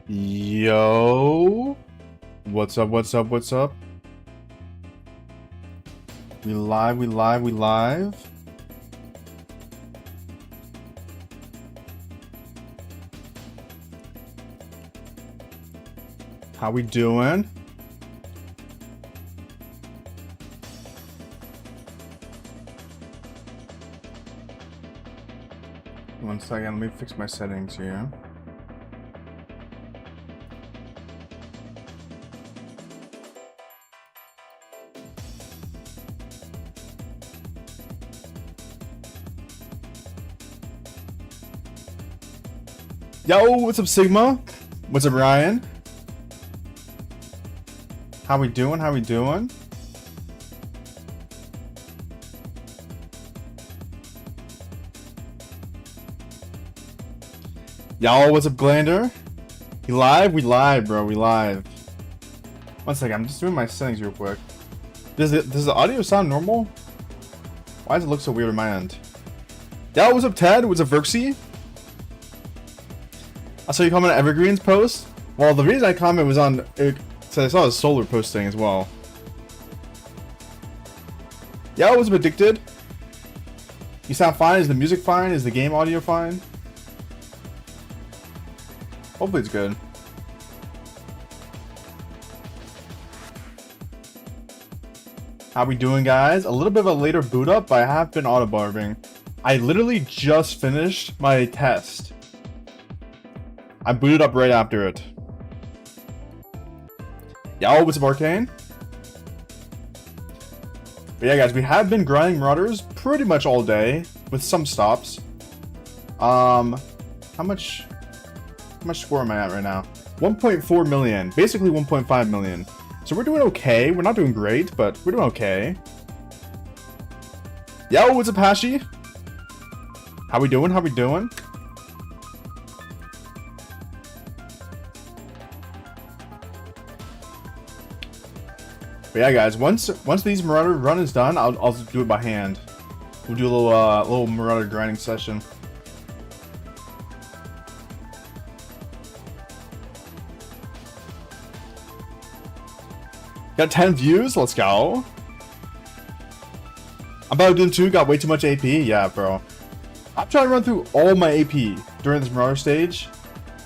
Yo, what's up? What's up? What's up? We live. We live. We live. How we doing? One second. Let me fix my settings here. Yo, what's up, Sigma? What's up, Ryan? How we doing? How we doing? Yo, what's up, Glander? We live? We live, bro. We live. One second. I'm just doing my settings real quick. Does the audio sound normal? Why does it look so weird on my end? Yo, what's up, Ted? What's up, Verxy? I saw you comment on Evergreen's post. Well, the reason I comment was on it, so I saw his solar posting as well. Yeah, I was addicted. You sound fine? Is the music fine? Is the game audio fine? Hopefully it's good. How we doing, guys? A little bit of a later boot up, but I have been auto-barbing. I literally just finished my test. I booted up right after it. Yo, what's up, Arcane? But yeah, guys, we have been grinding Marauders pretty much all day, with some stops. How much score am I at right now? 1.4 million, basically 1.5 million. So we're doing okay. We're not doing great, but we're doing okay. Yo, what's up, Hashi? How we doing? How we doing? But yeah, guys, once these Marauder run is done, I'll do it by hand. We'll do a little Marauder grinding session. Got 10 views. Let's go. I'm about to do 2. Got way too much AP. Yeah, bro. I'm trying to run through all my AP during this Marauder stage,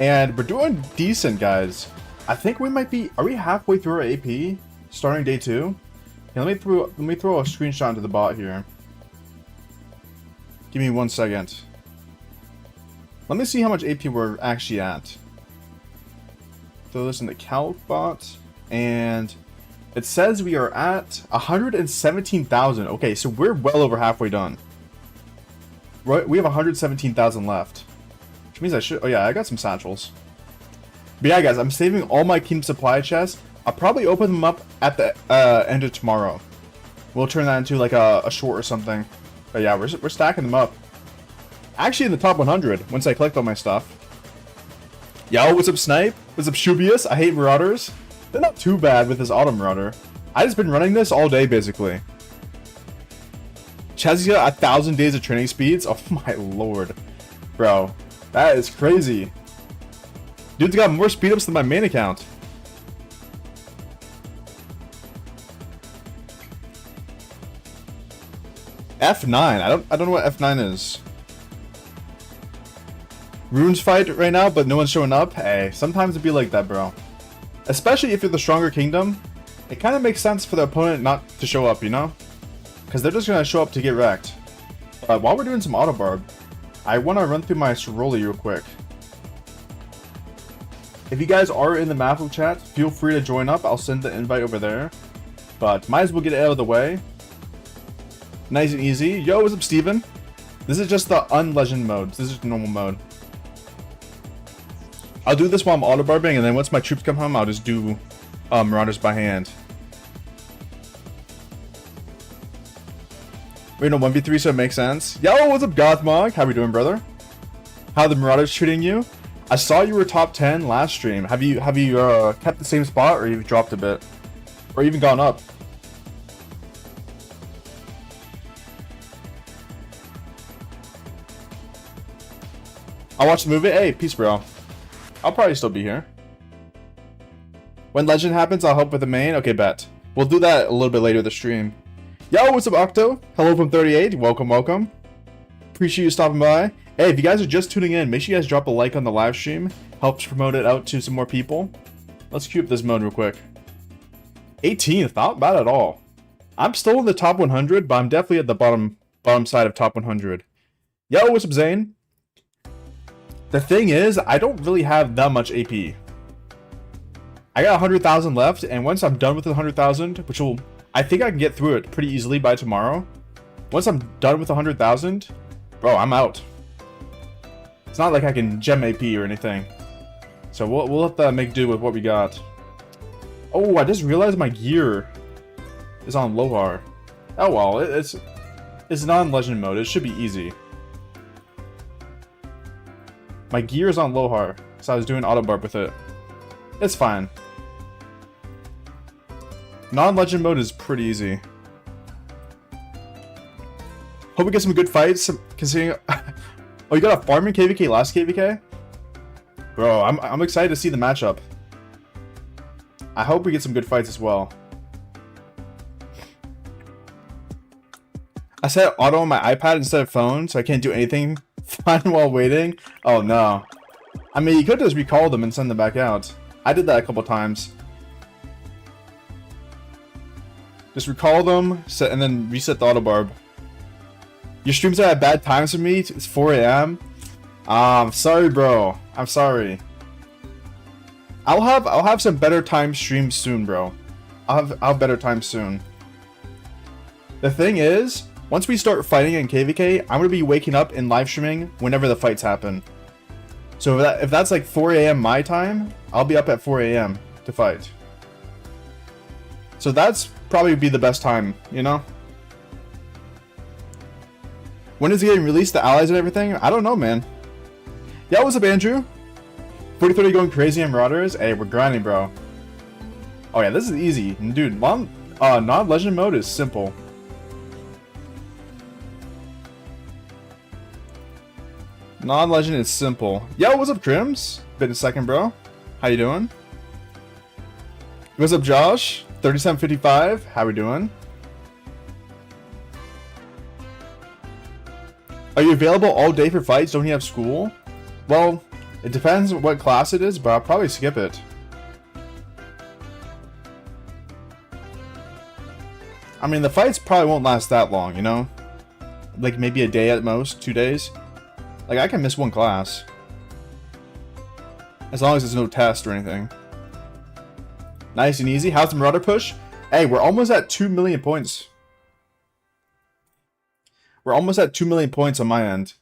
and we're doing decent, guys. I think we might be. Are we halfway through our AP? Starting day 2. Okay, let me throw a screenshot into the bot here. Give me 1 second. Let me see how much AP we're actually at. Throw this in the calc bot, and it says we are at 117,000. Okay, so we're well over halfway done. Right, we have 117,000 left, which means I should. Oh yeah, I got some satchels. But yeah, guys, I'm saving all my Kingdom Supply chests. I'll probably open them up at the end of tomorrow. We'll turn that into like a short or something. But yeah, we're stacking them up. Actually in the top 100 once I collect all my stuff. Yo, what's up, Snipe? What's up, Shubius? I hate Marauders. They're not too bad with this Auto Marauder. I just been running this all day basically. Chazzy got 1,000 days of training speeds. Oh my lord. Bro, that is crazy. Dude's got more speed ups than my main account. F9. I don't know what F9 is. Runes fight right now, but no one's showing up. Hey, sometimes it'd be like that, bro. Especially if you're the stronger kingdom, it kind of makes sense for the opponent not to show up, you know? Because they're just gonna show up to get wrecked. But while we're doing some auto barb, I want to run through my Soroli real quick. If you guys are in the Mafl chat, feel free to join up. I'll send the invite over there. But might as well get it out of the way. Nice and easy. Yo, what's up, Steven? This is just the unlegend mode. This is normal mode. I'll do this while I'm auto-barbing, and then once my troops come home, I'll just do Marauders by hand. Wait, no, 1v3, so it makes sense. Yo, what's up, Gothmog? How we doing, brother? How the Marauders treating you? I saw you were top 10 last stream. Have you kept the same spot, or you've dropped a bit? Or even gone up? I'll watch the movie. Hey, peace, bro. I'll probably still be here. When legend happens, I'll help with the main. Okay, bet. We'll do that a little bit later in the stream. Yo, what's up, Octo? Hello from 38. Welcome, welcome. Appreciate you stopping by. Hey, if you guys are just tuning in, make sure you guys drop a like on the live stream. Helps promote it out to some more people. Let's queue up this mode real quick. 18th, not bad at all. I'm still in the top 100, but I'm definitely at the bottom side of top 100. Yo, what's up, Zane? The thing is, I don't really have that much AP. I got 100,000 left, and once I'm done with the 100,000, which will, I think I can get through it pretty easily by tomorrow. Once I'm done with 100,000, bro, I'm out. It's not like I can gem AP or anything. So we'll have to make do with what we got. Oh, I just realized my gear is on Lohar. Oh well, it's non-legend mode. It should be easy. My gear is on Lohar, so I was doing auto barb with it. It's fine. Non-legend mode is pretty easy. Hope we get some good fights, considering... Oh, you got a farming KVK last KVK? Bro, I'm excited to see the matchup. I hope we get some good fights as well. I set auto on my iPad instead of phone, so I can't do anything fun while waiting. Oh no. I mean, you could just recall them and send them back out. I did that a couple times. Just recall them, and then reset the auto barb. Your streams are at bad times for me. It's 4 AM. I'm sorry, bro. I'm sorry. I'll have some better time streams soon, bro. I'll have better times soon. The thing is, once we start fighting in KVK, I'm gonna be waking up and live streaming whenever the fights happen. So if that's like 4 AM my time, I'll be up at 4 AM to fight. So that's probably be the best time, you know? When is it getting released, the allies and everything? I don't know, man. Yeah, what's up, Andrew? 4030 going crazy on Marauders? Hey, we're grinding, bro. Oh yeah, this is easy. Dude, non-legend mode is simple. Non-legend is simple. Yo, what's up, Crims? Been a second, bro. How you doing? What's up, Josh? 3755. How we doing? Are you available all day for fights? Don't you have school? Well, it depends what class it is, but I'll probably skip it. I mean, the fights probably won't last that long, you know? Like maybe a day at most, 2 days. Like I can miss one class. As long as there's no test or anything. Nice and easy. How's the Marauder push? Hey, we're almost at 2 million points. We're almost at 2 million points on my end.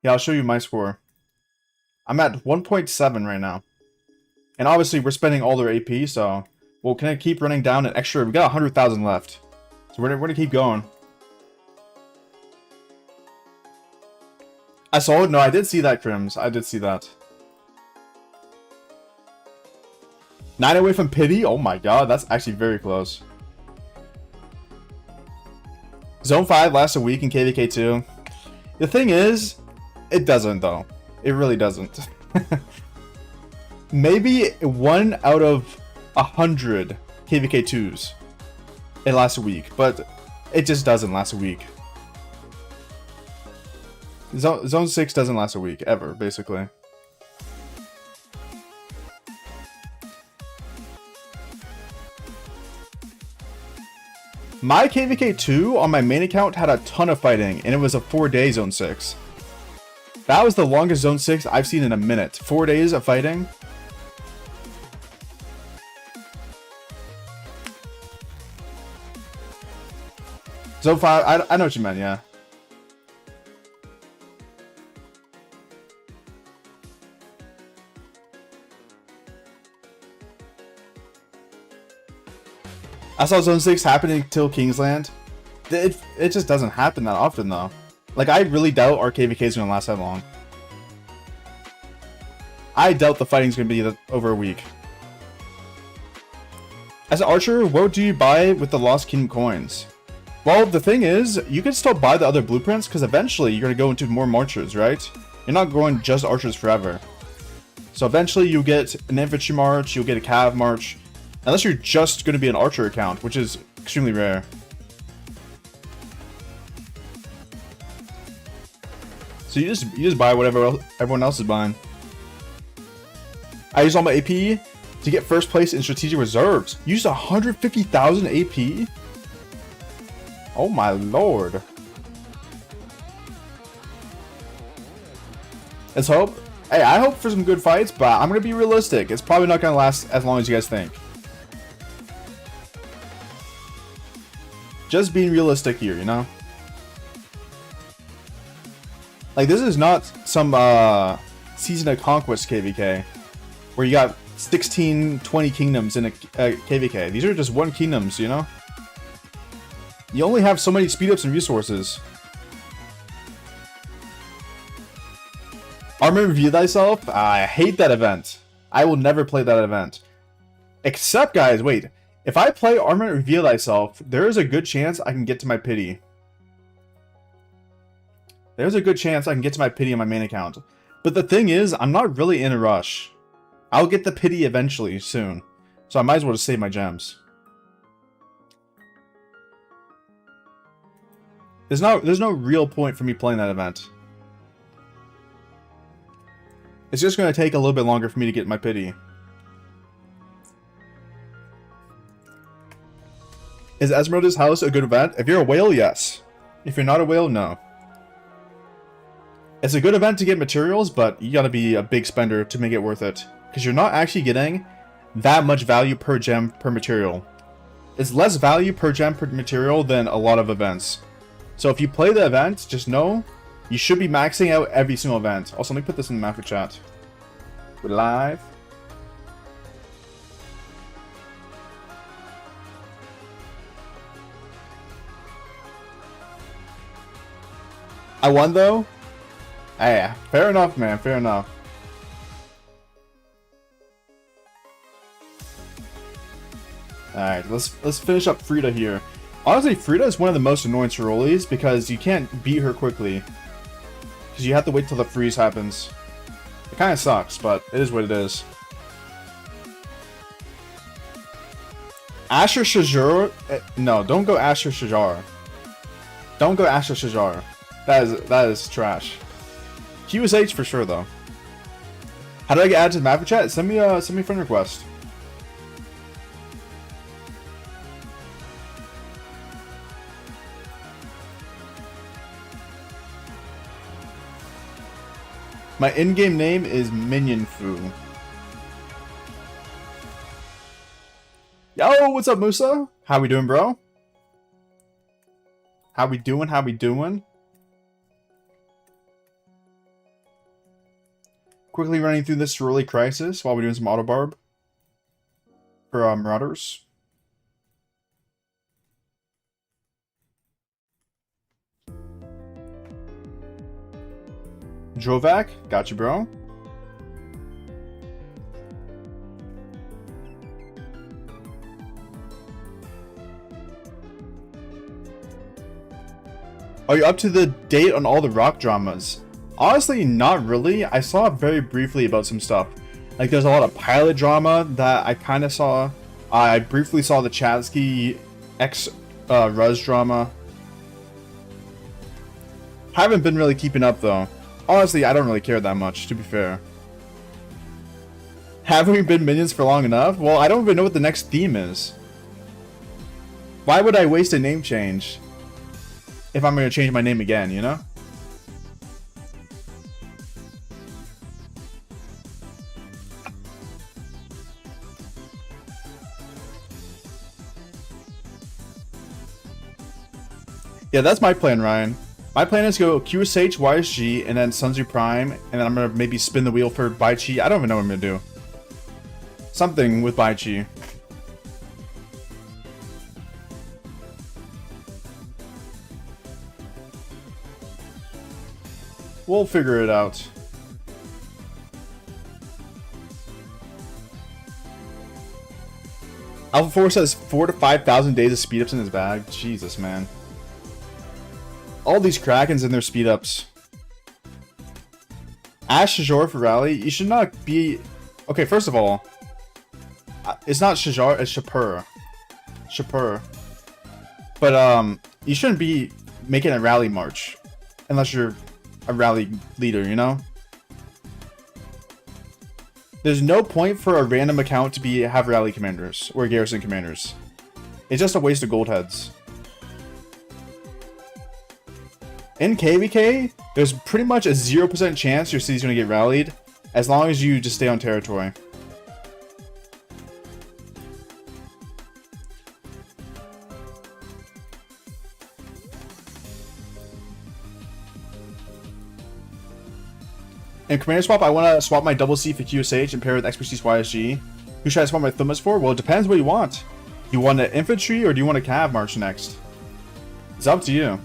Yeah, I'll show you my score. I'm at 1.7 right now. And obviously we're spending all their AP, so... Well, can I keep running down an extra... We got 100,000 left. So we're gonna keep going. I saw it? No, I did see that, Crims. I did see that. 9 away from Pity? Oh my god, that's actually very close. Zone 5 lasts a week in KVK 2. The thing is, it doesn't though. It really doesn't. Maybe 1 out of 100 KVK 2s it lasts a week, but it just doesn't last a week. Zone 6 doesn't last a week, ever, basically. My KVK 2 on my main account had a ton of fighting, and it was a 4-day Zone 6. That was the longest Zone 6 I've seen in a minute. 4 days of fighting. Zone 5, I know what you meant, yeah. I saw Zone 6 happening till Kingsland. It just doesn't happen that often, though. Like, I really doubt our KVK is going to last that long. I doubt the fighting's going to be over a week. As an archer, what do you buy with the Lost Kingdom coins? Well, the thing is, you can still buy the other blueprints, because eventually you're going to go into more marchers, right? You're not going just archers forever. So eventually you get an infantry march, you'll get a cav march, Unless you're just going to be an archer account, which is extremely rare. So you just buy whatever everyone else is buying. I used all my AP to get first place in strategic reserves. Used 150,000 AP? Oh my lord. Let's hope. Hey, I hope for some good fights, but I'm going to be realistic. It's probably not going to last as long as you guys think. Just being realistic here, you know? Like, this is not some Season of Conquest KVK, where you got 16, 20 kingdoms in a KVK. These are just one kingdoms, you know? You only have so many speed ups and resources. Armor Review Thyself? I hate that event. I will never play that event. Except, guys, wait. If I play Armor Review Thyself, there is a good chance I can get to my pity. There's a good chance I can get to my pity on my main account. But the thing is, I'm not really in a rush. I'll get the pity eventually, soon. So I might as well just save my gems. There's no real point for me playing that event. It's just going to take a little bit longer for me to get my pity. Is Esmeralda's house a good event? If you're a whale, yes. If you're not a whale, no. It's a good event to get materials, but you gotta be a big spender to make it worth it. Because you're not actually getting that much value per gem per material. It's less value per gem per material than a lot of events. So if you play the event, just know you should be maxing out every single event. Also, let me put this in the map for chat. We're live. I won though? Hey, fair enough, man. Fair enough. Alright, let's finish up Frida here. Honestly, Frida is one of the most annoying Tyrolis because you can't beat her quickly. Because you have to wait till the freeze happens. It kind of sucks, but it is what it is. Asher Shajar? No, don't go Asher Shajar. Don't go Asher Shajar. That is trash. QSH for sure though. How do I get added to the map chat? Send me a friend request. My in-game name is Minion Fu. Yo, what's up, Musa? How we doing, bro? How we doing? How we doing? Quickly running through this early crisis while we're doing some auto barb for Marauders. Drovac, got you, bro. Are you up to the date on all the rock dramas? Honestly, not really. I saw very briefly about some stuff. Like, there's a lot of pilot drama that I kind of saw. I briefly saw the Chatsky X Ruz drama. Haven't been really keeping up, though. Honestly, I don't really care that much, to be fair. Haven't we been minions for long enough? Well, I don't even know what the next theme is. Why would I waste a name change if I'm going to change my name again, you know? Yeah, that's my plan, Ryan. My plan is to go QSH, YSG, and then Sunzu Prime, and then I'm going to maybe spin the wheel for Baichi. I don't even know what I'm going to do. Something with Baichi. We'll figure it out. Alpha Force has 4,000 to 5,000 days of speed ups in his bag. Jesus, man. All these Krakens and their speed ups. Ash Shajor for Rally. You should not be... Okay, first of all, It's not Shajar, it's Shapur. Shapur. But, you shouldn't be making a rally march. Unless you're a rally leader, you know? There's no point for a random account to have rally commanders or garrison commanders. It's just a waste of gold heads. In KVK, there's pretty much a 0% chance your city's going to get rallied as long as you just stay on territory. In commander swap, I want to swap my double C for QSH and pair with XPC's YSG. Who should I swap my Thumbas for? Well, it depends what you want. Do you want an infantry or do you want a cav march next? It's up to you.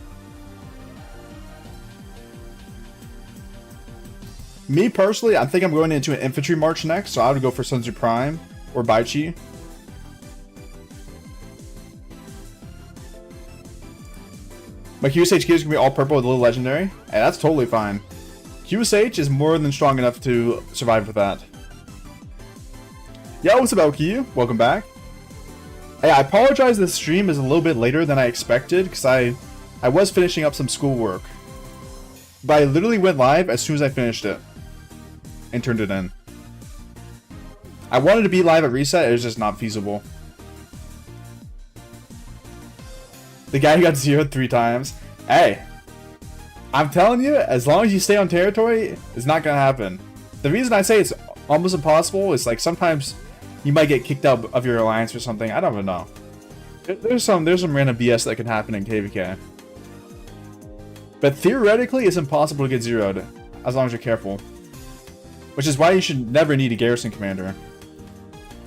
Me personally, I think I'm going into an infantry march next, so I would go for Sun Tzu Prime or Baichi. My QSH gear is going to be all purple with a little legendary. Hey, that's totally fine. QSH is more than strong enough to survive with that. Yo, what's up, LQ? Welcome back. Hey, I apologize this stream is a little bit later than I expected, because I was finishing up some schoolwork. But I literally went live as soon as I finished it. And turned it in. I wanted to be live at reset, it was just not feasible. The guy who got zeroed 3 times. Hey, I'm telling you, as long as you stay on territory, it's not gonna happen. The reason I say it's almost impossible is like sometimes you might get kicked out of your alliance or something. I don't even know. There's some random BS that can happen in KVK. But theoretically, it's impossible to get zeroed as long as you're careful. Which is why you should never need a garrison commander.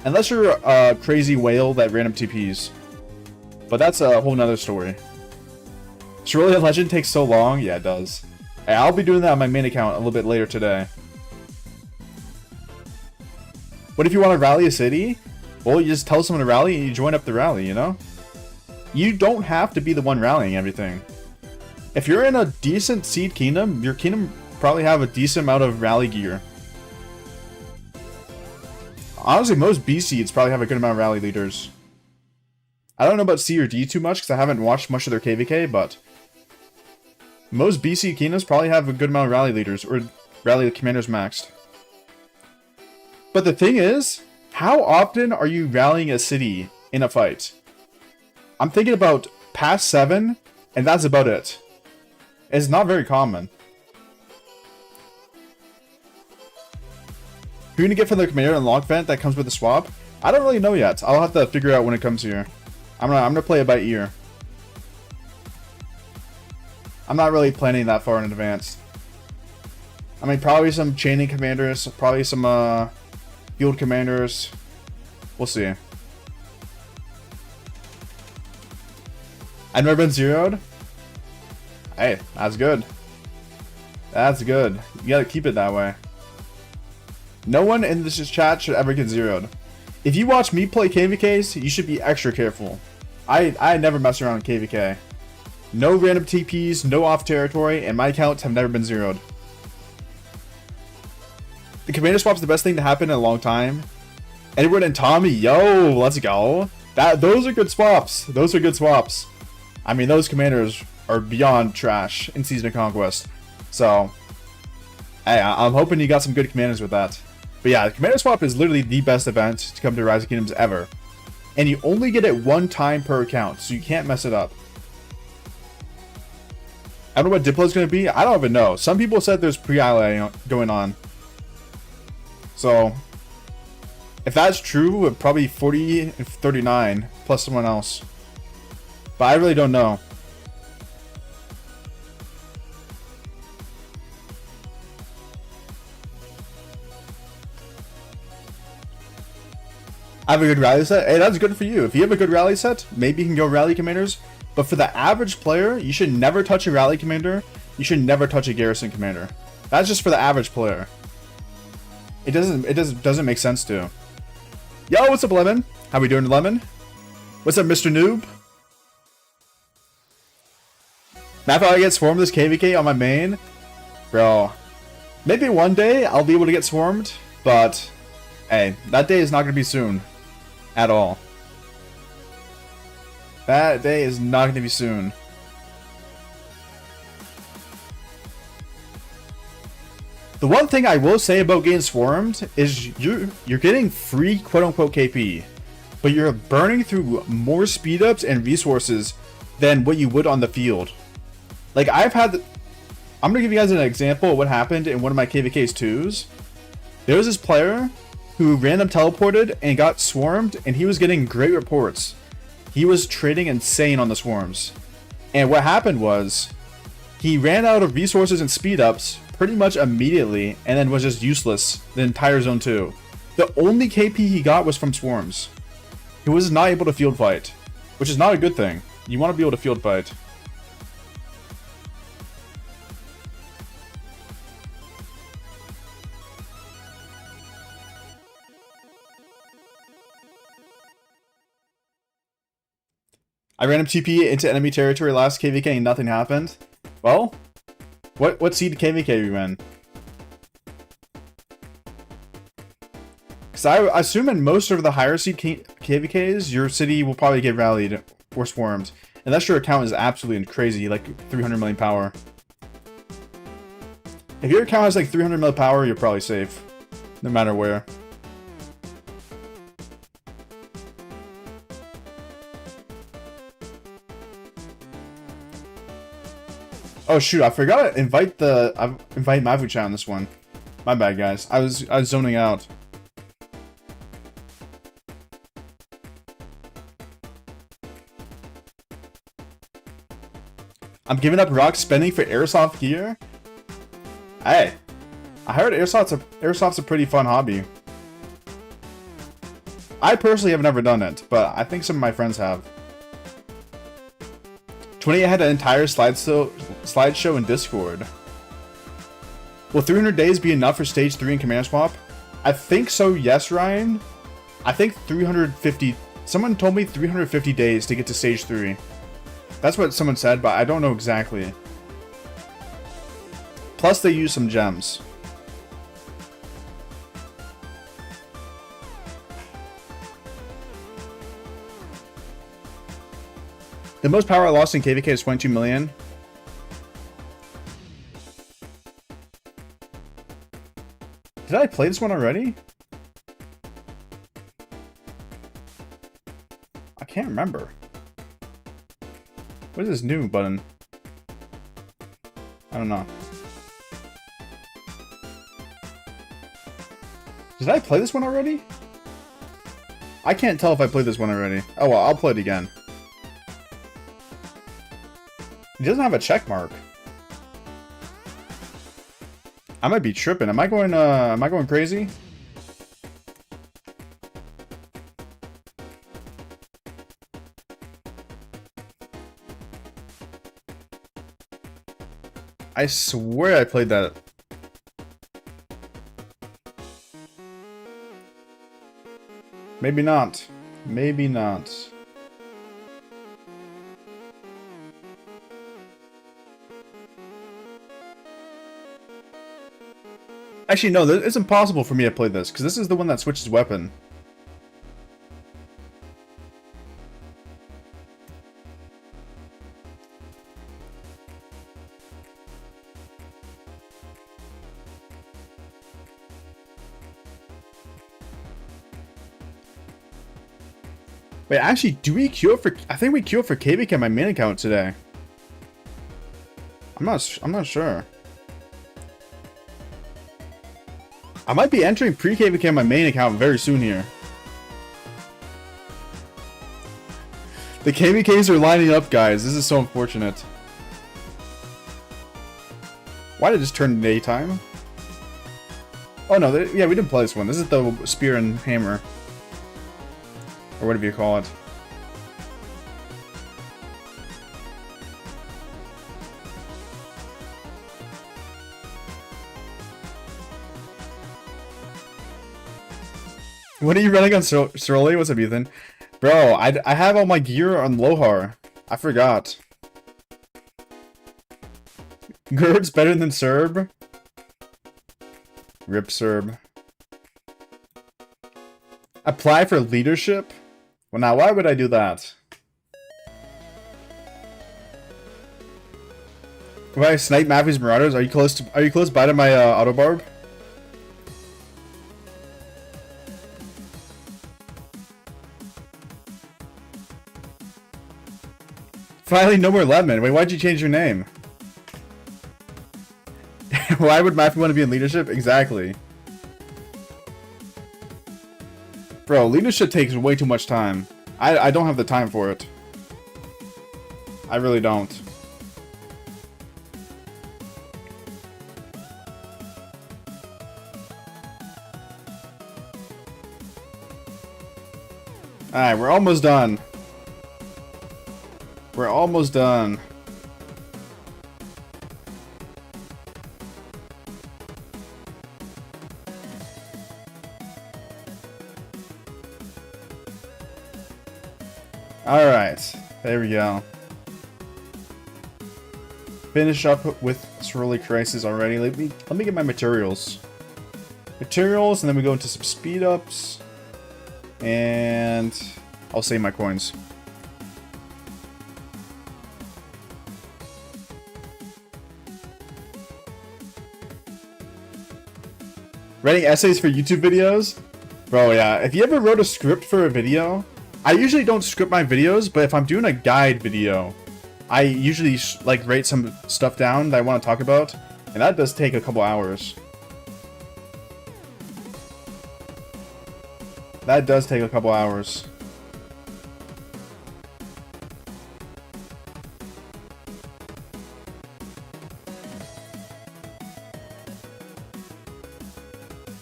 Unless you're a crazy whale that random TPs. But that's a whole nother story. Surely a legend takes so long? Yeah, it does. Hey, I'll be doing that on my main account a little bit later today. What if you want to rally a city? Well, you just tell someone to rally and you join up the rally, you know? You don't have to be the one rallying everything. If you're in a decent seed kingdom, your kingdom probably have a decent amount of rally gear. Honestly, most B seeds probably have a good amount of rally leaders. I don't know about C or D too much because I haven't watched much of their KVK, but most B seed kingdoms probably have a good amount of rally leaders or rally commanders maxed. But the thing is, how often are you rallying a city in a fight? I'm thinking about past 7, and that's about it. It's not very common. Who are you going to get for the commander and log vent that comes with the swap? I don't really know yet. I'll have to figure out when it comes here. I'm gonna play it by ear. I'm not really planning that far in advance. I mean, probably some chaining commanders, probably some field commanders. We'll see. I've never been zeroed. Hey, that's good. That's good. You gotta keep it that way. No one in this chat should ever get zeroed. If you watch me play KVKs, you should be extra careful. I never mess around in KVK. No random TPs, no off territory, and my accounts have never been zeroed. The commander swap is the best thing to happen in a long time. Edward and Tommy, yo, let's go. Those are good swaps. Those are good swaps. I mean, those commanders are beyond trash in Season of Conquest. So, hey, I'm hoping you got some good commanders with that. But yeah, the commander swap is literally the best event to come to Rise of Kingdoms ever. And you only get it 1 time per account, so you can't mess it up. I don't know what Diplo's going to be. I don't even know. Some people said there's pre-ally going on. So, if that's true, it probably 40 and 39 plus someone else. But I really don't know. I have a good rally set. Hey, that's good for you. If you have a good rally set, maybe you can go rally commanders. But for the average player, you should never touch a rally commander. You should never touch a garrison commander. That's just for the average player. It doesn't make sense to. Yo, what's up, Lemon? How we doing, Lemon? What's up, Mr. Noob? Now if I get swarmed this KVK on my main, bro, maybe one day I'll be able to get swarmed, but hey, that day is not gonna be soon. At all. That day is not going to be soon. The one thing I will say about getting swarmed is you're getting free quote-unquote KP, but you're burning through more speed ups and resources than what you would on the field. Like I'm gonna give you guys an example of what happened in one of my KVK's 2s. There was this player who random teleported and got swarmed, and he was getting great reports. He was trading insane on the swarms. And what happened was, he ran out of resources and speed ups pretty much immediately, and then was just useless the entire zone 2. The only KP he got was from swarms. He was not able to field fight, which is not a good thing. You want to be able to field fight. I random TP into enemy territory last KVK and nothing happened. Well, what seed KVK we win? Because I assume in most of the higher seed KVKs, your city will probably get rallied or swarmed. Unless your account is absolutely crazy, like 300 million power. If your account has like 300 million power, you're probably safe. No matter where. Oh shoot, I forgot to invite Mavu-chan on this one. My bad, guys. I was zoning out. I'm giving up rock spending for airsoft gear? Hey, I heard airsoft's a pretty fun hobby. I personally have never done it, but I think some of my friends have. 28 had an entire slideshow in Discord. Will 300 days be enough for stage 3 in command swap? I think so, yes, Ryan. I think 350... Someone told me 350 days to get to stage 3. That's what someone said, but I don't know exactly. Plus, they use some gems. The most power I lost in KVK is 22 million. Did I play this one already? I can't remember. What is this new button? I don't know. Did I play this one already? I can't tell if I played this one already. Oh well, I'll play it again. He doesn't have a check mark. I might be tripping. Am I going crazy? I swear I played that. Maybe not. Maybe not. Actually, no, it's impossible for me to play this, because this is the one that switches weapon. Wait, actually, do we queue up for... I think we queue up for KVK on my main account today. I'm not sure. I might be entering pre-KVK on my main account very soon here. The KVKs are lining up, guys. This is so unfortunate. Why did it just turn daytime? Oh no, yeah, we didn't play this one. This is the spear and hammer. Or whatever you call it. What are you running on, Soroli? What's up, Ethan? Bro, I have all my gear on Lohar. I forgot. Gerb's better than Serb? Rip Serb. Apply for leadership? Well, now, why would I do that? If I snipe Matthew's Marauders, are you close by to my auto barb? Finally, no more lemon. Wait, why'd you change your name? Why would Matthew want to be in leadership? Exactly. Bro, leadership takes way too much time. I don't have the time for it. I really don't. Alright, we're almost done. We're almost done. Alright, there we go. Finish up with Swirly Crisis already. Let me get my materials. Materials, and then we go into some speed ups. And I'll save my coins. Writing essays for YouTube videos? Bro, yeah. If you ever wrote a script for a video, I usually don't script my videos, but if I'm doing a guide video, I usually like write some stuff down that I want to talk about, and that does take a couple hours. That does take a couple hours.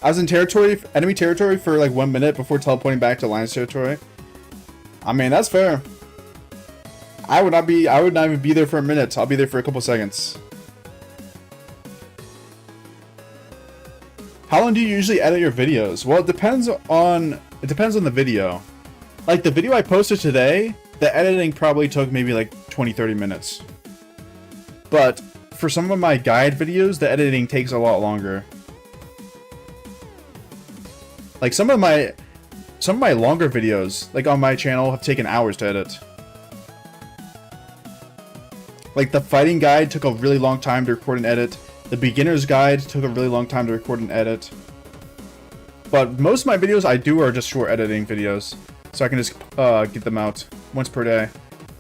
I was in enemy territory for like 1 minute before teleporting back to Alliance territory. I mean, that's fair. I would not even be there for a minute. I'll be there for a couple seconds. How long do you usually edit your videos? Well, it depends on the video. Like the video I posted today, the editing probably took maybe like 20-30 minutes. But for some of my guide videos, the editing takes a lot longer. Like some of my longer videos, like on my channel, have taken hours to edit. Like the fighting guide took a really long time to record and edit. The beginner's guide took a really long time to record and edit. But most of my videos I do are just short editing videos. So I can just get them out once per day.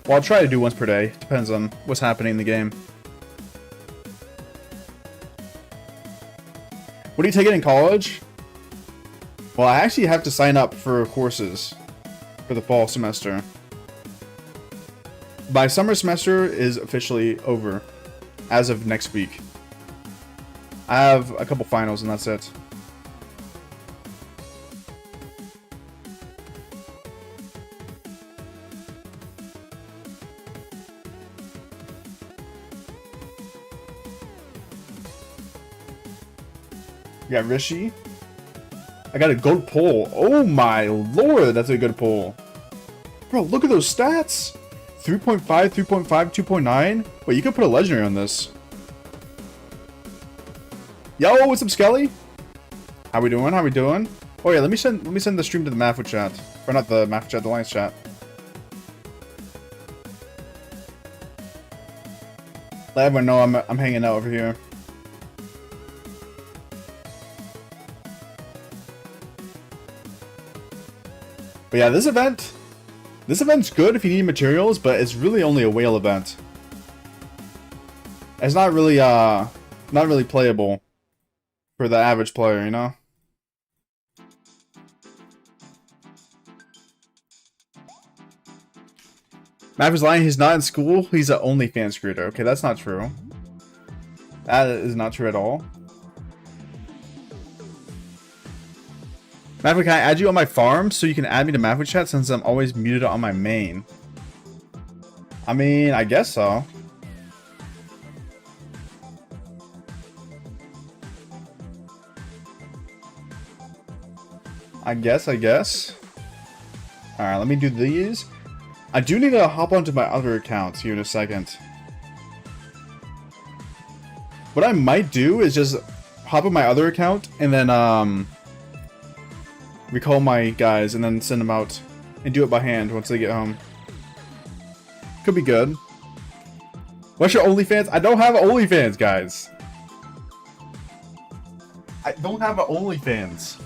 Well, I'll try to do once per day. Depends on what's happening in the game. What are you taking in college? Well, I actually have to sign up for courses for the fall semester. My summer semester is officially over as of next week. I have a couple finals and that's it. You got Rishi. I got a gold pull. Oh my lord, that's a good pull. Bro, look at those stats. 3.5, 3.5, 2.9. Wait, you could put a legendary on this. Yo, what's up, Skelly? How we doing? How we doing? Oh yeah, let me send the stream to the Mafu chat. Or not the Mafu chat, the Alliance chat. Let everyone know I'm hanging out over here. But yeah, this event's good if you need materials, but it's really only a whale event. It's not really playable for the average player, you know? Mav is lying, he's not in school, he's an OnlyFans creator. Okay, that's not true. That is not true at all. Maverick, can I add you on my farm so you can add me to Maverick chat since I'm always muted on my main? I mean, I guess so. I guess. Alright, let me do these. I do need to hop onto my other accounts here in a second. What I might do is just hop on my other account and then, recall my guys and then send them out and do it by hand once they get home. Could be good. What's your OnlyFans? I don't have an OnlyFans, guys. I don't have an OnlyFans.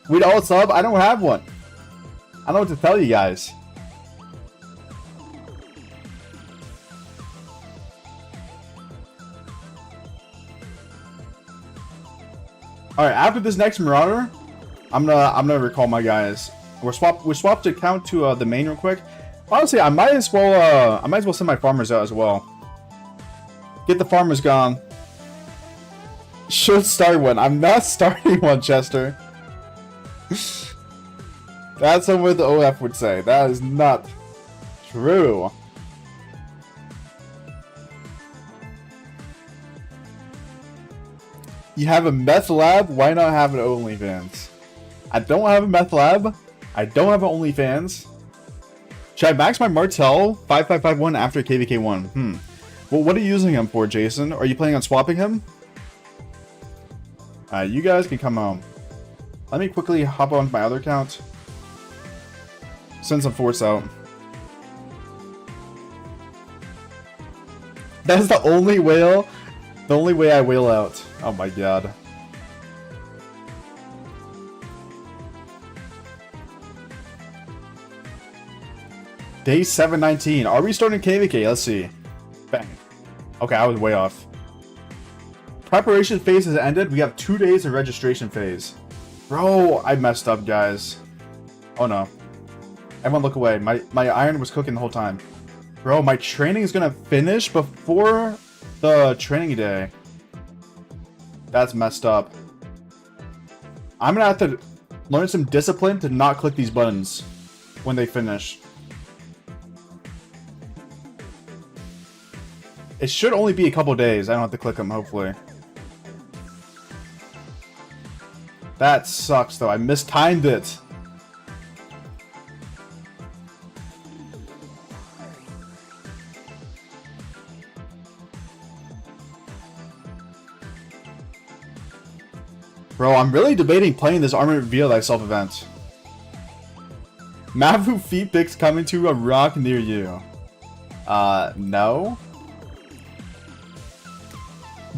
We'd all sub? I don't have one. I don't know what to tell you guys. Alright, after this next Marauder, I'm gonna recall my guys. We swapped the account to the main real quick. Honestly, I might as well send my farmers out as well. Get the farmers gone. Should start one. I'm not starting one, Chester. That's what the OF would say. That is not true. You have a meth lab? Why not have an OnlyFans? I don't have a meth lab. I don't have an OnlyFans. Should I max my Martel 5551 after KVK1? Well, what are you using him for, Jason? Are you planning on swapping him? You guys can come home. Let me quickly hop on my other account. Send some force out. That's the only whale. The only way I whale out. Oh my god. Day 719. Are we starting KVK? Let's see. Bang. Okay, I was way off. Preparation phase has ended. We have 2 days of registration phase. Bro, I messed up, guys. Oh no. Everyone look away. My iron was cooking the whole time. Bro, my training is gonna finish before the training day. That's messed up. I'm gonna have to learn some discipline to not click these buttons when they finish. It should only be a couple days. I don't have to click them, hopefully. That sucks, though. I mistimed it. Bro, I'm really debating playing this Armor Reveal Thyself event. Mavu feet pics coming to a rock near you. No?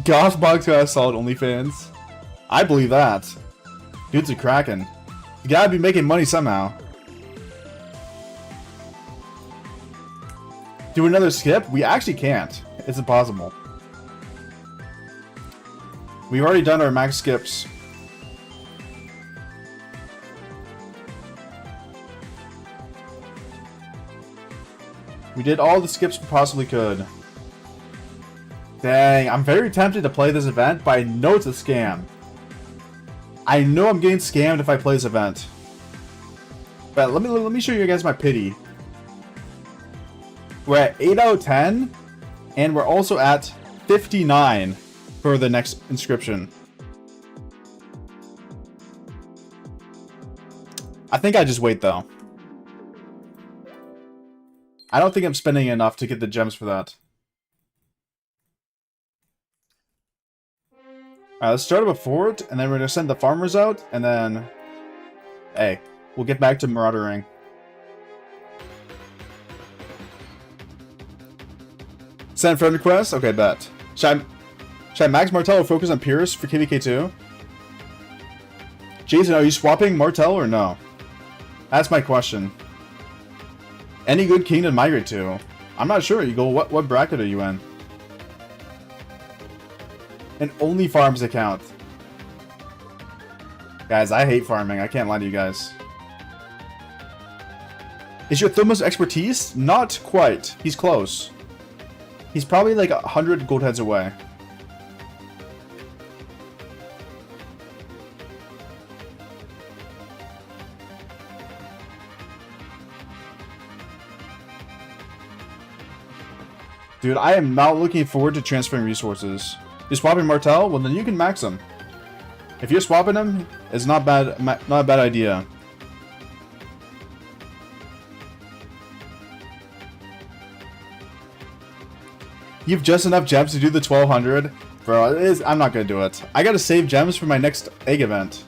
Gothbox got a solid OnlyFans. I believe that. Dude's a kraken. You gotta be making money somehow. Do another skip? We actually can't. It's impossible. We've already done our max skips. We did all the skips we possibly could. Dang, I'm very tempted to play this event, but I know it's a scam. I know I'm getting scammed if I play this event. But let me show you guys my pity. We're at 8 out of 10, and we're also at 59 for the next inscription. I think I just wait though. I don't think I'm spending enough to get the gems for that. Alright, let's start up a fort, and then we're gonna send the farmers out, and then... Hey, we'll get back to maraudering. Send friend request? Okay, bet. Should I max Martel or focus on Pierce for KVK2? Jason, are you swapping Martel or no? That's my question. Any good king to migrate to? I'm not sure. You go. What bracket are you in? An only farms account. Guys, I hate farming. I can't lie to you guys. Is your Thumos expertise? Not quite. He's close. He's probably like 100 gold heads away. Dude, I am not looking forward to transferring resources. You're swapping Martel? Well, then you can max them. If you're swapping them, it's not bad. Not a bad idea. You've just enough gems to do the 1200? Bro, I'm not gonna do it. I gotta save gems for my next egg event.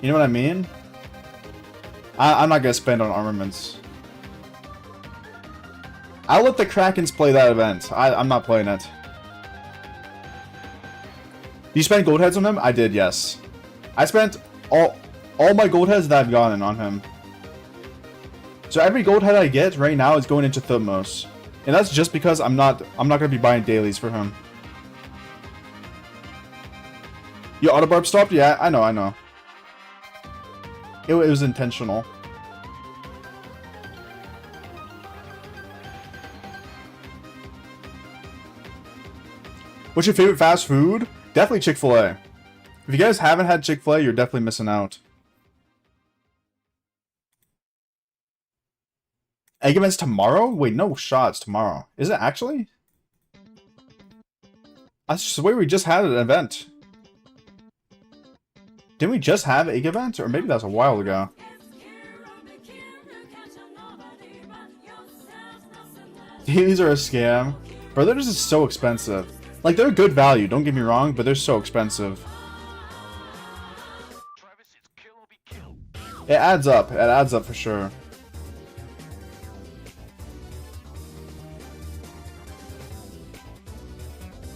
You know what I mean? I'm not gonna spend on armaments. I'll let the Krakens play that event. I'm not playing it. You spent gold heads on him? I did, yes. I spent all my gold heads that I've gotten on him. So every gold head I get right now is going into Thutmose. And that's just because I'm not gonna be buying dailies for him. Your autobarb stopped? Yeah, I know. It was intentional. What's your favorite fast food? Definitely Chick-fil-A. If you guys haven't had Chick-fil-A, you're definitely missing out. Egg event's tomorrow? Wait, no shots tomorrow. Is it actually? I swear we just had an event. Didn't we just have egg event? Or maybe that was a while ago. These are a scam. Bro, they're just so expensive. Like, they're good value, don't get me wrong, but they're so expensive. It adds up. It adds up for sure.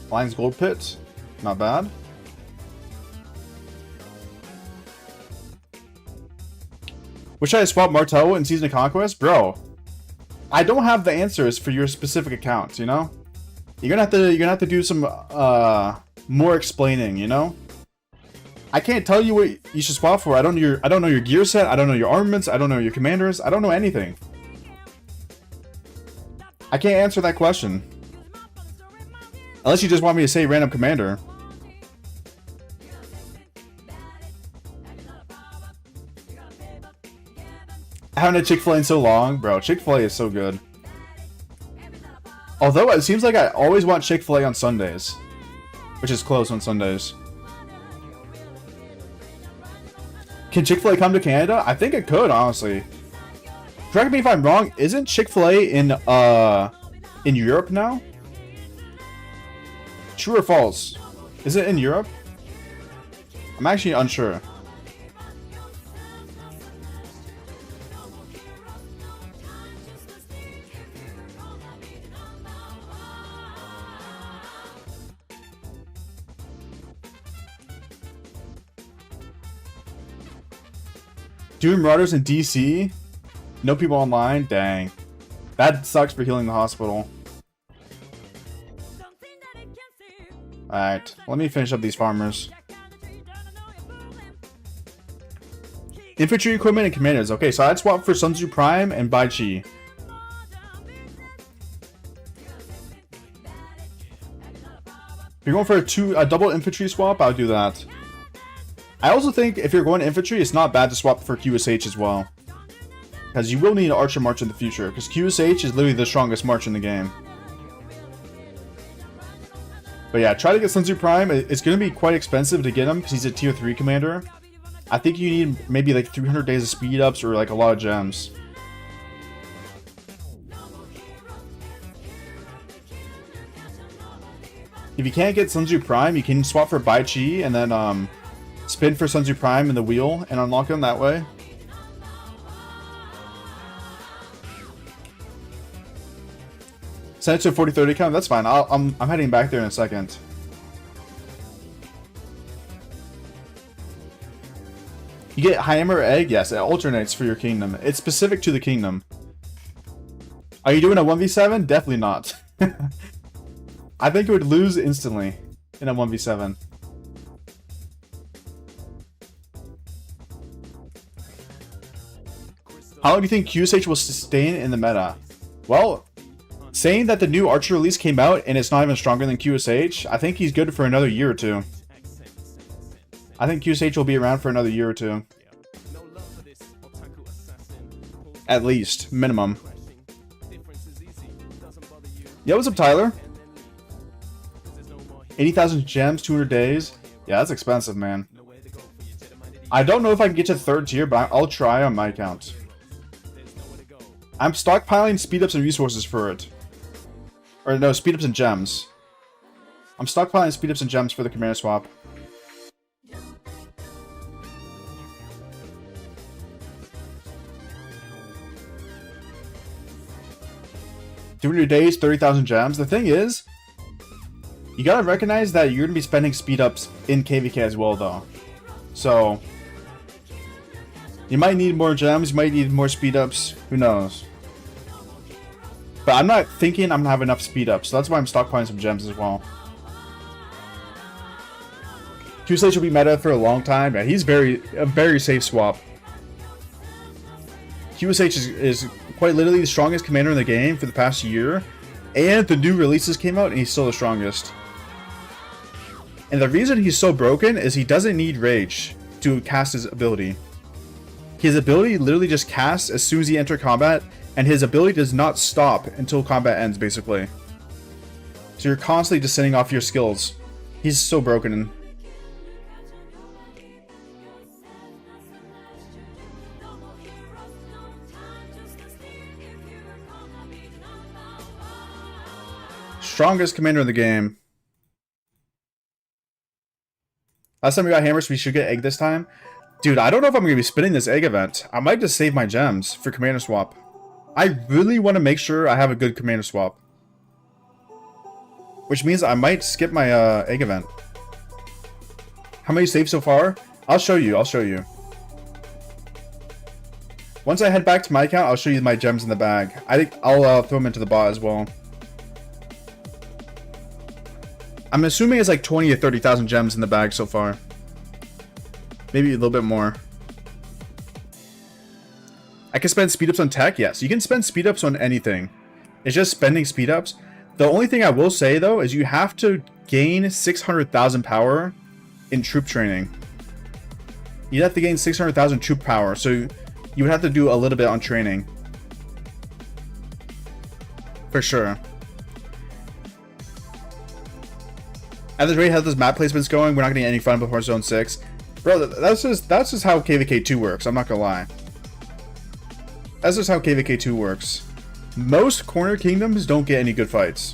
Lions Gold Pit. Not bad. Wish I swap Martello in Season of Conquest? Bro, I don't have the answers for your specific accounts, you know? You're gonna have to do some more explaining, you know? I can't tell you what you should swap for. I don't know your gear set, I don't know your armaments, I don't know your commanders, I don't know anything. I can't answer that question. Unless you just want me to say random commander. I haven't had Chick-fil-A in so long. Bro, Chick-fil-A is so good. Although, it seems like I always want Chick-fil-A on Sundays. Which is close on Sundays. Can Chick-fil-A come to Canada? I think it could, honestly. Correct me if I'm wrong, isn't Chick-fil-A in Europe now? True or false? Is it in Europe? I'm actually unsure. Doing Marauders in DC? No people online? Dang. That sucks for healing the hospital. Alright, let me finish up these farmers. Infantry equipment and commanders. Okay, so I'd swap for Sun Tzu Prime and Bai Chi. If you're going for a double infantry swap, I'll do that. I also think if you're going infantry, it's not bad to swap for QSH as well. Because you will need an Archer March in the future, because QSH is literally the strongest March in the game. But yeah, try to get Sun Tzu Prime. It's going to be quite expensive to get him, because he's a tier 3 commander. I think you need maybe like 300 days of speed ups or like a lot of gems. If you can't get Sun Tzu Prime, you can swap for Bai Chi and then spin for Sun Tzu Prime in the wheel and unlock him that way. Send it to a 40-30 count. That's fine. I'm heading back there in a second. You get Hammer Egg? Yes, it alternates for your kingdom. It's specific to the kingdom. Are you doing a 1v7? Definitely not. I think it would lose instantly in a 1v7. How long do you think QSH will sustain in the meta? Well, saying that the new Archer release came out and it's not even stronger than QSH, I think he's good for another year or two. I think QSH will be around for another year or two. At least, minimum. Yeah, what's up, Tyler? 80,000 gems, 200 days. Yeah, that's expensive, man. I don't know if I can get to 3rd tier, but I'll try on my account. I'm stockpiling speed-ups and resources for it. Or no, speed-ups and gems. I'm stockpiling speed-ups and gems for the commander swap. 300 days, 30,000 gems. The thing is, you gotta recognize that you're gonna be spending speed ups in KVK as well, though. So you might need more gems, you might need more speed ups. Who knows? But I'm not thinking I'm gonna have enough speed ups, so that's why I'm stockpiling some gems as well. QSH will be meta for a long time. Yeah, he's a very safe swap. QSH is quite literally the strongest commander in the game for the past year, and the new releases came out and he's still the strongest. And the reason he's so broken is he doesn't need rage to cast his ability. His ability literally just casts as soon as he enters combat, and his ability does not stop until combat ends, basically. So you're constantly just sending off your skills. He's so broken. Strongest commander in the game. Last time we got hammers, we should get egg this time. Dude, I don't know if I'm going to be spinning this egg event. I might just save my gems for commander swap. I really want to make sure I have a good commander swap. Which means I might skip my egg event. How many saved so far? I'll show you. Once I head back to my account, I'll show you my gems in the bag. I think I'll throw them into the bot as well. I'm assuming it's like 20 or 30,000 gems in the bag so far. Maybe a little bit more. I can spend speed ups on tech? Yes, you can spend speed ups on anything. It's just spending speed ups. The only thing I will say though is you have to gain 600,000 power in troop training. You'd have to gain 600,000 troop power, so you would have to do a little bit on training. For sure. At this rate, how those map placement's going, we're not getting any fun before Zone 6. Bro, that's just how KVK 2 works, I'm not gonna lie. That's just how KVK 2 works. Most corner kingdoms don't get any good fights.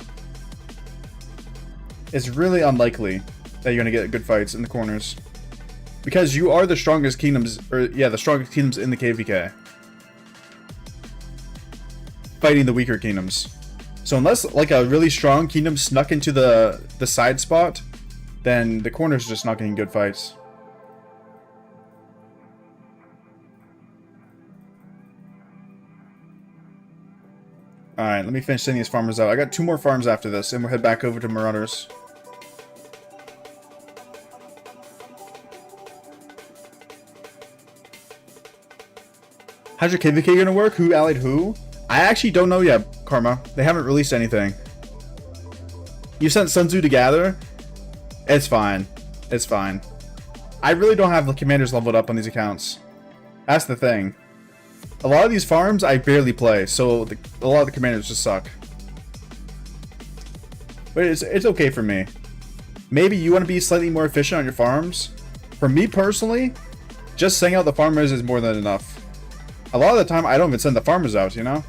It's really unlikely that you're gonna get good fights in the corners. Because you are the strongest kingdoms, the strongest kingdoms in the KVK. Fighting the weaker kingdoms. So unless like a really strong kingdom snuck into the side spot, then the corner's just not getting good fights. Alright, let me finish sending these farmers out. I got 2 more farms after this, and we'll head back over to Marauders. How's your KVK gonna work? Who allied who? I actually don't know yet, Karma. They haven't released anything. You sent Sun Tzu to gather? It's fine. It's fine. I really don't have the commanders leveled up on these accounts. That's the thing. A lot of these farms I barely play, so a lot of the commanders just suck. But it's okay for me. Maybe you want to be slightly more efficient on your farms. For me personally, just sending out the farmers is more than enough. A lot of the time, I don't even send the farmers out, you know?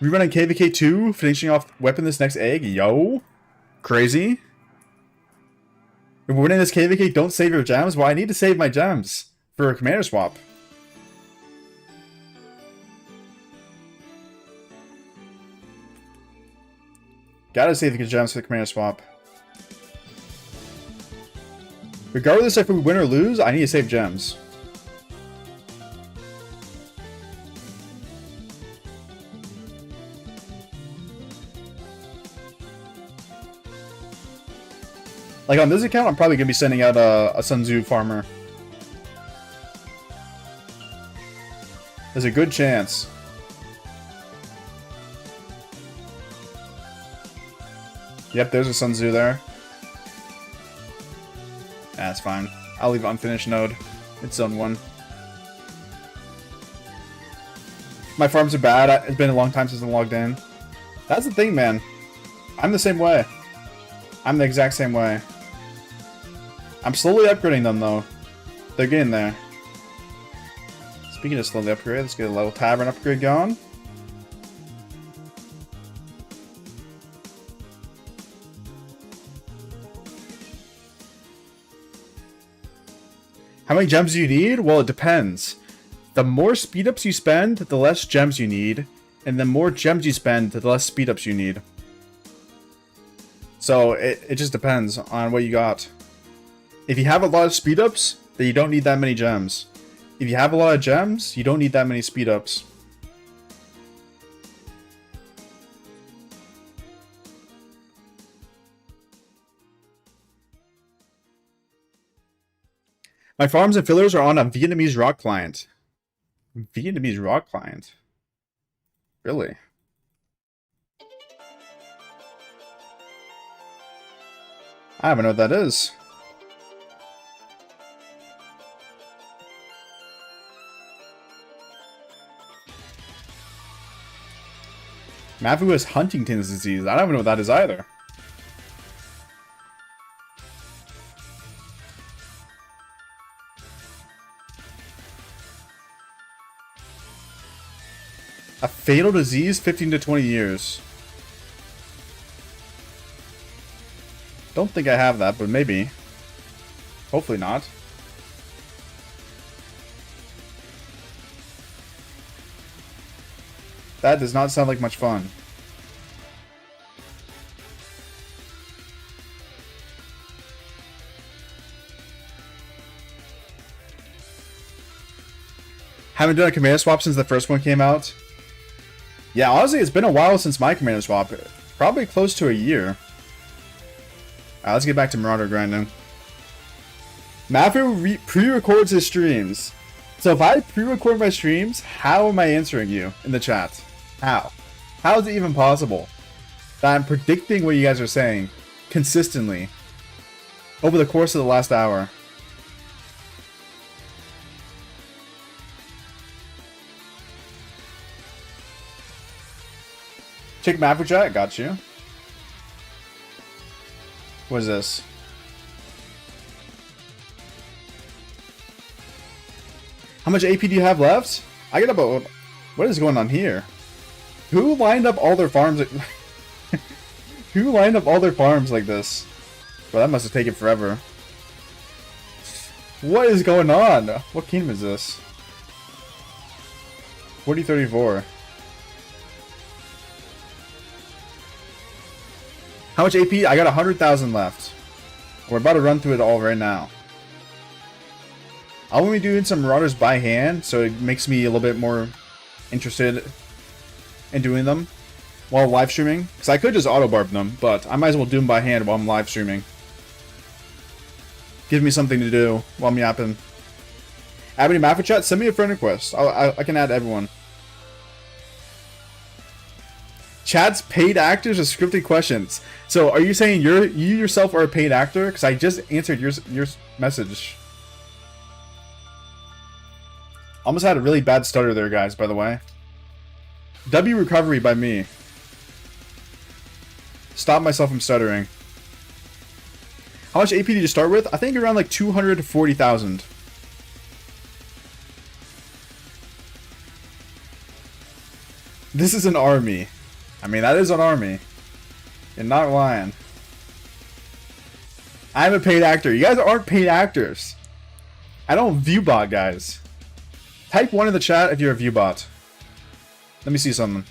Rerunning KVK 2, finishing off weapon this next egg. Yo. Crazy. If we're winning this KVK, don't save your gems. Well, I need to save my gems for a commander swap. Gotta save the gems for the commander swap. Regardless if we win or lose, I need to save gems. Like on this account, I'm probably going to be sending out a Sun Tzu farmer. There's a good chance. Yep, there's a Sun Tzu there. That's fine. I'll leave unfinished node. It's zone 1. My farms are bad. It's been a long time since I logged in. That's the thing, man. I'm the same way. I'm the exact same way. I'm slowly upgrading them, though. They're getting there. Speaking of slowly upgrade, let's get a level tavern upgrade going. How many gems do you need? Well, it depends. the more speed ups you spend, the less gems you need. And the more gems you spend, the less speed ups you need. So it just depends on what you got. If you have a lot of speed ups, then you don't need that many gems. If you have a lot of gems, you don't need that many speed ups. My farms and fillers are on a Vietnamese rock client. Vietnamese rock client? Really? I don't know what that is. Mafu has Huntington's disease. I don't even know what that is either. A fatal disease, 15 to 20 years. Don't think I have that, but maybe. Hopefully not. That does not sound like much fun. Haven't done a commander swap since the first one came out. Yeah, honestly, it's been a while since my commander swap. Probably close to a year. Alright, let's get back to Marauder grinding. Mafu pre-records his streams. So if I pre-record my streams, how am I answering you in the chat? How? How is it even possible that I'm predicting what you guys are saying consistently over the course of the last hour? Check Mafu chat, got you. What is this? How much AP do you have left? I got about... What is going on here? Who lined up all their farms... Who lined up all their farms like this? Well, that must have taken forever. What is going on? What kingdom is this? 4034. How much AP? I got 100,000 left. We're about to run through it all right now. I'll be doing some Marauders by hand, so it makes me a little bit more interested in doing them while live streaming. Because I could just auto-barb them, but I might as well do them by hand while I'm live streaming. Gives me something to do while I'm yapping. Add me to Mafu chat, send me a friend request. I can add everyone. Chat's paid actors or scripted questions. So are you saying you yourself are a paid actor? Because I just answered your message. Almost had a really bad stutter there, guys, by the way. W recovery by me. Stop myself from stuttering. How much AP did you start with? I think around like 240,000. This is an army. I mean, that is an army. You're not lying. I'm a paid actor. You guys aren't paid actors. I don't viewbot, guys. Type 1 in the chat if you're a viewbot. Let me see something.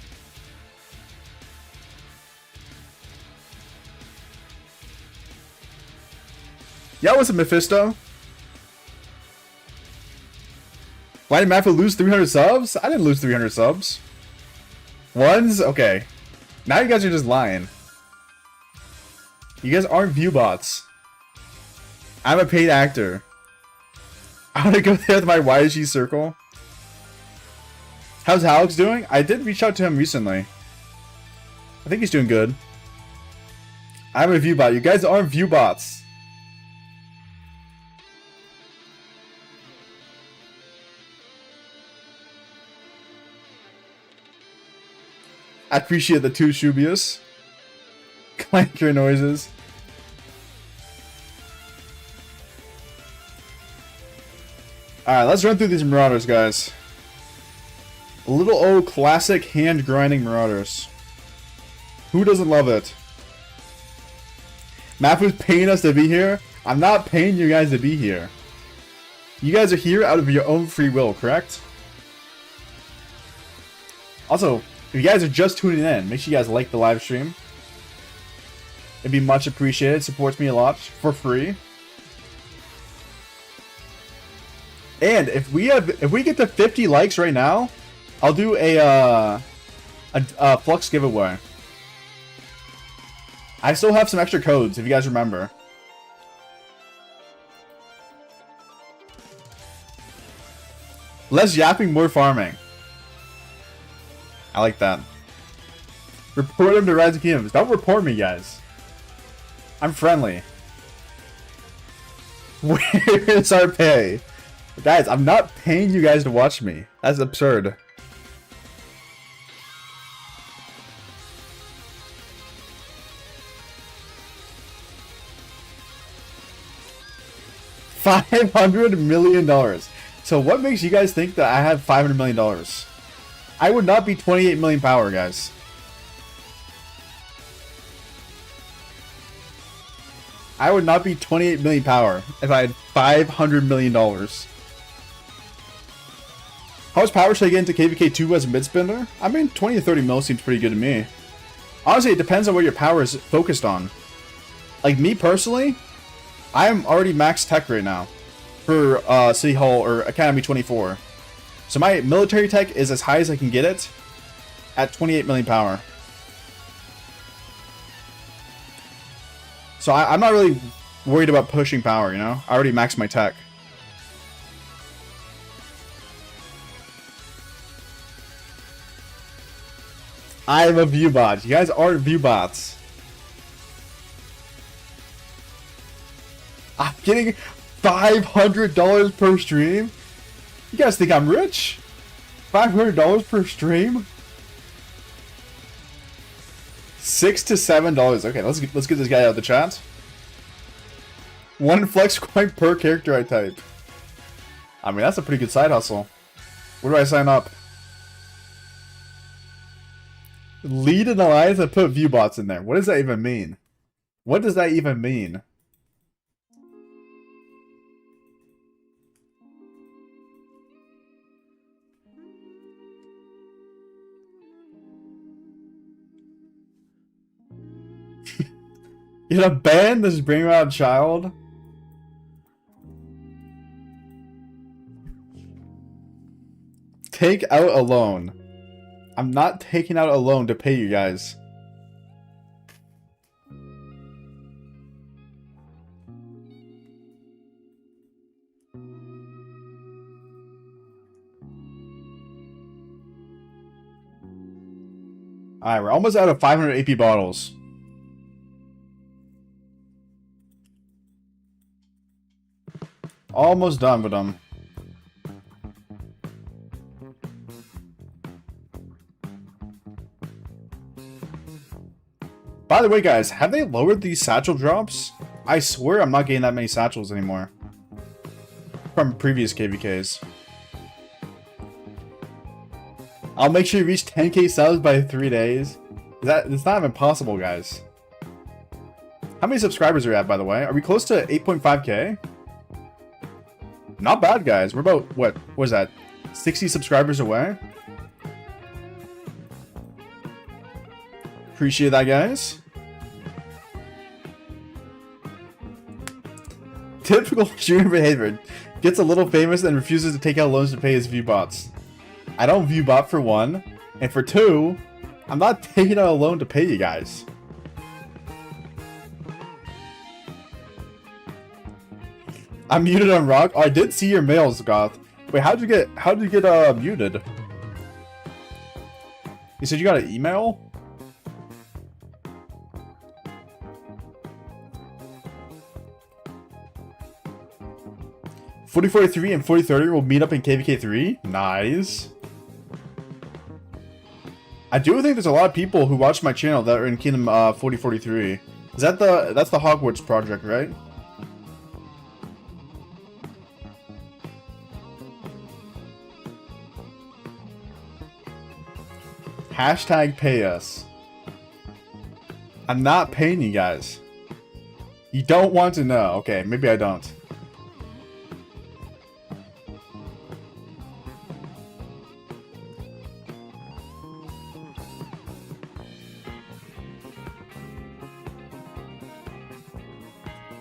Yeah, what's up, Mephisto? Why did Mafu lose 300 subs? I didn't lose 300 subs. Ones? Okay. Now you guys are just lying. You guys aren't viewbots. I'm a paid actor. I want to go there with my YG circle. How's Alex doing? I did reach out to him recently. I think he's doing good. I'm a viewbot. You guys aren't viewbots. I appreciate the 2 Shubius. Clanker noises. Alright, let's run through these Marauders, guys. Little old classic hand grinding Marauders. Who doesn't love it? Mafu's paying us to be here. I'm not paying you guys to be here. You guys are here out of your own free will, correct? Also, if you guys are just tuning in, make sure you guys like the live stream. It'd be much appreciated. It supports me a lot for free. And if we get to 50 likes right now, I'll do a Flux giveaway. I still have some extra codes if you guys remember. Less yapping, more farming. I like that. Report him to Rising Kingdoms. Don't report me, guys. I'm friendly. Where is our pay? Guys, I'm not paying you guys to watch me. That's absurd. $500 million. So what makes you guys think that I have $500 million? I would not be 28 million power, guys. I would not be 28 million power if I had $500 million. How much power should I get into KVK 2 as a mid spinner? I mean, 20 to 30 mil seems pretty good to me. Honestly, it depends on what your power is focused on. Like me personally, I am already max tech right now for City Hall or Academy 24. So my military tech is as high as I can get it at 28 million power. So I'm not really worried about pushing power, you know? I already maxed my tech. I'm a view bot. You guys aren't view bots. I'm getting $500 per stream? You guys think I'm rich? $500 per stream? $6 to $7. Okay, let's get this guy out of the chat. 1 flex coin per character I type. I mean, that's a pretty good side hustle. Where do I sign up? Lead an alliance and put view bots in there. What does that even mean? What does that even mean? You gonna ban this bring around child? Take out a loan. I'm not taking out a loan to pay you guys. Alright, we're almost out of 500 AP bottles. Almost done with them. By the way, guys, have they lowered these satchel drops? I swear I'm not getting that many satchels anymore. From previous KVKs. I'll make sure you reach 10k subs by 3 days. It's not even possible, guys. How many subscribers are we at, by the way? Are we close to 8.5k? Not bad, guys. We're about, what is that? 60 subscribers away? Appreciate that, guys. Typical streamer behavior. Gets a little famous and refuses to take out loans to pay his view bots. I don't view bot for 1. And for 2, I'm not taking out a loan to pay you guys. I'm muted on Rock. Oh, I did see your mails, Goth. Wait, how did you get muted? You said you got an email? $4043 and $4030 will meet up in KVK 3. Nice. I do think there's a lot of people who watch my channel that are in Kingdom 4043. Is that that's the Hogwarts project, right? Hashtag pay us. I'm not paying you guys. You don't want to know. Okay, maybe I don't.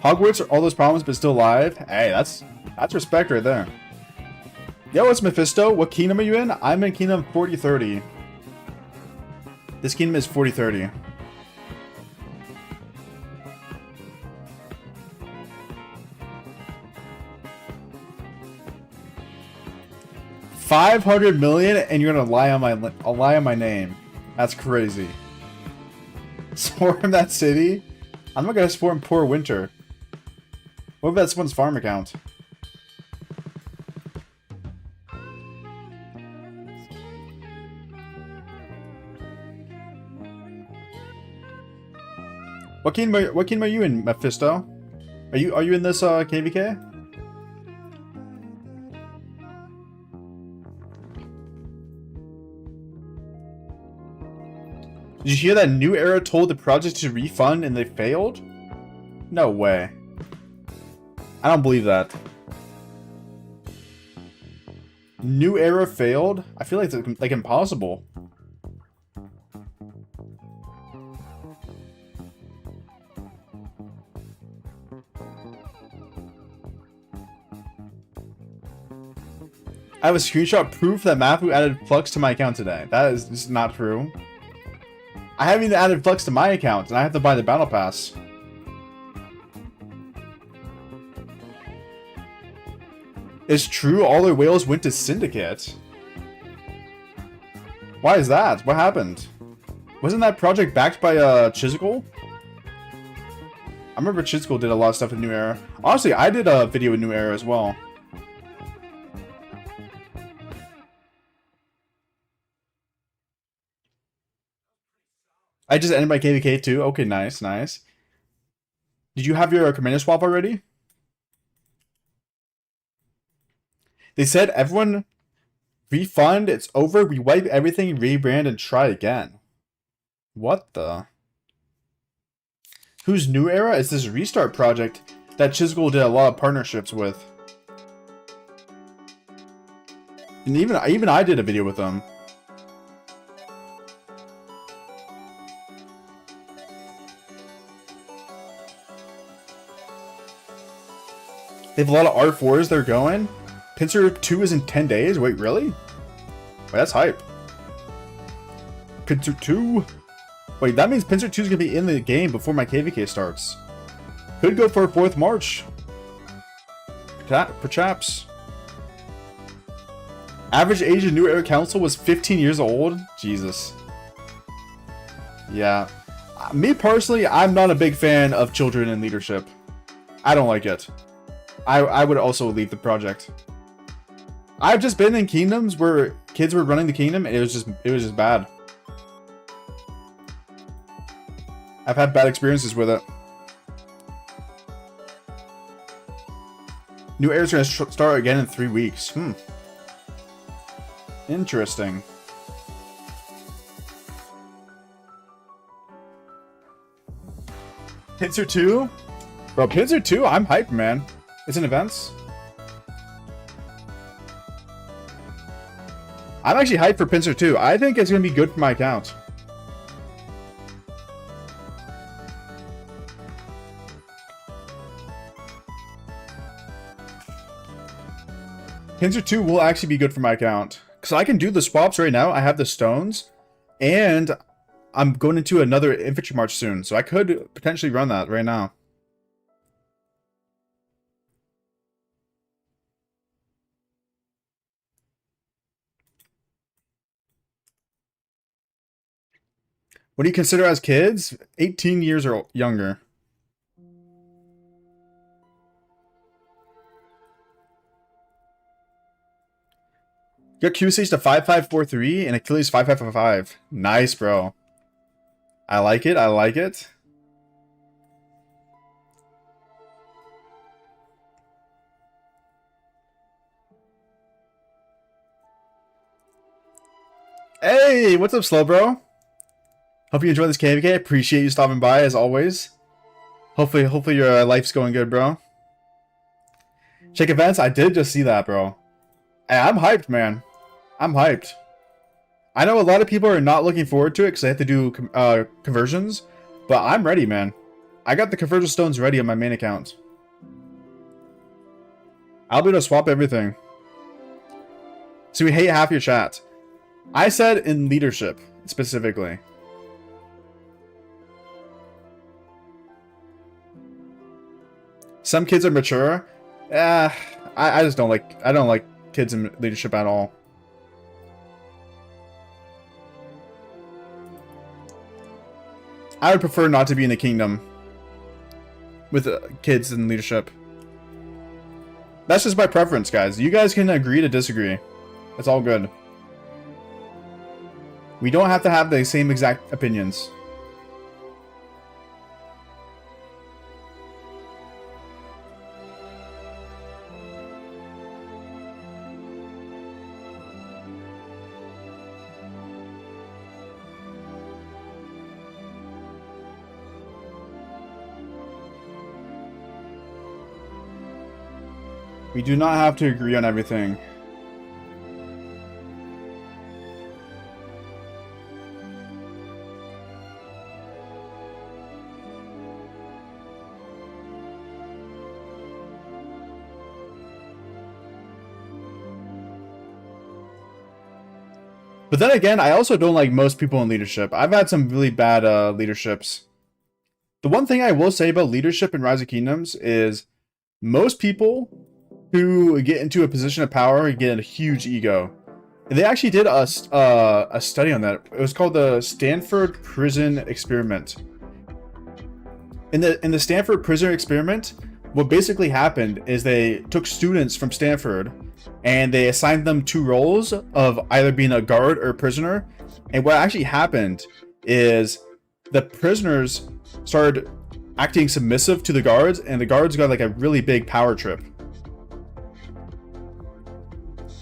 Hogwarts, all those problems, but still alive. Hey, that's respect right there. Yo, it's Mephisto. What kingdom are you in? I'm in kingdom 4030. This kingdom is 4030. $500 million, and you're gonna lie on my name. That's crazy. Swarm that city. I'm not gonna swarm poor Winter. What about someone's farm account? What kingdom are you in, Mephisto? Are you in this KVK? Did you hear that New Era told the project to refund and they failed? No way. I don't believe that. New Era failed? I feel like it's like impossible. I have a screenshot proof that Mafu added Flux to my account today. That is just not true. I haven't even added Flux to my account, and I have to buy the Battle Pass. It's true, all their whales went to Syndicate. Why is that? What happened? Wasn't that project backed by Chisel? I remember Chisel did a lot of stuff in New Era. Honestly, I did a video in New Era as well. I just ended my KVK too. Okay, nice, nice. Did you have your commander swap already? They said everyone refund, it's over, we wipe everything, rebrand, and try again. What the? Whose New Era is this restart project that Chisel did a lot of partnerships with? And even I did a video with them. They have a lot of R4s they're going. Pincer 2 is in 10 days? Wait, really? Wait, that's hype. Pincer 2? Wait, that means Pincer 2 is going to be in the game before my KVK starts. Could go for a 4th March. Perhaps. Average age of New Era Council was 15 years old? Jesus. Yeah. Me personally, I'm not a big fan of children in leadership. I don't like it. I would also leave the project. I've just been in kingdoms where kids were running the kingdom and it was just bad. I've had bad experiences with it. New Era's gonna start again in 3 weeks. Interesting. Pincer 2? Bro, Pincer 2? I'm hyped, man. It's in events. I'm actually hyped for Pincer 2. I think it's going to be good for my account. Pincer 2 will actually be good for my account. Because I can do the swaps right now. I have the stones. And I'm going into another infantry march soon. So I could potentially run that right now. What do you consider as kids? 18 years or younger. You got Q-Stage to 5543 and Achilles 5555. Nice, bro. I like it. I like it. Hey, what's up, Slow Bro? Hope you enjoy this KVK. Appreciate you stopping by as always. Hopefully your life's going good, bro. Check events. I did just see that, bro. Hey, I'm hyped, man. I'm hyped. I know a lot of people are not looking forward to it because they have to do conversions, but I'm ready, man. I got the converter stones ready on my main account. I'll be able to swap everything. So we hate half your chat. I said in leadership, specifically. Some kids are mature. I just don't like, I don't like kids in leadership at all. I would prefer not to be in the kingdom with kids in leadership. That's just my preference, guys. You guys can agree to disagree. It's all good. We don't have to have the same exact opinions. We do not have to agree on everything. But then again, I also don't like most people in leadership. I've had some really bad leaderships. The one thing I will say about leadership in Rise of Kingdoms is most people who get into a position of power get a huge ego. And they actually did a study on that. It was called the Stanford Prison Experiment. In the Stanford Prison Experiment, what basically happened is they took students from Stanford and they assigned them 2 roles of either being a guard or a prisoner. And what actually happened is the prisoners started acting submissive to the guards, and the guards got like a really big power trip.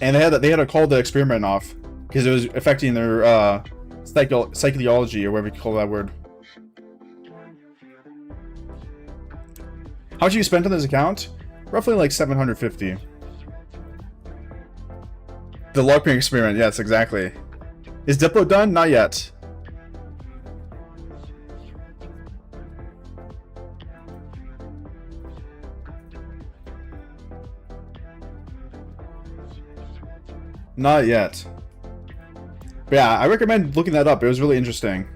And they had to call the experiment off because it was affecting their psychology, or whatever you call that word. How much you spent on this account? Roughly like 750. The LARPing experiment, yes, exactly. Is Diplo done? Not yet. Not yet. But yeah, I recommend looking that up. It was really interesting.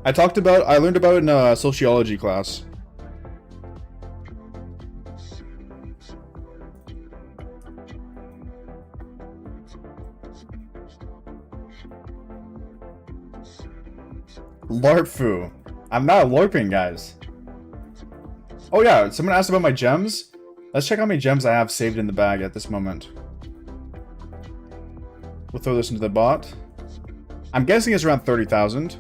I learned about it in a sociology class. LARPfu. I'm not LARPing, guys. Oh yeah, someone asked about my gems. Let's check how many gems I have saved in the bag at this moment. We'll throw this into the bot. I'm guessing it's around 30,000.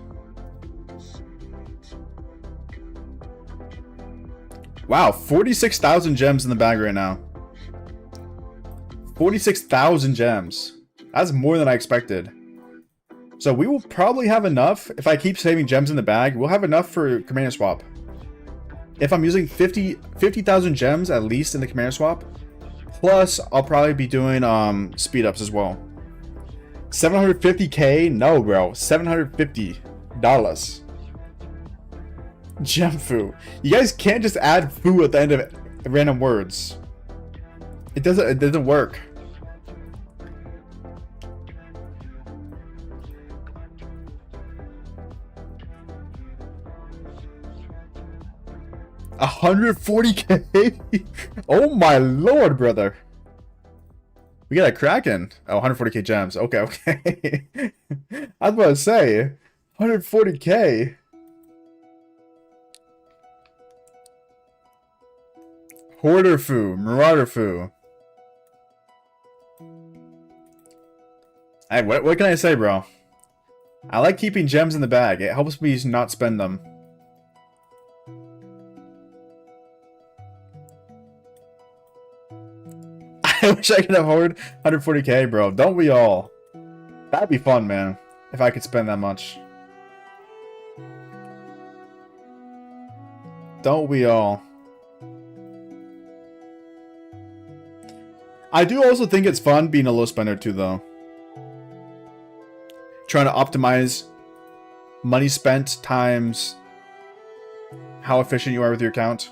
Wow, 46,000 gems in the bag right now. 46,000 gems. That's more than I expected. So we will probably have enough. If I keep saving gems in the bag, we'll have enough for commander swap. If I'm using 50,000 gems at least in the commander swap, plus I'll probably be doing speed ups as well. 750k? No, bro. $750. Gem foo. You guys can't just add foo at the end of random words. It doesn't work. $140k? Oh my lord, brother. We got a Kraken. Oh, 140k gems. Okay, okay. I was about to say, 140k. Hoarder foo, Marauder foo. Hey, what can I say, bro? I like keeping gems in the bag. It helps me not spend them. I wish I could afford 140k, bro. Don't we all? That'd be fun, man. If I could spend that much. Don't we all? I do also think it's fun being a low spender too, though. Trying to optimize money spent times how efficient you are with your account.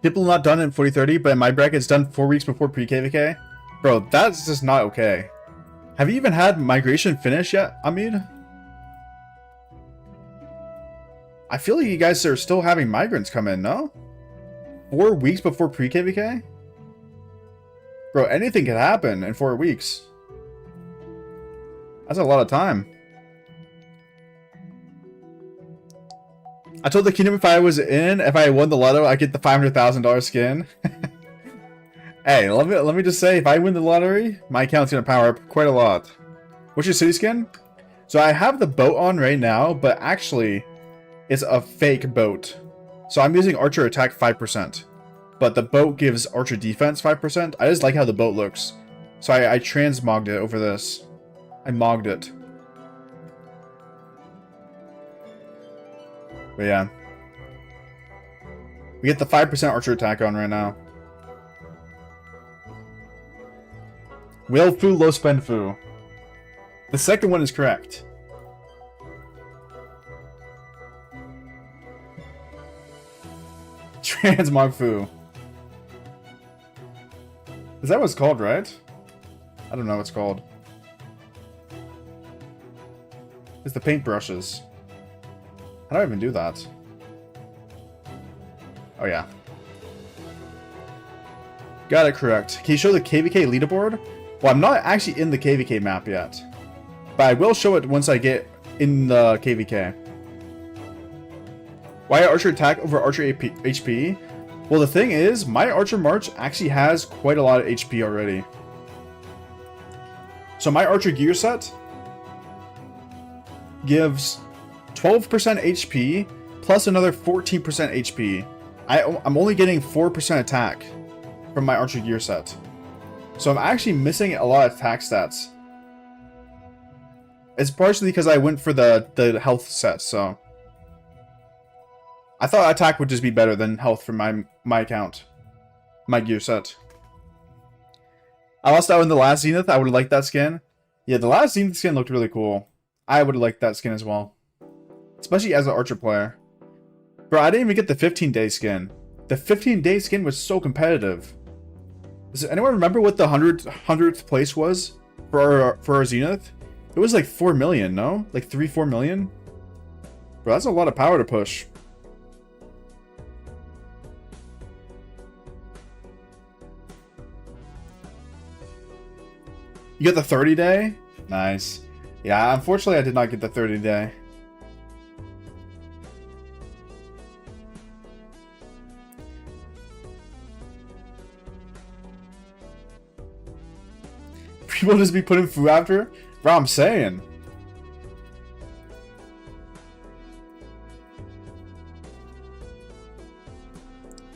People not done in 40-30, but in my bracket it's done 4 weeks before pre-KVK. Bro, that's just not okay. Have you even had migration finish yet, Amid? I feel like you guys are still having migrants come in, no? 4 weeks before pre-KVK? Bro, anything could happen in 4 weeks. That's a lot of time. I told the kingdom if I was in, if I won the lotto, I'd get the $500,000 skin. Hey, let me just say, if I win the lottery, my account's gonna power up quite a lot. What's your city skin? So I have the boat on right now, but actually, it's a fake boat. So I'm using archer attack 5%, but the boat gives archer defense 5%. I just like how the boat looks. So I transmogged it over this. I mogged it. But yeah. We get the 5% archer attack on right now. Will Fu, low spend Fu. The second one is correct. Transmog Fu. Is that what it's called, right? I don't know what it's called. It's the paintbrushes. How do I even do that? Oh yeah. Got it correct. Can you show the KVK leaderboard? Well, I'm not actually in the KVK map yet. But I will show it once I get in the KVK. Why archer attack over archer HP? Well, the thing is, my archer march actually has quite a lot of HP already. So my archer gear set gives 12% HP plus another 14% HP. I'm only getting 4% attack from my archer gear set. So I'm actually missing a lot of attack stats. It's partially because I went for the health set, so I thought attack would just be better than health for my account. My gear set. I lost out in the last Zenith. I would have liked that skin. Yeah, the last Zenith skin looked really cool. I would have liked that skin as well. Especially as an archer player. Bro, I didn't even get the 15-day skin. The 15-day skin was so competitive. Does anyone remember what the 100th place was for our Zenith? It was like 4 million, no? Like 4 million? Bro, that's a lot of power to push. You get the 30-day? Nice. Yeah, unfortunately I did not get the 30-day. People just be putting Fu after? Bro, I'm saying.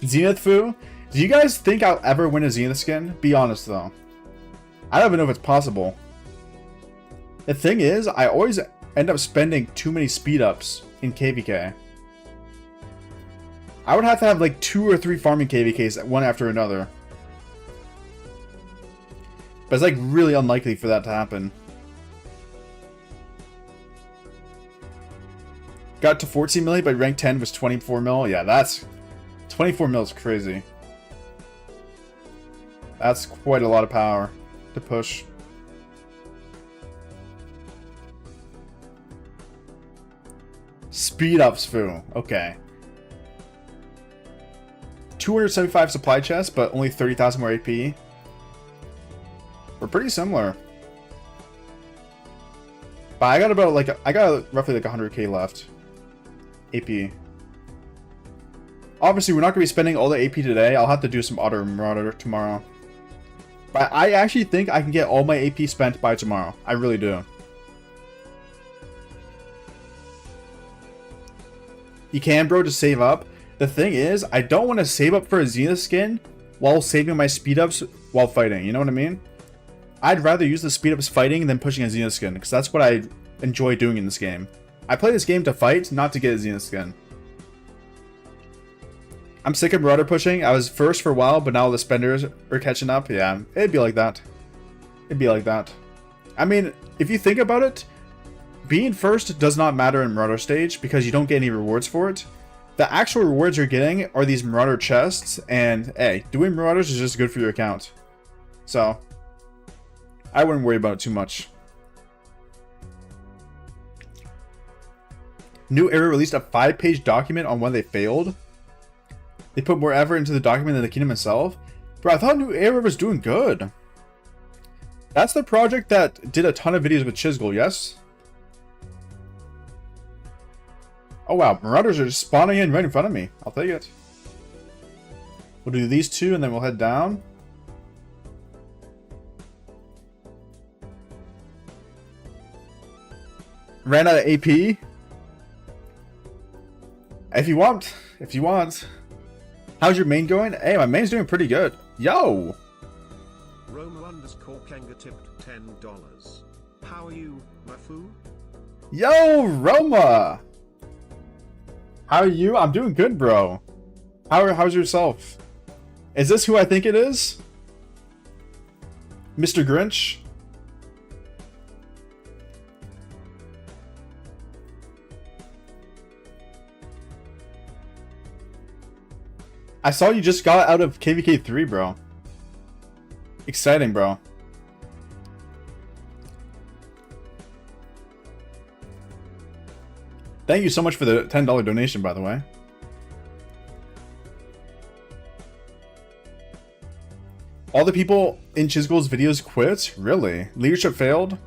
Zenith Fu? Do you guys think I'll ever win a Zenith skin? Be honest though. I don't even know if it's possible. The thing is, I always end up spending too many speed ups in KVK. I would have to have like 2 or 3 farming KVKs one after another. But it's like really unlikely for that to happen. Got to 14 million, but rank 10 was 24 mil. Yeah, that's 24 mil is crazy. That's quite a lot of power to push. Speed ups, Fu. Okay. 275 supply chests, but only 30,000 more AP. We're pretty similar. But I got about like I got roughly like 100k left. AP. Obviously, we're not gonna be spending all the AP today. I'll have to do some auto marauder tomorrow. But I actually think I can get all my AP spent by tomorrow. I really do. You can, bro, to save up. The thing is, I don't want to save up for a Zenith skin while saving my speed ups while fighting. You know what I mean? I'd rather use the speed ups fighting than pushing a Zenith skin, because that's what I enjoy doing in this game. I play this game to fight, not to get a Zenith skin. I'm sick of Marauder pushing. I was first for a while, but now the spenders are catching up. Yeah, it'd be like that. It'd be like that. I mean, if you think about it, being first does not matter in Marauder stage because you don't get any rewards for it. The actual rewards you're getting are these Marauder chests, and hey, doing Marauders is just good for your account. So, I wouldn't worry about it too much. New Era released a 5-page document on when they failed. They put more effort into the document than the kingdom itself. Bro, I thought New Era was doing good. That's the project that did a ton of videos with Chisgul, yes? Oh wow, Marauders are just spawning in right in front of me. I'll take it. We'll do these two and then we'll head down. Ran out of AP. If you want. How's your main going? Hey, my main's doing pretty good. Yo! Rome_Kanga tipped $10. How are you, my foo? Yo, Roma! How are you? I'm doing good, bro. How's yourself? Is this who I think it is? Mr. Grinch? I saw you just got out of KVK 3, bro. Exciting, bro. Thank you so much for the $10 donation, by the way. All the people in Chisgul's videos quit? Really? Leadership failed?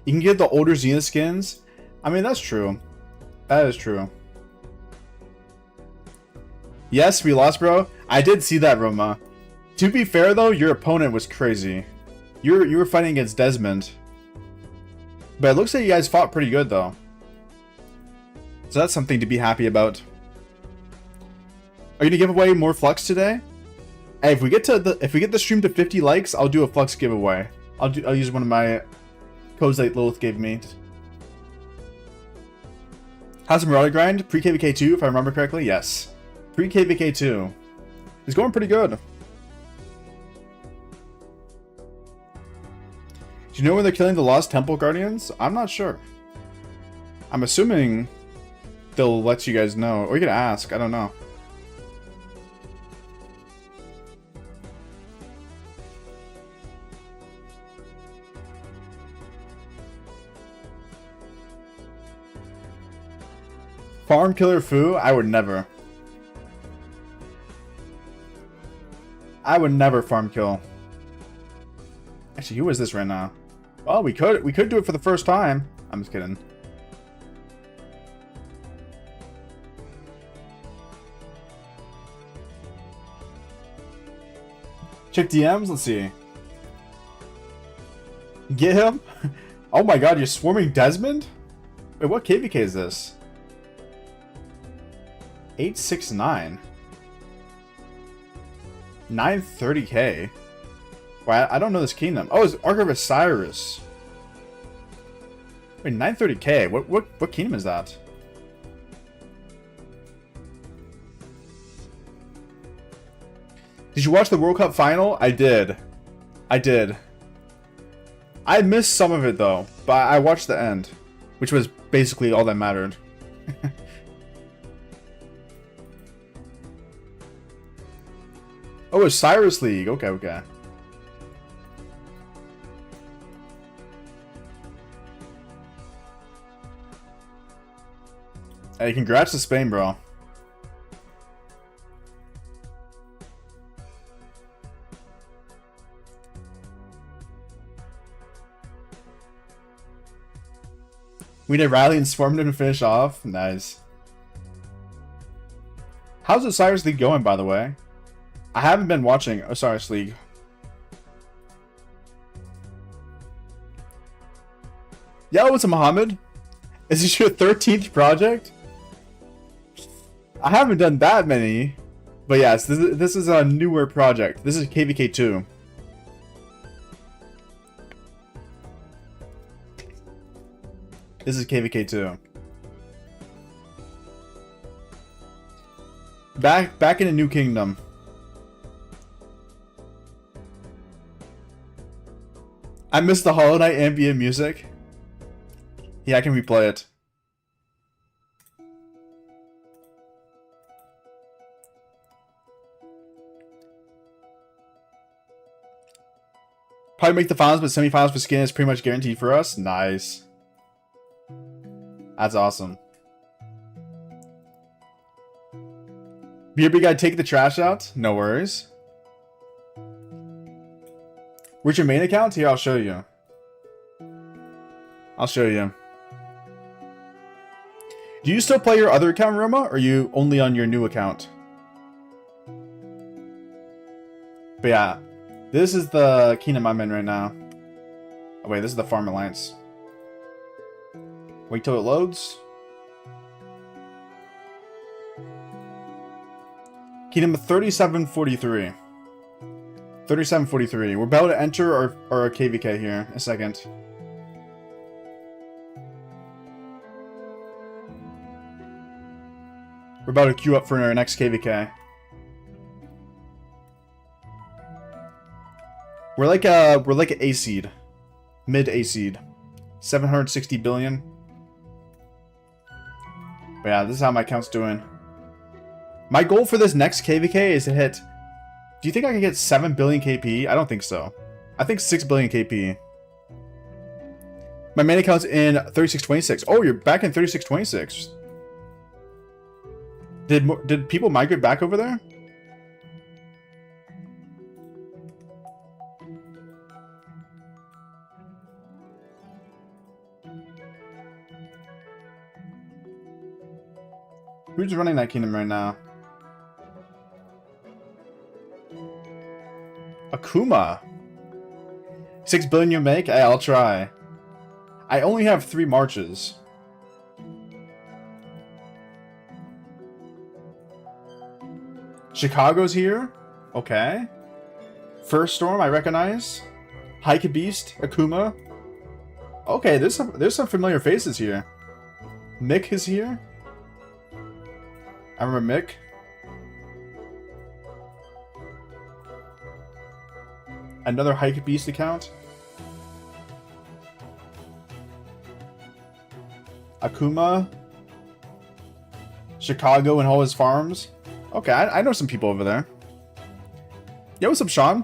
You can get the older Zenith skins. I mean, that's true. That is true. Yes, we lost, bro. I did see that, Roma. To be fair, though, your opponent was crazy. You were fighting against Desmond. But it looks like you guys fought pretty good, though. So that's something to be happy about. Are you gonna give away more Flux today? Hey, if we get the stream to 50 likes, I'll do a Flux giveaway. I'll use one of my codes that Lilith gave me. How's the Marauder grind? Pre-KVK 2, if I remember correctly? Yes. Pre-KVK 2. It's going pretty good. Do you know where they're killing the Lost Temple Guardians? I'm not sure. I'm assuming they'll let you guys know. Or you can ask. I don't know. Farm Killer Foo? I would never. I would never farm kill. Actually, who is this right now? Well, we could do it for the first time. I'm just kidding. Check DMs. Let's see. Get him. Oh my God! You're swarming Desmond. Wait, what KVK is this? 869. 930k. Well, I don't know this kingdom. Oh, it's Ark of Osiris. Wait, 930k. What kingdom is that? Did you watch the World Cup final? I did. I missed some of it though, but I watched the end, which was basically all that mattered. Oh, Osiris League. Okay. Hey, congrats to Spain, bro. We did rally and swarmed him to finish off. Nice. How's Osiris League going, by the way? I haven't been watching Osiris League. Yo, what's up, Muhammad? Is this your 13th project? I haven't done that many. But yes, this is a newer project. This is KVK 2. This is KVK 2. Back in a new kingdom. I missed the Hollow Knight ambient music. Yeah, I can replay it. Probably make the finals, but semifinals for skin is pretty much guaranteed for us. Nice. That's awesome. BRB guy, take the trash out. No worries. Where's your main account? Here, I'll show you. I'll show you. Do you still play your other account, Roma, or are you only on your new account? But yeah, this is the kingdom I'm in right now. Oh wait, this is the Farm Alliance. Wait till it loads. Kingdom 3743. 3743. We're about to enter our KVK here in a second. We're about to queue up for our next KVK. We're like an A seed. Mid A seed. 760 billion. But yeah, this is how my account's doing. My goal for this next KVK is to hit... Do you think I can get 7 billion KP? I don't think so. I think 6 billion KP. My main account's in 3626. Oh, you're back in 3626. Did people migrate back over there? Who's running that kingdom right now? Akuma. 6 billion you make? Hey, I'll try. I only have 3 marches. Chicago's here. Okay. First Storm, I recognize. Hike Beast, Akuma. Okay, there's some familiar faces here. Mick is here. I remember Mick. Another Hike Beast account. Akuma. Chicago and all his farms. Okay, I know some people over there. Yo, what's up, Sean?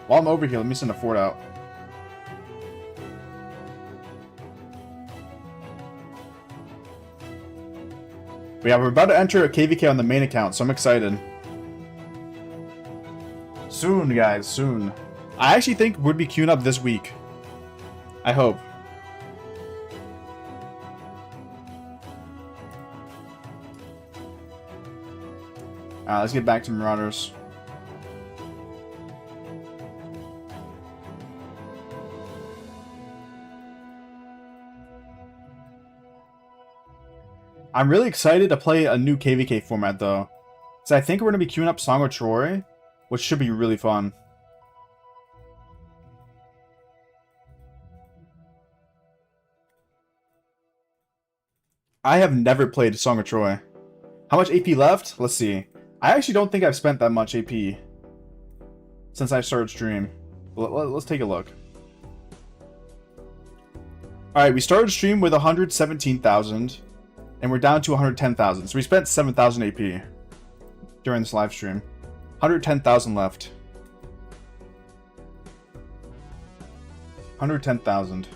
While I'm over here, let me send a fort out. But yeah, we're about to enter a KVK on the main account, so I'm excited. Soon, guys, soon. I actually think we'd be queuing up this week. I hope. Alright, let's get back to Marauders. I'm really excited to play a new KVK format, though. So I think we're going to be queuing up Song of Troy, which should be really fun. I have never played Song of Troy. How much AP left? Let's see. I actually don't think I've spent that much AP since I started stream. Let's take a look. Alright, we started stream with 117,000. And we're down to 110,000. So we spent 7,000 AP during this live stream. 110,000 left. 110,000.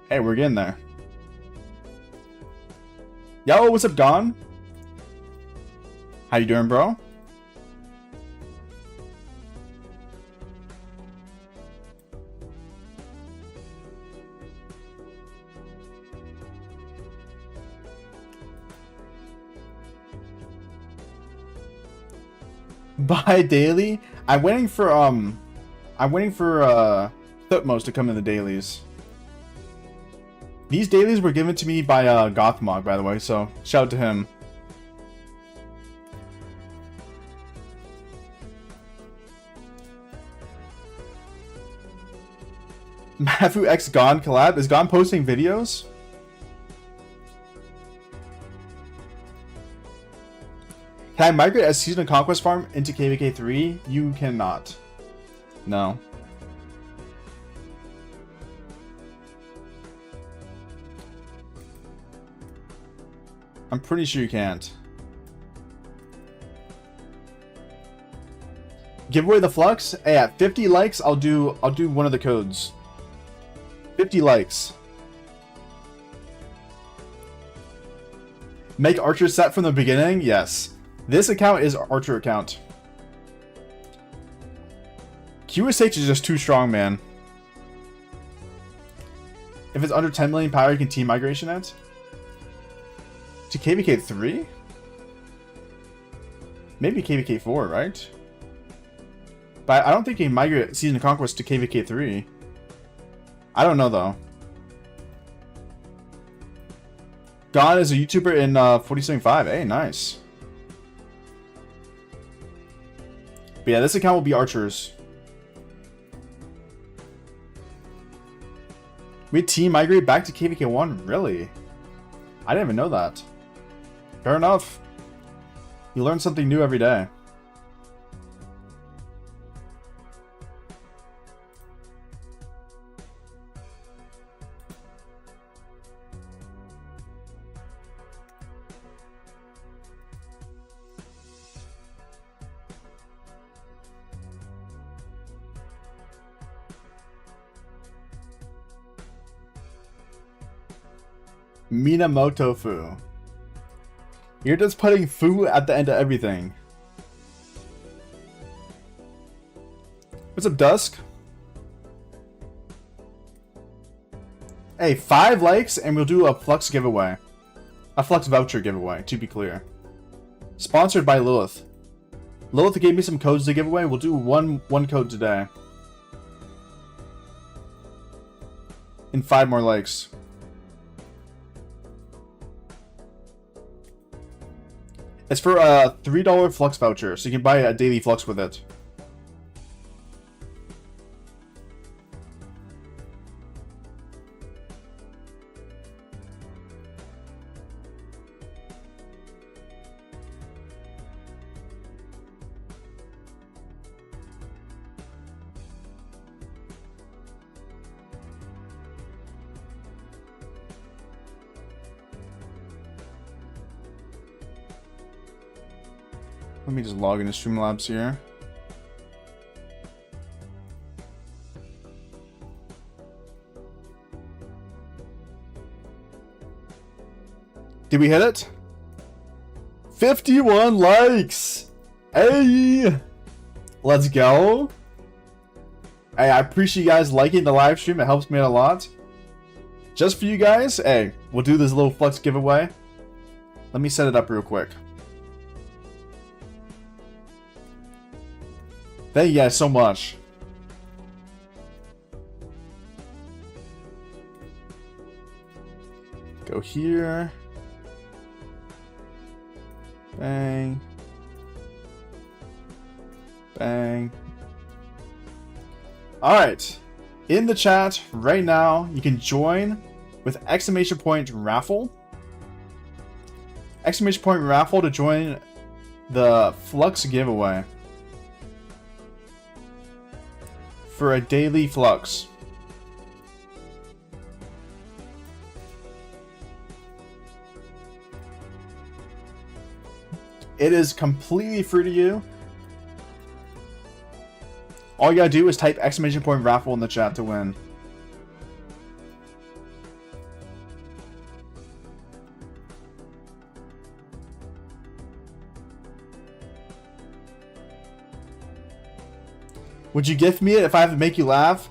Hey, we're getting there. Yo, what's up, Don? How you doing, bro? Buy daily? I'm waiting for Thutmose to come in the dailies. These dailies were given to me by Gothmog, by the way, so shout out to him. Mafu X Gon collab? Is Gon posting videos? Can I migrate a Season of Conquest farm into KVK 3? You cannot. No. I'm pretty sure you can't. Give away the flux? Hey, at 50 likes, I'll do one of the codes. 50 likes. Make Archer set from the beginning? Yes. This account is Archer account. QSH is just too strong, man. If it's under 10 million power, you can team migration it. To KVK 3? Maybe KVK 4, right? But I don't think you can migrate Season of Conquest to KVK 3. I don't know, though. Gon is a YouTuber in 4075. Hey, nice. But yeah, this account will be Archer's. We team migrate back to KVK 1? Really? I didn't even know that. Fair enough. You learn something new every day. Minamoto Fu. You're just putting Fu at the end of everything. What's up, Dusk? Hey, 5 likes and we'll do a Flux giveaway. A Flux voucher giveaway, to be clear. Sponsored by Lilith. Lilith gave me some codes to give away. We'll do one code today. And 5 more likes. It's for a $3 Flux voucher, so you can buy a daily Flux with it. Let me just log into Streamlabs here. Did we hit it? 51 likes! Hey! Let's go! Hey, I appreciate you guys liking the live stream. It helps me out a lot. Just for you guys, hey, we'll do this little Flux giveaway. Let me set it up real quick. Thank you guys so much. Go here. Bang. Bang. Alright. In the chat right now, you can join with exclamation point raffle. Exclamation point raffle to join the Flux giveaway. For a daily Flux. It is completely free to you. All you gotta do is type exclamation point raffle in the chat to win. Would you gift me it if I have to make you laugh?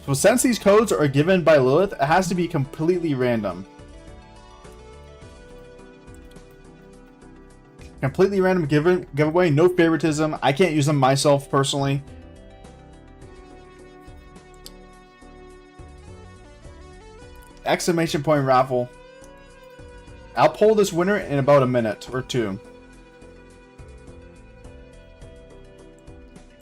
So since these codes are given by Lilith, it has to be completely random. Completely random giveaway, no favoritism. I can't use them myself personally. exclamation point raffle. I'll pull this winner in about a minute or two.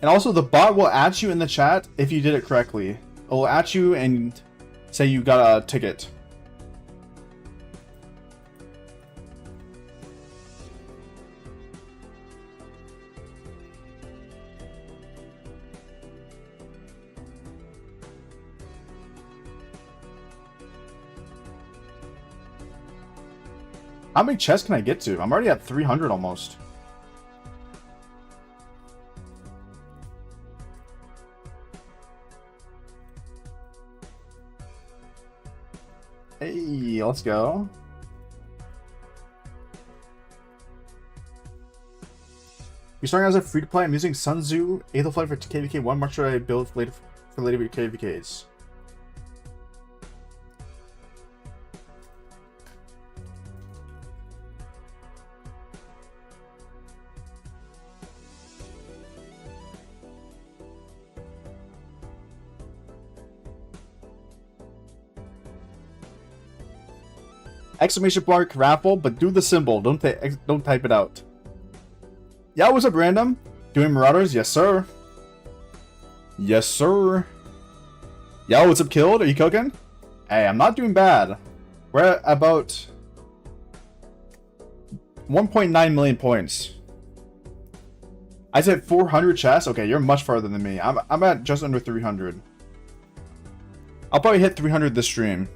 And also, the bot will at you in the chat if you did it correctly. It will at you and say you got a ticket. How many chests can I get to? I'm already at 300 almost. Hey, let's go. You're starting as a free to play. I'm using Sun Tzu, Aether Flight for KVK 1. What should I build for later KVKs? Exclamation mark raffle, but do the symbol. Don't type it out. Yeah, what's up, random? Doing Marauders? Yes, sir. Yes, sir. Yo, what's up, Killed? Are you cooking? Hey, I'm not doing bad. We're at about 1.9 million points. I said 400 chests? Okay, you're much farther than me. I'm at just under 300. I'll probably hit 300 this stream.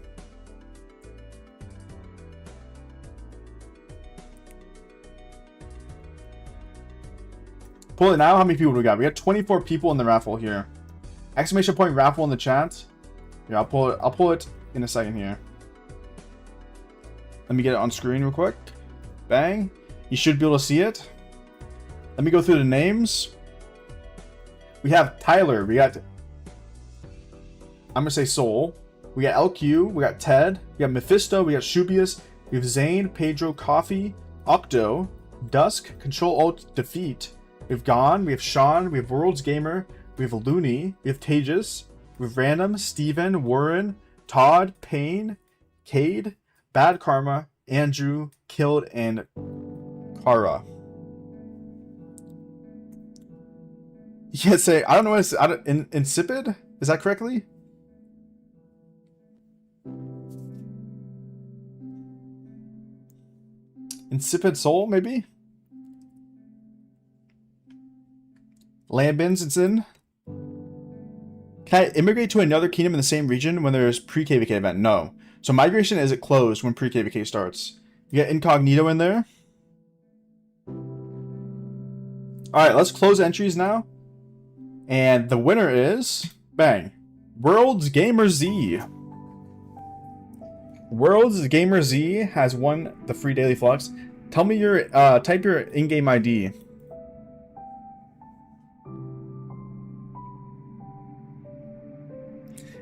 Pull it now. How many people do we got? We got 24 people in the raffle here. Exclamation point raffle in the chat. Yeah, I'll pull it in a second here. Let me get it on screen real quick. Bang. You should be able to see it. Let me go through the names. We have Tyler. We got... I'm gonna say Soul. We got LQ. We got Ted. We got Mephisto. We got Shubius. We have Zane, Pedro, Coffee, Octo, Dusk, Control Alt Defeat. We have Gone, we have Sean, we have World's Gamer, we have Looney, we have Tejas, we have Random, Steven, Warren, Todd, Payne, Cade, Bad Karma, Andrew, Killed, and Kara. You can't say, I don't know what it's, insipid? Is that correctly? Insipid Soul, maybe? Lambins, it's in. Can I immigrate to another kingdom in the same region when there's pre-KVK event? No. So migration is closed when pre-KVK starts. You got Incognito in there. Alright, let's close entries now. And the winner is... Bang. World's Gamer Z. World's Gamer Z has won the free daily flux. Tell me your... type your in-game ID.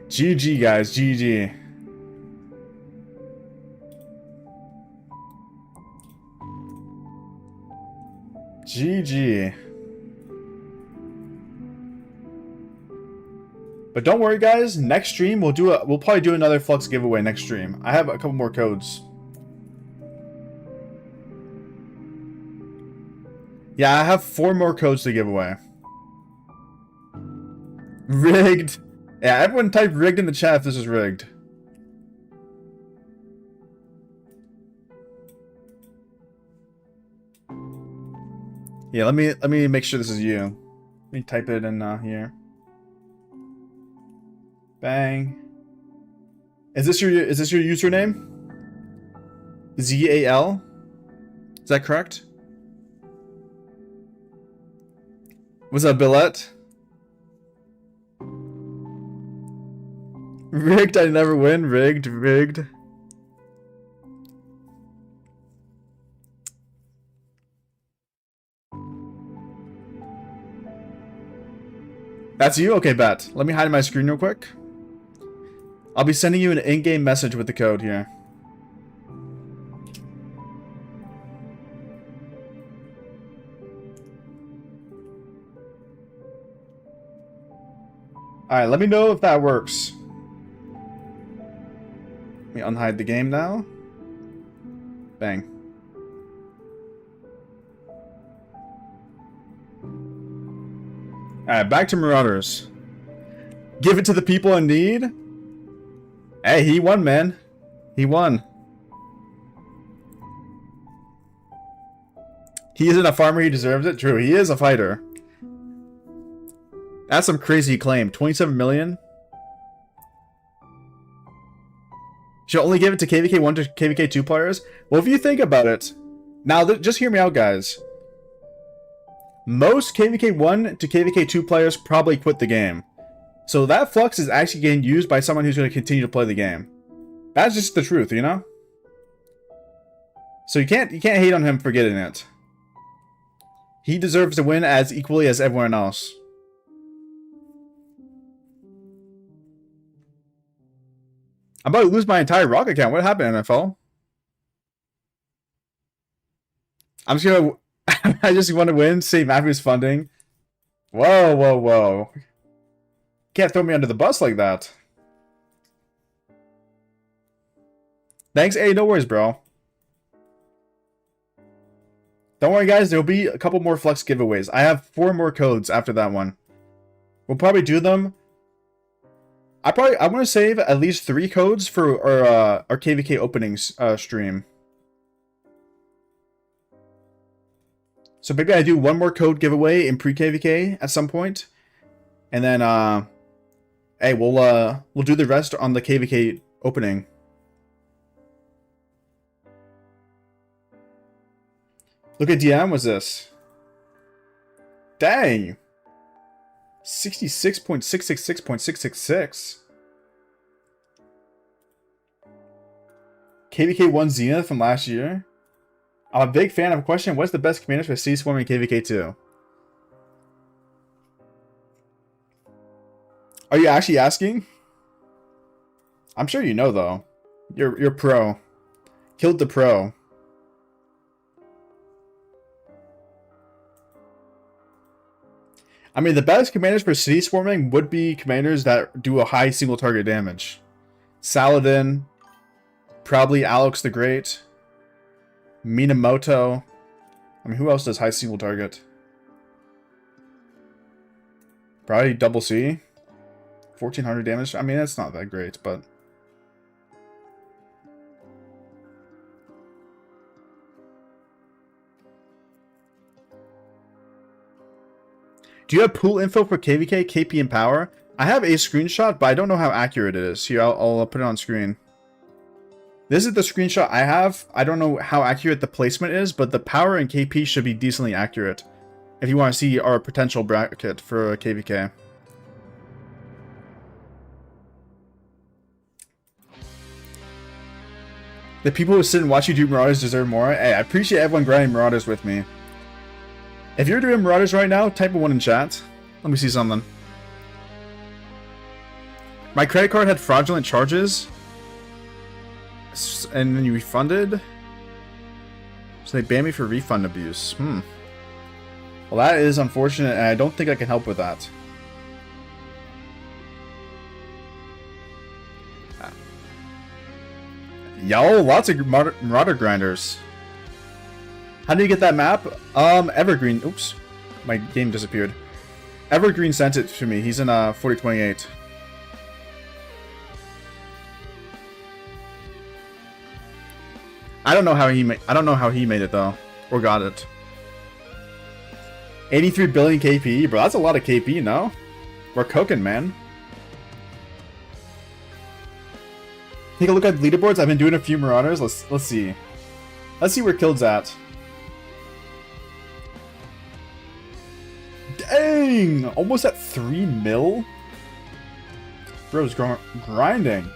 GG, guys. GG. GG. But don't worry, guys. Next stream, we'll probably do another Flux giveaway next stream. I have a couple more codes. Yeah, I have 4 more codes to give away. Rigged. Yeah, everyone type rigged in the chat if this is rigged. Yeah, let me make sure this is you. Let me type it in here. Bang. Is this your username? ZAL? Is that correct? What's up, Billette? Rigged, I never win. Rigged, rigged. That's you? Okay, bet. Let me hide my screen real quick. I'll be sending you an in-game message with the code here. Alright, let me know if that works. me unhide the game now. Bang. Alright, back to Marauders. Give it to the people in need. Hey, he won, man. He won. He isn't a farmer, he deserves it. True, he is a fighter. That's some crazy claim. 27 million? Should only give it to KVK 1 to KVK 2 players? Well, if you think about it... Now, just hear me out, guys. Most KVK 1 to KVK 2 players probably quit the game. So that flux is actually getting used by someone who's going to continue to play the game. That's just the truth, you know? So you can't hate on him for getting it. He deserves to win as equally as everyone else. I'm about to lose my entire rock account. What happened, NFL? I'm just gonna... I just want to win, save Matthew's funding. Whoa, whoa, whoa. Can't throw me under the bus like that. Thanks. Hey, no worries, bro. Don't worry, guys. There'll be a couple more Flux giveaways. I have 4 more codes after that one. We'll probably do them. I want to save at least 3 codes for our KVK openings stream. So maybe I do 1 more code giveaway in pre-KVK at some point, and then hey, we'll do the rest on the KVK opening. Look at DM. What's this? Dang. 66.666.666. KVK 1 Zenith from last year. I'm a big fan of a question. What's the best commanders for Sea Swarm in KVK 2? Are you actually asking? I'm sure you know though. You're pro. Killed the pro. I mean, the best commanders for City Swarming would be commanders that do a high single target damage. Saladin. Probably Alex the Great. Minamoto. I mean, who else does high single target? Probably Double C. 1400 damage. I mean, that's not that great, but... Do you have pool info for KVK, KP, and Power? I have a screenshot, but I don't know how accurate it is. Here, I'll put it on screen. This is the screenshot I have. I don't know how accurate the placement is, but the Power and KP should be decently accurate. If you want to see our potential bracket for KVK. The people who sit and watch you do Marauders deserve more. Hey, I appreciate everyone grinding Marauders with me. If you're doing Marauders right now, type a 1 in chat. Let me see something. My credit card had fraudulent charges. And then you refunded? So they banned me for refund abuse. Well, that is unfortunate, and I don't think I can help with that. Yo, lots of Marauder grinders. How do you get that map? Evergreen. Oops. My game disappeared. Evergreen sent it to me. He's in 4028. I don't know how he made it though, or got it. 83 billion KP, bro. That's a lot of KP, no? We're cooking, man. Take a look at the leaderboards. I've been doing a few Marauders. Let's see. Let's see where Killed's at. Dang! Almost at 3 mil? Bro's grinding.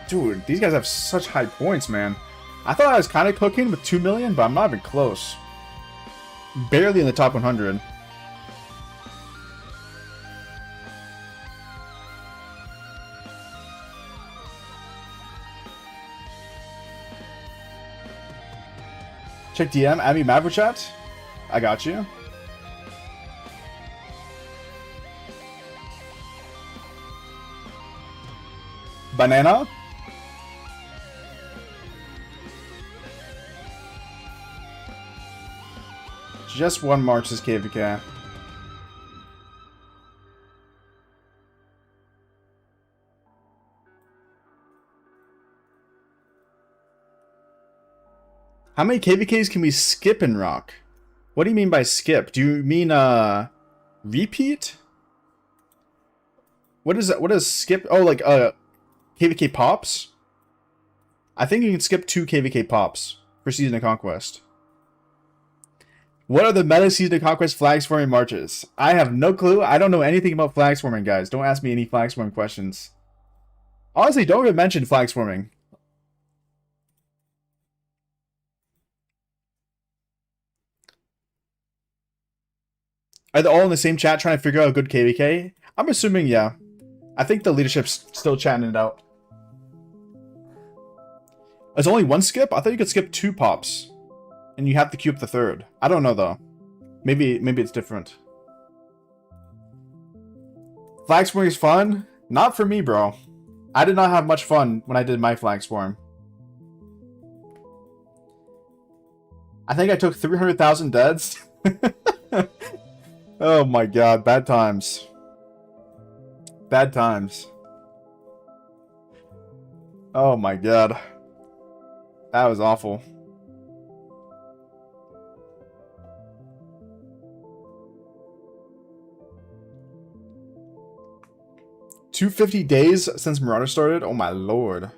Dude, these guys have such high points, man. I thought I was kind of cooking with 2 million, but I'm not even close. Barely in the top 100. Check DM, add me Maverick chat. I got you. Banana? Just one marches KVK. How many KVKs can we skip in Rock? What do you mean by skip? Do you mean repeat? What is that? What is skip? Oh, like KVK pops? I think you can skip 2 KVK pops for Season of Conquest. What are the meta Season of Conquest flag swarming marches? I have no clue. I don't know anything about flag swarming, guys. Don't ask me any flag swarming questions. Honestly, don't even mention flag swarming. Are they all in the same chat trying to figure out a good KVK? I'm assuming, yeah. I think the leadership's still chatting it out. There's only 1 skip? I thought you could skip 2 pops. And you have to queue up the 3rd. I don't know, though. Maybe it's different. Flag swarming is fun? Not for me, bro. I did not have much fun when I did my flag swarm. I think I took 300,000 deads. Oh my god, bad times. Bad times. Oh my god. That was awful. $250 days since Marauder started? Oh my lord.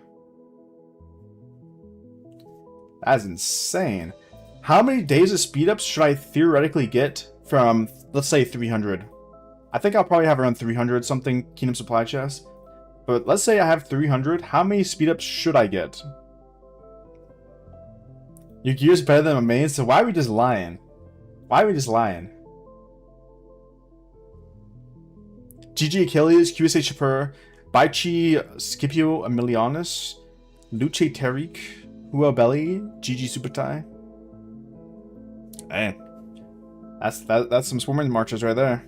That's insane. How many days of speed ups should I theoretically get from, let's say, 300? I think I'll probably have around 300 something Kingdom Supply Chest. But let's say I have 300. How many speed ups should I get? Your gear's better than my main, so why are we just lying? Why are we just lying? GG Achilles, QSA Chipper, Baichi Scipio Emilianus, Luce Tariq, Hua Belly, GG Supertai. Hey. That's some swarming marches right there.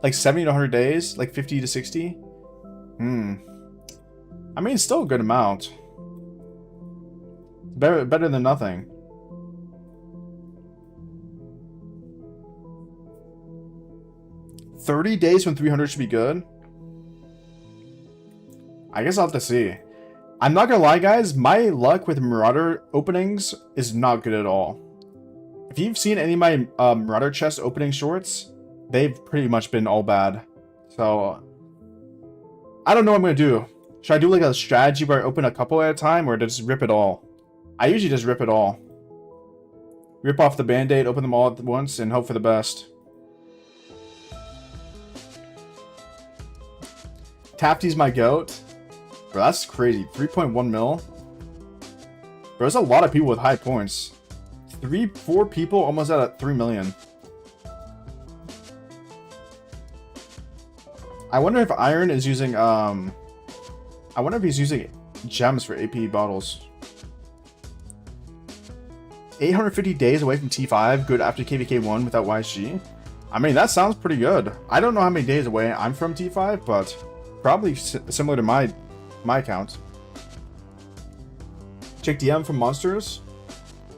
Like 70 to 100 days? Like 50 to 60? I mean, it's still a good amount. Better than nothing. $30 days from 300 should be good. I guess I'll have to see. I'm not gonna lie, guys. My luck with Marauder openings is not good at all. If you've seen any of my Marauder chest opening shorts, they've pretty much been all bad. So, I don't know what I'm gonna do. Should I do like a strategy where I open a couple at a time, or just rip it all? I usually just rip it all. Rip off the band-aid, open them all at once, and hope for the best. Tafty's my goat. Bro, that's crazy. 3.1 mil. Bro, there's a lot of people with high points. 4 people almost at 3 million. I wonder if Iron is using, I wonder if he's using gems for AP bottles. 850 days away from T5, good after KVK 1 without YG. I mean, that sounds pretty good. I don't know how many days away I'm from T5, but probably similar to my account. Check DM from monsters.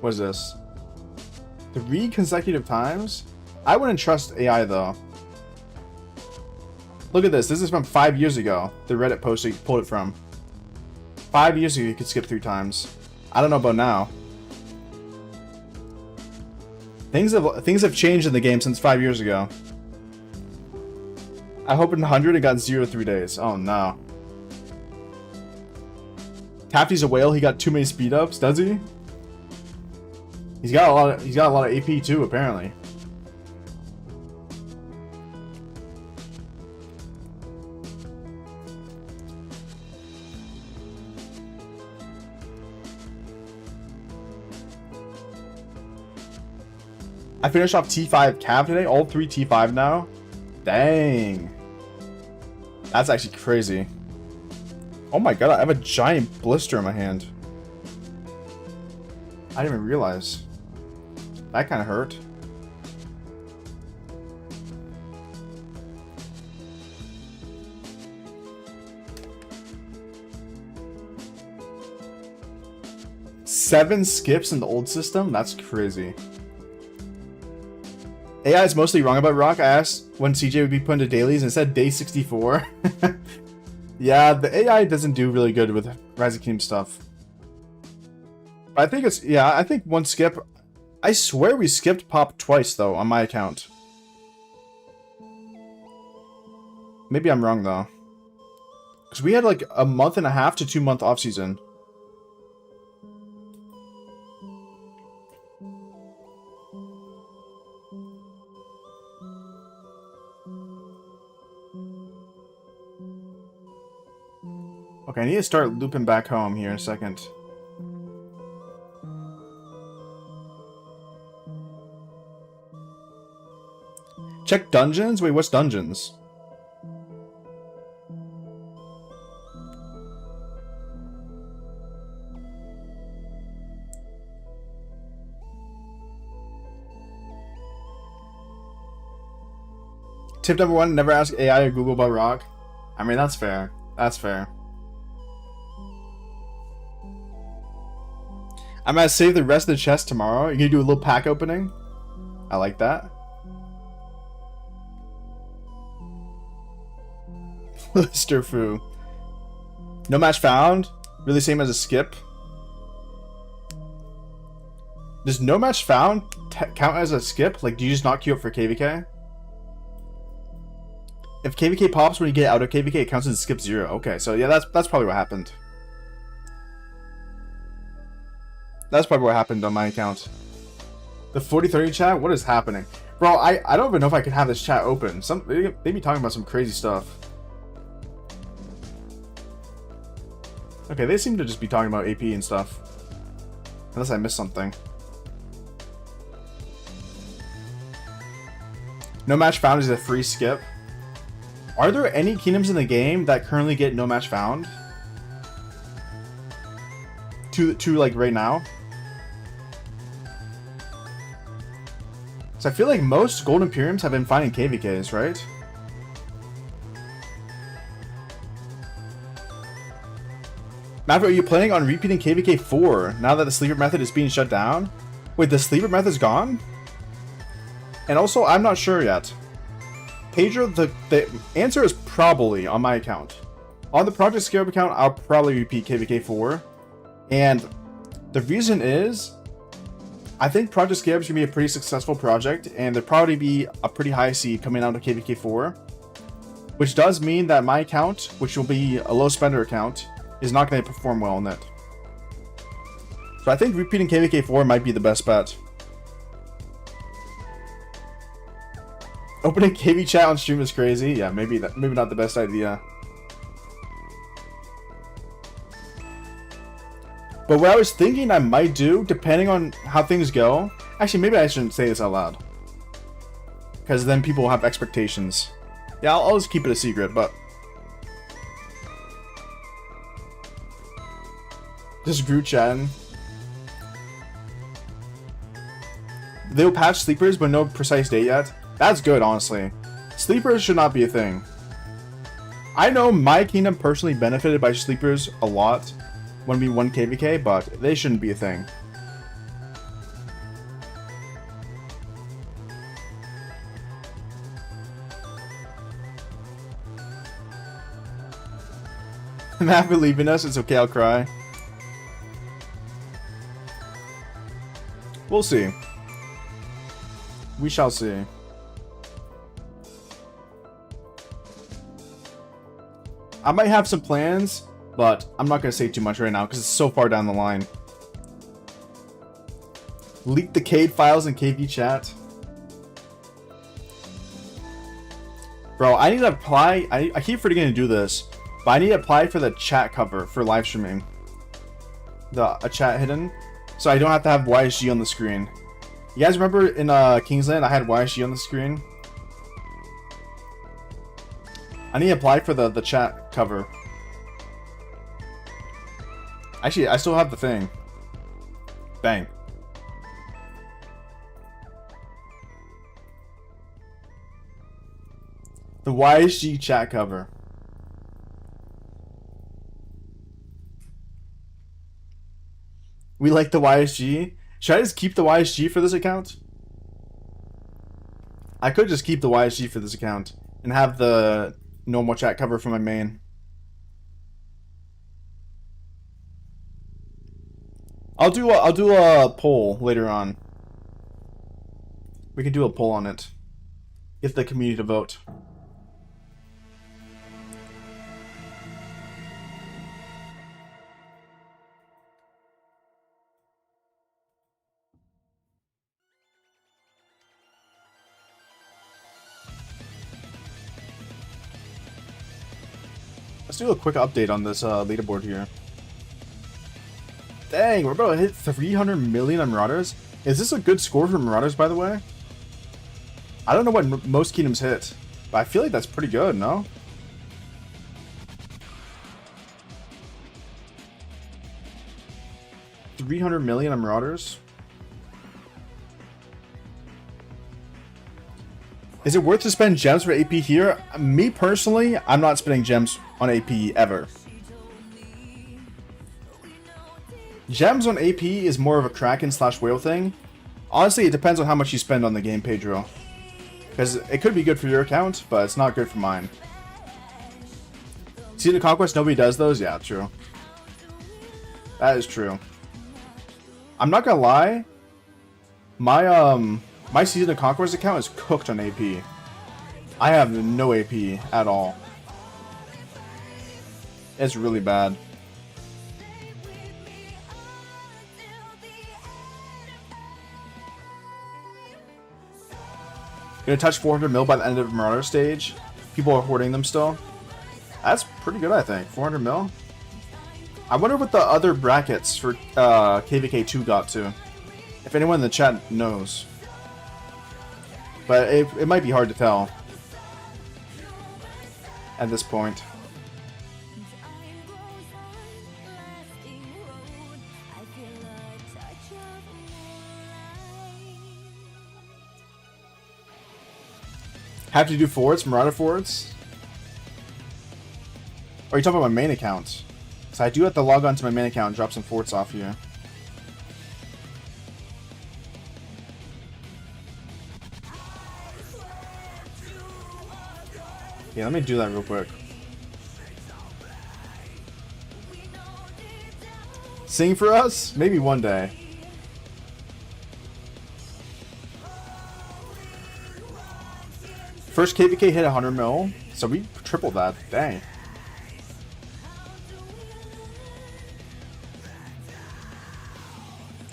What is this? 3 consecutive times? I wouldn't trust AI though. Look at this. This is from 5 years ago. The Reddit post you pulled it from. 5 years ago you could skip 3 times. I don't know about now. Things have changed in the game since 5 years ago. I opened 100 and got 0 3 days. Oh no. Tafty's a whale. He got too many speed ups, does he? He's got a lot of AP too, apparently. I finished off T5 Cav today. All 3 T5 now. Dang. That's actually crazy. Oh my god, I have a giant blister in my hand. I didn't even realize. That kind of hurt. 7 skips in the old system? That's crazy. AI is mostly wrong about Rock. I asked when CJ would be put into dailies and it said day 64. Yeah, the AI doesn't do really good with Rise of Kingdom stuff. I think it's, yeah, I think one skip. I swear we skipped Pop twice though on my account. Maybe I'm wrong though. Because we had like a month and a half to 2 month off season. Okay, I need to start looping back home here in a second. Check dungeons? Wait, what's dungeons? Tip number 1, never ask AI or Google about Rock. I mean, that's fair. That's fair. I'm gonna save the rest of the chest tomorrow. You're gonna do a little pack opening? I like that. Lister Fu. No match found? Really same as a skip? Does no match found count as a skip? Like, do you just not queue up for KVK? If KVK pops when you get out of KVK, it counts as skip 0. Okay, so yeah, that's probably what happened. That's probably what happened on my account. The 4030 chat? What is happening? Bro, I don't even know if I can have this chat open. They be talking about some crazy stuff. Okay, they seem to just be talking about AP and stuff. Unless I missed something. No match found is a free skip. Are there any kingdoms in the game that currently get no match found? To like right now? So I feel like most Gold Imperiums have been finding KVKs, right? Maverick, are you planning on repeating KVK 4 now that the sleeper method is being shut down? Wait, the sleeper method's gone? And also, I'm not sure yet. Pedro, the answer is probably on my account. On the Project Scarab account, I'll probably repeat KVK 4. And the reason is, I think Project Scarab is going to be a pretty successful project, and there'll probably be a pretty high seed coming out of KVK 4. Which does mean that my account, which will be a low spender account, is not going to perform well in it. So I think repeating KVK 4 might be the best bet. Opening KV chat on stream is crazy. Yeah, maybe not the best idea. But what I was thinking I might do, depending on how things go... Actually, maybe I shouldn't say this out loud. Because then people will have expectations. Yeah, I'll just keep it a secret, but... Just group chatting. They'll patch sleepers, but no precise date yet. That's good, honestly. Sleepers should not be a thing. I know my kingdom personally benefited by sleepers a lot when we won KVK, but they shouldn't be a thing. Matt believing us, it's okay, I'll cry. We'll see. We shall see. I might have some plans, but I'm not going to say too much right now because it's so far down the line. Leak the CADE files in KV chat. Bro, I need to apply. I keep forgetting to do this, but I need to apply for the chat cover for live streaming. A chat hidden, so I don't have to have YSG on the screen. You guys remember in Kingsland I had YSG on the screen? I need to apply for the chat cover. Actually, I still have the thing. Bang. The YSG chat cover. We like the YSG. Should I just keep the YSG for this account? I could just keep the YSG for this account and have the normal chat cover for my main. I'll do a poll later on. We can do a poll on it. Get the community to vote. Let's do a quick update on this leaderboard here. Dang, we're about to hit 300 million on Marauders. Is this a good score for Marauders, by the way? I don't know what most kingdoms hit, but I feel like that's pretty good, no? $300 million on Marauders? Is it worth to spend gems for AP here? Me personally, I'm not spending gems on AP ever. Gems on AP is more of a Kraken / whale thing. Honestly, it depends on how much you spend on the game, Pedro. Because it could be good for your account, but it's not good for mine. Season of Conquest, nobody does those? Yeah, true. That is true. I'm not gonna lie. My Season of Conquest account is cooked on AP. I have no AP at all. It's really bad. Gonna touch 400 mil by the end of Marauder stage. People are hoarding them still. That's pretty good, I think. 400 mil. I wonder what the other brackets for KVK 2 got to. If anyone in the chat knows. But it might be hard to tell at this point. Have to do forwards, Marauder forwards? Or are you talking about my main account? So I do have to log on to my main account and drop some forts off here. Yeah, let me do that real quick. Sing for us? Maybe one day. First KVK hit 100 mil, so we tripled that. Dang.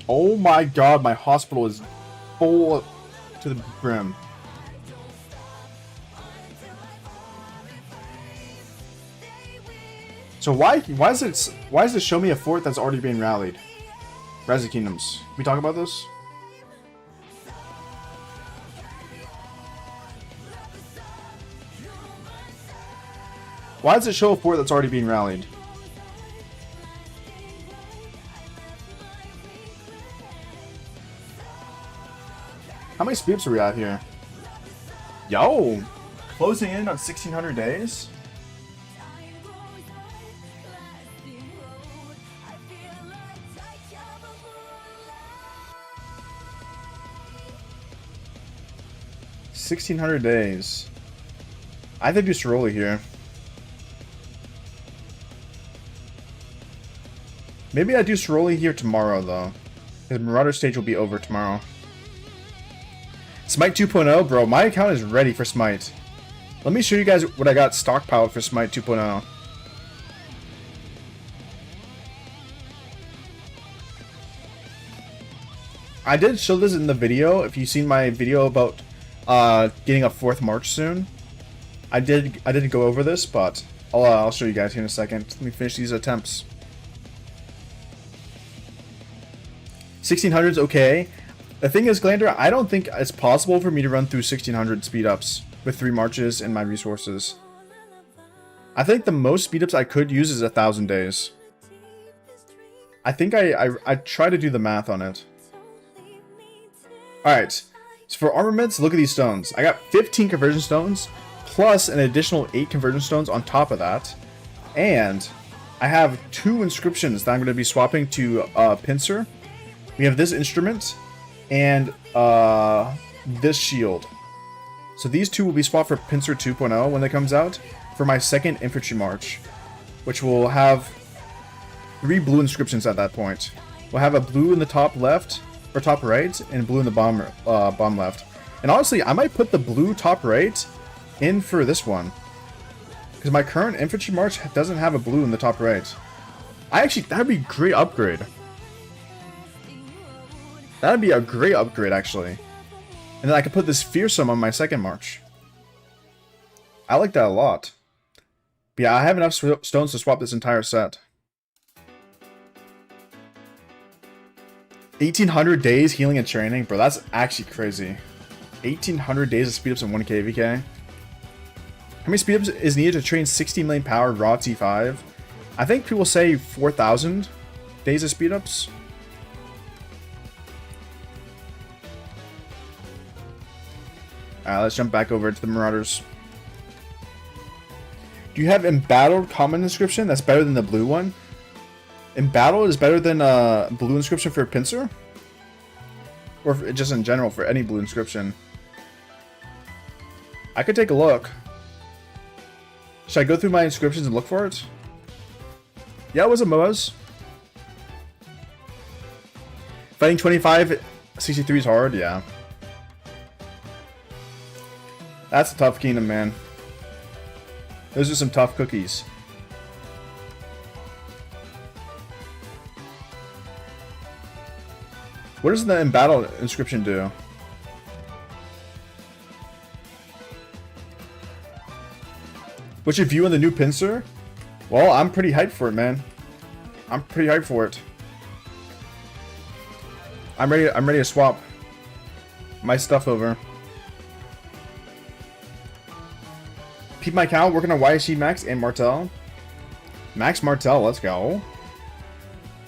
Oh my god, my hospital is full to the brim. So why does it show me a fort that's already being rallied? Rise of Kingdoms. Can we talk about this? Why does it show a fort that's already being rallied? How many speeds are we at here? Yo! Closing in on 1600 days? $1,600 days. I have to do Soroli here. Maybe I do Soroli here tomorrow, though. Because Marauder stage will be over tomorrow. Smite 2.0? Bro, my account is ready for Smite. Let me show you guys what I got stockpiled for Smite 2.0. I did show this in the video. If you've seen my video about getting a 4th March soon. I didn't go over this, but I'll show you guys here in a second. Let me finish these attempts. 1600's okay. The thing is, Glander, I don't think it's possible for me to run through 1600 speed ups with 3 marches and my resources. I think the most speed ups I could use is 1,000 days. I think I try to do the math on it. Alright, so for armaments, look at these stones. I got 15 conversion stones, plus an additional 8 conversion stones on top of that. And I have 2 inscriptions that I'm going to be swapping to Pincer. We have this instrument and this shield. So these two will be swapped for Pincer 2.0 when it comes out for my second infantry march, which will have 3 blue inscriptions at that point. We'll have a blue in the top left or top right and blue in the bottom left. And honestly, I might put the blue top right in for this one, because my current infantry march doesn't have a blue in the top right. That'd be a great upgrade. That'd be a great upgrade, actually. And then I could put this fearsome on my second march. I like that a lot. But yeah, I have enough stones to swap this entire set. 1800 days healing and training? Bro, that's actually crazy. 1800 days of speed ups in 1 KVK. How many speed ups is needed to train 60 million power raw T5? I think people say 4,000 days of speed ups. Alright, let's jump back over to the Marauders. Do you have Embattled common inscription that's better than the blue one? Embattled is better than blue inscription for Pincer? Or just in general for any blue inscription? I could take a look. Should I go through my inscriptions and look for it? Yeah, it was a MOAs. Fighting 2563 is hard, yeah. That's a tough kingdom, man. Those are some tough cookies. What does the Embattled inscription do? What's your view on the new Pincer? Well, I'm pretty hyped for it, man. I'm pretty hyped for it. I'm ready to swap my stuff over. Peep my cow, working on YSG Max and Martel. Max Martel, let's go.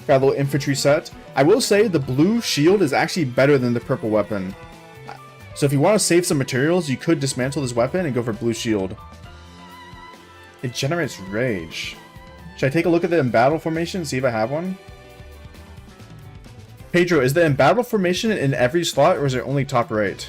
Got a little infantry set. I will say the blue shield is actually better than the purple weapon. So if you want to save some materials, you could dismantle this weapon and go for blue shield. It generates rage. Should I take a look at the Embattled formation and see if I have one? Pedro, is the Embattled formation in every slot or is it only top right?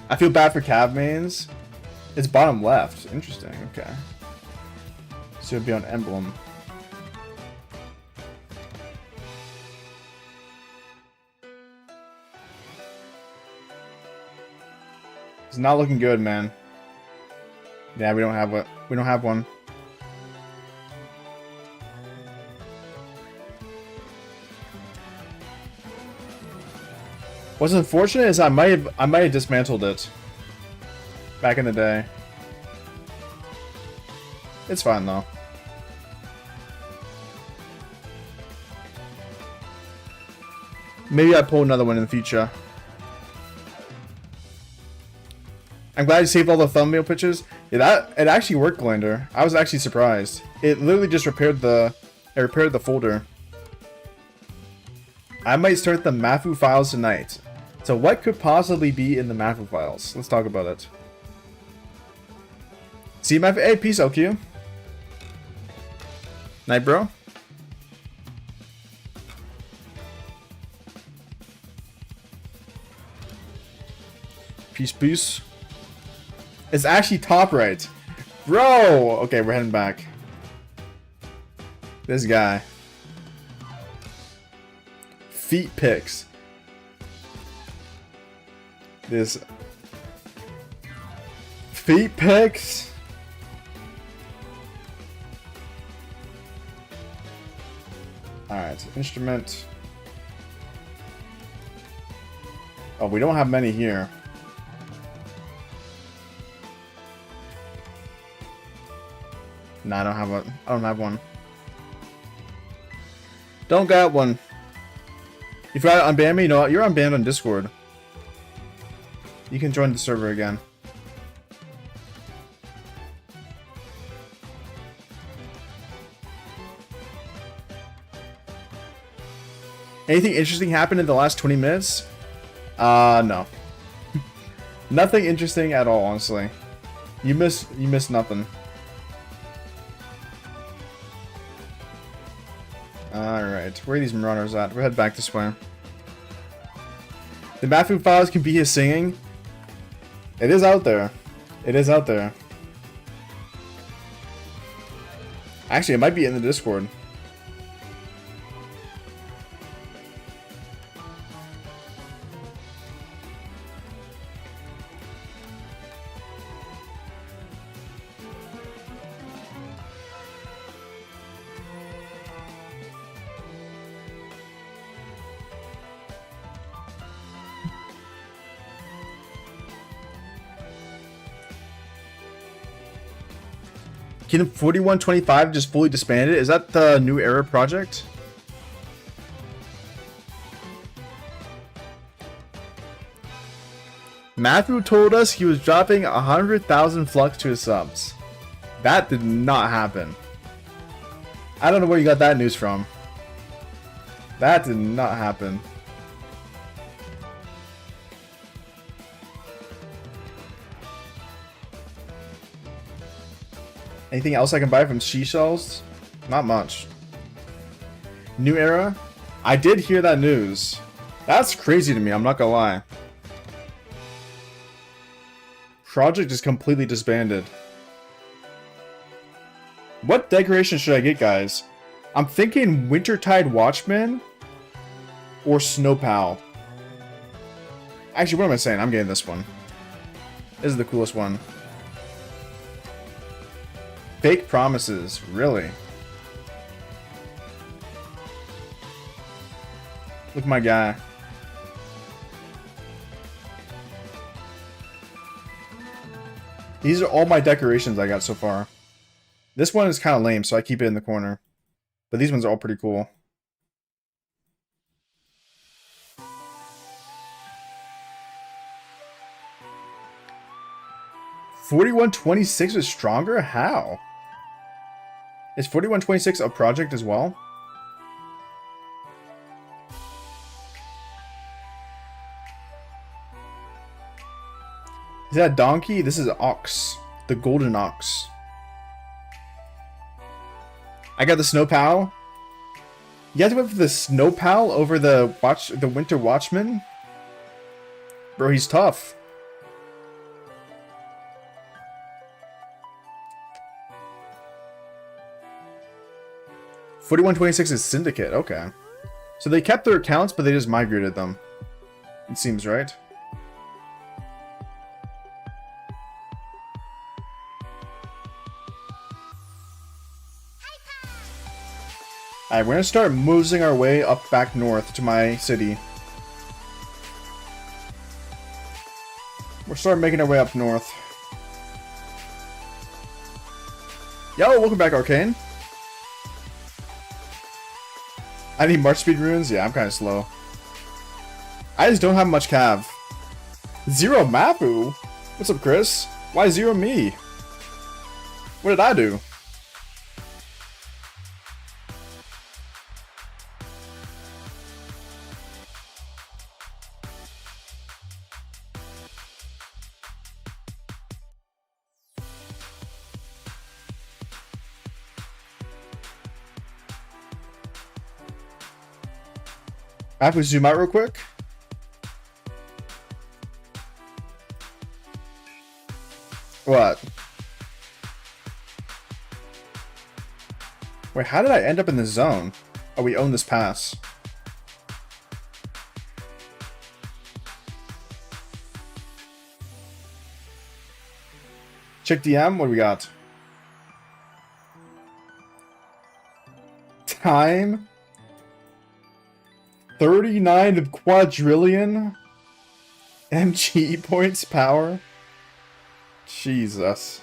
I feel bad for Cav mains. It's bottom left. Interesting. Okay. So it'd be on emblem. It's not looking good, man. Yeah, we don't have what we don't have one. What's unfortunate is I might have dismantled it back in the day. It's fine though. Maybe I pull another one in the future. I'm glad you saved all the thumbnail pictures. Yeah, it actually worked, Glander. I was actually surprised. It literally just repaired the folder. I might start the Mafu files tonight. So what could possibly be in the Mafu files? Let's talk about it. See my hey, peace, LQ. Night, bro. Peace, peace. It's actually top right. Bro! Okay, we're heading back. This guy. Feet picks. This. Feet picks. Alright, instrument. Oh, we don't have many here. No, I don't have one. I don't have one. Don't got one. You forgot to unban me? You know what? You're unbanned on Discord. You can join the server again. Anything interesting happened in the last 20 minutes? No. Nothing interesting at all, honestly. You missed nothing. Alright, where are these runners at? We'll head back this way. The Mafu files can be his singing. It is out there. It is out there. Actually, it might be in the Discord. Kingdom 4125 just fully disbanded. Is that the New Era project? Matthew told us he was dropping 100,000 flux to his subs. That did not happen. I don't know where you got that news from. That did not happen. Anything else I can buy from seashells? Not much. New Era? I did hear that news. That's crazy to me, I'm not gonna lie. Project is completely disbanded. What decoration should I get, guys? I'm thinking Wintertide Watchman or Snowpal. Actually, what am I saying? I'm getting this one. This is the coolest one. Fake promises, really? Look at my guy. These are all my decorations I got so far. This one is kind of lame, so I keep it in the corner. But these ones are all pretty cool. $41.26 is stronger? How? Is 4126 a project as well? Is that a donkey? This is Ox. The golden ox. I got the Snow Pal. You guys went for the Snow Pal over the Winter Watchman? Bro, he's tough. $41.26 is Syndicate, okay. So they kept their accounts, but they just migrated them. It seems right. Alright, we're gonna start moving our way up back north to my city. We're starting making our way up north. Yo, welcome back, Arcane. I need March speed runes? Yeah, I'm kind of slow. I just don't have much cav. Zero Mapu? What's up, Chris? Why zero me? What did I do? I have to zoom out real quick. What? Wait, how did I end up in the zone? Oh, we own this pass. Check DM, what do we got? Time 39 quadrillion MGE points power. Jesus.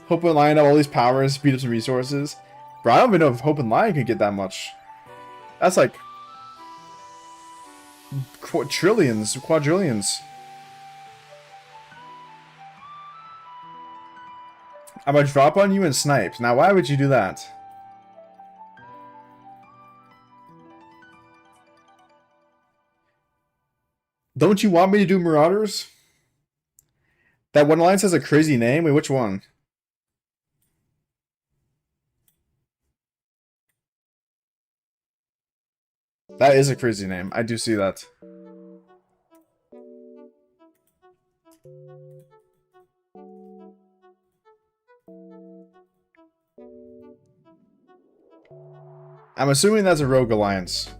Hope and Lion have all these powers, speed up some resources. Bro, I don't even know if Hope and Lion could get that much. That's like quadrillions. I'm gonna drop on you and snipe. Now, why would you do that? Don't you want me to do Marauders? That one alliance has a crazy name. Wait, which one? That is a crazy name. I do see that. I'm assuming that's a rogue alliance.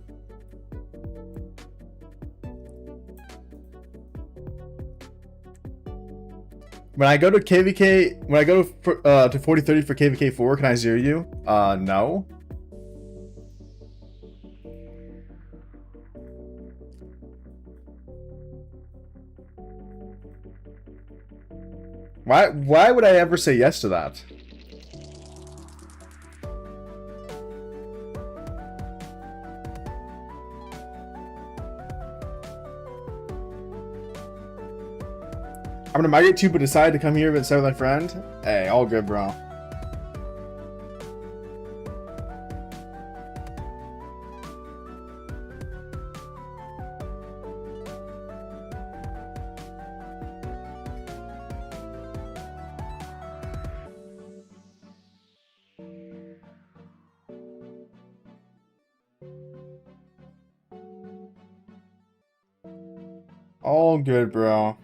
When I go to KVK, when I go to 4030 for KVK 4, can I zero you? No. Why would I ever say yes to that? I'm gonna migrate to, but decide to come here instead with my friend. Hey, all good, bro. All good, bro.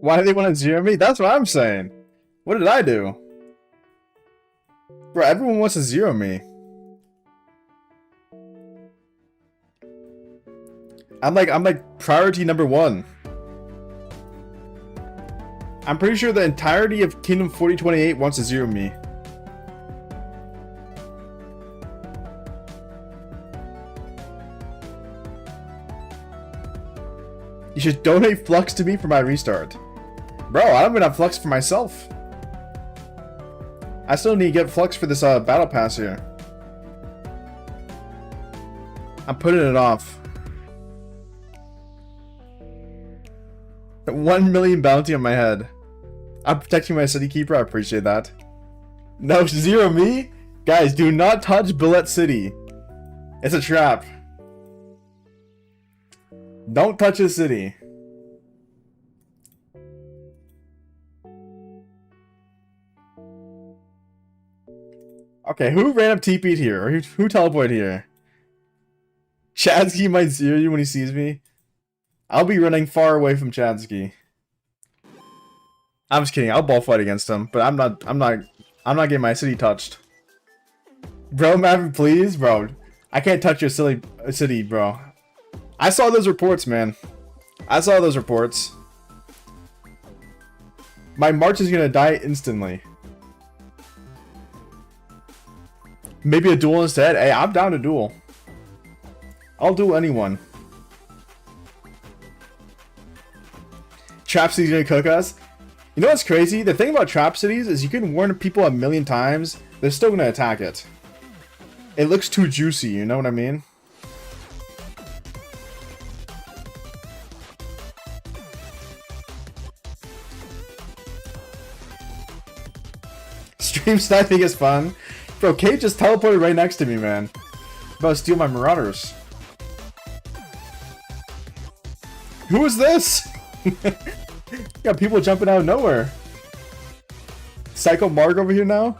Why do they want to zero me? That's what I'm saying. What did I do? Bro, everyone wants to zero me. I'm like priority number 1. I'm pretty sure the entirety of Kingdom 4028 wants to zero me. You should donate flux to me for my restart. Bro, I don't even have flux for myself. I still need to get flux for this battle pass here. I'm putting it off. 1 million bounty on my head. I'm protecting my city keeper. I appreciate that. No, zero me? Guys, do not touch Billet City. It's a trap. Don't touch the city. Okay, who ran up TP'd here? Or who teleported here? Chadsky might zero you when he sees me. I'll be running far away from Chadsky. I'm just kidding. I'll ball fight against him, but I'm not getting my city touched. Bro, Maverick, please, bro. I can't touch your silly city, bro. I saw those reports, man. I saw those reports. My March is gonna die instantly. Maybe a duel instead? Hey, I'm down to duel. I'll duel anyone. Trap City's gonna cook us? You know what's crazy? The thing about Trap Cities is you can warn people 1,000,000 times, they're still gonna attack it. It looks too juicy, you know what I mean? Stream sniping is fun. Bro, Kate just teleported right next to me, man. I'm about to steal my Marauders. Who is this? Got people jumping out of nowhere. Psycho Mark over here now?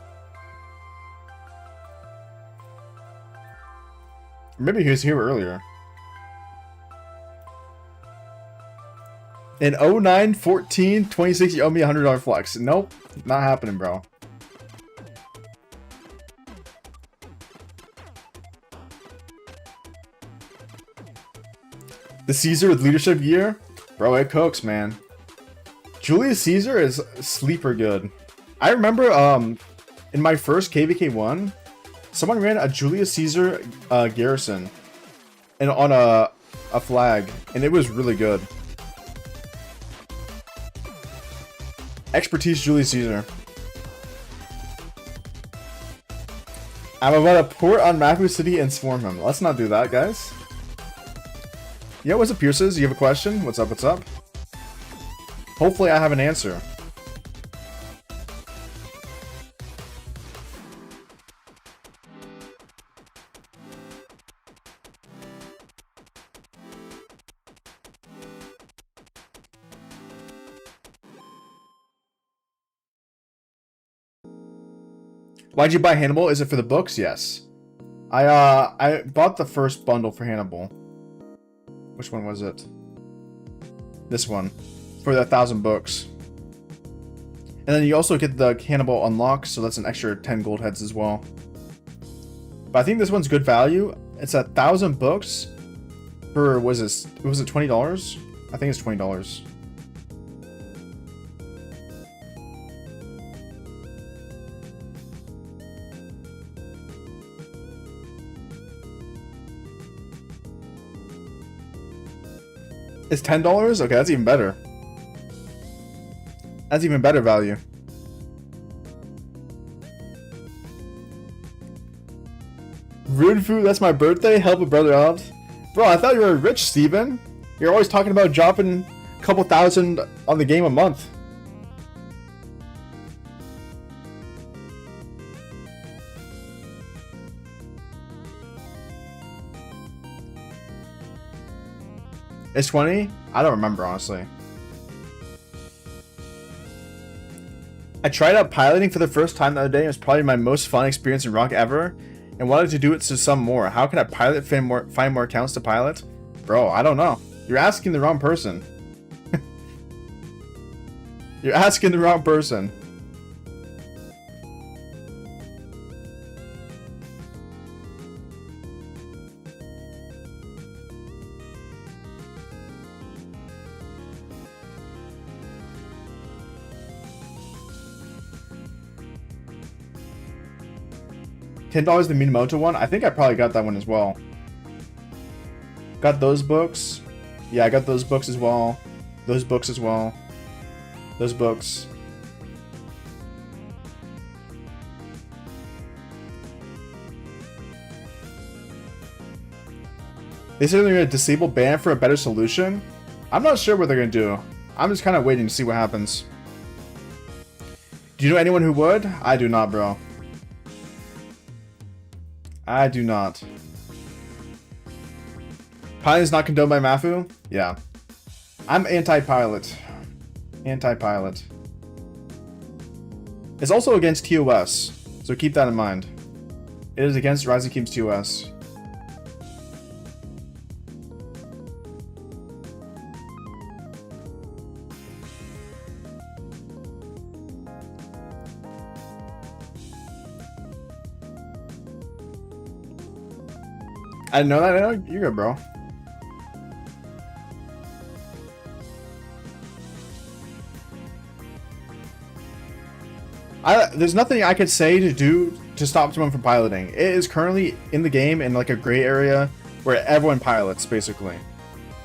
Maybe he was here earlier. In 09, 14, 26, you owe me $100 flex. Nope, not happening, bro. The Caesar with leadership gear? Bro, it cooks, man. Julius Caesar is sleeper good. I remember in my first KVK 1, someone ran a Julius Caesar garrison and on a flag, and it was really good. Expertise Julius Caesar. I'm about to port on Mapu City and swarm him. Let's not do that, guys. Yo, what's up, Pierces? You have a question? What's up, what's up? Hopefully I have an answer. Why'd you buy Hannibal? Is it for the books? Yes. I bought the first bundle for Hannibal. Which one was it? This one. For the 1,000 books. And then you also get the Hannibal unlock, so that's an extra 10 gold heads as well. But I think this one's good value. It's 1,000 books for, was it $20? I think it's $20. It's $10? Okay, that's even better. That's even better value. Rude food, that's my birthday? Help a brother out. Bro, I thought you were rich, Steven. You're always talking about dropping a couple thousand on the game a month. It's 20? I don't remember, honestly. I tried out piloting for the first time the other day. It was probably my most fun experience in Rock ever, and wanted to do it to some more. How can I pilot, find more accounts to pilot? Bro, I don't know. You're asking the wrong person. You're asking the wrong person. $10 the Minamoto one? I think I probably got that one as well. Got those books. Yeah, I got those books as well. Those books as well. Those books. They said they're going to disable ban for a better solution. I'm not sure what they're going to do. I'm just kind of waiting to see what happens. Do you know anyone who would? I do not, bro. I do not. Pilot is not condoned by Mafu? Yeah. I'm anti-pilot. Anti-pilot. It's also against TOS, so keep that in mind. It is against Rising King's TOS. I didn't know that. I know you're good, bro. There's nothing I could say to do to stop someone from piloting. It is currently in the game in like a gray area where everyone pilots, basically.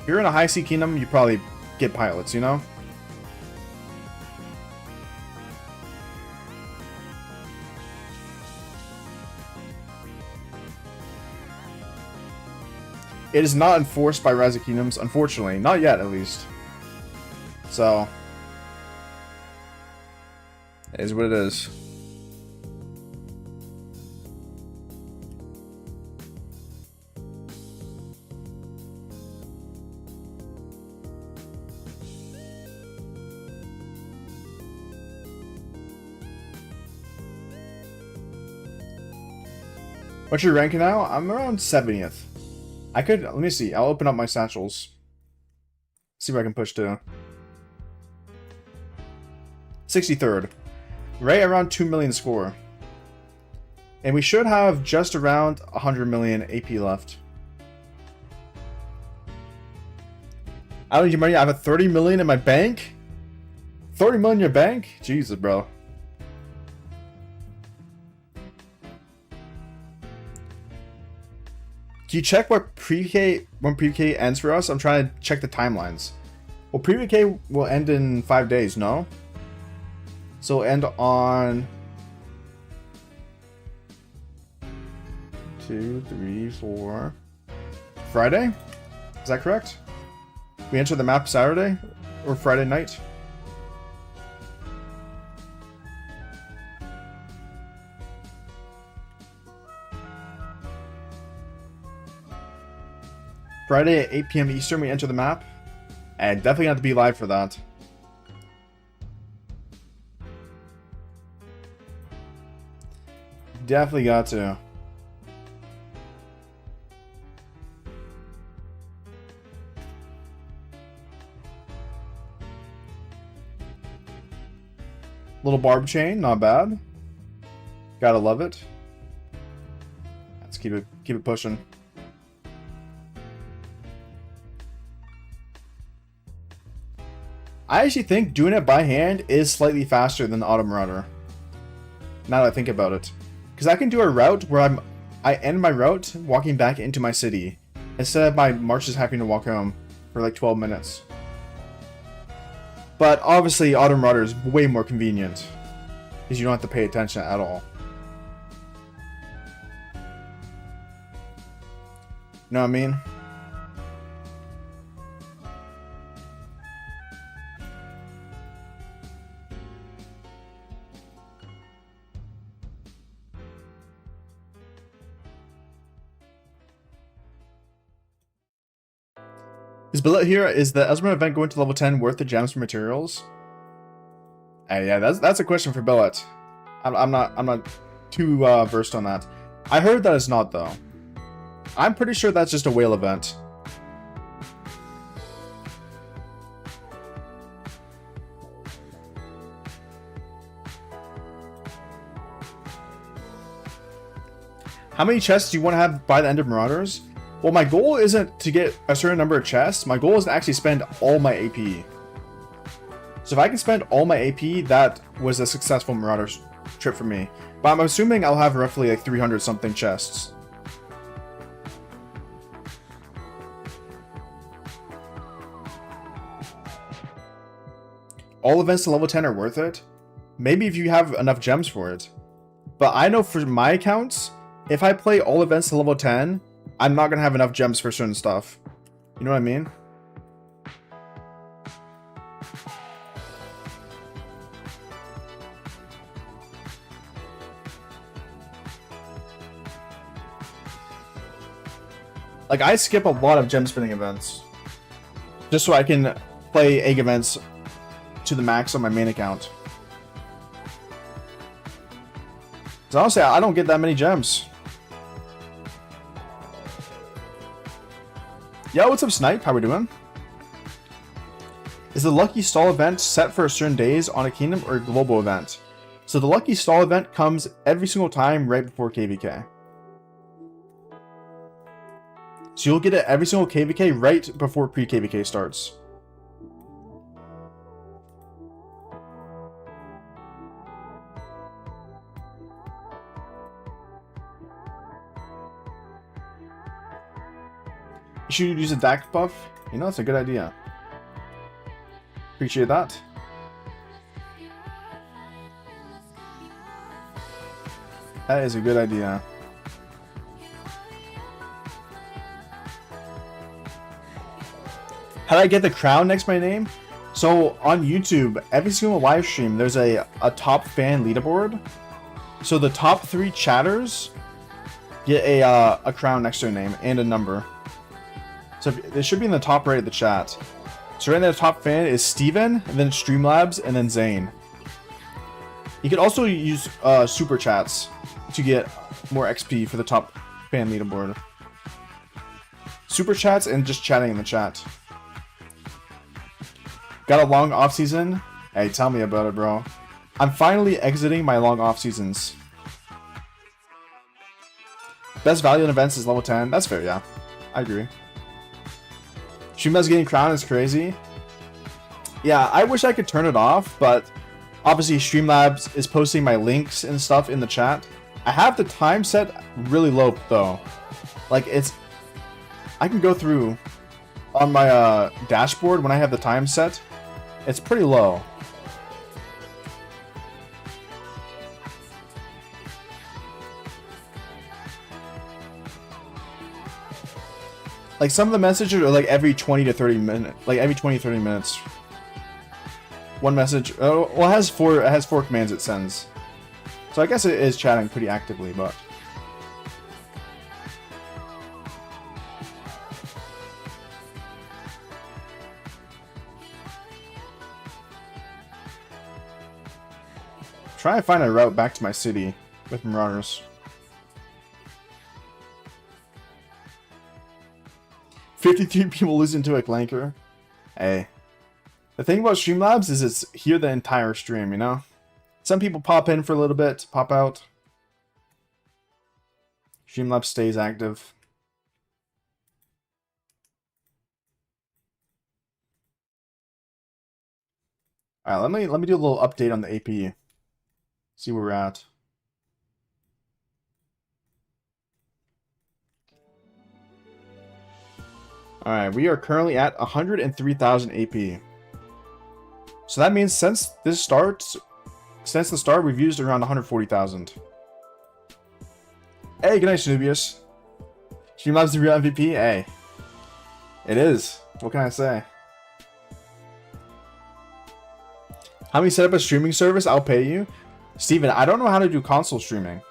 If you're in a high sea kingdom, you probably get pilots, you know? It is not enforced by Rise of Kingdoms, unfortunately. Not yet, at least. So, it is what it is. What's your ranking now? I'm around 70th. I could, let me see. I'll open up my satchels. See what I can push to. 63rd. Right around 2 million score. And we should have just around 100 million AP left. I don't need money. I have a 30 million in my bank? 30 million in your bank? Jesus, bro. Can you check what pre-K when pre-K ends for us? I'm trying to check the timelines. Well, pre-K will end in 5 days, no? So end on 2, 3, 4 Friday? Is that correct? We enter the map Saturday or Friday night? Friday at 8 p.m. Eastern, we enter the map. And definitely have to be live for that. Definitely got to. Little barb chain, not bad. Gotta love it. Let's keep it pushing. I actually think doing it by hand is slightly faster than the Auto Marauder. Now that I think about it. Because I can do a route where I end my route walking back into my city, instead of my marches having to walk home for like 12 minutes. But obviously Auto Marauder is way more convenient, because you don't have to pay attention at all. You know what I mean? His billet here is the Esmeralda event going to level 10 worth the gems for materials? Yeah, that's a question for Billet. I'm not too versed on that. I heard that it's not though. I'm pretty sure that's just a whale event. How many chests do you want to have by the end of Marauders? Well, my goal isn't to get a certain number of chests. My goal is to actually spend all my AP. So if I can spend all my AP, that was a successful Marauders trip for me. But I'm assuming I'll have roughly like 300 something chests. All events to level 10 are worth it. Maybe if you have enough gems for it. But I know for my accounts, if I play all events to level 10, I'm not going to have enough gems for certain stuff. You know what I mean? Like, I skip a lot of gem spinning events. Just so I can play egg events to the max on my main account. Because honestly, I don't get that many gems. Yo, what's up, Snipe? How we doing? Is the Lucky Stall event set for certain days on a kingdom or a global event? So the Lucky Stall event comes every single time right before KVK. So you'll get it every single KVK right before pre-KVK starts. You should use a DAC buff. You know, that's a good idea. Appreciate that. That is a good idea. How did I get the crown next to my name? So on YouTube, every single live stream, there's a top fan leaderboard. So the top 3 chatters get a crown next to their name and a number. So it should be in the top right of the chat. So right now the top fan is Steven, and then Streamlabs, and then Zane. You can also use super chats to get more XP for the top fan leaderboard. Super chats and just chatting in the chat. Got a long off season? Hey, tell me about it, bro. I'm finally exiting my long off seasons. Best value in events is level 10. That's fair, yeah. I agree. Streamlabs getting crowned is crazy. Yeah, I wish I could turn it off, but obviously Streamlabs is posting my links and stuff in the chat. I have the time set really low though. Like it's I can go through on my dashboard when I have the time set. It's pretty low. Like some of the messages are like every 20 to 30 minutes. Like every 20 to 30 minutes. One message. Oh, well, it has four commands it sends. So I guess it is chatting pretty actively, but try to find a route back to my city with Marauders. 53 people listen to a Clanker. Hey. The thing about Streamlabs is it's here the entire stream, you know? Some people pop in for a little bit, pop out. Streamlabs stays active. Alright, let me do a little update on the AP. See where we're at. Alright, we are currently at 103,000 AP. So that means since the start, we've used around 140,000. Hey, good night, Snubius. Streamlabs the real MVP? Hey. It is. What can I say? How many set up a streaming service? I'll pay you. Steven, I don't know how to do console streaming.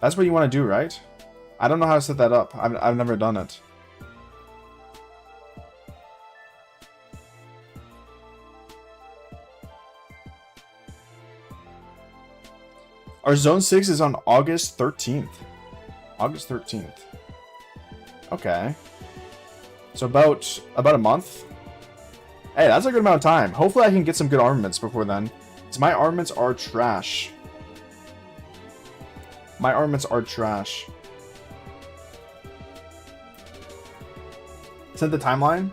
That's what you want to do, right? I don't know how to set that up. I've never done it. Our Zone 6 is on August 13th. August 13th. Okay. So about a month. Hey, that's a good amount of time. Hopefully I can get some good armaments before then. Because my armaments are trash. My armaments are trash. Set the timeline?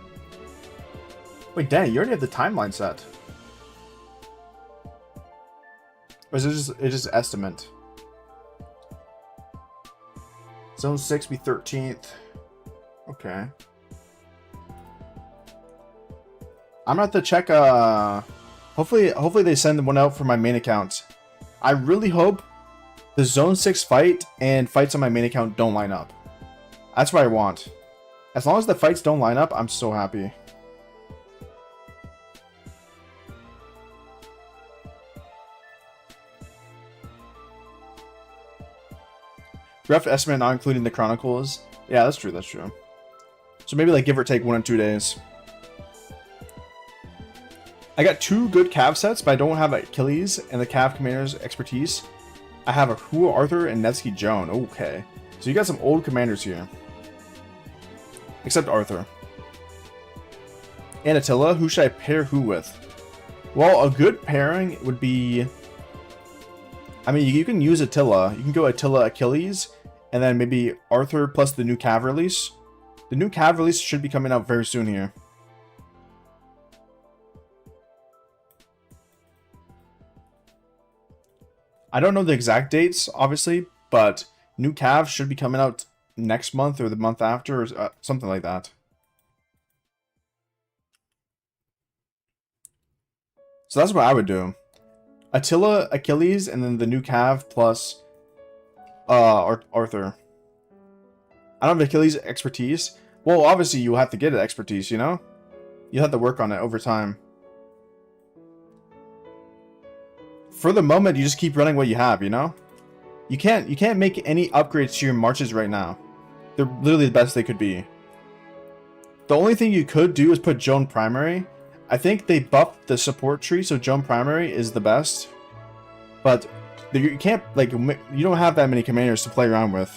Wait, dang, you already have the timeline set. Or is it just estimate? Zone 6 be 13th. Okay. I'm gonna have to check, hopefully they send one out for my main account. I really hope the Zone 6 fight and fights on my main account don't line up. That's what I want. As long as the fights don't line up, I'm so happy. Rough estimate not including the Chronicles. Yeah, that's true, that's true. So maybe like give or take 1 or 2 days. I got 2 good Cav sets, but I don't have Achilles and the Cav Commander's expertise. I have a Hua Arthur and Nevsky Joan. Okay. So you got some old commanders here. Except Arthur. And Attila, who should I pair who with? Well, a good pairing would be... I mean, you can use Attila. You can go Attila Achilles, and then maybe Arthur plus the new Cav release. The new Cav release should be coming out very soon here. I don't know the exact dates, obviously, but new Cav should be coming out next month or the month after, or something like that. So that's what I would do. Attila, Achilles, and then the new Cav plus Arthur. I don't have Achilles expertise. Well, obviously you have to get it expertise, you know? You have to work on it over time. For the moment, you just keep running what you have, you know? You can't make any upgrades to your marches right now. They're literally the best they could be. The only thing you could do is put Joan Primary. I think they buffed the support tree, so Joan Primary is the best. But you can't, like, you don't have that many commanders to play around with.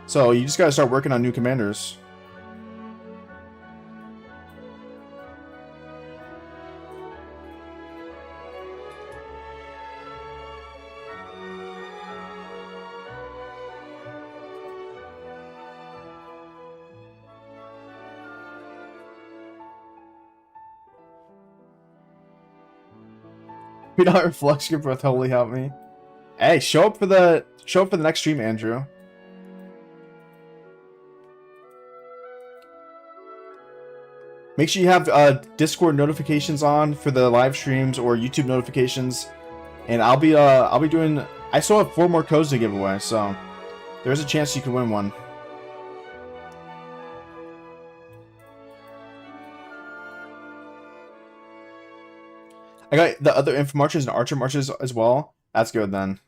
So you just gotta start working on new commanders. $3 Flux Script will totally help me. Hey, show up for the next stream, Andrew. Make sure you have Discord notifications on for the live streams or YouTube notifications, and I'll be doing. I still have 4 more codes to give away, so there's a chance you can win one. I got the other info marches and archer marches as well. That's good then.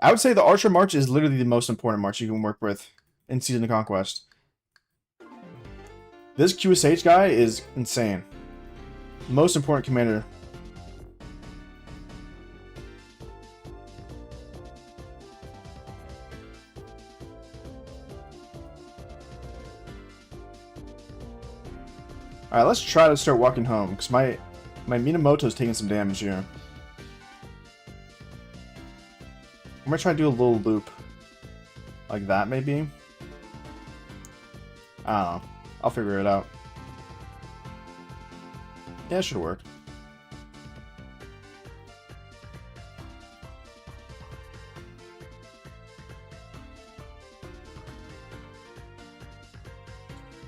I would say the archer march is literally the most important march you can work with in Season of Conquest. This QSH guy is insane. Most important commander. Alright, let's try to start walking home, because my Minamoto is taking some damage here. I'm gonna try to do a little loop. Like that, maybe? I don't know. I'll figure it out. Yeah, it should work.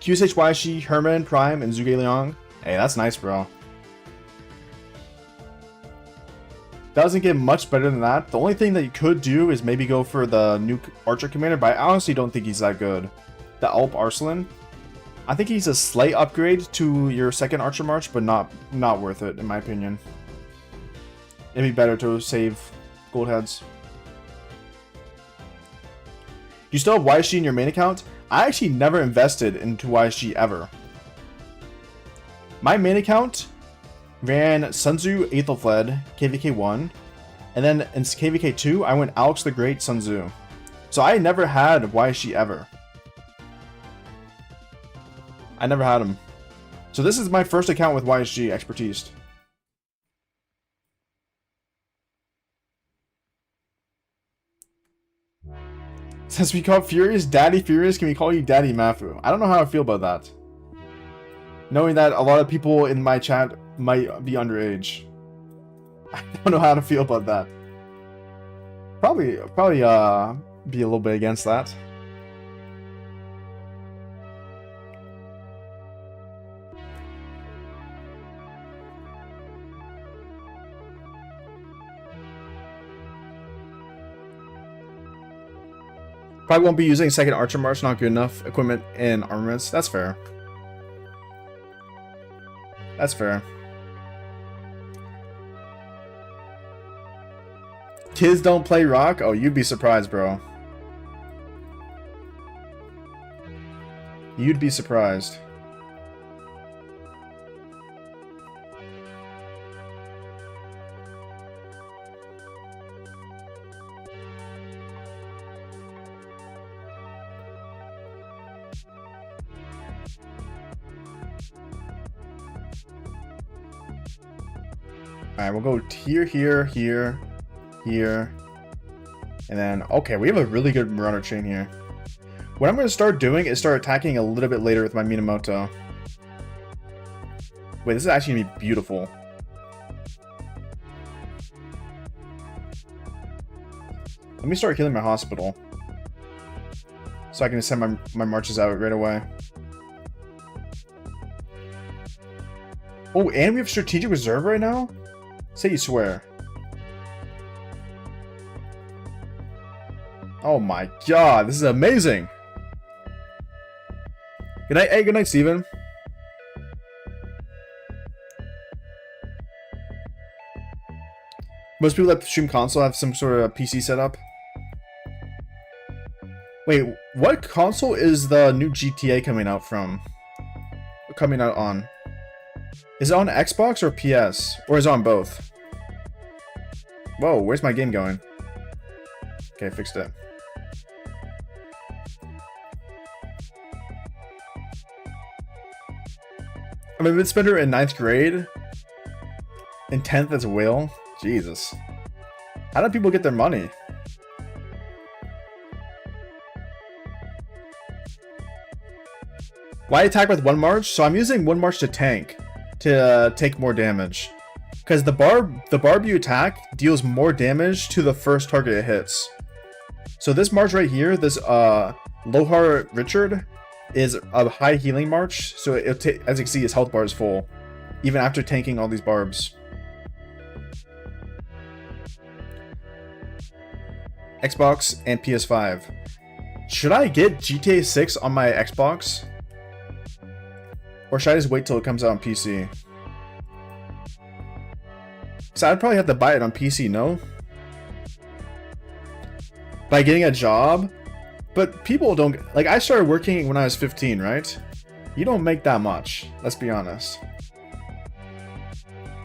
QSH YShi, Herman, Prime, and Zhuge Liang. Hey, that's nice, bro. Doesn't get much better than that. The only thing that you could do is maybe go for the new Archer Commander, but I honestly don't think he's that good. The Alp Arslan. I think he's a slight upgrade to your second Archer March, but not worth it, in my opinion. It'd be better to save gold heads. Do you still have YShi in your main account? I actually never invested into YShi ever. My main account ran Sun Tzu, Aethelflaed, KVK 1, and then in KVK 2, I went Alex the Great, Sun Tzu. So I never had YShi ever. I never had him. So this is my first account with YSG expertise. Since we call Furious Daddy Furious, can we call you Daddy Mafu? I don't know how I feel about that. Knowing that a lot of people in my chat might be underage. I don't know how to feel about that. Probably be a little bit against that. Probably won't be using second Archer March, not good enough equipment and armaments. That's fair. That's fair. Kids don't play rock? Oh, you'd be surprised, bro. You'd be surprised. Alright, we'll go here, here, here, here. And then, okay, we have a really good runner chain here. What I'm going to start doing is start attacking a little bit later with my Minamoto. Wait, this is actually going to be beautiful. Let me start healing my hospital. So I can send my marches out right away. Oh, and we have strategic reserve right now? Say you swear. Oh my god, this is amazing! Good night, hey, good night, Steven. Most people that stream console have some sort of PC setup. Wait, what console is the new GTA coming out from? Coming out on? Is it on Xbox or PS? Or is it on both? Whoa, where's my game going? Okay, fixed it. I'm a mid-spender in 9th grade. In 10th as Will. Jesus. How do people get their money? Why attack with one march? So I'm using one march to tank. To take more damage. Because the barb you attack deals more damage to the first target it hits. So this march right here, this Lohar Richard, is a high healing march. So as you can see, his health bar is full, even after tanking all these barbs. Xbox and PS5. Should I get GTA 6 on my Xbox? Or should I just wait till it comes out on PC? So I'd probably have to buy it on PC, no? By getting a job? But people don't... Like, I started working when I was 15, right? You don't make that much. Let's be honest.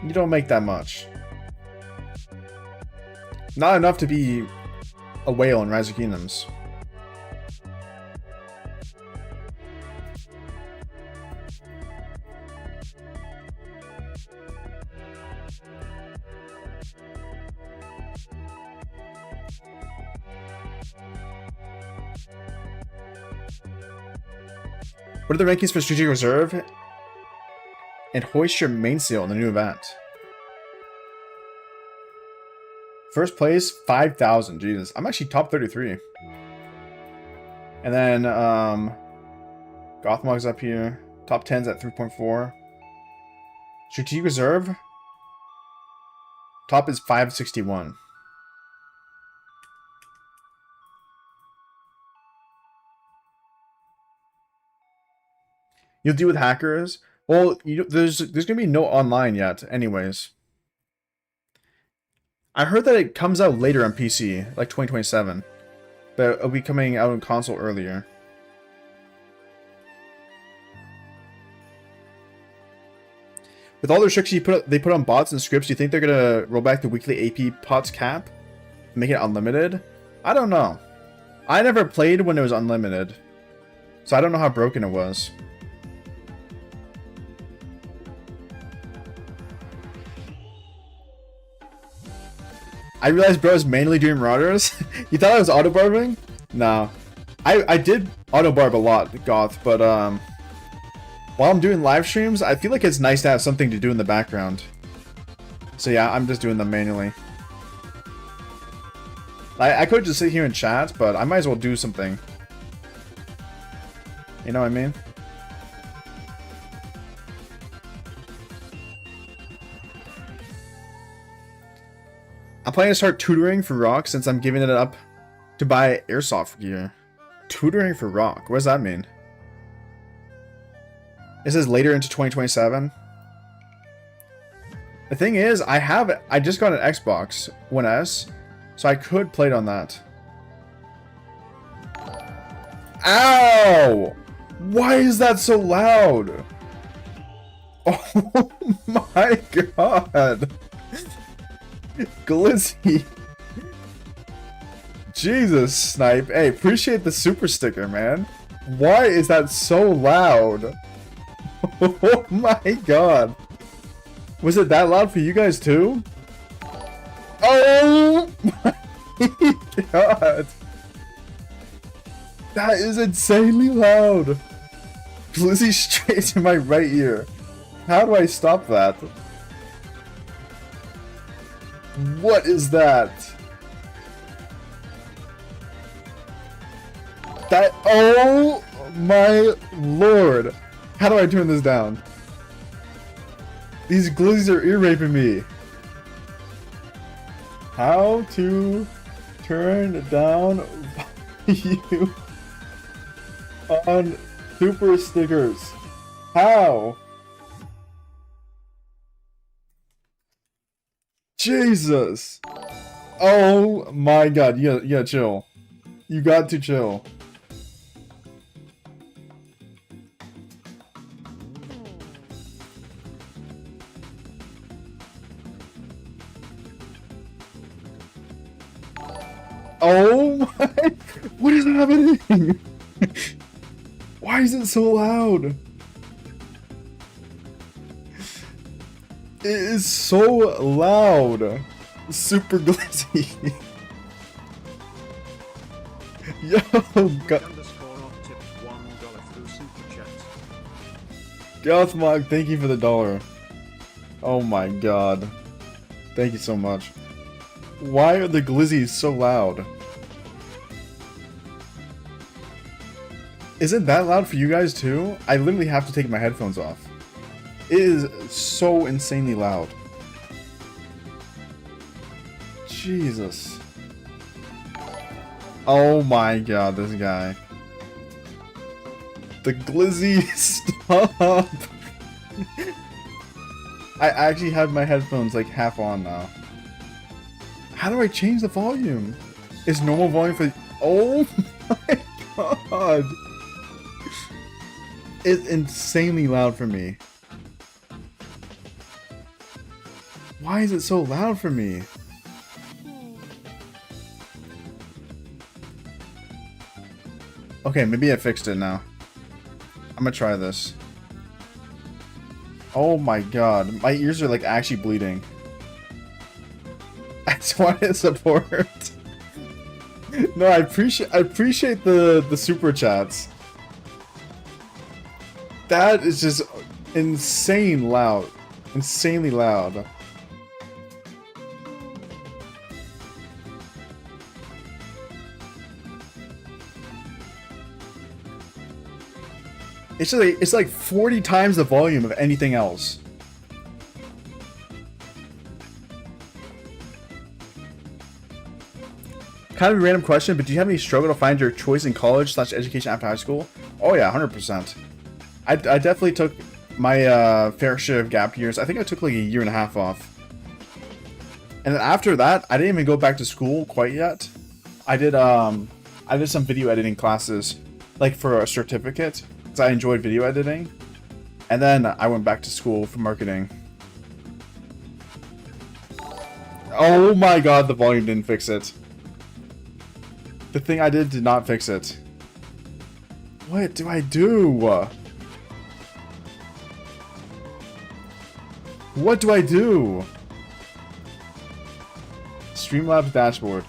You don't make that much. Not enough to be a whale in Rise of Kingdoms. What are the rankings for Strategic Reserve? And hoist your mainsail in the new event. First place, 5,000. Jesus, I'm actually top 33. And then, Gothmog's up here. Top 10's at 3.4. Strategic Reserve. Top is 561. You'll deal with hackers. Well, there's gonna be no online yet, anyways. I heard that it comes out later on PC, like 2027, but it'll be coming out on console earlier. With all the restrictions they put on bots and scripts, do you think they're gonna roll back the weekly AP pots cap, make it unlimited? I don't know. I never played when it was unlimited, so I don't know how broken it was. I realized bro is manually doing Marauders. You thought I was auto-barbing? No. I did auto-barb a lot, Goth, but while I'm doing live streams, I feel like it's nice to have something to do in the background. So yeah, I'm just doing them manually. I could just sit here and chat, but I might as well do something. You know what I mean? I'm planning to start tutoring for Rock since I'm giving it up to buy airsoft gear. Tutoring for Rock? What does that mean? It says later into 2027. The thing is, I just got an Xbox One S, so I could play it on that. Ow! Why is that so loud? Oh my god! Glizzy. Jesus, Snipe. Hey, appreciate the super sticker, man. Why is that so loud? Oh my god. Was it that loud for you guys too? Oh my god. That is insanely loud. Glizzy straight to my right ear. How do I stop that? What is that? That, oh my lord. How do I turn this down? These glizzies are ear raping me. How to turn down you on super stickers. How? Jesus. Oh my god. Yeah, chill. You got to chill. Oh my. What is happening? Why is it so loud? It is so loud. Super glitzy. Yo, God. Gothmog, thank you for the $1. Oh my god. Thank you so much. Why are the glizzies so loud? Isn't that loud for you guys too? I literally have to take my headphones off. It is so insanely loud. Jesus. Oh my god, this guy. The glizzy, stop! I actually have my headphones like half on now. How do I change the volume? Is normal volume for... Oh my god! It's insanely loud for me. Why is it so loud for me? Okay, maybe I fixed it now. I'm gonna try this. Oh my god, my ears are like actually bleeding. I just wanted support. No, I appreciate the super chats. That is just insane loud. Insanely loud. It's like 40 times the volume of anything else. Kind of a random question, but do you have any struggle to find your choice in college / education after high school? Oh yeah, 100%. I definitely took my fair share of gap years. I think I took like a year and a half off. And then after that, I didn't even go back to school quite yet. I did some video editing classes, like for a certificate. I enjoyed video editing, and then I went back to school for marketing. Oh my god, the volume didn't fix it. The thing I did not fix it. What do I do? What do I do? Streamlabs dashboard.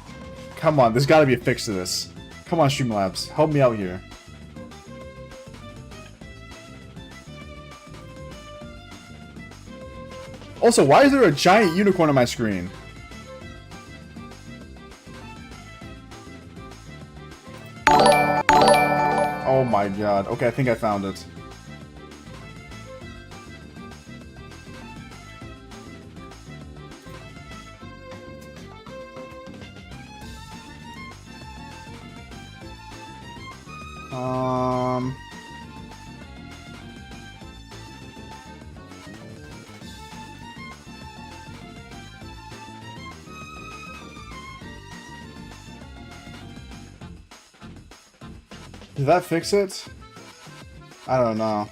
Come on, there's gotta be a fix to this. Come on, Streamlabs, help me out here. Also, why is there a giant unicorn on my screen? Oh my god. Okay, I think I found it. Did that fix it? I don't know.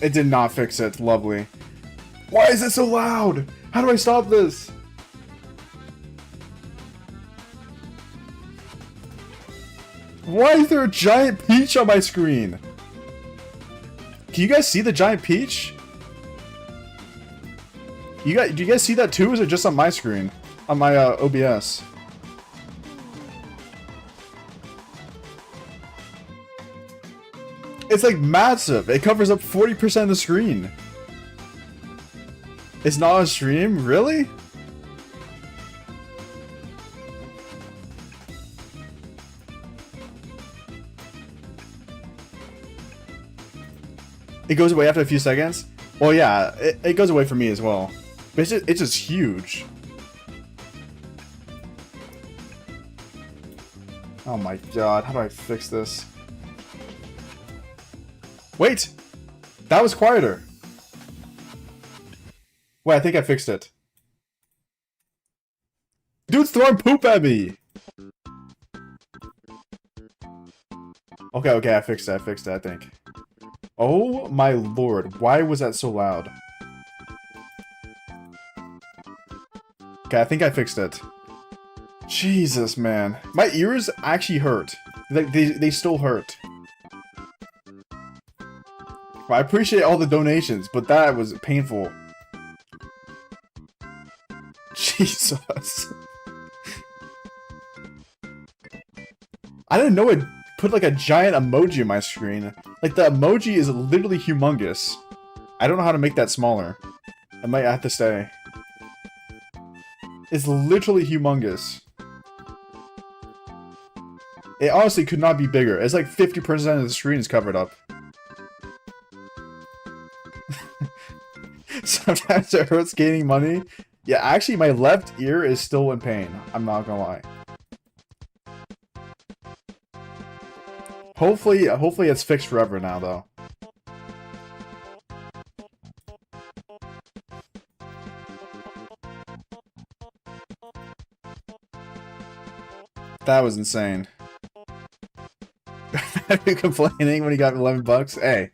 It did not fix it. Lovely. Why is it so loud? How do I stop this? Why is there a giant peach on my screen? Can you guys see the giant peach? Do you guys see that too, or is it just on my screen? On my OBS? It's like massive. It covers up 40% of the screen. It's not a stream? Really? It goes away after a few seconds? Well, yeah, it goes away for me as well. But it's just huge. Oh my god, how do I fix this? Wait! That was quieter. Wait, I think I fixed it. Dude's throwing poop at me! Okay, I fixed it, I think. Oh my lord, why was that so loud? Okay, I think I fixed it. Jesus, man. My ears actually hurt. Like, they still hurt. I appreciate all the donations, but that was painful. Jesus. I didn't know it put like a giant emoji on my screen. Like the emoji is literally humongous. I don't know how to make that smaller. I might have to stay. It's literally humongous. It honestly could not be bigger. It's like 50% of the screen is covered up. Sometimes it hurts gaining money. Yeah, actually my left ear is still in pain. I'm not gonna lie. Hopefully it's fixed forever now, though. That was insane. Are you complaining when he got 11 bucks? Hey,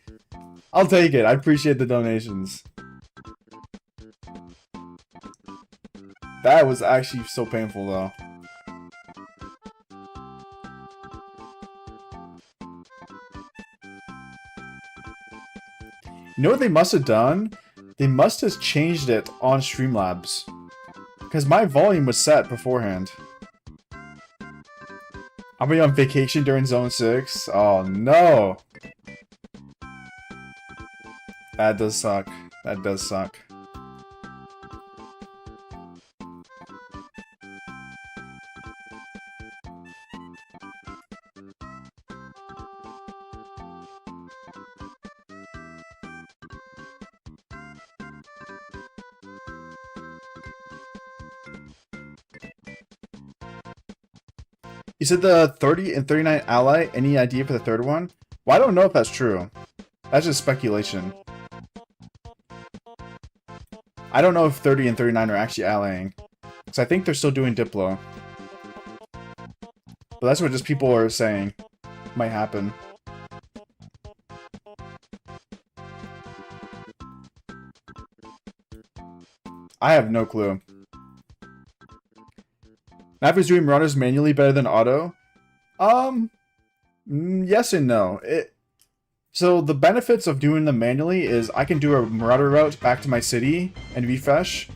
I'll take it. I appreciate the donations. That was actually so painful, though. You know what they must have done? They must have changed it on Streamlabs. Because my volume was set beforehand. I'll be on vacation during Zone 6. Oh, no. That does suck. That does suck. You said the 30 and 39 ally. Any idea for the third one? Well, I don't know if that's true. That's just speculation. I don't know if 30 and 39 are actually allying. Because I think they're still doing Diplo. But that's what just people are saying might happen. I have no clue. Now, is doing Marauders manually better than auto? Yes and no. So the benefits of doing them manually is I can do a Marauder route back to my city and refresh.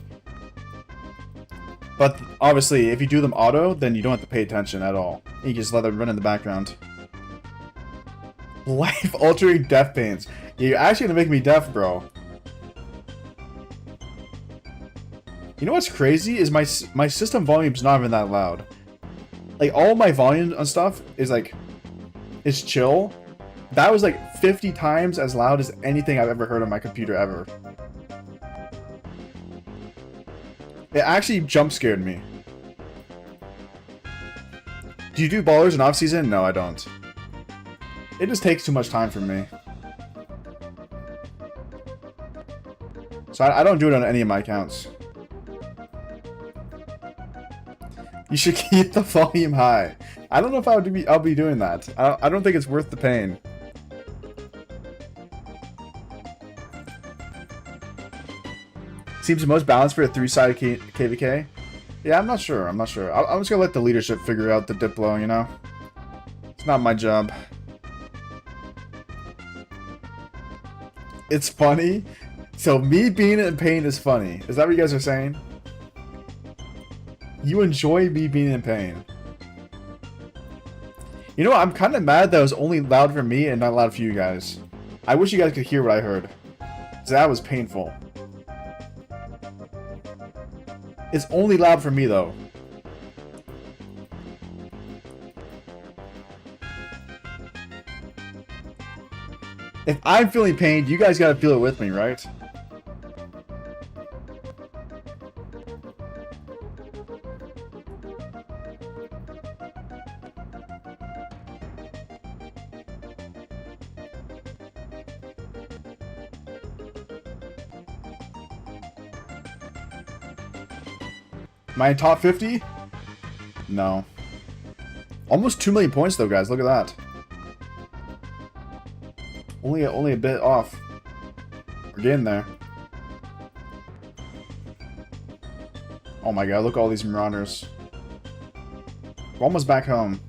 But obviously, if you do them auto, then you don't have to pay attention at all. You just let them run in the background. Life-altering death pains. You're actually gonna make me deaf, bro. You know what's crazy is my system volume's not even that loud. Like all my volume and stuff is like, it's chill. That was like 50 times as loud as anything I've ever heard on my computer ever. It actually jump scared me. Do you do ballers in off season? No, I don't. It just takes too much time for me. So I don't do it on any of my accounts. You should keep the volume high. I don't know if I'll be doing that. I don't think it's worth the pain. Seems the most balanced for a 3-sided KVK. Yeah, I'm not sure. I'm not sure. I'm just gonna let the leadership figure out the Diplo, you know? It's not my job. It's funny. So me being in pain is funny. Is that what you guys are saying? You enjoy me being in pain. You know what? I'm kind of mad that it was only loud for me and not loud for you guys. I wish you guys could hear what I heard. Because that was painful. It's only loud for me, though. If I'm feeling pain, you guys gotta feel it with me, right? Am I in top 50? No. Almost 2 million points though, guys. Look at that. Only a bit off. We're getting there. Oh my god, look at all these Marauders. We're almost back home.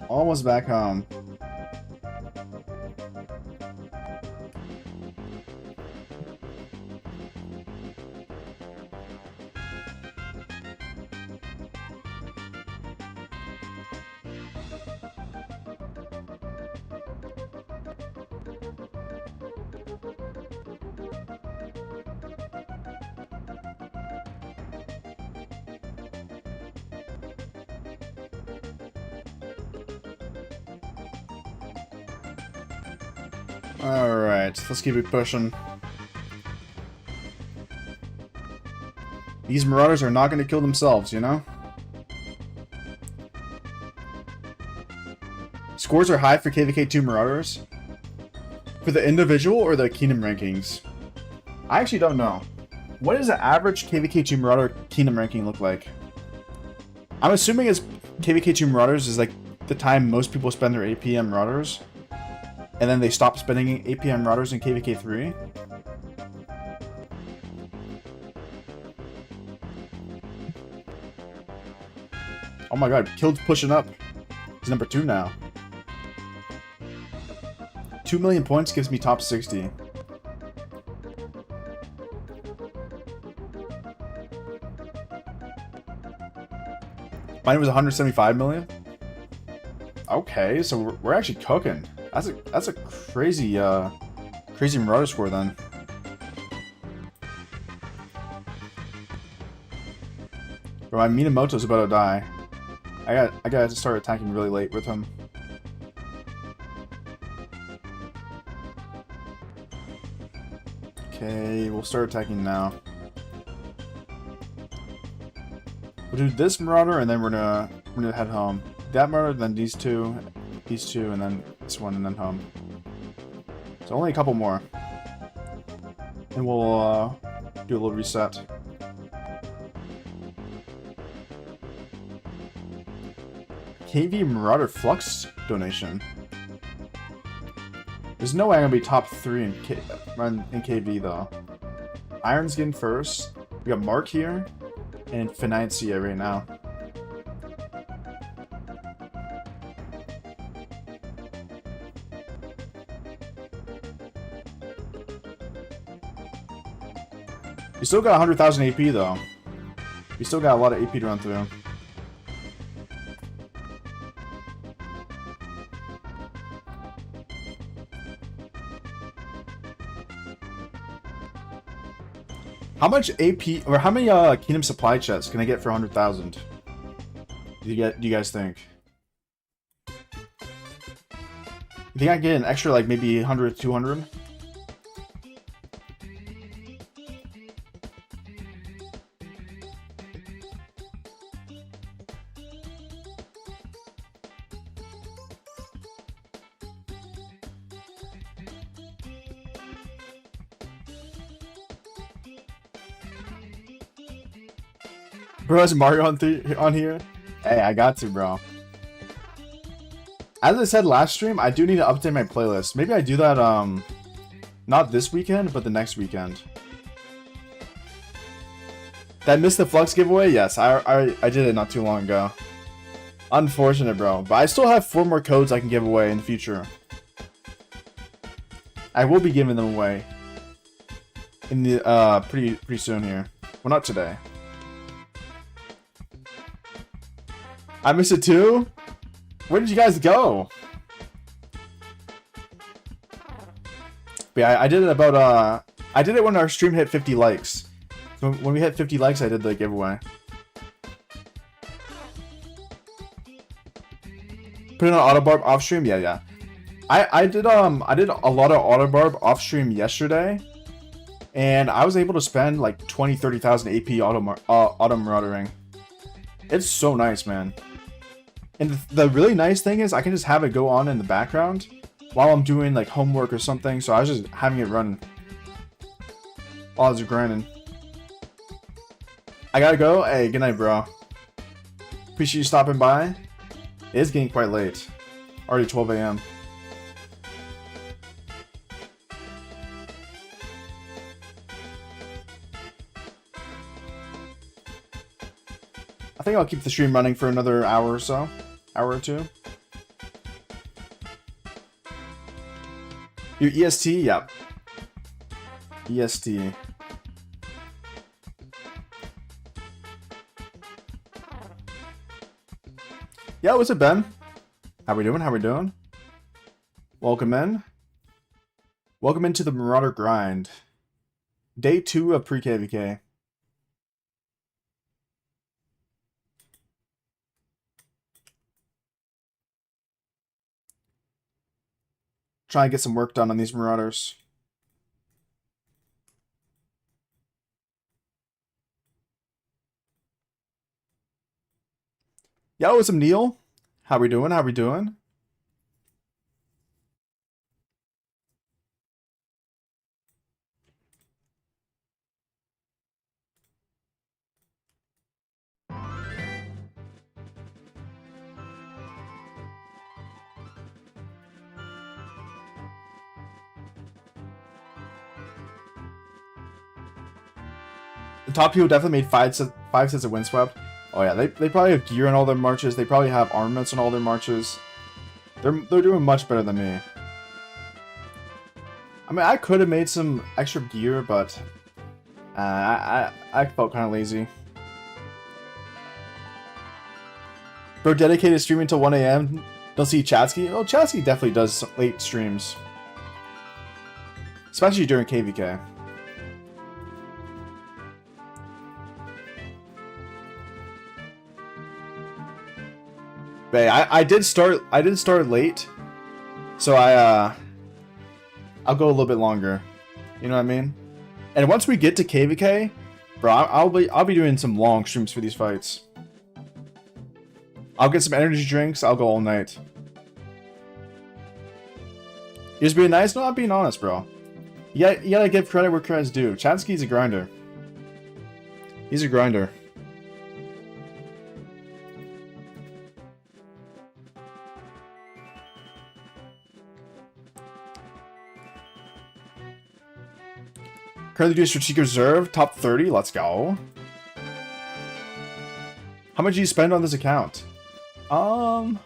Almost back home. Alright, let's keep it pushing. These Marauders are not going to kill themselves, you know? Scores are high for KVK 2 Marauders. For the individual or the Kingdom rankings? I actually don't know. What does the average KVK 2 Marauder Kingdom ranking look like? I'm assuming it's KVK 2 Marauders is like the time most people spend their APM Marauders. And then they stop spending APM Marauders in KVK 3. Oh my god, Killed's pushing up. He's number 2 now. 2 million points gives me top 60. Mine was 175 million. Okay, so we're actually cooking. That's a crazy crazy Marauder score then. Bro, my Minamoto's about to die. I got to start attacking really late with him. Okay, we'll start attacking now. We'll do this Marauder, and then we're gonna head home. That Marauder, then these two, and then this one, and then home. So only a couple more, and we'll do a little reset. KV Marauder Flux donation. There's no way I'm gonna be top 3 in KV though. Iron's getting first. We got Mark here. And Financia right now. We still got 100,000 AP though. We still got a lot of AP to run through. How much AP or how many Kingdom supply chests can I get for 100,000? Do you guys think? You think I can get an extra like maybe 100, 200? Bro, is Mario on here? Hey, I got to, bro. As I said last stream, I do need to update my playlist. Maybe I do that, not this weekend, but the next weekend. Did I miss the Flux giveaway? Yes, I did it not too long ago. Unfortunate, bro. But I still have 4 more codes I can give away in the future. I will be giving them away in the pretty soon here. Well, not today. I missed it too? Where did you guys go? But yeah, I did it about, I did it when our stream hit 50 likes. So when we hit 50 likes, I did the giveaway. Put it on Autobarb off stream? Yeah. I did a lot of Autobarb off stream yesterday. And I was able to spend like 20-30,000 AP auto maraudering. It's so nice, man. And the really nice thing is I can just have it go on in the background while I'm doing like homework or something. So I was just having it run while I was grinding. I gotta go. Hey, good night, bro. Appreciate you stopping by. It is getting quite late. Already 12 a.m. I think I'll keep the stream running for another hour or so. Hour or two. Your EST? Yep. EST. Yeah, what's up, Ben? How we doing? Welcome in. Welcome into the Marauder Grind. Day 2 of PRE-KVK. Try and get some work done on these Marauders. Yo, it's Neil. How we doing? How we doing? The top people definitely made five sets of Windswept. Oh yeah, they probably have gear in all their marches. They probably have armaments in all their marches. They're doing much better than me. I mean, I could have made some extra gear, but I felt kind of lazy. Bro, dedicated streaming until 1 a.m. Don't see Chatsky? Oh, Chatsky definitely does late streams. Especially during KVK. But I did start late. So I'll go a little bit longer. You know what I mean? And once we get to KVK, bro, I'll be doing some long streams for these fights. I'll get some energy drinks, I'll go all night. You just being nice? No, I'm being honest, bro. You gotta give credit where credit's due. Chatsky's a grinder. He's a grinder. Currently doing Strategic Reserve, top 30, let's go. How much do you spend on this account? I'll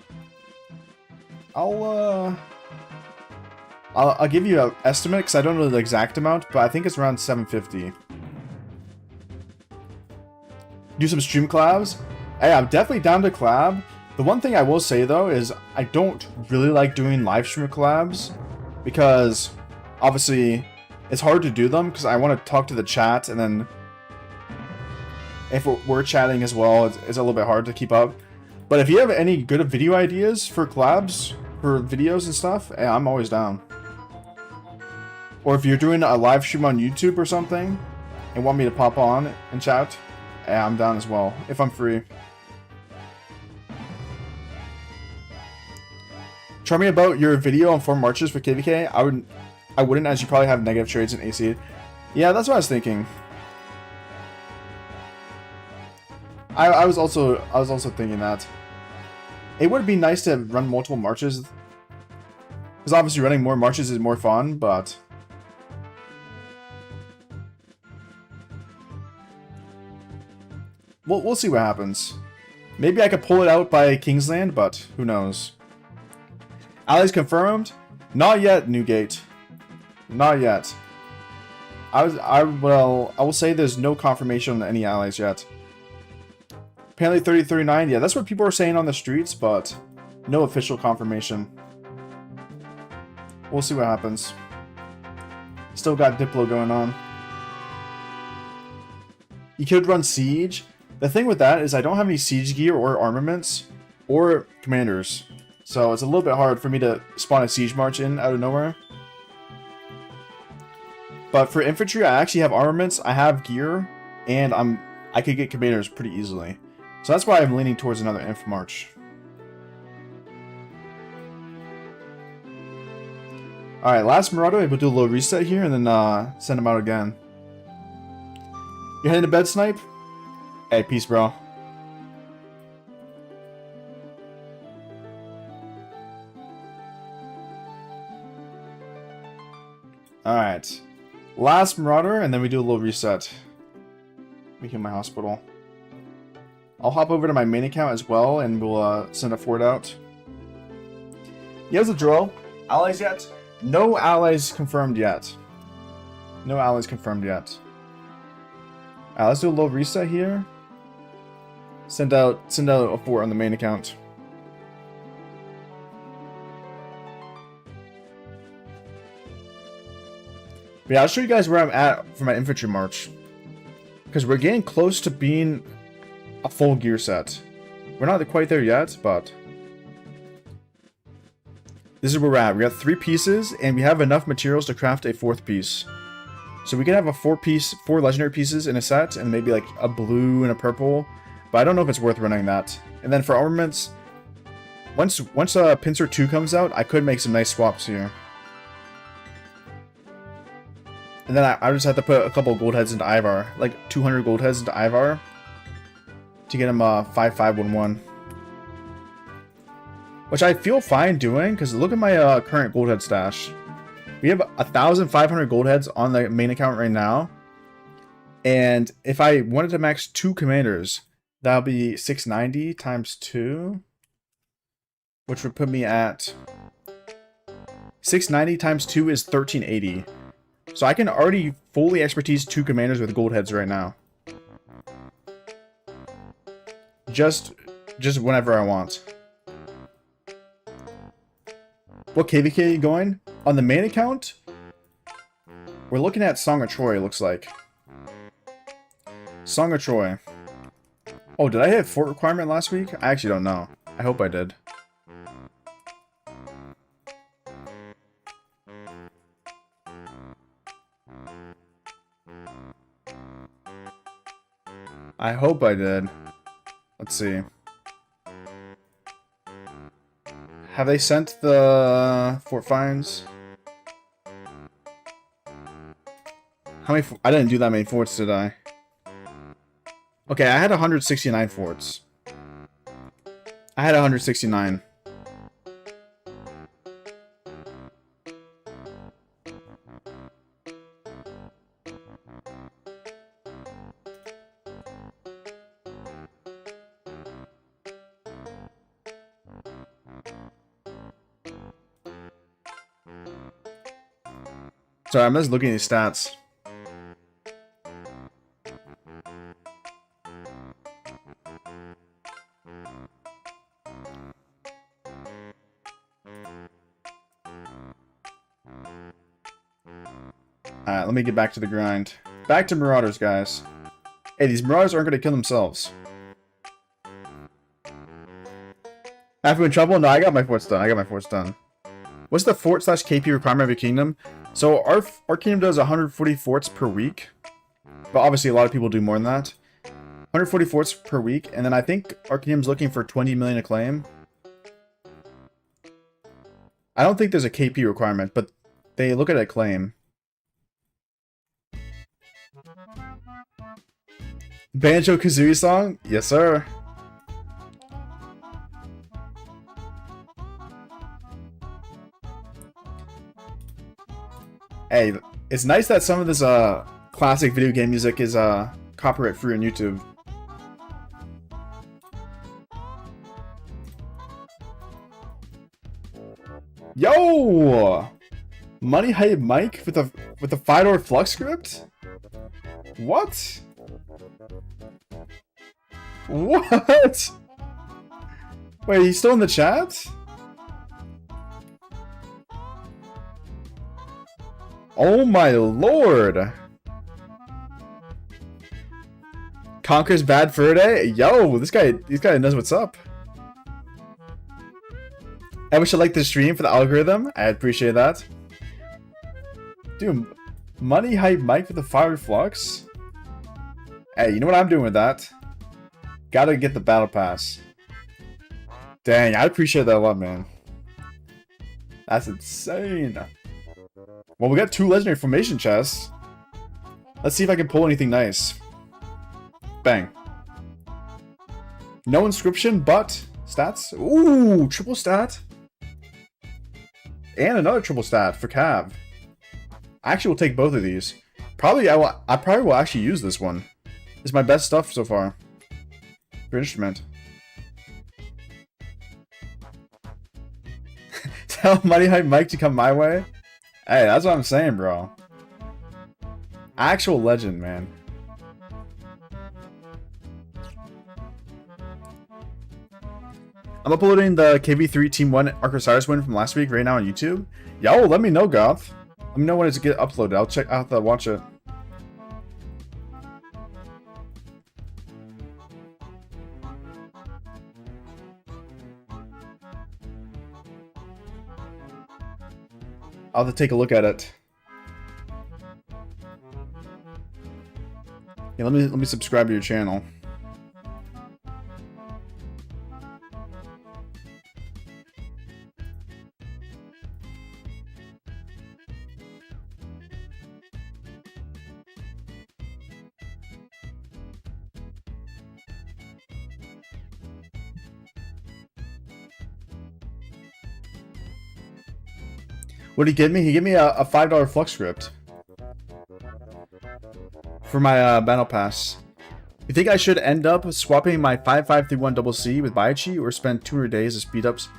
give you an estimate, because I don't know the exact amount, but I think it's around 750. Do some stream collabs? Hey, I'm definitely down to collab. The one thing I will say, though, is I don't really like doing live stream collabs, because, obviously, it's hard to do them, because I want to talk to the chat, and then if we're chatting as well, it's a little bit hard to keep up. But if you have any good video ideas for collabs, for videos and stuff, hey, I'm always down. Or if you're doing a live stream on YouTube or something, and want me to pop on and chat, hey, I'm down as well, if I'm free. Tell me about your video on 4 marches for KVK. I wouldn't, as you probably have negative trades in AC. Yeah, that's what I was thinking. I was also thinking that it would be nice to run multiple marches, because obviously running more marches is more fun, but we'll see what happens. Maybe I could pull it out by Kingsland, but who knows? Allies confirmed? Not yet, Newgate. Not yet. I will say there's no confirmation on any allies yet. Apparently 3039, yeah, that's what people are saying on the streets, but no official confirmation. We'll see what happens. Still got Diplo going on. You could run Siege. The thing with that is I don't have any Siege gear or armaments or commanders. So it's a little bit hard for me to spawn a Siege March in out of nowhere. But for infantry, I actually have armaments, I have gear, and I could get commanders pretty easily. So that's why I'm leaning towards another Inf March. Alright, last Marauder, we'll do a little reset here and then send him out again. You heading to bed, Snipe? Hey, peace, bro. Alright. Last Marauder, and then we do a little reset. Let me heal my hospital. I'll hop over to my main account as well, and we'll send a Ford out. Here's the drill. Allies yet? No allies confirmed yet. No allies confirmed yet. Alright, let's do a little reset here. Send out a Ford on the main account. But yeah, I'll show you guys where I'm at for my infantry march. Because we're getting close to being a full gear set. We're not quite there yet, but This is where we're at. We got 3 pieces, and we have enough materials to craft a 4th piece. So we can have a 4 legendary pieces in a set, and maybe like a blue and a purple. But I don't know if it's worth running that. And then for armaments, once Pincer 2 comes out, I could make some nice swaps here. And then I just have to put a couple gold heads into Ivar, like 200 gold heads into Ivar, to get him 5-5-1-1. Which I feel fine doing, because look at my current gold head stash. We have 1,500 gold heads on the main account right now. And if I wanted to max 2 commanders, that would be 690 times 2. Which would put me at... 690 times 2 is 1380. So I can already fully expertise 2 commanders with gold heads right now. Just whenever I want. What KVK are you going? On the main account, we're looking at Song of Troy, it looks like. Song of Troy. Oh, did I hit fort requirement last week? I actually don't know. I hope I did. I hope I did. Let's see. Have they sent the fort finds? How many? I didn't do that many forts, did I? Okay, I had 169 forts. I had 169. Sorry, I'm just looking at these stats. Alright, let me get back to the grind. Back to Marauders, guys. Hey, these Marauders aren't going to kill themselves. Have you in trouble? No, I got my forts done. I got my forts done. What's the fort/KP requirement of your kingdom? So our kingdom does 140 forts per week. But obviously a lot of people do more than that. 140 forts per week. And then I think our kingdom's looking for 20 million acclaim. I don't think there's a KP requirement, but they look at acclaim. Banjo-Kazooie song? Yes, sir. Hey, it's nice that some of this classic video game music is copyright free on YouTube. Yo! Money Hype Mike with the Fidor Flux script? What? What? Wait, he's still in the chat? Oh my lord! Conquers Bad Fur Day? Yo, this guy knows what's up. I wish I liked the stream for the algorithm. I appreciate that. Dude, Money Hype Mike with the Fire Flux? Hey, you know what I'm doing with that? Gotta get the Battle Pass. Dang, I appreciate that a lot, man. That's insane. Well, we got 2 legendary formation chests. Let's see if I can pull anything nice. Bang. No inscription, but stats. Ooh, triple stat. And another triple stat for Cav. I actually will take both of these. Probably I probably will actually use this one. It's my best stuff so far. For instrument. Tell Money Hype Mike to come my way. Hey, that's what I'm saying, bro. Actual legend, man. I'm uploading the KV3 Team 1 Arcosiris win from last week right now on YouTube. Yo, let me know, Goth. Let me know when it's get uploaded. I'll have to watch it. I'll have to take a look at it. Yeah, let me subscribe to your channel. What did he give me? He gave me a $5 Flux script for my battle pass. You think I should end up swapping my 5531 double C with Baichi, or spend 200 days of speed ups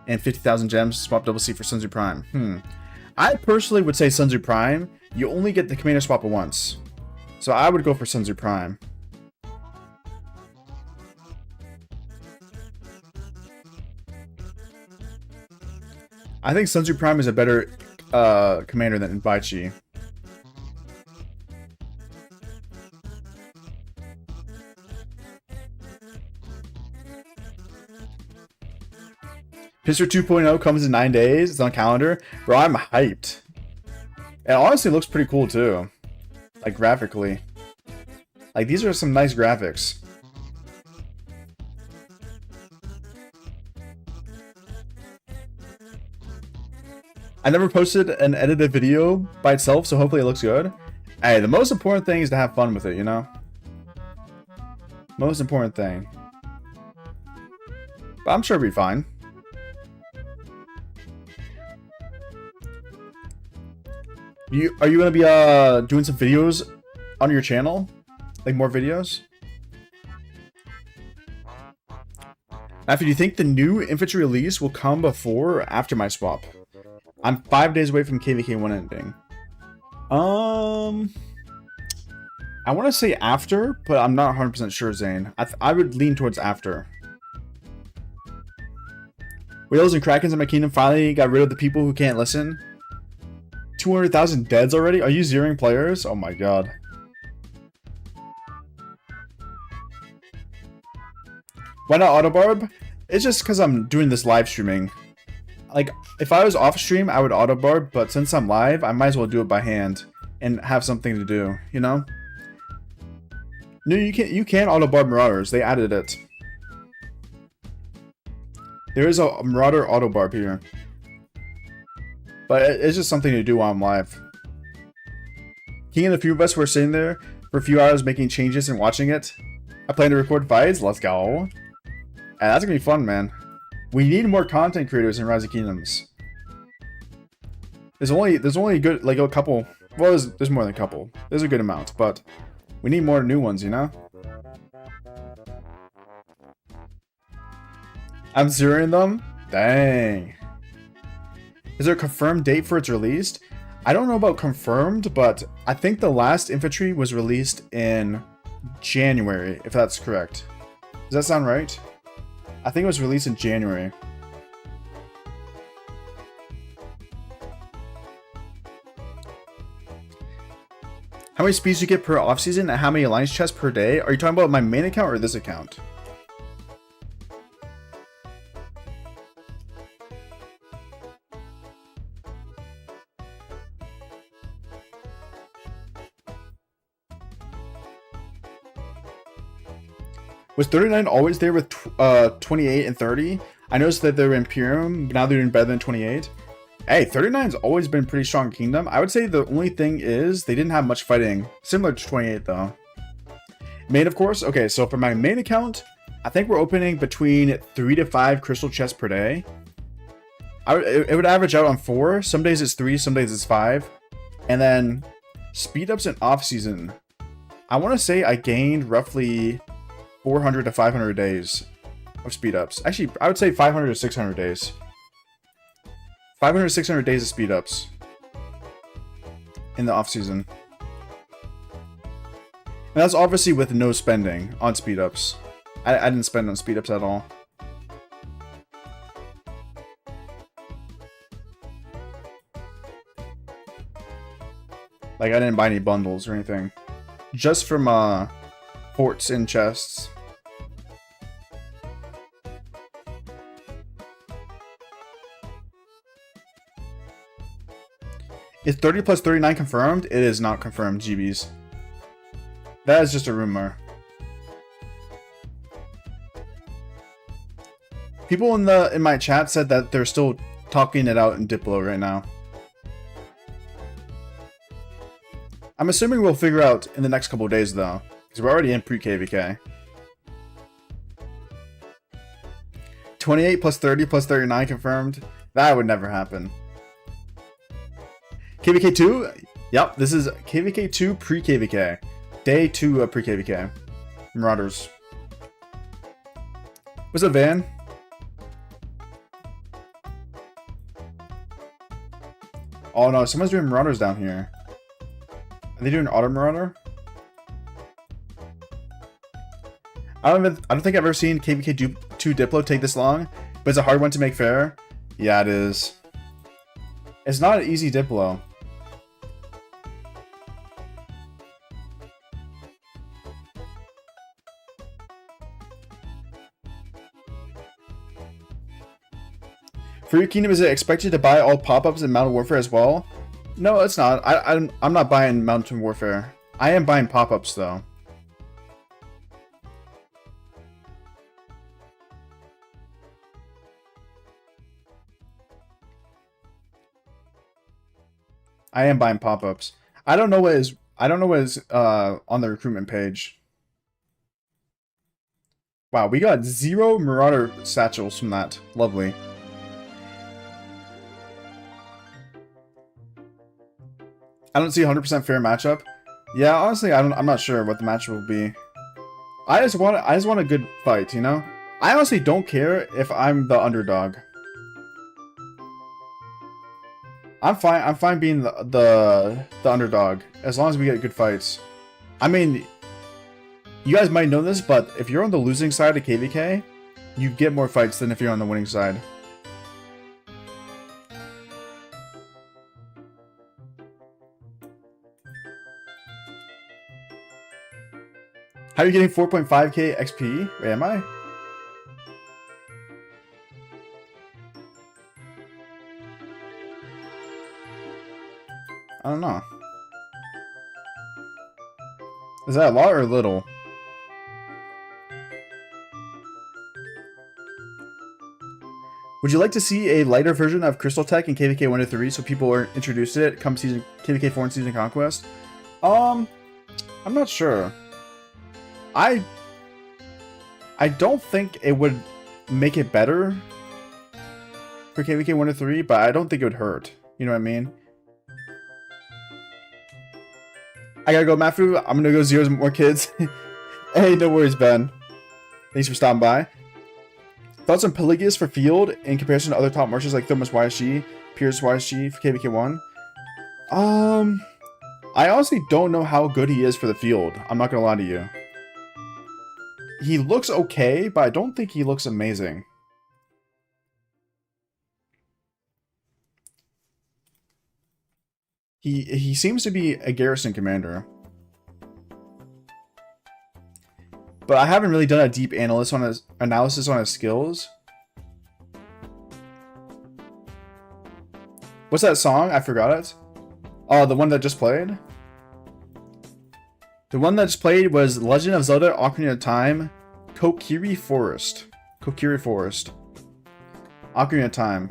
and 50,000 gems to swap double C for Sunzu Prime? I personally would say Sunzu Prime. You only get the commander swap once, so I would go for Sunzu Prime. I think Sunzu Prime is a better commander than Baichi. Pisser 2.0 comes in 9 days. It's on calendar. Bro, I'm hyped. It honestly looks pretty cool too. Like graphically. Like these are some nice graphics. I never posted an edited video by itself, so hopefully it looks good. Hey, the most important thing is to have fun with it, you know? Most important thing. But I'm sure it'll be fine. Are you gonna be doing some videos on your channel? Like more videos? After, do you think the new infantry release will come before or after my swap? I'm 5 days away from KVK 1 ending. I want to say after, but I'm not 100% sure, Zane. I would lean towards after. Whales and Krakens in my kingdom finally got rid of the people who can't listen. 200,000 deads already? Are you zeroing players? Oh my god. Why not autobarb? It's just because I'm doing this live streaming. Like, if I was off stream, I would autobarb, but since I'm live, I might as well do it by hand and have something to do, you know? No, you can autobarb Marauders. They added it. There is a Marauder autobarb here. But it's just something to do while I'm live. King and a few of us were sitting there for a few hours making changes and watching it. I plan to record fights. Let's go. And that's gonna be fun, man. We need more content creators in Rise of Kingdoms. There's only good, like, a couple. Well, there's more than a couple. There's a good amount, but we need more new ones, you know? I'm zeroing them? Dang. Is there a confirmed date for its released? I don't know about confirmed, but I think the last infantry was released in January, if that's correct. Does that sound right? I think it was released in January. How many speeds do you get per off-season and how many alliance chests per day? Are you talking about my main account or this account? Was 39 always there with 28 and 30? I noticed that they were Imperium, but now they're doing better than 28. Hey, 39's always been pretty strong Kingdom. I would say the only thing is they didn't have much fighting. Similar to 28 though. Main, of course. Okay, so for my main account, I think we're opening between 3 to 5 crystal chests per day. It would average out on 4. Some days it's 3, some days it's 5. And then speed ups and off season. I want to say I gained roughly 400 to 500 days of speed ups. Actually, I would say 500 to 600 days. 500 to 600 days of speed ups in the off season. And that's obviously with no spending on speed ups. I didn't spend on speed ups at all. Like, I didn't buy any bundles or anything. Just from ports and chests. Is 30 plus 39 confirmed? It is not confirmed, GBs. That is just a rumor. People in my chat said that they're still talking it out in Diplo right now. I'm assuming we'll figure out in the next couple of days though, because we're already in pre-KVK. 28 plus 30 plus 39 confirmed. That would never happen. KVK 2? Yep, this is KVK 2 pre-KVK. Day 2 of pre-KVK. Marauders. What's up, Van? Oh no, someone's doing Marauders down here. Are they doing Auto Marauder? I don't think I've ever seen KVK 2 Diplo take this long, but it's a hard one to make fair. Yeah, it is. It's not an easy Diplo. For your kingdom, is it expected to buy all pop-ups in Mountain Warfare as well? No, it's not. I'm not buying Mountain Warfare. I am buying pop-ups though. I am buying pop-ups. I don't know what is on the recruitment page. Wow, we got 0 Marauder satchels from that. Lovely. I don't see 100% fair matchup. Yeah, honestly, I'm not sure what the matchup will be. I just want a good fight, you know? I honestly don't care if I'm the underdog. I'm fine being the underdog as long as we get good fights. I mean, you guys might know this, but if you're on the losing side of KVK, you get more fights than if you're on the winning side. How are you getting 4.5k XP? Wait, am I? I don't know. Is that a lot or little? Would you like to see a lighter version of Crystal Tech in KVK 1 to 3 so people are introduced to it come season KVK 4 and Season Conquest? I'm not sure. I don't think it would make it better for KVK 1 to 3, but I don't think it would hurt. You know what I mean? I gotta go, Mafu. I'm gonna go zeros more kids. Hey, no worries, Ben. Thanks for stopping by. Thoughts on Pelagius for field in comparison to other top marshals like Thomas YSG, Pierce YSG for KVK 1? I honestly don't know how good he is for the field. I'm not gonna lie to you. He looks okay, but I don't think he looks amazing. He seems to be a garrison commander. But I haven't really done a deep analysis on his skills. What's that song? I forgot it. Oh, the one that just played? The one that just played was Legend of Zelda Ocarina of Time, Kokiri Forest. Kokiri Forest. Ocarina of Time.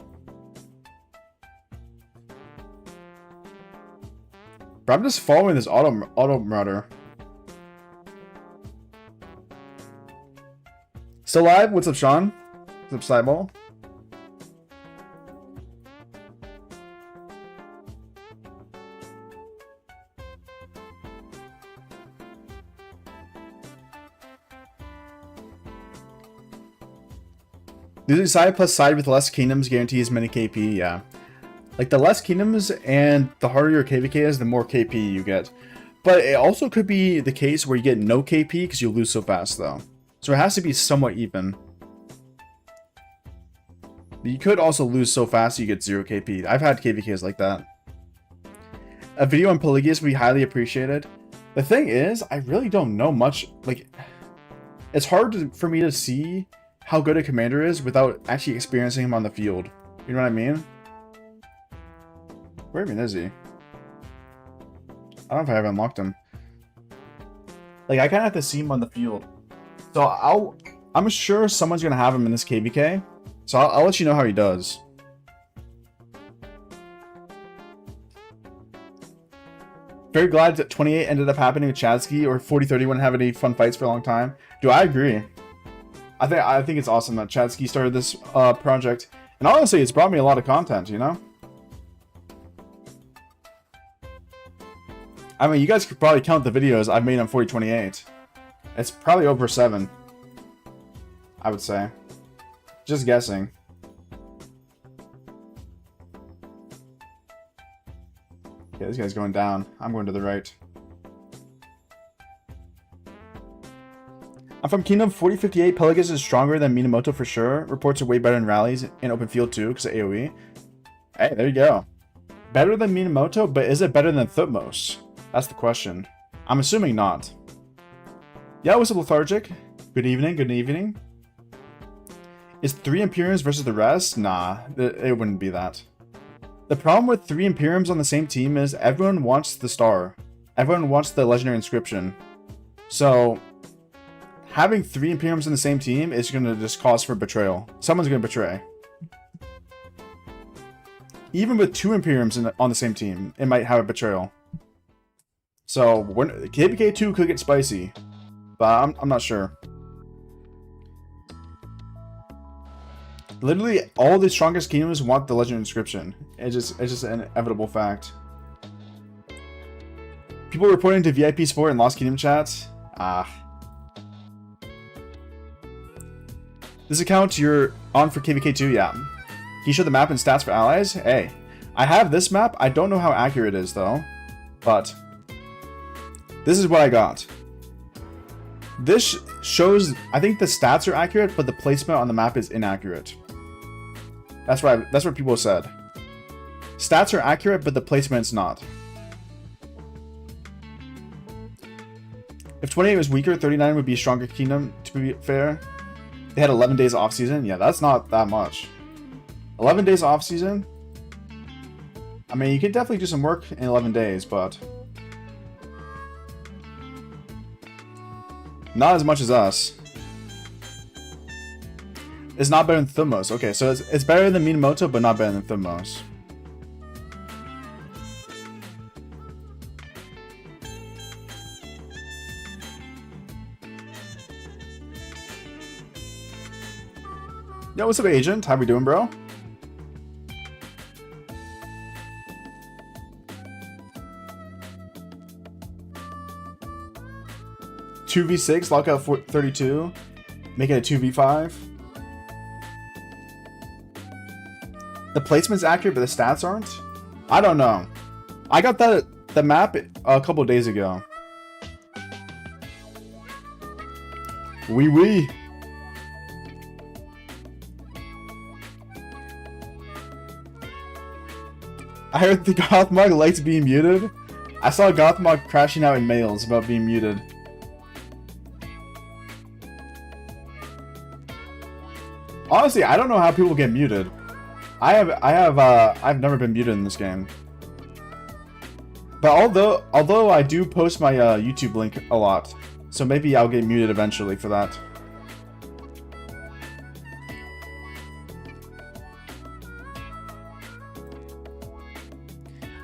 But I'm just following this auto marauder. Still live? What's up, Sean? What's up, Sideball? Losing side plus side with less kingdoms guarantees many KP, yeah. Like, the less kingdoms and the harder your KVK is, the more KP you get. But it also could be the case where you get no KP because you lose so fast, though. So it has to be somewhat even. You could also lose so fast you get 0 KP. I've had KVKs like that. A video on Pelagius would be highly appreciated. The thing is, I really don't know much. Like, it's hard for me to see how good a commander is without actually experiencing him on the field. You know what I mean? Where even is he? I don't know if I ever unlocked him. Like, I kind of have to see him on the field. So I'm sure someone's going to have him in this KVK. So I'll let you know how he does. Very glad that 28 ended up happening with Chadsky, or 40-30 wouldn't have any fun fights for a long time. Do I agree? I think it's awesome that Chadsky started this project. And honestly, it's brought me a lot of content, you know? I mean, you guys could probably count the videos I've made on 4028. It's probably over 7. I would say. Just guessing. Okay, this guy's going down. I'm going to the right. I'm from Kingdom 4058. Pelagus is stronger than Minamoto for sure. Reports are way better in rallies in open field too, because of AoE. Hey, there you go. Better than Minamoto, but is it better than Thutmose? That's the question. I'm assuming not. Yeah, what's up, Lethargic? Good evening, good evening. Is 3 Imperiums versus the rest? Nah, it wouldn't be that. The problem with 3 Imperiums on the same team is everyone wants the star. Everyone wants the legendary inscription. So, having 3 Imperiums in the same team is going to just cause for betrayal. Someone's going to betray. Even with 2 Imperiums on the same team, it might have a betrayal. So, KVK 2 could get spicy, but I'm not sure. Literally, all the strongest kingdoms want the legendary inscription. It's just an inevitable fact. People reporting to VIP Sport and Lost Kingdom chats. This account you're on for KVK 2, yeah. Can you show the map and stats for allies? Hey, I have this map. I don't know how accurate it is though, but this is what I got. This shows, I think the stats are accurate, but the placement on the map is inaccurate. That's what people said. Stats are accurate, but the placement's not. If 28 was weaker, 39 would be a stronger kingdom, to be fair. They had 11 days off season. Yeah, that's not that much. 11 days off season? I mean, you can definitely do some work in 11 days, but not as much as us. It's not better than Thutmose. Okay, so it's better than Minamoto, but not better than Thutmose. Yo, what's up, Agent? How we doing, bro? Two v6, lockout 32, make it a 2v5. The placement's accurate, but the stats aren't? I don't know. I got the map a couple days ago. Wee. I heard the Gothmog likes being muted. I saw Gothmog crashing out in mails about being muted. Honestly, I don't know how people get muted. I've never been muted in this game. But although I do post my YouTube link a lot, so maybe I'll get muted eventually for that.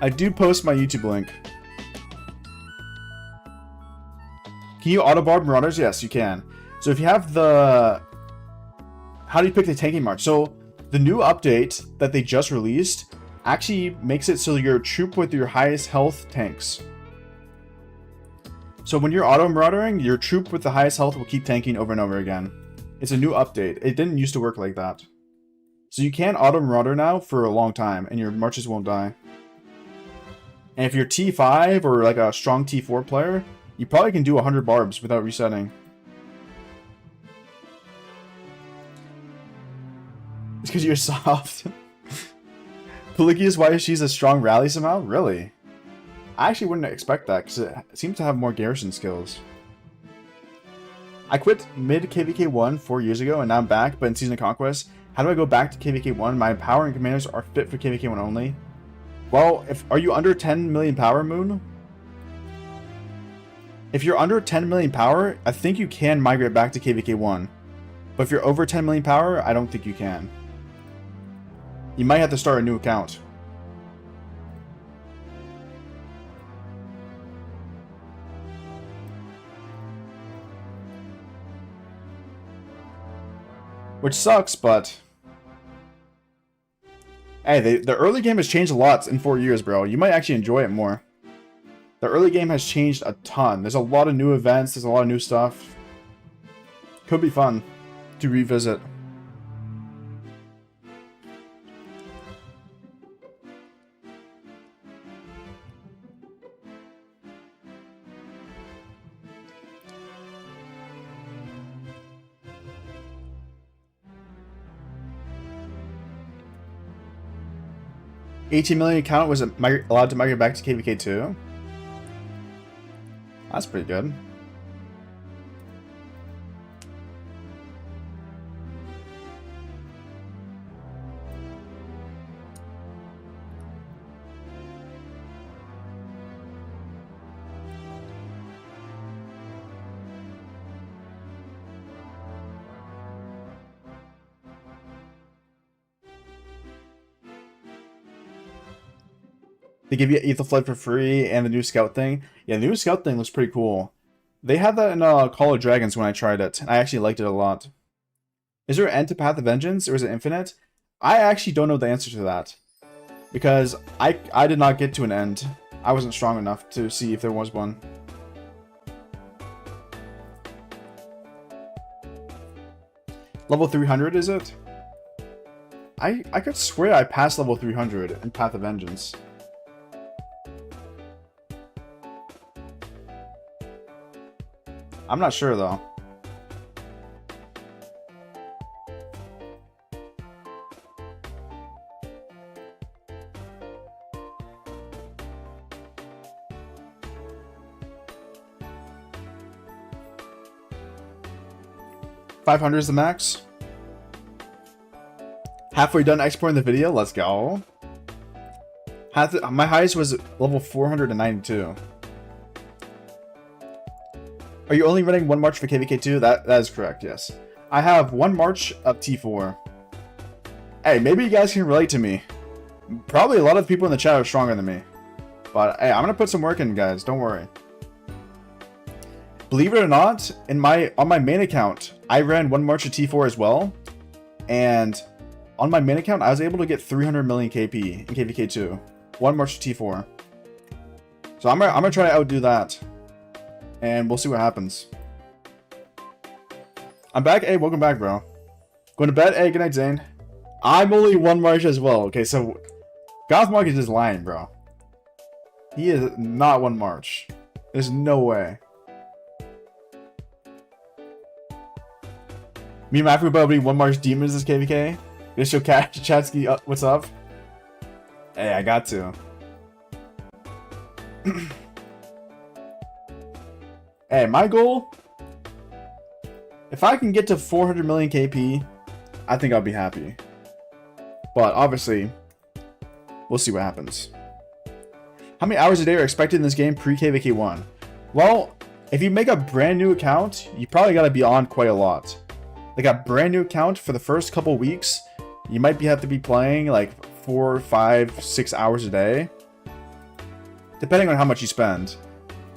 I do post my YouTube link. Can you auto-barb Marauders? Yes, you can. So if you have the... How do you pick the tanking march? So the new update that they just released actually makes it so your troop with your highest health tanks. So when you're auto-maraudering, your troop with the highest health will keep tanking over and over again. It's a new update. It didn't used to work like that. So you can auto-marauder now for a long time, and your marches won't die. And if you're T5 or like a strong T4 player, you probably can do 100 barbs without resetting. It's because you're soft. Pelagius, why she's a strong rally somehow? Really? I actually wouldn't expect that because it seems to have more garrison skills. I quit mid KVK 1 4 years ago and now I'm back, but in Season of Conquest. How do I go back to KVK 1? My power and commanders are fit for KVK 1 only. Well, are you under 10 million power, Moon? If you're under 10 million power, I think you can migrate back to KVK 1. But if you're over 10 million power, I don't think you can. You might have to start a new account. Which sucks, but... Hey, the early game has changed a lot in 4 years, bro. You might actually enjoy it more. The early game has changed a ton. There's a lot of new events. There's a lot of new stuff. Could be fun to revisit. $18 million account was allowed to migrate back to KVK 2. That's pretty good. They give you Aethelflight for free and the new scout thing. Yeah, the new scout thing looks pretty cool. They had that in Call of Dragons when I tried it. I actually liked it a lot. Is there an end to Path of Vengeance, or is it infinite? I actually don't know the answer to that. Because I did not get to an end. I wasn't strong enough to see if there was one. Level 300, is it? I could swear I passed level 300 in Path of Vengeance. I'm not sure, though. $500 is the max. Halfway done exporting the video. Let's go. My highest was level 492. Are you only running one march for KVK2? That is correct, yes. I have one march of T4. Hey, maybe you guys can relate to me. Probably a lot of people in the chat are stronger than me. But hey, I'm gonna put some work in, guys. Don't worry. Believe it or not, on my main account, I ran one march of T4 as well. And on my main account, I was able to get 300 million KP in KVK2. One march of T4. So I'm gonna try to outdo that. And we'll see what happens. I'm back. Hey, welcome back, bro. Going to bed. Hey, good night, Zane. I'm only one march as well. Okay, so Gothmark is just lying, bro. He is not one march. There's no way. Me and Matthew about being one march demons this KVK. Gonna show Chatsky what's up. Hey, I got to. Hey, my goal, if I can get to 400 million KP, I think I'll be happy. But obviously, we'll see what happens. How many hours a day are expected in this game pre-KVK 1? Well, if you make a brand new account, you probably gotta be on quite a lot. Like a brand new account for the first couple weeks, you might have to be playing like 4, 5, 6 hours a day. Depending on how much you spend.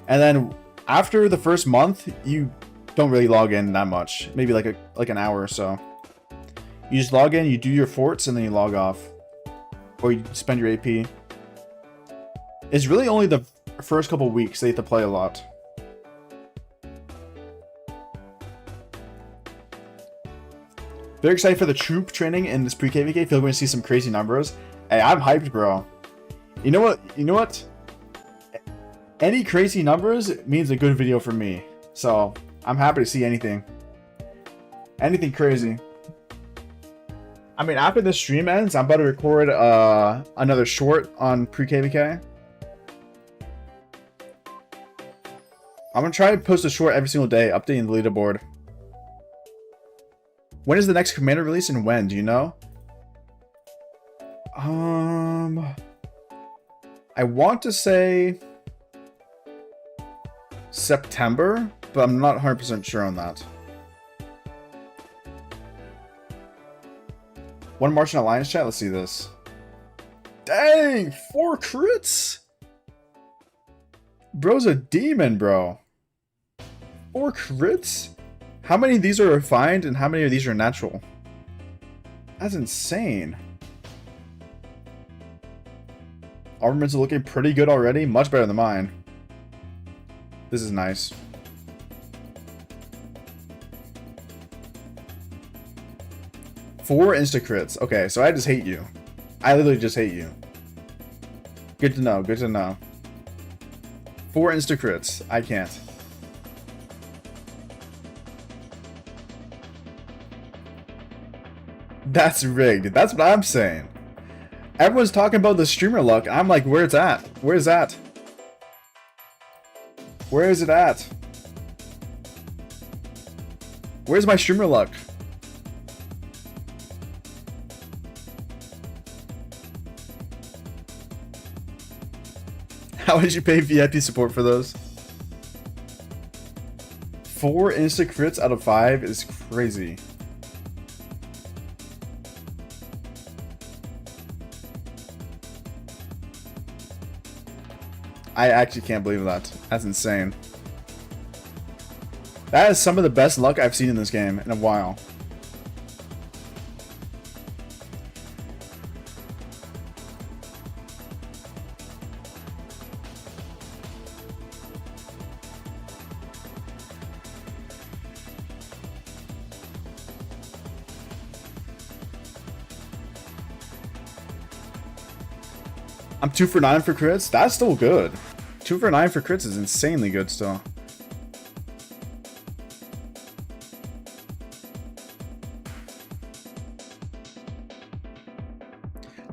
And then after the first month, you don't really log in that much. Maybe like an hour or so. You just log in, you do your forts, and then you log off. Or you spend your AP. It's really only the first couple weeks that you have to play a lot. Very excited for the troop training in this pre-KVK. Feel we're going to see some crazy numbers. Hey, I'm hyped, bro. You know what? Any crazy numbers means a good video for me. So, I'm happy to see anything. Anything crazy. I mean, after this stream ends, I'm about to record another short on pre-KVK. I'm going to try to post a short every single day, updating the leaderboard. When is the next commander release and when? Do you know? I want to say September, but I'm not 100% sure on that. One Martian Alliance chat. Let's see this. Dang, 4 crits. Bro's a demon, bro. 4 crits? How many of these are refined and how many of these are natural? That's insane. Armaments are looking pretty good already. Much better than mine. This is nice. Four insta crits. Okay, so I just hate you. I literally just hate you. Good to know. Good to know. 4 insta crits. I can't. That's rigged. That's what I'm saying. Everyone's talking about the streamer luck. I'm like, where it's at? Where's that? Where is it at? Where's my streamer luck? How would you pay VIP support for those? 4 insta crits out of 5 is crazy. I actually can't believe that. That's insane. That is some of the best luck I've seen in this game in a while. I'm 2 for 9 for crits. That's still good. 2 for 9 for crits is insanely good still.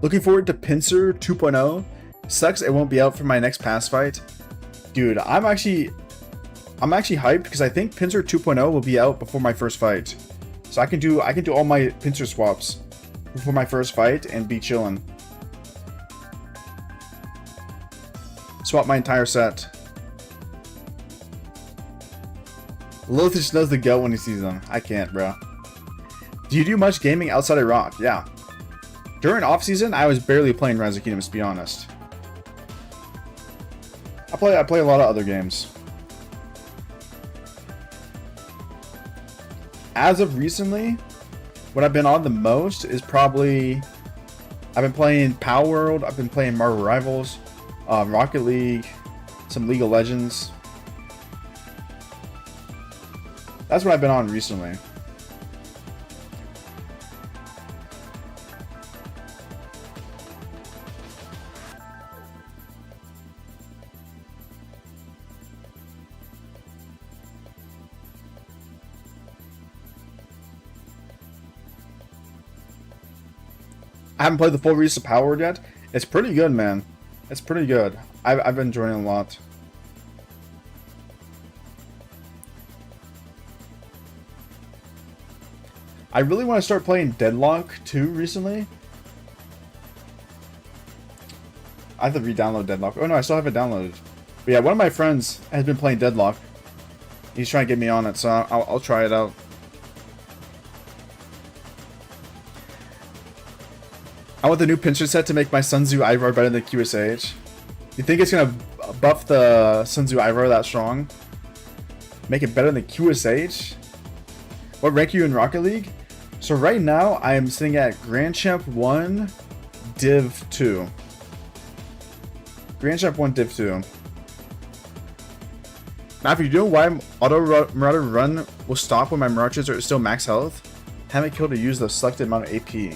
Looking forward to Pincer 2.0. Sucks it won't be out for my next pass fight. Dude, I'm actually hyped because I think Pincer 2.0 will be out before my first fight. So I can do all my Pincer swaps before my first fight and be chilling. Swap my entire set. Lothich knows the goat when he sees them. I can't, bro. Do you do much gaming outside of Rock? Yeah. During off season, I was barely playing Rise of Kingdoms, to be honest. I play a lot of other games. As of recently, what I've been on the most is probably I've been playing Power World. I've been playing Marvel Rivals. Rocket League, some League of Legends. That's what I've been on recently. I haven't played the full release of Power Word yet. It's pretty good, man. It's pretty good. I've been enjoying it a lot. I really want to start playing Deadlock 2 recently. I have to re-download Deadlock. Oh no, I still have it downloaded. But yeah, one of my friends has been playing Deadlock. He's trying to get me on it, so I'll try it out. I want the new pincer set to make my Sun Tzu Ivar better than QSH. You think it's gonna buff the Sun Tzu Ivar that strong? Make it better than QSH? What rank are you in Rocket League? So right now, I am sitting at Grand Champ 1, Div 2. Grand Champ 1, Div 2. Now, if you do know why Auto Marauder Run will stop when my Marauders are still max health, haven't killed to use the selected amount of AP.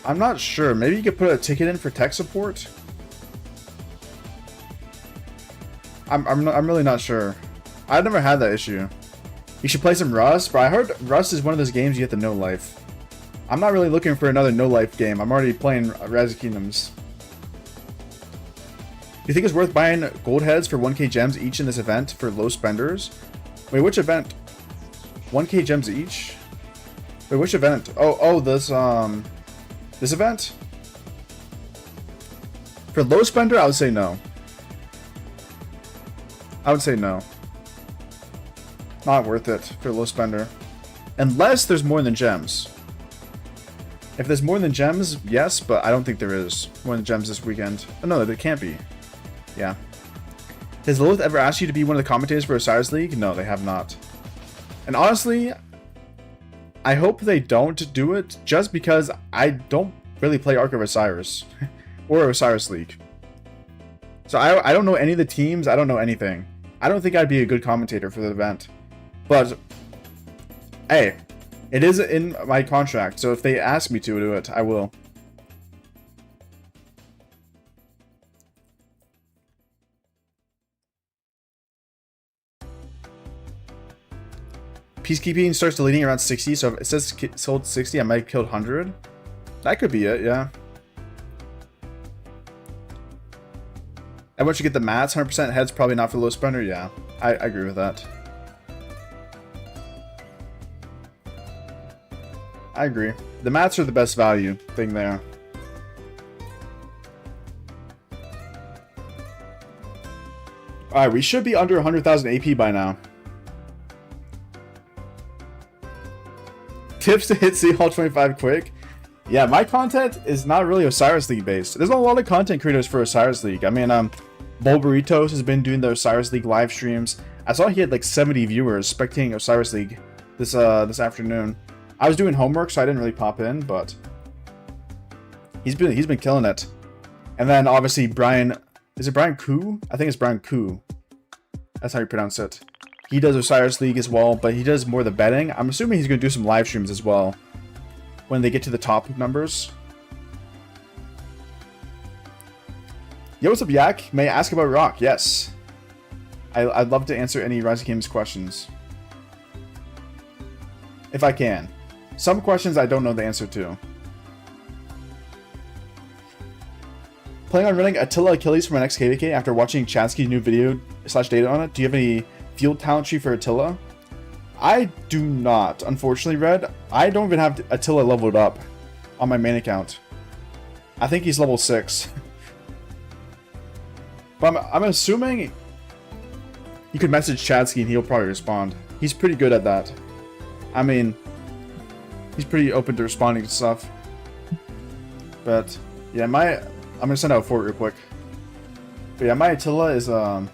I'm not sure. Maybe you could put a ticket in for tech support. I'm really not sure. I've never had that issue. You should play some Rust, but I heard Rust is one of those games you get to no life. I'm not really looking for another no life game. I'm already playing Rise of Kingdoms. Do you think it's worth buying gold heads for 1k gems each in this event for low spenders? Wait, which event? 1k gems each? Wait, which event? Oh, this event? For low spender, I would say no. I would say no. Not worth it for low spender. Unless there's more than gems. If there's more than gems, yes, but I don't think there is more than gems this weekend. Oh, no, there can't be. Yeah. Has Lilith ever asked you to be one of the commentators for Osiris League? No, they have not. And honestly, I hope they don't do it just because I don't really play Ark of Osiris or Osiris League. So I don't know any of the teams. I don't know anything. I don't think I'd be a good commentator for the event. But, hey, it is in my contract, so if they ask me to do it, I will. Peacekeeping starts deleting around 60, so if it says sold 60, I might have killed 100. That could be it, yeah. And once you get the mats, 100% heads probably not for low spender, yeah. I agree with that. I agree. The mats are the best value thing there. Alright, we should be under 100,000 AP by now. Tips to hit City Hall 25 quick. Yeah, my content is not really Osiris League based. There's a lot of content creators for Osiris League. I mean, Bull Burritos has been doing the Osiris League live streams. I saw he had like 70 viewers spectating Osiris League this afternoon. I was doing homework, so I didn't really pop in, but he's been killing it. And then obviously Brian, is it Brian Koo? I think it's Brian Koo. That's how you pronounce it. He does Osiris League as well, but he does more of the betting. I'm assuming he's going to do some live streams as well when they get to the top numbers. Yo, what's up, Yak? May I ask about Rock? Yes. I'd love to answer any Rising Games questions. If I can. Some questions I don't know the answer to. Planning on running Attila Achilles for my next KVK after watching Chansky's new video / data on it. Do you have any field talent tree for Attila? I do not, unfortunately, Red. I don't even have Attila leveled up on my main account. I think he's level 6. But I'm assuming you could message Chadsky and he'll probably respond. He's pretty good at that. I mean, he's pretty open to responding to stuff. But yeah, I'm gonna send out a fort real quick. But yeah, my Attila is I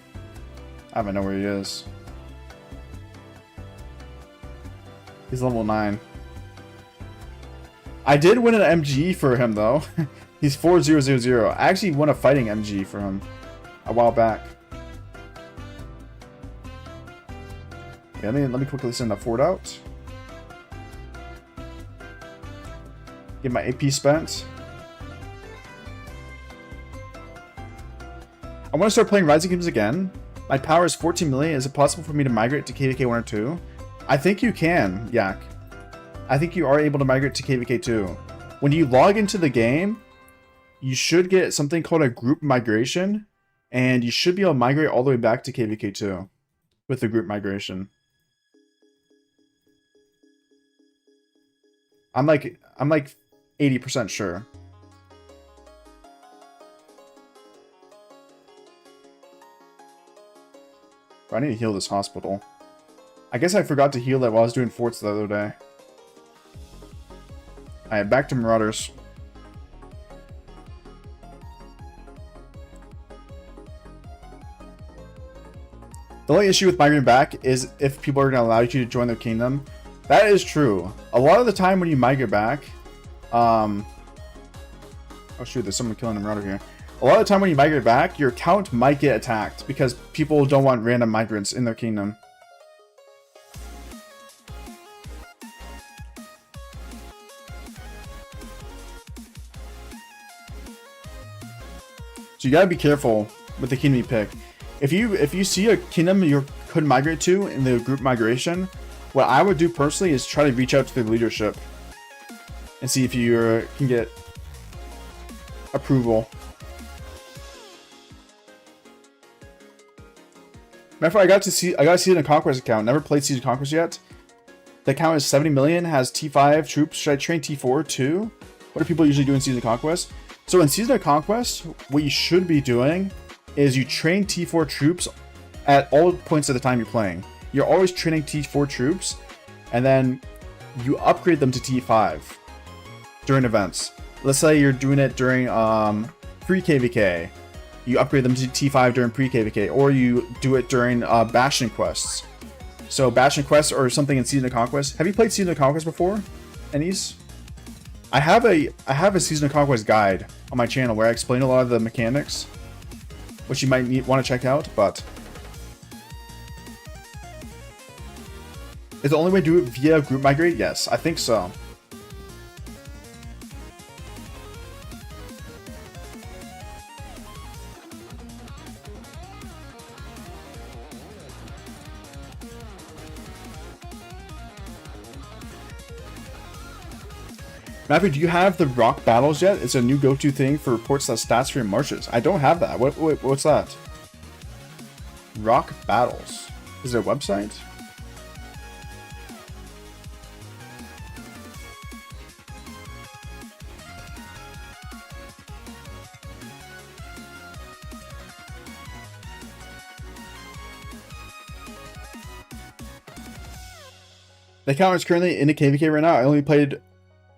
don't even know where he is. He's level 9. I did win an MG for him though. He's 4000. I actually won a fighting MG for him a while back. Yeah, let me quickly send that fort out. Get my AP spent. I want to start playing Rising Games again. My power is 14 million. Is it possible for me to migrate to KVK 1 or 2? I think you can, Yak. I think you are able to migrate to KVK 2. When you log into the game, you should get something called a group migration, and you should be able to migrate all the way back to KVK 2 with the group migration. I'm like 80% sure. I need to heal this hospital. I guess I forgot to heal it while I was doing forts the other day. Alright, back to Marauders. The only issue with migrating back is if people are going to allow you to join their kingdom. That is true. A lot of the time when you migrate back... oh shoot, there's someone killing a Marauder here. A lot of the time when you migrate back, your account might get attacked because people don't want random migrants in their kingdom. So you gotta be careful with the kingdom you pick. If you see a kingdom you could migrate to in the group migration, what I would do personally is try to reach out to the leadership and see if you can get approval. Matter of fact, I got to Season of Conquest account. Never played Season of Conquest yet. The account is 70 million, has T5 troops. Should I train T4 too? What do people usually do in Season of Conquest? So in Season of Conquest, what you should be doing is you train T4 troops at all points of the time you're playing. You're always training T4 troops, and then you upgrade them to T5 during events. Let's say you're doing it during pre-KVK. You upgrade them to T5 during pre-KVK, or you do it during Bastion quests. So Bastion quests or something in Season of Conquest. Have you played Season of Conquest before, Ennies? I have a Season of Conquest guide on my channel where I explain a lot of the mechanics, which you might want to check out, but is the only way to do it via group migrate? Yes, I think so. Matthew, do you have the rock battles yet? It's a new go-to thing for reports that stats for your marches. I don't have that. What's that? Rock battles. Is it a website? The account is currently in a KVK right now. I only played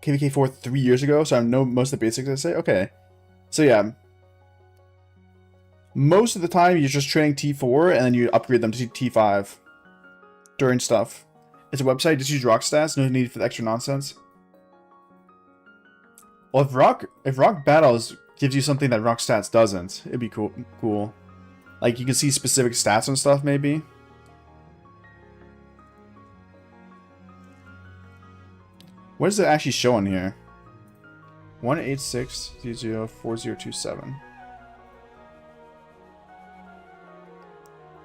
KVK 4 3 years ago, so I know most of the basics I say. Okay. So yeah. Most of the time, you're just training T4, and then you upgrade them to T5 during stuff. It's a website, just use rock stats, no need for the extra nonsense. Well, if rock battles gives you something that rock stats doesn't, it'd be cool. Like, you can see specific stats and stuff, maybe. What is it actually showing here? 186004027.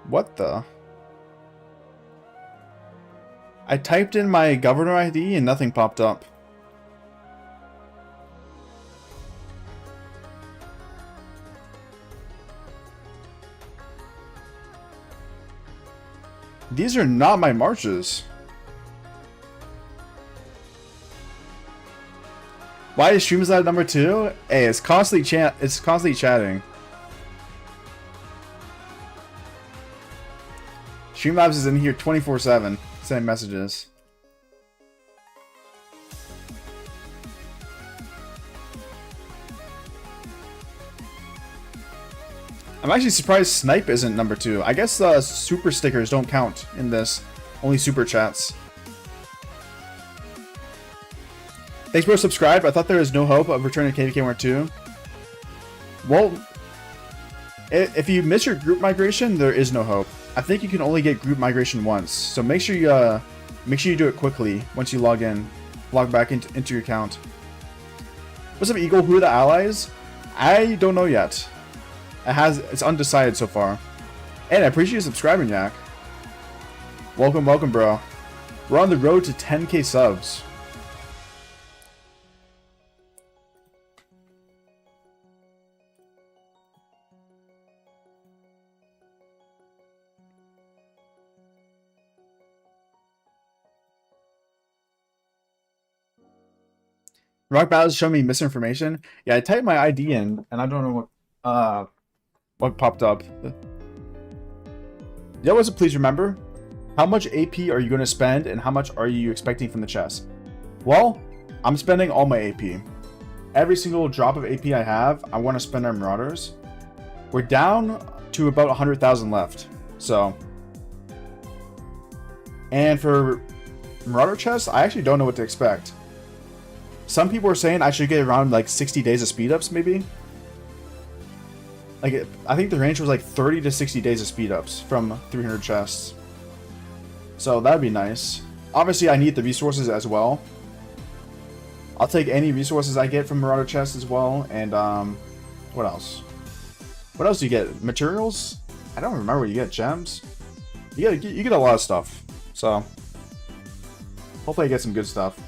What the? I typed in my governor ID and nothing popped up. These are not my marches. Why is Streams at number 2? Hey, it's constantly chatting. Streamlabs is in here 24/7, sending messages. I'm actually surprised Snipe isn't number 2. I guess super stickers don't count in this. Only super chats. Thanks for subscribe. I thought there was no hope of returning to KVK War 2. Well, if you miss your group migration, there is no hope. I think you can only get group migration once, so make sure you do it quickly once you log back into your account. What's up, Eagle? Who are the allies? I don't know yet. It's undecided so far. And I appreciate you subscribing, Yak. Welcome, bro. We're on the road to 10k subs. Rock Battles showing me misinformation. Yeah, I typed my ID in, and I don't know what popped up. Yeah, was it? Please remember, how much AP are you going to spend, and how much are you expecting from the chest? Well, I'm spending all my AP. Every single drop of AP I have, I want to spend on Marauders. We're down to about 100,000 left. So, and for Marauder chests, I actually don't know what to expect. Some people are saying I should get around like 60 days of speed ups, maybe. Like, I think the range was like 30 to 60 days of speed ups from 300 chests. So that'd be nice. Obviously, I need the resources as well. I'll take any resources I get from Marauder chests as well. And what else? What else do you get? Materials? I don't remember what you get. Gems? You get a lot of stuff. So hopefully I get some good stuff.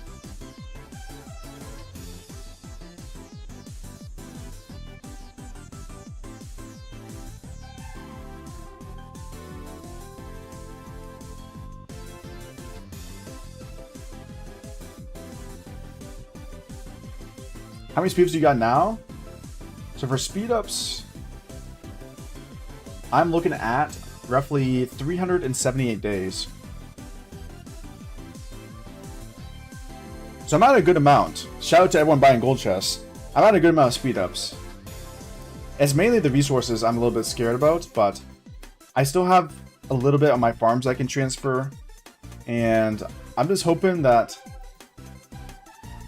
How many speeds do you got now? So for speed ups, I'm looking at roughly 378 days. So I'm at a good amount. Shout out to everyone buying gold chests. I'm at a good amount of speed ups. It's mainly the resources I'm a little bit scared about, but I still have a little bit on my farms I can transfer. And I'm just hoping that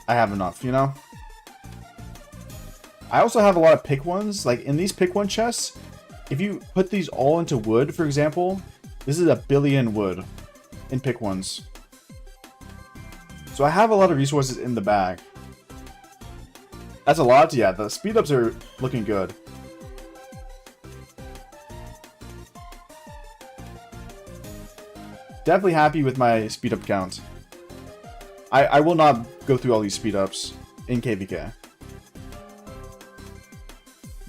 I have enough, you know? I also have a lot of pick ones. Like in these pick one chests, if you put these all into wood, for example, this is 1 billion wood in pick ones. So I have a lot of resources in the bag. That's a lot. Yeah, the speed ups are looking good. Definitely happy with my speed up count. I will not go through all these speed ups in KVK.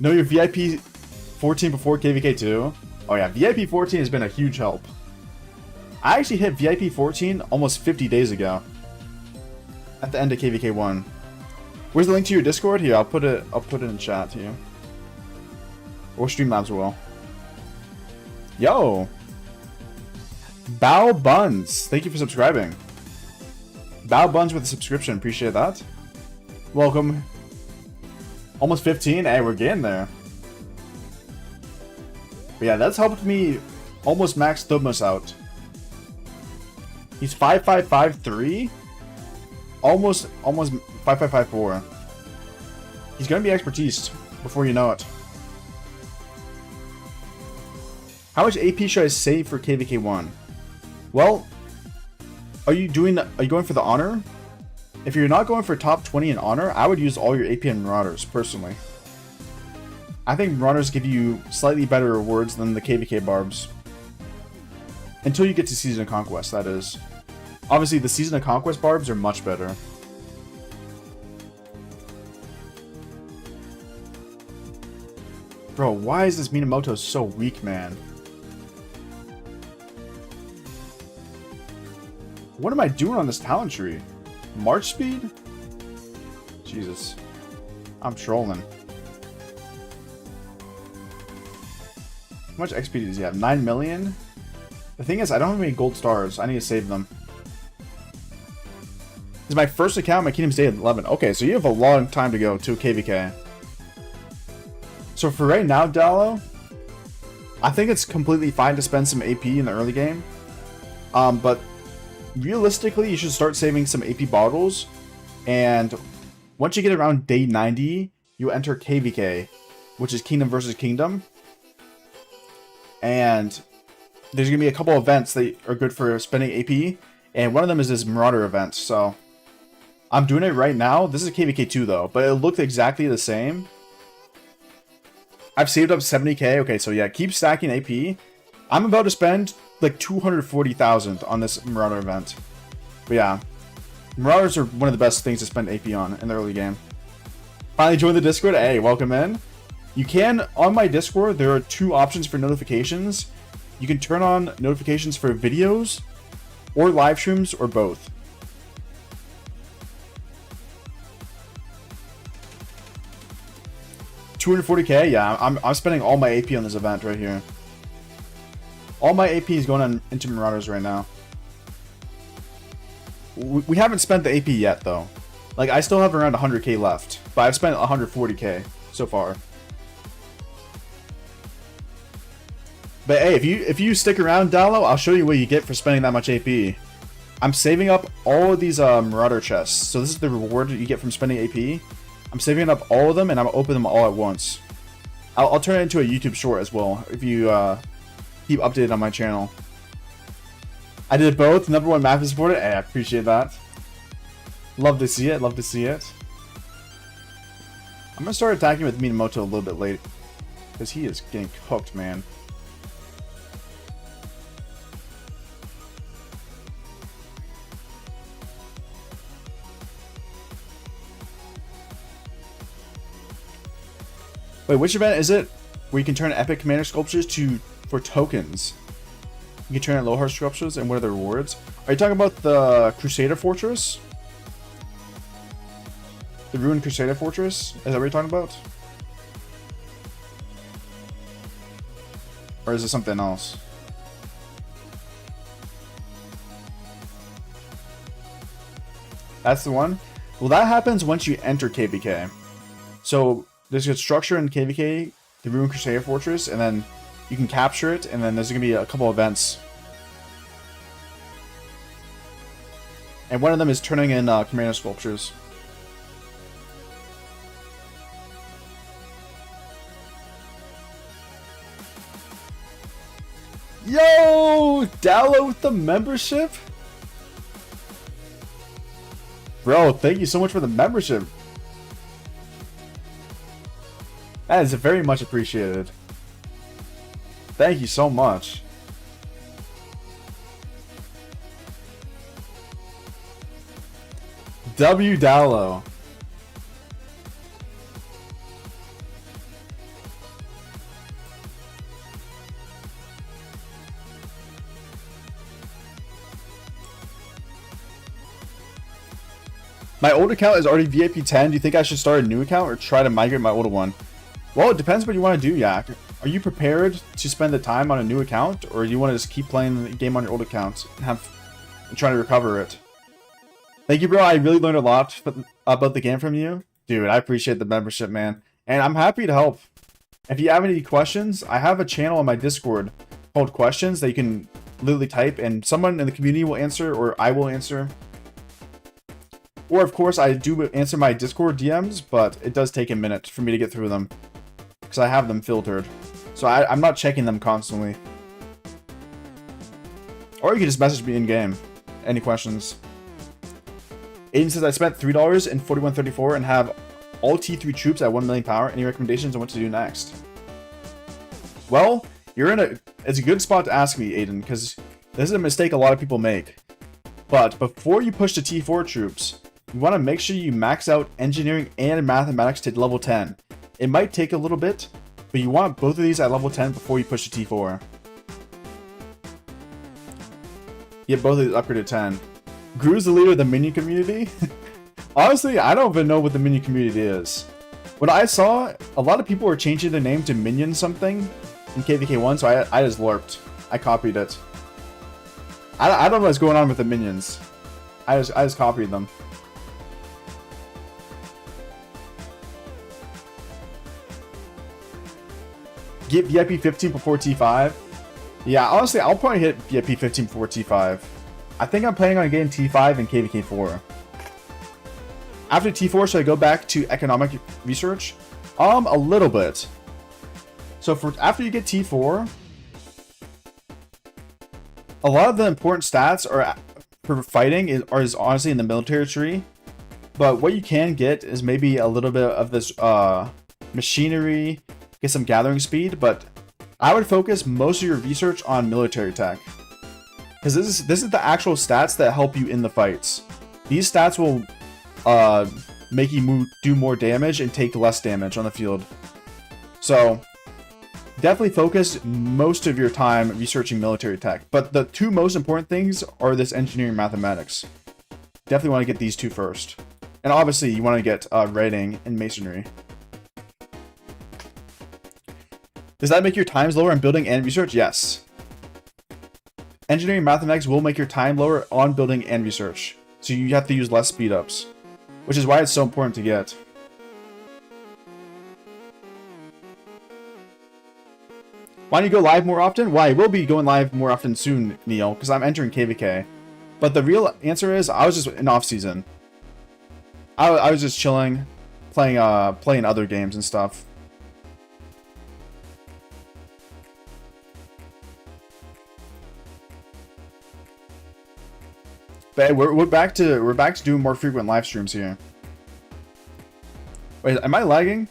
Know your VIP 14 before KVK 2? Oh yeah, VIP 14 has been a huge help. I actually hit VIP 14 almost 50 days ago. At the end of KVK 1. Where's the link to your Discord? Here, I'll put it in chat to you. Or Streamlabs will. Yo! Bao Buns, thank you for subscribing. Bao Buns with a subscription, appreciate that. Welcome. Almost 15, hey, we're getting there. But yeah, that's helped me almost max Thubmus out. He's 5553. Almost 5554. He's gonna be expertise before you know it. How much AP should I save for KVK 1? Well, are you going for the honor? If you're not going for top 20 in honor, I would use all your AP and Marauders, personally. I think Marauders give you slightly better rewards than the KVK Barbs. Until you get to Season of Conquest, that is. Obviously, the Season of Conquest Barbs are much better. Bro, why is this Minamoto so weak, man? What am I doing on this talent tree? March speed? Jesus. I'm trolling. How much XP does he have? 9 million? The thing is, I don't have any gold stars. I need to save them. This is my first account. My Kingdom's Day at 11. Okay, so you have a long time to go to KVK. So for right now, Dallo, I think it's completely fine to spend some AP in the early game. But realistically, you should start saving some AP bottles. And once you get around day 90, you enter KVK, which is Kingdom versus Kingdom. And there's going to be a couple events that are good for spending AP. And one of them is this Marauder event. So I'm doing it right now. This is KVK 2 though, but it looked exactly the same. I've saved up 70k. Okay, so yeah, keep stacking AP. I'm about to spend like 240,000 on this Marauder event. But yeah, Marauders are one of the best things to spend AP on in the early game. Finally joined the Discord. Hey, welcome in. You can, on my Discord, there are 2 options for notifications. You can turn on notifications for videos, or live streams, or both. $240k? Yeah, I'm spending all my AP on this event right here. All my AP is going on into Marauders right now. We haven't spent the AP yet, though. Like, I still have around 100k left, but I've spent 140k so far. But hey, if you stick around, Dallo, I'll show you what you get for spending that much AP. I'm saving up all of these Marauder chests. So this is the reward you get from spending AP. I'm saving up all of them, and I'm gonna open them all at once. I'll turn it into a YouTube short as well, if you keep updated on my channel. I did both. Number 1 map is supported. Hey, I appreciate that. Love to see it. Love to see it. I'm gonna start attacking with Minamoto a little bit late, because he is getting cooked, man. Wait, which event is it where you can turn epic commander sculptures for tokens? You can turn in Lohar sculptures, and what are the rewards? Are you talking about the Crusader Fortress? The Ruined Crusader Fortress? Is that what you're talking about? Or is it something else? That's the one? Well, that happens once you enter KVK. So there's a structure in KVK, the Ruined Crusader Fortress, and then you can capture it, and then there's going to be a couple events. And one of them is turning in commander sculptures. Yo! Dallo with the membership? Bro, thank you so much for the membership. That is very much appreciated. Thank you so much. W Dallo. My old account is already VIP 10. Do you think I should start a new account or try to migrate my older one? Well, it depends what you want to do, Yak. Are you prepared to spend the time on a new account, or do you want to just keep playing the game on your old account and try to recover it? Thank you, bro. I really learned a lot about the game from you. Dude, I appreciate the membership, man. And I'm happy to help. If you have any questions, I have a channel on my Discord called Questions that you can literally type, and someone in the community will answer, or I will answer. Or, of course, I do answer my Discord DMs, but it does take a minute for me to get through them, because I have them filtered. So I'm not checking them constantly. Or you can just message me in-game. Any questions? Aiden says, I spent $3 in 4134 and have all T3 troops at 1 million power. Any recommendations on what to do next? Well, it's a good spot to ask me, Aiden, because this is a mistake a lot of people make. But before you push to T4 troops, you want to make sure you max out engineering and mathematics to level 10. It might take a little bit, but you want both of these at level 10 before you push to T4. Get both of these upgraded to 10. Gru's the leader of the minion community? Honestly, I don't even know what the minion community is. When I saw, a lot of people were changing their name to Minion something in KVK1, so I just LARPed. I copied it. I don't know what's going on with the minions. I just copied them. Get VIP 15 before T5. Yeah, honestly, I'll probably hit VIP 15 before T5. I think I'm planning on getting T5 and KVK4. After T4, should I go back to economic research? A little bit. So after you get T4, a lot of the important stats for fighting is honestly in the military tree. But what you can get is maybe a little bit of this machinery, get some gathering speed, but I would focus most of your research on military tech. Because this is the actual stats that help you in the fights. These stats will make you do more damage and take less damage on the field. So definitely focus most of your time researching military tech. But the two most important things are this engineering and mathematics. Definitely want to get these two first. And obviously you want to get writing and masonry. Does that make your times lower in building and research? Yes. Engineering and mathematics will make your time lower on building and research. So you have to use less speed ups. Which is why it's so important to get. Why don't you go live more often? Well, I will be going live more often soon, Neil, because I'm entering KVK. But the real answer is, I was just in off season. I was just chilling, playing other games and stuff. But hey, we're back to doing more frequent live streams here. Wait, am I lagging?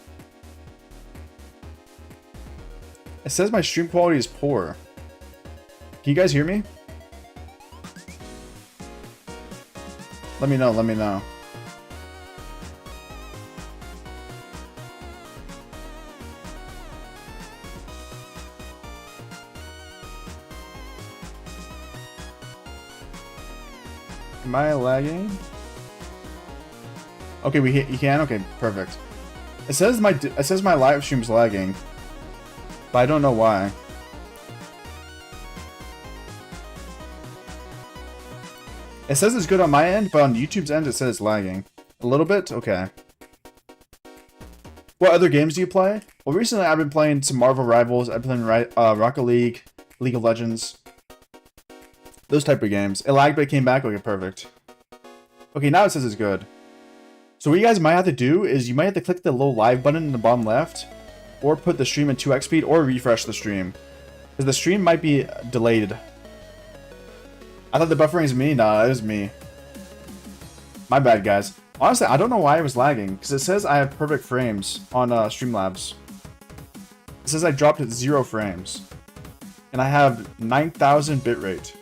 It says my stream quality is poor. Can you guys hear me? Let me know, let me know. Am I lagging? Okay, you can? Okay, perfect. It says my live stream's lagging, but I don't know why. It says it's good on my end, but on YouTube's end it says it's lagging. A little bit? Okay. What other games do you play? Well, recently I've been playing some Marvel Rivals. I've been playing Rocket League, League of Legends. Those type of games. It lagged, but it came back. Okay, perfect. Okay, now it says it's good. So what you guys might have to do is you might have to click the little live button in the bottom left, or put the stream in 2x speed, or refresh the stream. Because the stream might be delayed. I thought the buffering is me. Nah, it was me. My bad, guys. Honestly, I don't know why it was lagging, because it says I have perfect frames on Streamlabs. It says I dropped at 0 frames. And I have 9,000 bitrate.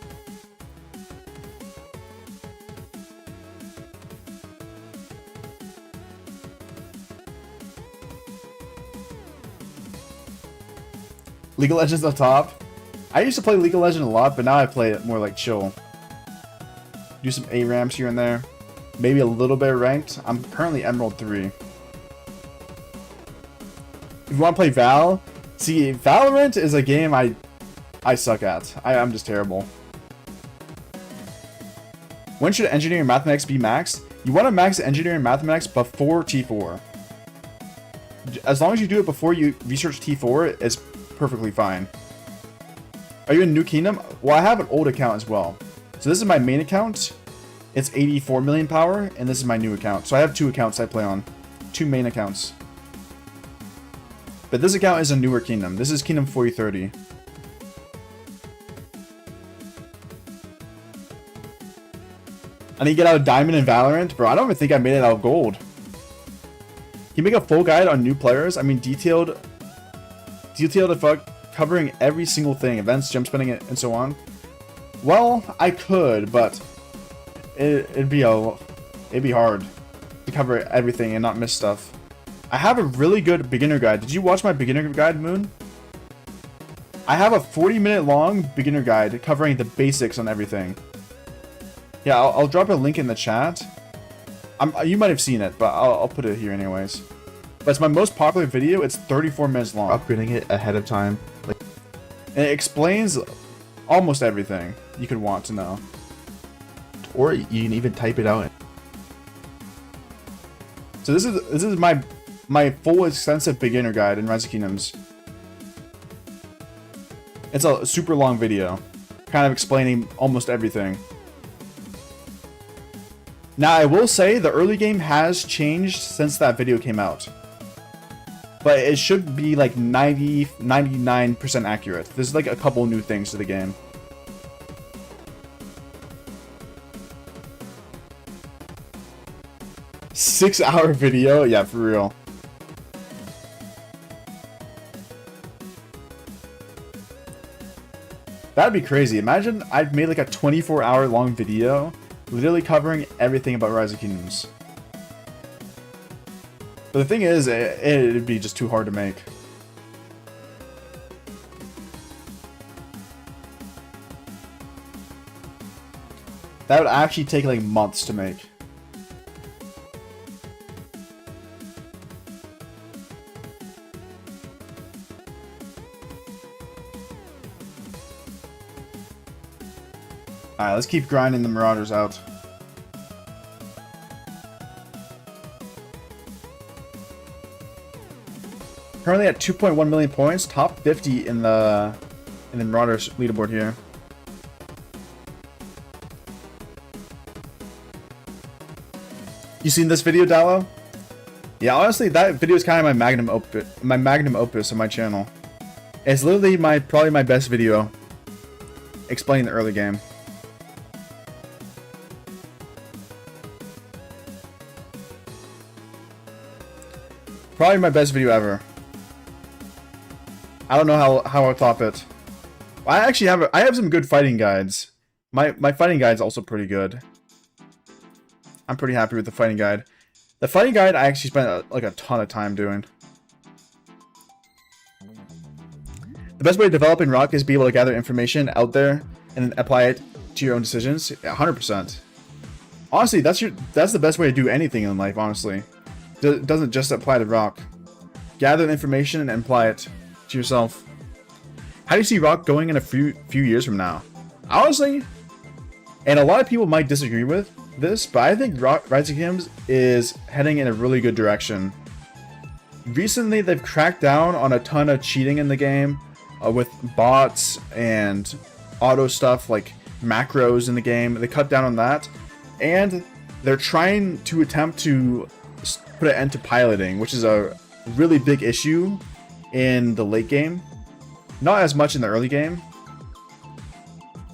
League of Legends up top. I used to play League of Legends a lot, but now I play it more like chill. Do some A-ramps here and there. Maybe a little bit ranked. I'm currently Emerald 3. If you want to play Val, see, Valorant is a game I suck at. I'm just terrible. When should Engineering Mathematics be maxed? You want to max Engineering Mathematics before T4. As long as you do it before you research T4, it's perfectly fine. Are you in New Kingdom? Well, I have an old account as well. So this is my main account. It's 84 million power, and this is my new account. So I have 2 accounts I play on. 2 main accounts. But this account is a newer kingdom. This is Kingdom 4030. I need to get out of Diamond in Valorant. Bro, I don't even think I made it out of Gold. Can you make a full guide on new players? I mean, detailed as fuck, covering every single thing, events, jump spinning, and so on. Well, I could, but it'd be hard to cover everything and not miss stuff. I have a really good beginner guide. Did you watch my beginner guide, Moon? I have a 40-minute long beginner guide covering the basics on everything. Yeah, I'll drop a link in the chat. You might have seen it, but I'll put it here anyways. But it's my most popular video. It's 34 minutes long. Upgrading it ahead of time. And it explains almost everything you could want to know. Or you can even type it out. So this is my full extensive beginner guide in Rise of Kingdoms. It's a super long video, kind of explaining almost everything. Now I will say the early game has changed since that video came out. But it should be like 99% accurate. There's like a couple new things to the game. Six-hour video? Yeah, for real. That'd be crazy. Imagine I'd made like a 24-hour long video literally covering everything about Rise of Kingdoms. But the thing is, it'd be just too hard to make. That would actually take like months to make. Alright, let's keep grinding the Marauders out. Currently at 2.1 million points, top 50 in the Marauders leaderboard here. You seen this video, Dallo? Yeah, honestly, that video is kind of my magnum opus on my channel. It's literally probably my best video explaining the early game. Probably my best video ever. I don't know how I'll top it. I actually have some good fighting guides. My fighting guide's also pretty good. I'm pretty happy with the fighting guide. The fighting guide I actually spent like a ton of time doing. The best way to develop in Rock is be able to gather information out there and then apply it to your own decisions. Yeah, 100%. Honestly, that's the best way to do anything in life, honestly. It doesn't just apply to Rock. Gather the information and apply it to yourself. How do you see Rock going in a few years from now? Honestly, And a lot of people might disagree with this, but I think Rise of Kingdoms is heading in a really good direction. Recently, they've cracked down on a ton of cheating in the game with bots and auto stuff like macros in the game. They cut down on that, and they're trying to attempt to put an end to piloting, which is a really big issue in the late game. Not as much in the early game,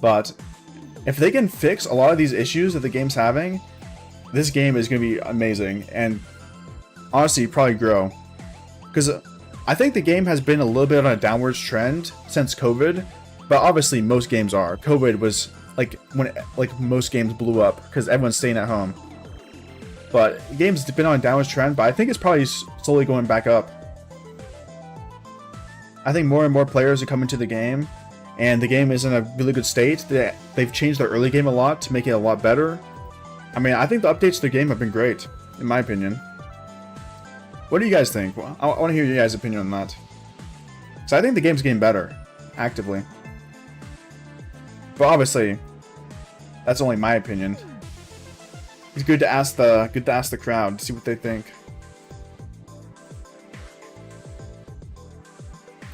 but if they can fix a lot of these issues that the game's having, this game is going to be amazing and honestly probably grow. Because I think the game has been a little bit on a downwards trend since COVID, but obviously most games are. COVID was like when most games blew up because everyone's staying at home. But the game's been on a downwards trend, but I think it's probably slowly going back up. I think more and more players are coming to the game, and the game is in a really good state. They've changed their early game a lot to make it a lot better. I mean, I think the updates to the game have been great, in my opinion. What do you guys think? Well, I want to hear your guys' opinion on that. So I think the game's getting better, actively. But obviously, that's only my opinion. It's good to ask the crowd, see what they think.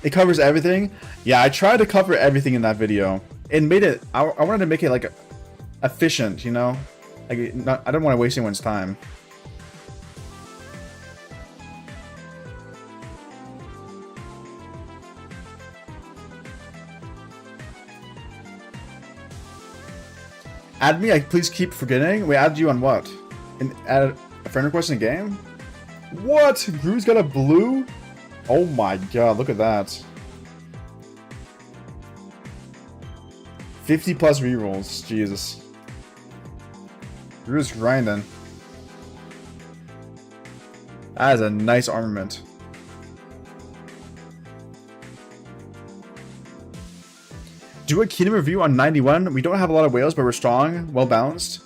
It covers everything. Yeah, I tried to cover everything in that video. It made it. I wanted to make it like efficient, you know. Like I don't want to waste anyone's time. Add me. I please keep forgetting. We added you on what? And add a friend request in game. What? Gru's got a blue? Oh my god, look at that. 50 plus rerolls, Jesus. Gru's grinding. That is a nice armament. Do a Kingdom review on 91. We don't have a lot of whales, but we're strong, well balanced.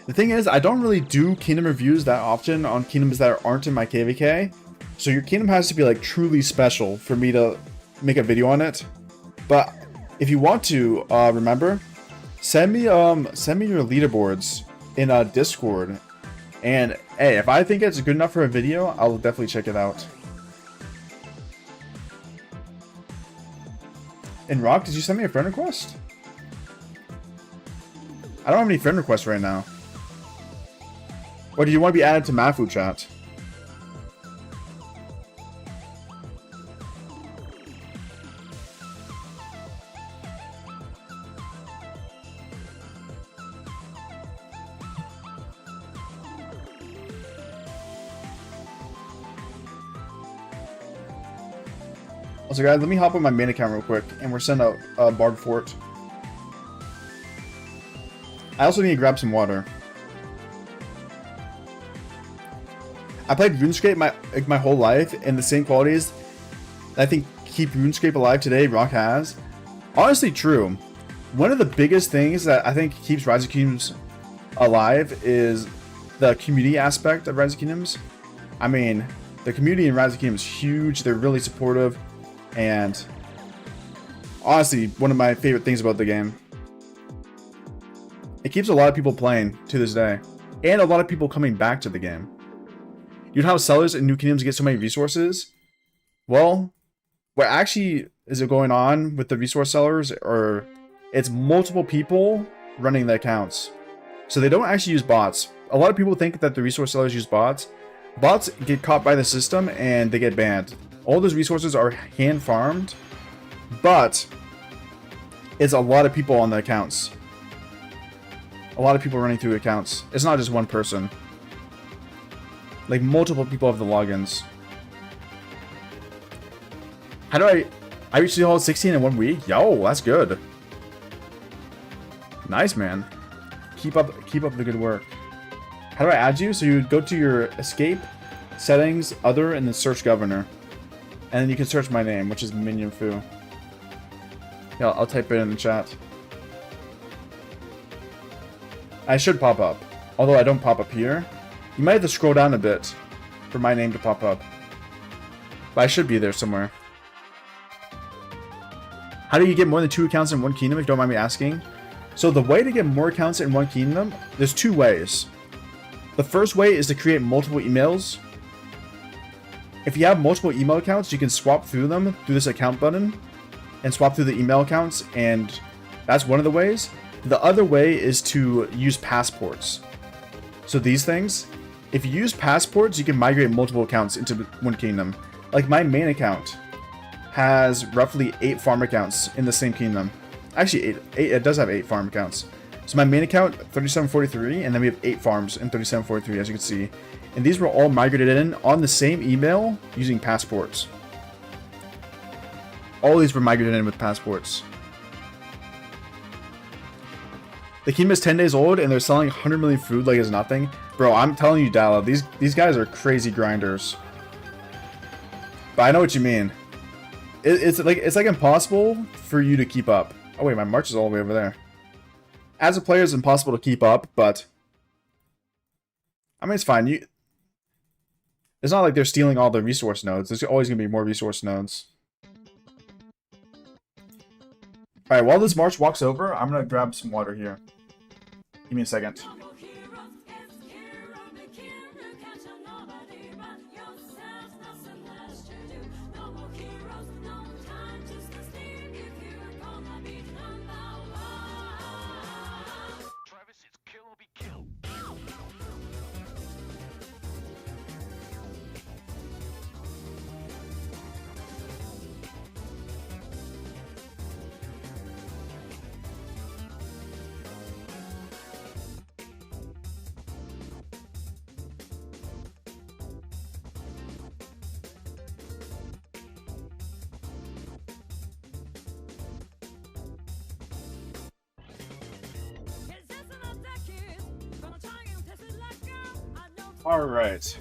The thing is, I don't really do Kingdom reviews that often on Kingdoms that aren't in my KVK. So your Kingdom has to be like truly special for me to make a video on it. But if you want to, remember, send me your leaderboards in Discord. And hey, if I think it's good enough for a video, I'll definitely check it out. And Rock, did you send me a friend request? I don't have any friend requests right now. Or do you want to be added to Mafu chat? Also guys, let me hop on my main account real quick, and we're sending out Bard Fort. I also need to grab some water. I played RuneScape my whole life, and the same qualities that I think keep RuneScape alive today, Rock has. Honestly, true. One of the biggest things that I think keeps Rise of Kingdoms alive is the community aspect of Rise of Kingdoms. I mean, the community in Rise of Kingdoms is huge. They're really supportive. And honestly, one of my favorite things about the game. It keeps a lot of people playing to this day, and a lot of people coming back to the game. You know how sellers in New Kingdoms get so many resources? Well, what actually is going on with the resource sellers, or it's multiple people running the accounts. So they don't actually use bots. A lot of people think that the resource sellers use bots. Bots get caught by the system and they get banned. All those resources are hand farmed, but it's a lot of people on the accounts. A lot of people running through accounts. It's not just one person. Like multiple people have the logins. How do I reached the whole 16 in 1 week? Yo, that's good. Nice, man. Keep up the good work. How do I add you? So you go to your escape, settings, other, and then search governor. And then you can search my name, which is Minion Fu. Yeah, I'll type it in the chat. I should pop up. Although I don't pop up here. You might have to scroll down a bit for my name to pop up. But I should be there somewhere. How do you get more than 2 accounts in one kingdom, if you don't mind me asking? So the way to get more accounts in one kingdom, there's 2 ways. The first way is to create multiple emails. If you have multiple email accounts, you can swap through them through this account button and swap through the email accounts, and that's one of the ways. The other way is to use passports. So these things, if you use passports, you can migrate multiple accounts into one kingdom. Like my main account has roughly 8 farm accounts in the same kingdom. Actually, 8 it does have 8 farm accounts. So my main account, 3743, and then we have 8 farms in 3743, as you can see. And these were all migrated in on the same email using passports. All these were migrated in with passports. The kingdom is 10 days old and they're selling 100 million food like it's nothing. Bro, I'm telling you, Dalla, these guys are crazy grinders. But I know what you mean. It's like impossible for you to keep up. Oh wait, my march is all the way over there. As a player, it's impossible to keep up, but I mean, it's fine. It's not like they're stealing all the resource nodes. There's always gonna be more resource nodes. All right, while this march walks over, I'm gonna grab some water here. Give me a second. Alright.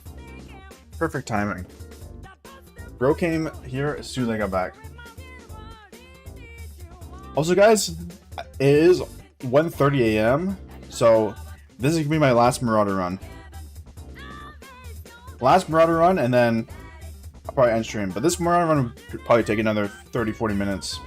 Perfect timing. Bro came here as soon as I got back. Also, guys, it is 1:30 a.m. So this is gonna be my last Marauder run. Last Marauder run, and then I'll probably end stream. But this Marauder run would probably take another 30-40 minutes.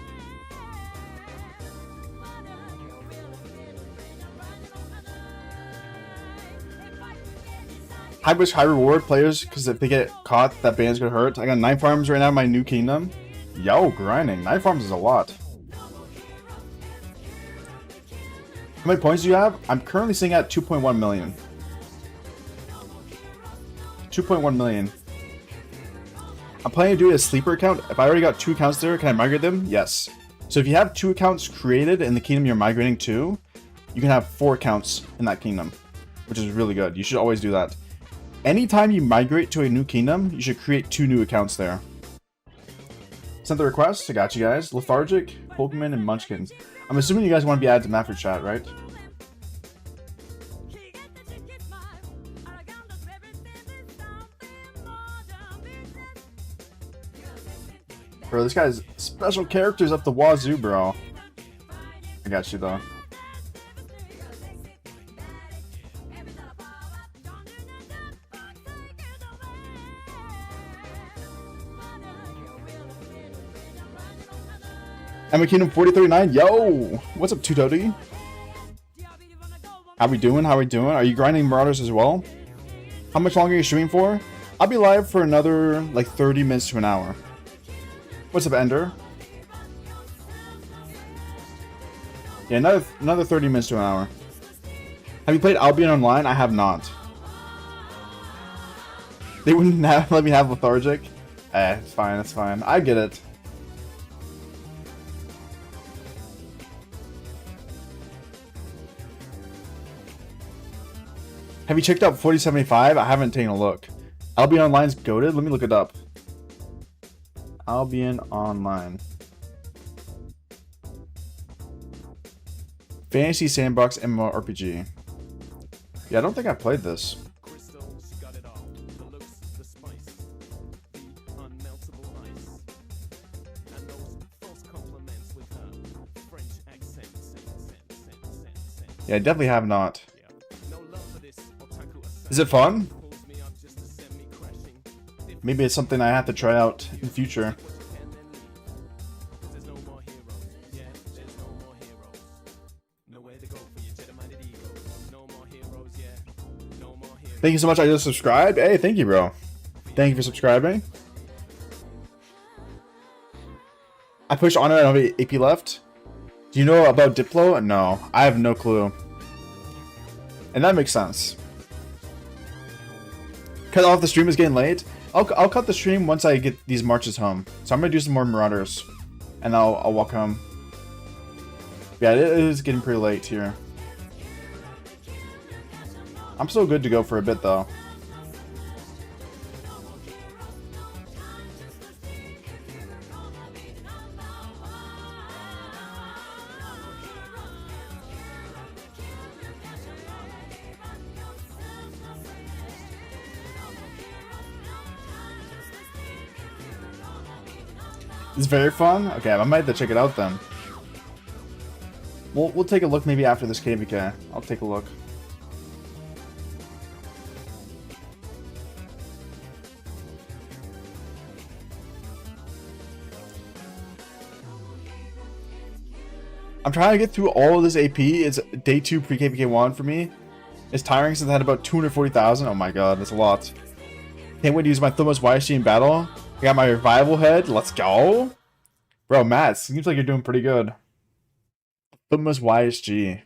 High risk, high reward players, because if they get caught, that band's gonna hurt. I got 9 farms right now in my new kingdom. Yo, grinding. 9 farms is a lot. How many points do you have? I'm currently sitting at 2.1 million. 2.1 million. I'm planning to do a sleeper account. If I already got 2 accounts there, can I migrate them? Yes. So if you have 2 accounts created in the kingdom you're migrating to, you can have 4 accounts in that kingdom, which is really good. You should always do that. Anytime you migrate to a new kingdom, you should create 2 new accounts there. Sent the request. I got you guys. Lethargic, Pokemon, and Munchkins. I'm assuming you guys want to be added to map for chat, right? Bro, this guy's special characters up the wazoo, bro. I got you, though. Emma Kingdom 4039, yo! What's up, Tutoti? How we doing? How we doing? Are you grinding Marauders as well? How much longer are you streaming for? I'll be live for another, like, 30 minutes to an hour. What's up, Ender? Yeah, another 30 minutes to an hour. Have you played Albion Online? I have not. They wouldn't let me have Lethargic? It's fine, it's fine. I get it. Have you checked out 4075? I haven't taken a look. Albion Online's goated? Let me look it up. Albion Online. Fantasy Sandbox MMORPG. Yeah, I don't think I played this. Yeah, I definitely have not. Is it fun? Maybe it's something I have to try out in the future. Thank you so much. I just subscribed. Hey, thank you, bro. Thank you for subscribing. I pushed on it. I don't have AP left. Do you know about Diplo? No, I have no clue. And that makes sense. Cut off the stream is getting late. I'll cut the stream once I get these marches home. So I'm gonna do some more Marauders, and I'll walk home. Yeah, it is getting pretty late here. I'm still good to go for a bit though. It's very fun. Okay, I might have to check it out then. We'll take a look maybe after this KVK. I'll take a look. I'm trying to get through all of this AP. It's day 2 pre-KVK1 for me. It's tiring since I had about 240,000. Oh my god, that's a lot. Can't wait to use my Thumos YSG in battle. I got my revival head. Let's go. Bro, Matt, seems like you're doing pretty good. Thumos YSG.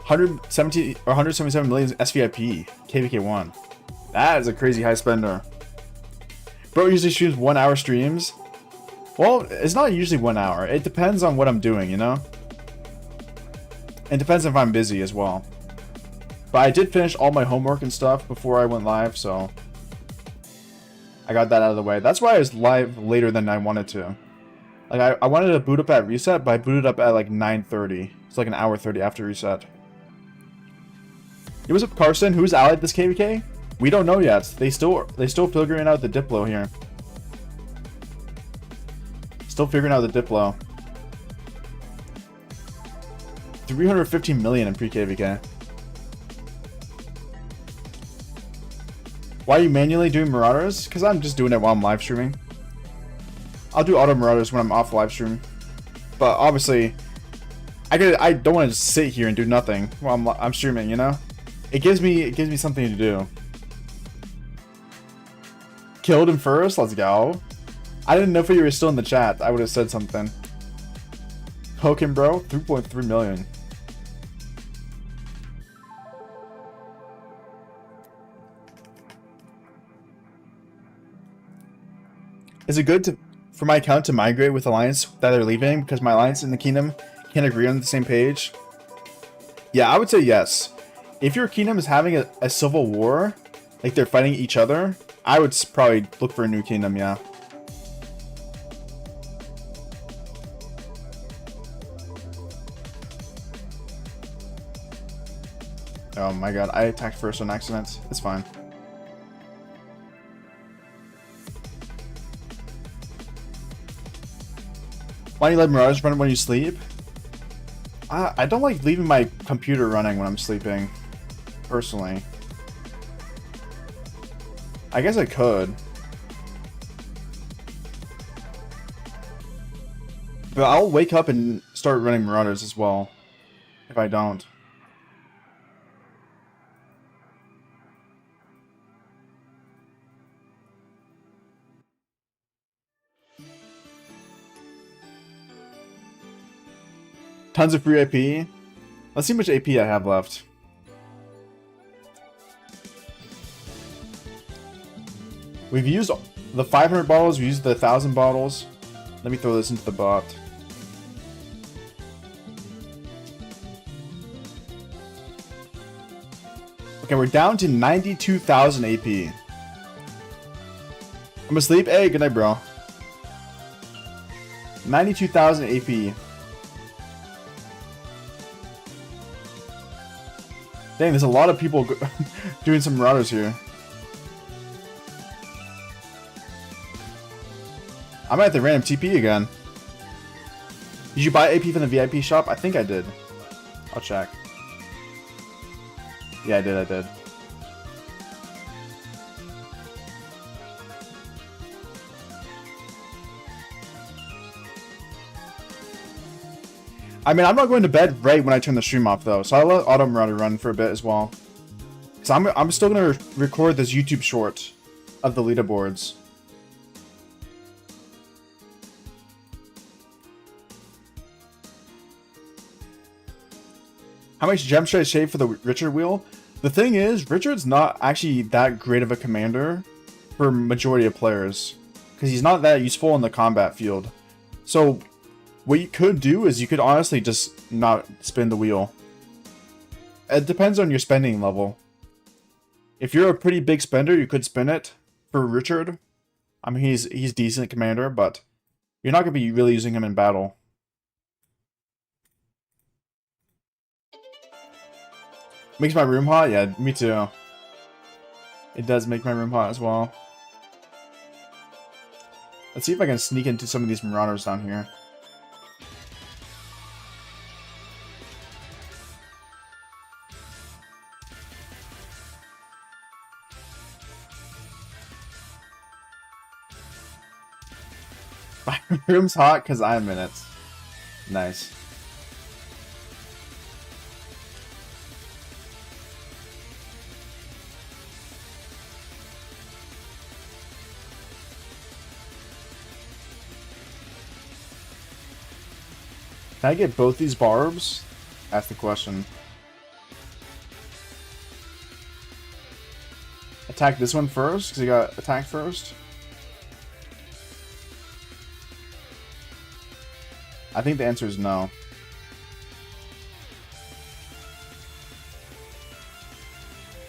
$170 or 177 million SVIP KVK1. That is a crazy high spender. Bro usually streams 1 hour streams. Well, it's not usually 1 hour. It depends on what I'm doing, you know? It depends if I'm busy as well. But I did finish all my homework and stuff before I went live, so I got that out of the way. That's why I was live later than I wanted to. Like, I wanted to boot up at reset, but I booted up at like 9:30. It's like an hour 30 after reset. It was up Carson. Who's allied this KVK? We don't know yet. They still figuring out the Diplo here. Still figuring out the Diplo. 315 million in pre-KVK. Why are you manually doing Marauders? Because I'm just doing it while I'm live streaming. I'll do auto Marauders when I'm off live stream. But obviously, I don't want to just sit here and do nothing while I'm streaming, you know? It gives me something to do. Killed him first? Let's go. I didn't know if you were still in the chat. I would have said something. Hoken, bro. 3.3 million. Is it good for my account to migrate with Alliance that they're leaving because my Alliance and the Kingdom can't agree on the same page? Yeah, I would say yes. If your Kingdom is having a civil war, like they're fighting each other, I would probably look for a new Kingdom, yeah. Oh my god, I attacked first on accident. It's fine. Why do you let Marauders run when you sleep? I don't like leaving my computer running when I'm sleeping, personally. I guess I could. But I'll wake up and start running Marauders as well, if I don't. Tons of free AP. Let's see how much AP I have left. We've used the 500 bottles, we used the 1,000 bottles. Let me throw this into the bot. Okay, we're down to 92,000 AP. I'm asleep. Hey, good night, bro. 92,000 AP. Dang, there's a lot of people doing some Marauders here. I might have to random TP again. Did you buy AP from the VIP shop? I think I did. I'll check. Yeah, I did. I mean, I'm not going to bed right when I turn the stream off, though, so I'll let Auto Marauder run for a bit as well. So I'm still going to record this YouTube short of the leaderboards. How much gems should I save for the Richard wheel? The thing is, Richard's not actually that great of a commander for majority of players, because he's not that useful in the combat field. So what you could do is you could honestly just not spin the wheel. It depends on your spending level. If you're a pretty big spender, you could spin it for Richard. I mean, he's decent commander, but you're not going to be really using him in battle. Makes my room hot? Yeah, me too. It does make my room hot as well. Let's see if I can sneak into some of these Marauders down here. My room's hot because I'm in it. Nice. Can I get both these barbs? That's the question. Attack this one first, because he got attacked first. I think the answer is no.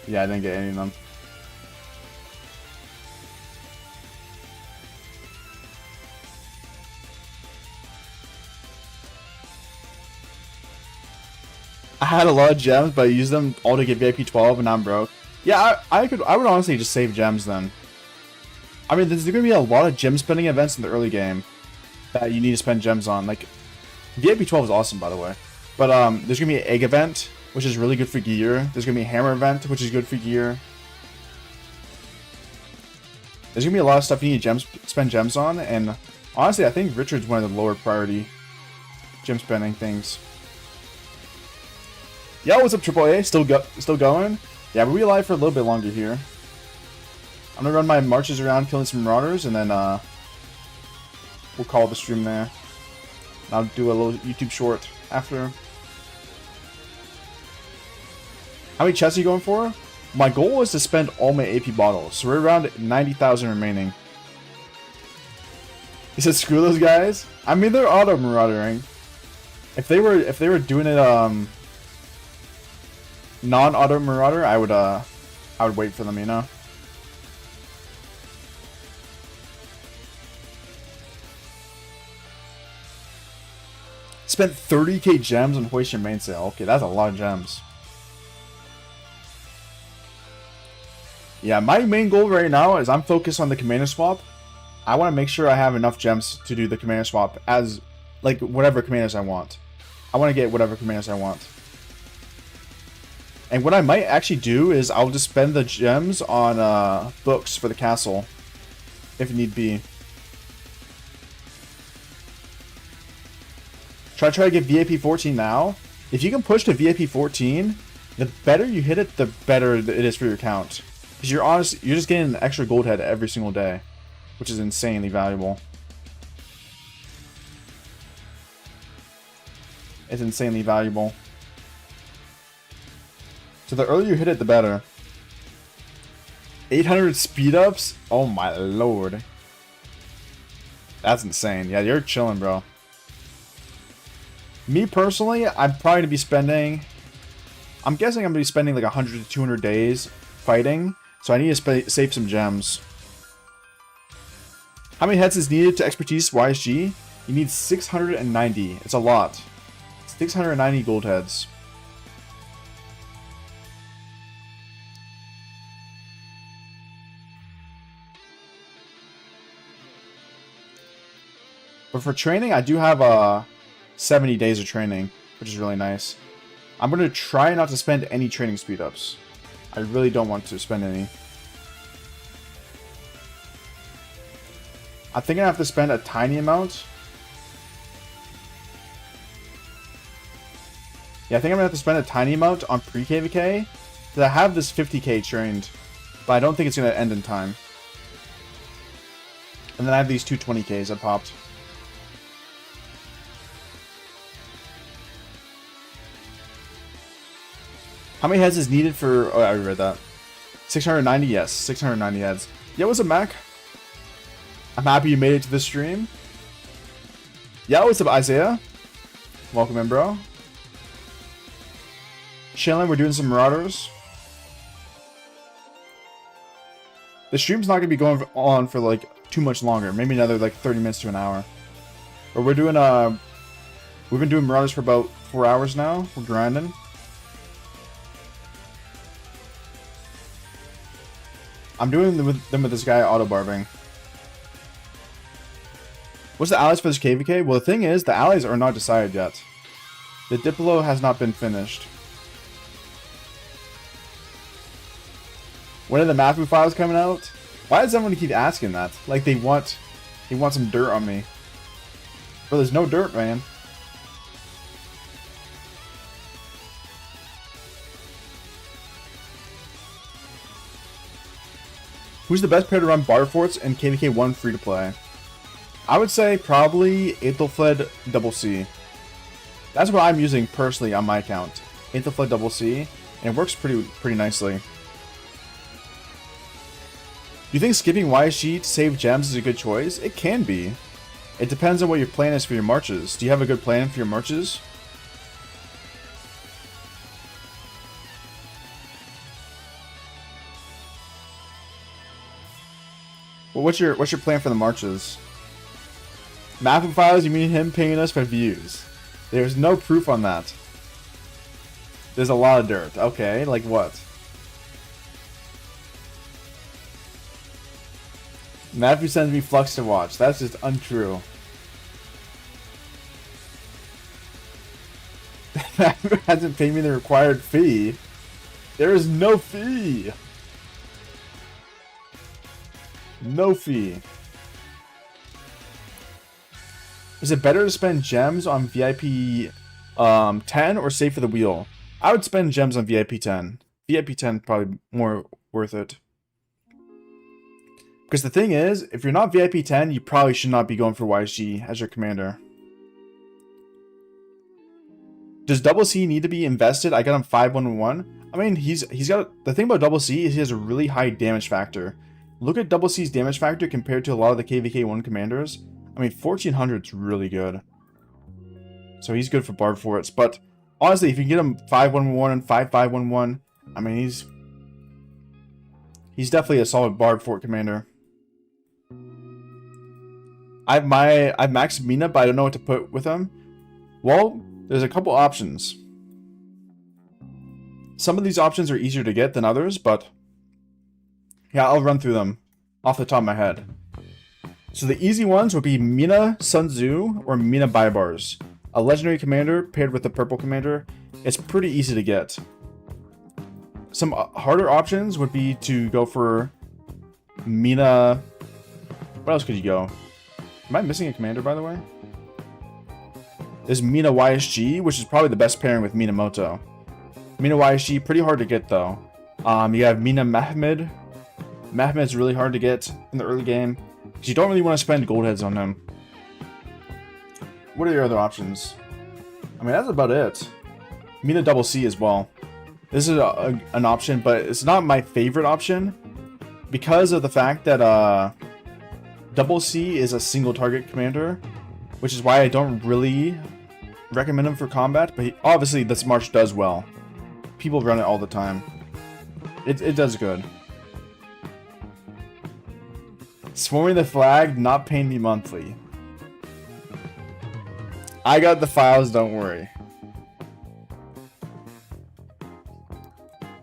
Yeah, I didn't get any of them. I had a lot of gems, but I used them all to get VIP 12, and now I'm broke. Yeah, I would honestly just save gems then. I mean, there's going to be a lot of gem spending events in the early game that you need to spend gems on. Like, VIP 12 is awesome, by the way. But there's going to be an egg event, which is really good for gear. There's going to be a hammer event, which is good for gear. There's going to be a lot of stuff you need to spend gems on, and honestly, I think Richard's one of the lower priority gem spending things. Yo, what's up, AAA? Still going? Yeah, we'll be alive for a little bit longer here. I'm gonna run my marches around killing some marauders, and then we'll call the stream there. I'll do a little YouTube short after. How many chests are you going for? My goal is to spend all my AP bottles, so we're around 90,000 remaining. He said, "Screw those guys." I mean, they're auto maraudering. If they were doing it non-auto marauder, I would wait for them, you know. Spent 30k gems on Hoist Your Mainsail. Okay, that's a lot of gems. Yeah, my main goal right now is I'm focused on the commander swap. I want to make sure I have enough gems to do the commander swap as, like, whatever commanders I want. I want to get whatever commanders I want. And what I might actually do is I'll just spend the gems on books for the castle, if need be. Try to get VIP 14 now. If you can push to VIP 14, the better you hit it, the better it is for your count. Because you're just getting an extra gold head every single day, which is insanely valuable. It's insanely valuable. So the earlier you hit it, the better. 800 speed ups? Oh my lord. That's insane. Yeah, you're chilling, bro. Me personally, I'm probably going to be spending... I'm guessing I'm going to be spending like 100 to 200 days fighting. So I need to save some gems. How many heads is needed to expertise YSG? You need 690. It's a lot. 690 gold heads. But for training, I do have 70 days of training, which is really nice. I'm going to try not to spend any training speed ups. I really don't want to spend any. I think I have to spend a tiny amount. Yeah, I think I'm gonna have to spend a tiny amount on pre-KVK. Because I have this 50k trained. But I don't think it's gonna end in time. And then I have these two 20ks I popped. How many heads is needed for... Oh, I already read that. 690? Yes, 690 heads. Yeah, what's up, Mac? I'm happy you made it to the stream. Yeah, what's up, Isaiah? Welcome in, bro. Chilling, we're doing some Marauders. The stream's not going to be going on for, like, too much longer. Maybe another, like, 30 minutes to an hour. But we're doing, we've been doing Marauders for about 4 hours now. We're grinding. I'm doing them with this guy auto-barbing. What's the allies for this KVK? Well, the thing is, the allies are not decided yet. The Diplo has not been finished. When are the Matthew files coming out? Why does everyone keep asking that? Like they want some dirt on me. Bro, there's no dirt, man. Who's the best player to run bar forts and KVK 1 free to play? I would say probably Aethelfled Double C. That's what I'm using personally on my account. Aethelfled Double C, and it works pretty nicely. Do you think skipping YSG to save gems is a good choice? It can be. It depends on what your plan is for your marches. Do you have a good plan for your marches? Well, what's your plan for the marches? Mapping files, you mean him paying us for views? There's no proof on that. There's a lot of dirt. Okay, like what? Matthew sends me Flux to watch. That's just untrue. Matthew hasn't paid me the required fee. There is no fee. No fee. Is it better to spend gems on VIP 10 or save for the wheel? I would spend gems on VIP 10. VIP 10 probably more worth it. Because the thing is, if you're not VIP 10, you probably should not be going for YSG as your commander. Does Double C need to be invested? I got him 511. I mean, he's got... The thing about Double C is he has a really high damage factor. Look at Double C's damage factor compared to a lot of the KVK 1 commanders. I mean, 1400 is really good. So he's good for Barb Forts. But honestly, if you can get him 511 and 5511, I mean, he's definitely a solid Barb Fort commander. I've maxed Mina, but I don't know what to put with him. Well, there's a couple options. Some of these options are easier to get than others, but yeah, I'll run through them off the top of my head. So the easy ones would be Mina Sun Tzu or Mina Baibars. A legendary commander paired with a purple commander. It's pretty easy to get. Some harder options would be to go for Mina... What else could you go? Am I missing a commander, by the way? There's Mina YSG, which is probably the best pairing with Minamoto. Mina YSG, pretty hard to get, though. You have Mina Mahmed. Mahmed's really hard to get in the early game, because you don't really want to spend gold heads on him. What are your other options? I mean, that's about it. Mina Double C as well. This is an option, but it's not my favorite option, because of the fact that Double C is a single target commander, which is why I don't really recommend him for combat, but obviously this march does well. People run it all the time. It does good. Swarming the flag, not paying me monthly. I got the files, don't worry.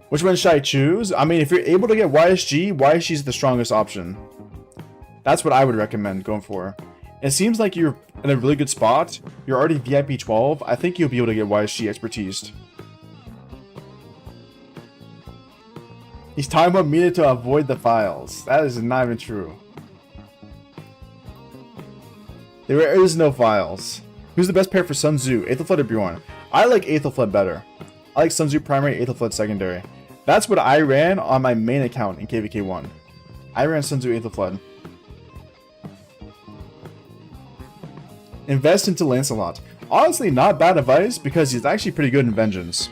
Which one should I choose? I mean, if you're able to get YSG, YSG is the strongest option. That's what I would recommend going for. It seems like you're in a really good spot. You're already VIP 12. I think you'll be able to get YSG expertise. He's talking about Mina to avoid the files. That is not even true. There is no files. Who's the best pair for Sun Tzu, Aethelflaed or Bjorn? I like Aethelflaed better. I like Sun Tzu primary, Aethelflaed secondary. That's what I ran on my main account in KVK 1. I ran Sun Tzu Aethelflaed. Invest into Lancelot. Honestly, not bad advice because he's actually pretty good in Vengeance.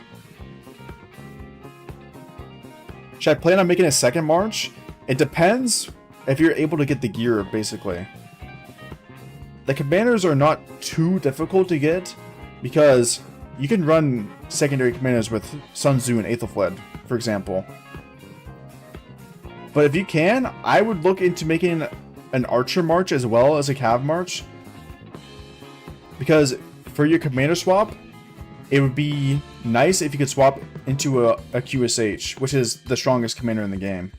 Should I plan on making a second March? It depends if you're able to get the gear, basically. The commanders are not too difficult to get because you can run secondary commanders with Sun Tzu and Aethelflaed, for example. But if you can, I would look into making an Archer March as well as a Cav March. Because for your commander swap, it would be nice if you could swap into a QSH, which is the strongest commander in the game.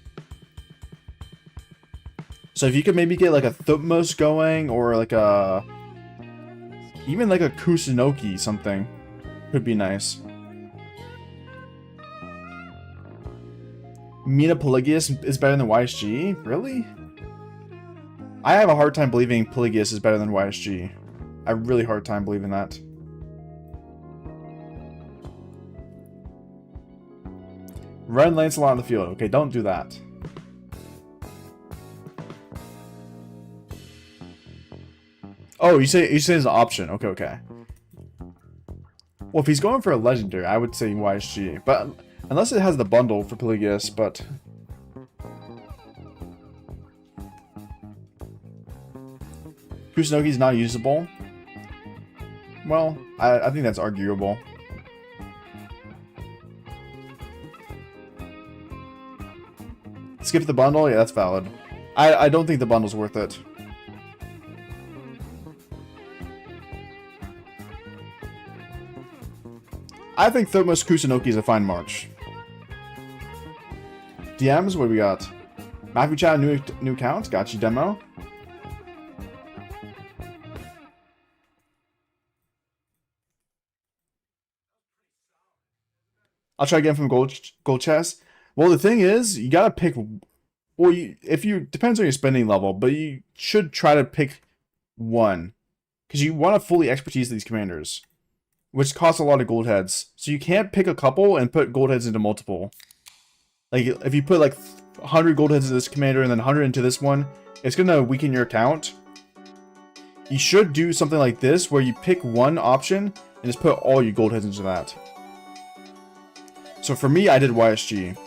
So if you could maybe get like a Thutmose going, or like a... even like a Kusunoki something, could be nice. Mina Pelagius is better than YSG? Really? I have a hard time believing Pelagius is better than YSG. I have a really hard time believing that. Run Lancelot on the field. Okay, don't do that. Oh, you say it's an option. Okay, okay. Well, if he's going for a legendary, I would say YSG. But unless it has the bundle for Pelagius, but... Kusunoki's not usable. Well, I think that's arguable. Skip the bundle? Yeah, that's valid. I don't think the bundle's worth it. I think Thutmose Kusunoki is a fine march. DMs, what do we got? Matthew Chow, new account. Got you, demo. I'll try again from gold chest. Well, the thing is, you gotta pick. Well, depends on your spending level, but you should try to pick one, because you want to fully expertise these commanders, which costs a lot of gold heads. So you can't pick a couple and put gold heads into multiple. Like if you put like 100 gold heads into this commander and then 100 into this one, it's gonna weaken your account. You should do something like this, where you pick one option and just put all your gold heads into that. So for me, I did YSG.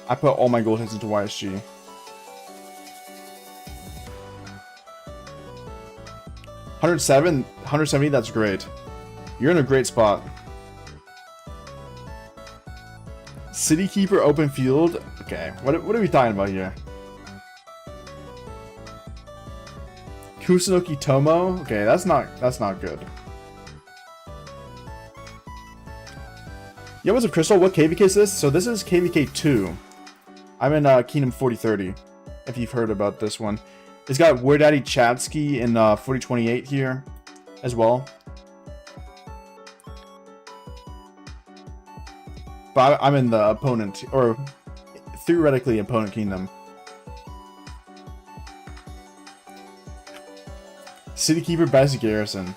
I put all my gold heads into YSG. $107, $170, that's great. You're in a great spot. City Keeper open field. Okay, what are we talking about here? Kusunoki Tomo. Okay, that's not good. Yo, what's up, Crystal? What KVK is this? So this is KVK 2. I'm in Kingdom 4030, if you've heard about this one. It's got Weird Daddy Chatsky in 4028 here as well. But I'm in the opponent, or theoretically opponent kingdom. City Keeper best garrison.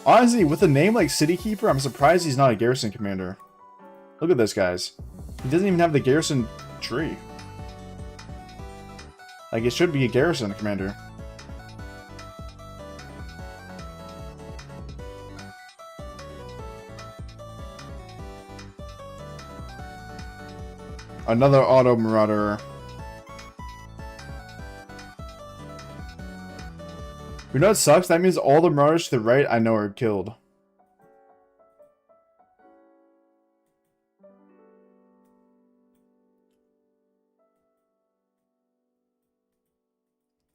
Honestly, with a name like City Keeper, I'm surprised he's not a garrison commander. Look at this, guys. He doesn't even have the garrison tree. Like, it should be a garrison commander. Another auto marauder. You know what sucks? That means all the marauders to the right I know are killed.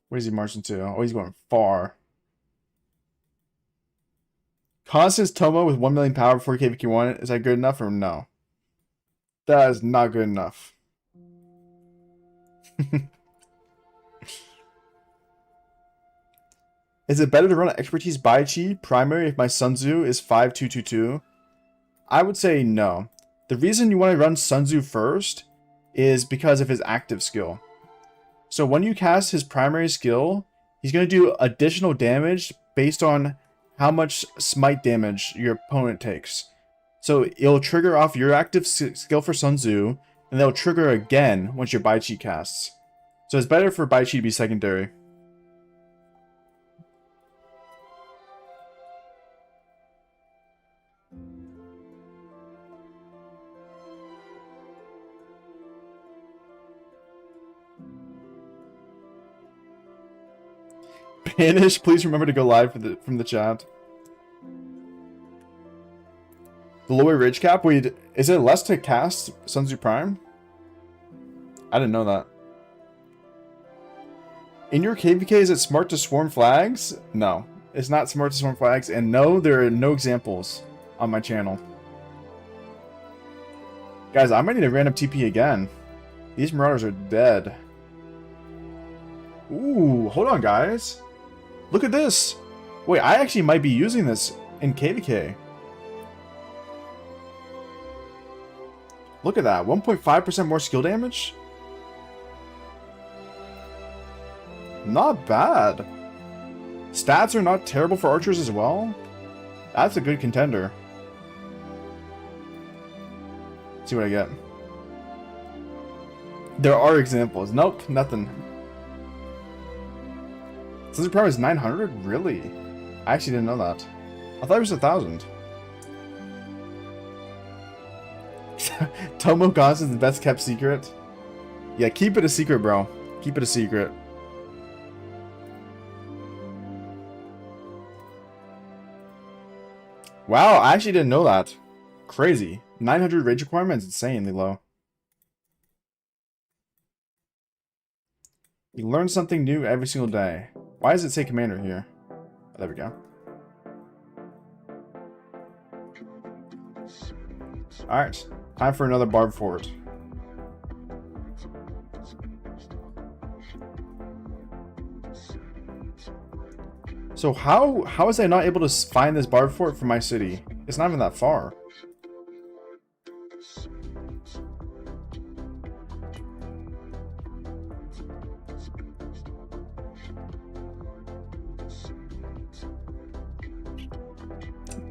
What is he marching to? Oh, he's going far. Constance Tomo with 1 million power before KVK1. Is that good enough or no? That is not good enough. Is it better to run an Expertise Bai Chi primary if my Sun Tzu is 5222? I would say no. The reason you want to run Sun Tzu first is because of his active skill. So when you cast his primary skill, he's going to do additional damage based on how much smite damage your opponent takes. So it'll trigger off your active skill for Sun Tzu, and they'll trigger again once your Bai Chi casts. So it's better for Bai Chi to be secondary. Banish, please remember to go live from the chat. The lower rage cap? Wait, is it less to cast Sun Tzu Prime? I didn't know that. In your KVK, is it smart to swarm flags? No, it's not smart to swarm flags, and no, there are no examples on my channel. Guys, I might need a random TP again. These Marauders are dead. Ooh, hold on, guys. Look at this. Wait, I actually might be using this in KVK. Look at that. 1.5% more skill damage? Not bad. Stats are not terrible for archers as well. That's a good contender. Let's see what I get. There are examples. Nope, nothing. Since the Prime is 900? Really? I actually didn't know that. I thought it was 1,000. Tomo Gons is the best kept secret. Yeah, keep it a secret, bro. Keep it a secret. Wow, I actually didn't know that. Crazy. 900 rage requirement is insanely low. You learn something new every single day. Why does it say commander here? Oh, there we go. Alright. Time for another barb fort. So how was I not able to find this barb fort from my city? It's not even that far.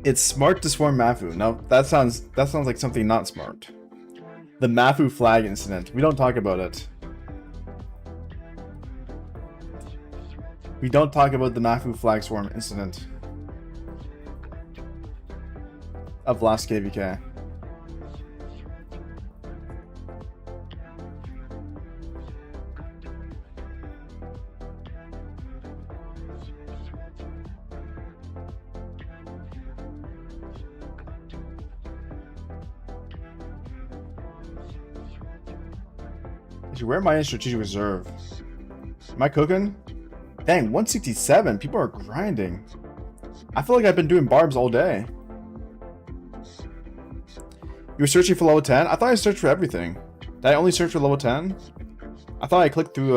It's smart to swarm Mafu. No, that sounds like something not smart. The Mafu flag incident. We don't talk about it. We don't talk about the Mafu flag swarm incident of last KVK. Where am I in strategic reserve? Am I cooking? Dang, 167. People are grinding. I feel like I've been doing barbs all day. You were searching for level 10? I thought I searched for everything. Did I only search for level 10? I thought I clicked through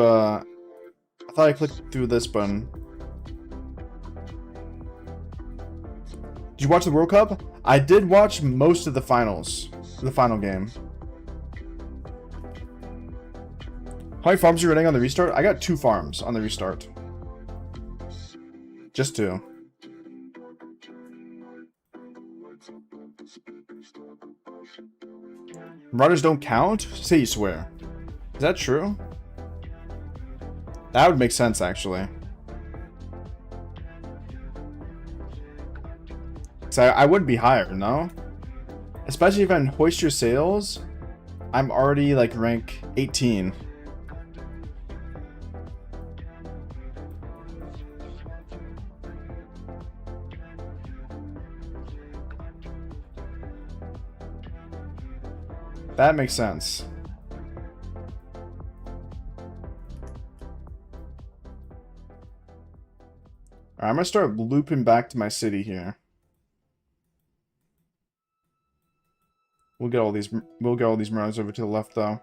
this button. Did you watch the World Cup? I did watch most of the finals. The final game. How many farms are you running on the restart? I got 2 farms on the restart. Just 2. Marauders don't count? Say you swear. Is that true? That would make sense, actually. So I would be higher, no? Especially if I hoist your sails, I'm already like rank 18. That makes sense. Alright, I'm gonna start looping back to my city here. We'll get all these marauders over to the left though.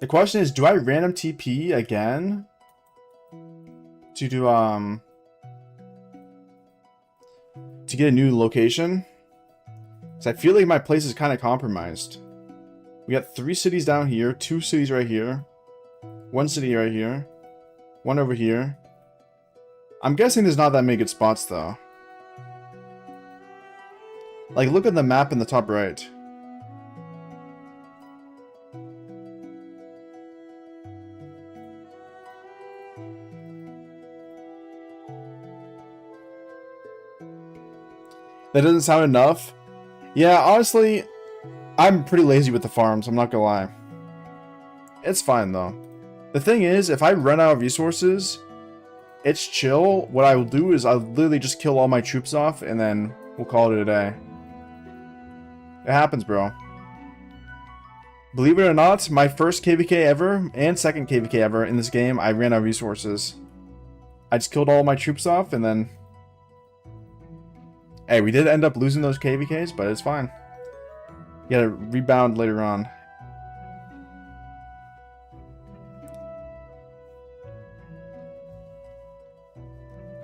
The question is, do I random TP again? To do to get a new location? I feel like my place is kind of compromised. We got 3 cities down here, 2 cities right here, 1 city right here, 1 over here. I'm guessing there's not that many good spots though. Like, look at the map in the top right. That doesn't sound enough. Yeah, honestly, I'm pretty lazy with the farms, I'm not gonna lie. It's fine though. The thing is, if I run out of resources, it's chill. What I will do is I'll literally just kill all my troops off and then we'll call it a day. It happens, bro. Believe it or not, my first KVK ever and second KVK ever in this game, I ran out of resources. I just killed all my troops off and then... Hey, we did end up losing those KVKs, but it's fine. You gotta rebound later on.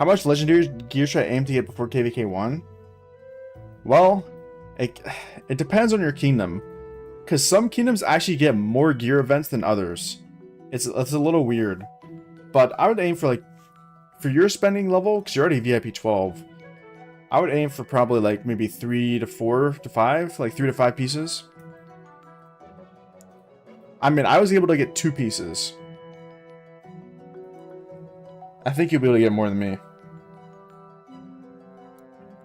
How much legendary gear should I aim to get before KVK 1? Well, it depends on your kingdom. Because some kingdoms actually get more gear events than others. It's a little weird. But I would aim for like... For your spending level, because you're already VIP 12... I would aim for probably like maybe 3 to 4 to 5, like 3 to 5 pieces. I mean, I was able to get 2 pieces. I think you'll be able to get more than me.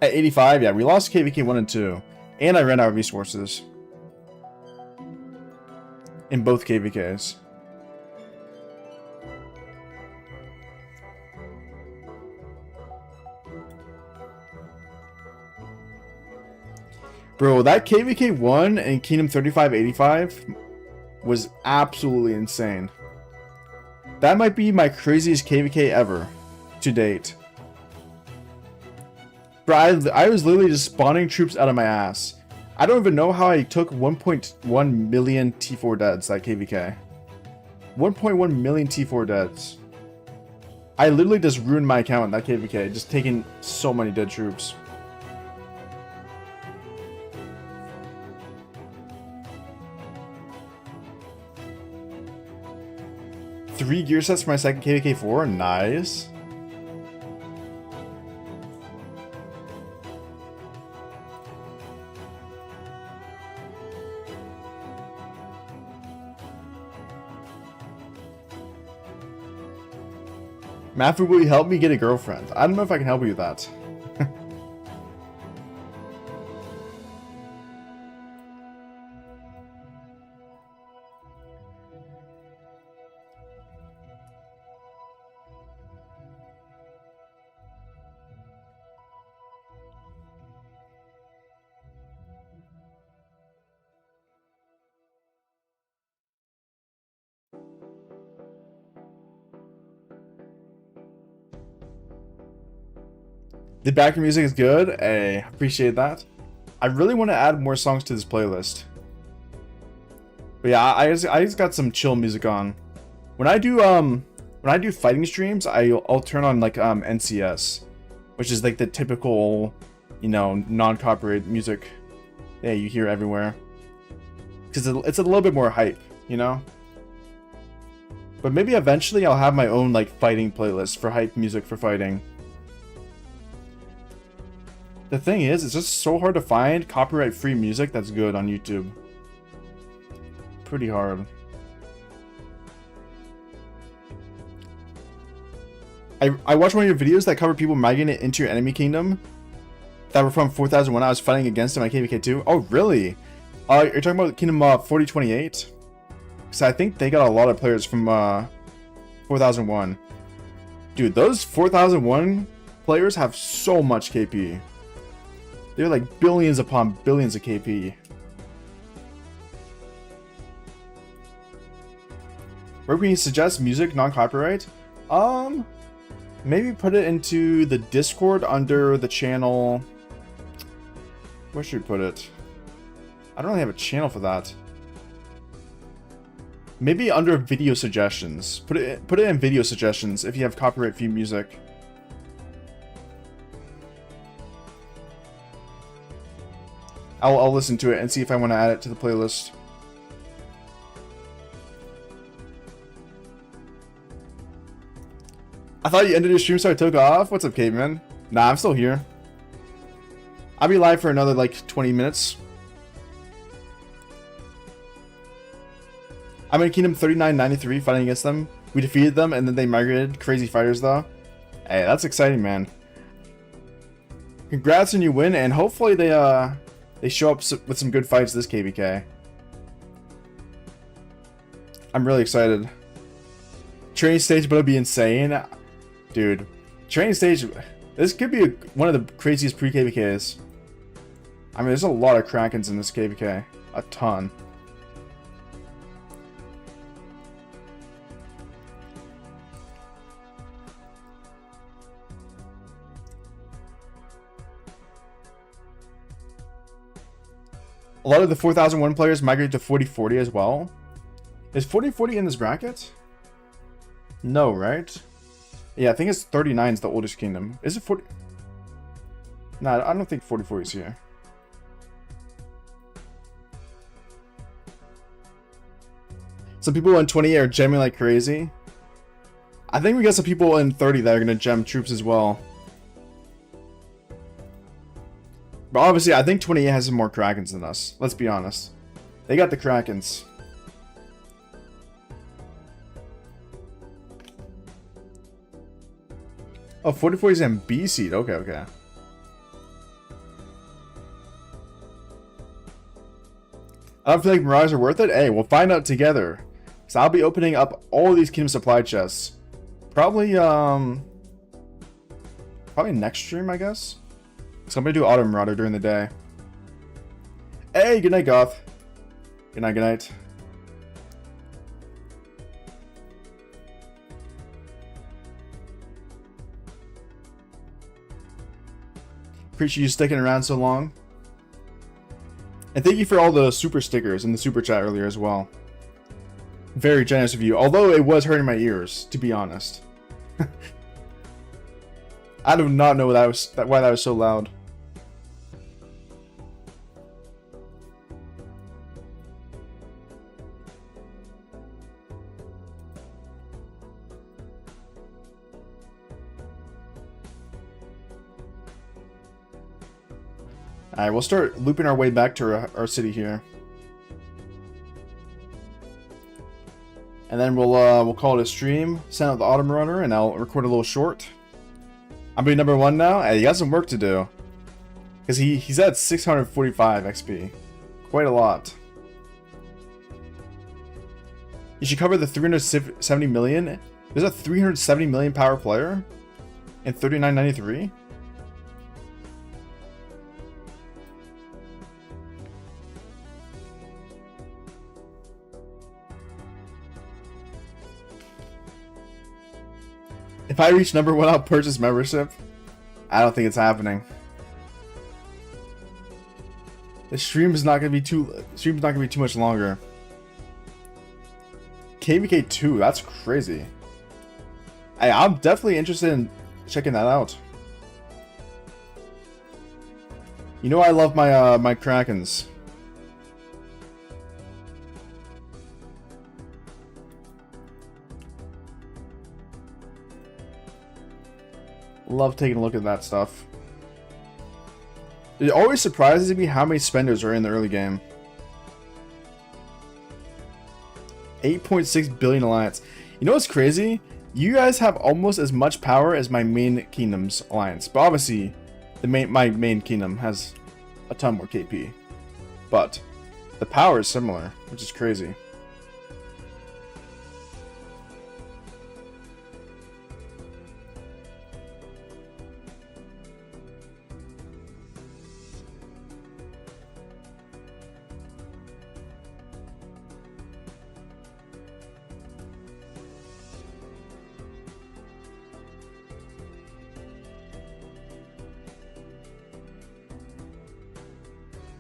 At 85, yeah, we lost KVK 1 and 2. And I ran out of resources. In both KVKs. Bro, that KVK 1 and Kingdom 3585 was absolutely insane. That might be my craziest KVK ever to date. Bro, I was literally just spawning troops out of my ass. I don't even know how I took 1.1 million T4 deads that KVK. 1.1 million T4 deads. I literally just ruined my account in that KVK, just taking so many dead troops. Three gear sets for my second KVK 4, nice. Matthew, will you help me get a girlfriend? I don't know if I can help you with that. The background music is good. I appreciate that. I really want to add more songs to this playlist. But yeah, I just got some chill music on. When I do fighting streams, I'll turn on like NCS, which is like the typical, you know, non-copyright music that you hear everywhere. Because it's a little bit more hype, you know. But maybe eventually I'll have my own like fighting playlist for hype music for fighting. The thing is, it's just so hard to find copyright-free music that's good on YouTube. Pretty hard. I watched one of your videos that covered people migrating into your enemy kingdom that were from 4001. I was fighting against them at KVK2. Oh, really? You're talking about Kingdom 4028? Because I think they got a lot of players from 4001. Dude, those 4001 players have so much KP. They're like billions upon billions of KP. Where can you suggest music non-copyright? Maybe put it into the Discord under the channel. Where should we put it? I don't really have a channel for that. Maybe under video suggestions. Put it in video suggestions if you have copyright-free music. I'll listen to it and see if I want to add it to the playlist. I thought you ended your stream, so I took off. What's up, caveman? Nah, I'm still here. I'll be live for another like 20 minutes. I'm in Kingdom 3993 fighting against them. We defeated them and then they migrated. Crazy fighters though. Hey, that's exciting, man. Congrats on your win, and hopefully they show up with some good fights this KVK. I'm really excited. Training stage, but it'll be insane. Dude, training stage, this could be one of the craziest pre-KVKs. I mean, there's a lot of Krakens in this KVK. A ton. A lot of the 4001 players migrated to 4040 as well. Is 4040 in this bracket? No, right? Yeah, I think it's 39 is the oldest kingdom. Is it 40? Nah, I don't think 4040 is here. Some people in 20 are gemming like crazy. I think we got some people in 30 that are going to gem troops as well. But obviously, I think 28 has some more Krakens than us. Let's be honest. They got the Krakens. Oh, 44 is in B seed. Okay, okay. I don't feel like Mirage are worth it. Hey, we'll find out together. So I'll be opening up all of these Kingdom Supply chests. Probably next stream, I guess. So I'm gonna do Auto Marauder during the day. Hey, good night, Goth. Good night, good night. Appreciate you sticking around so long. And thank you for all the super stickers in the super chat earlier as well. Very generous of you, although it was hurting my ears, to be honest. I do not know why that was so loud. Alright, we'll start looping our way back to our city here. And then we'll call it a stream, send out the Autumn Runner, and I'll record a little short. I'm being number 1 now. Hey, you got some work to do. Because he's at 645 XP. Quite a lot. You should cover the 370 million. There's a 370 million power player in 3993. If I reach number 1, I'll purchase membership. I don't think it's happening. The stream is not gonna be too much longer. KVK 2, that's crazy. I'm definitely interested in checking that out. You know I love my my Krakens. Love taking a look at that stuff. It always surprises me how many spenders are in the early game. 8.6 billion alliance. You know what's crazy? You guys have almost as much power as my main kingdom's alliance. But obviously, my main kingdom has a ton more KP. But the power is similar, which is crazy.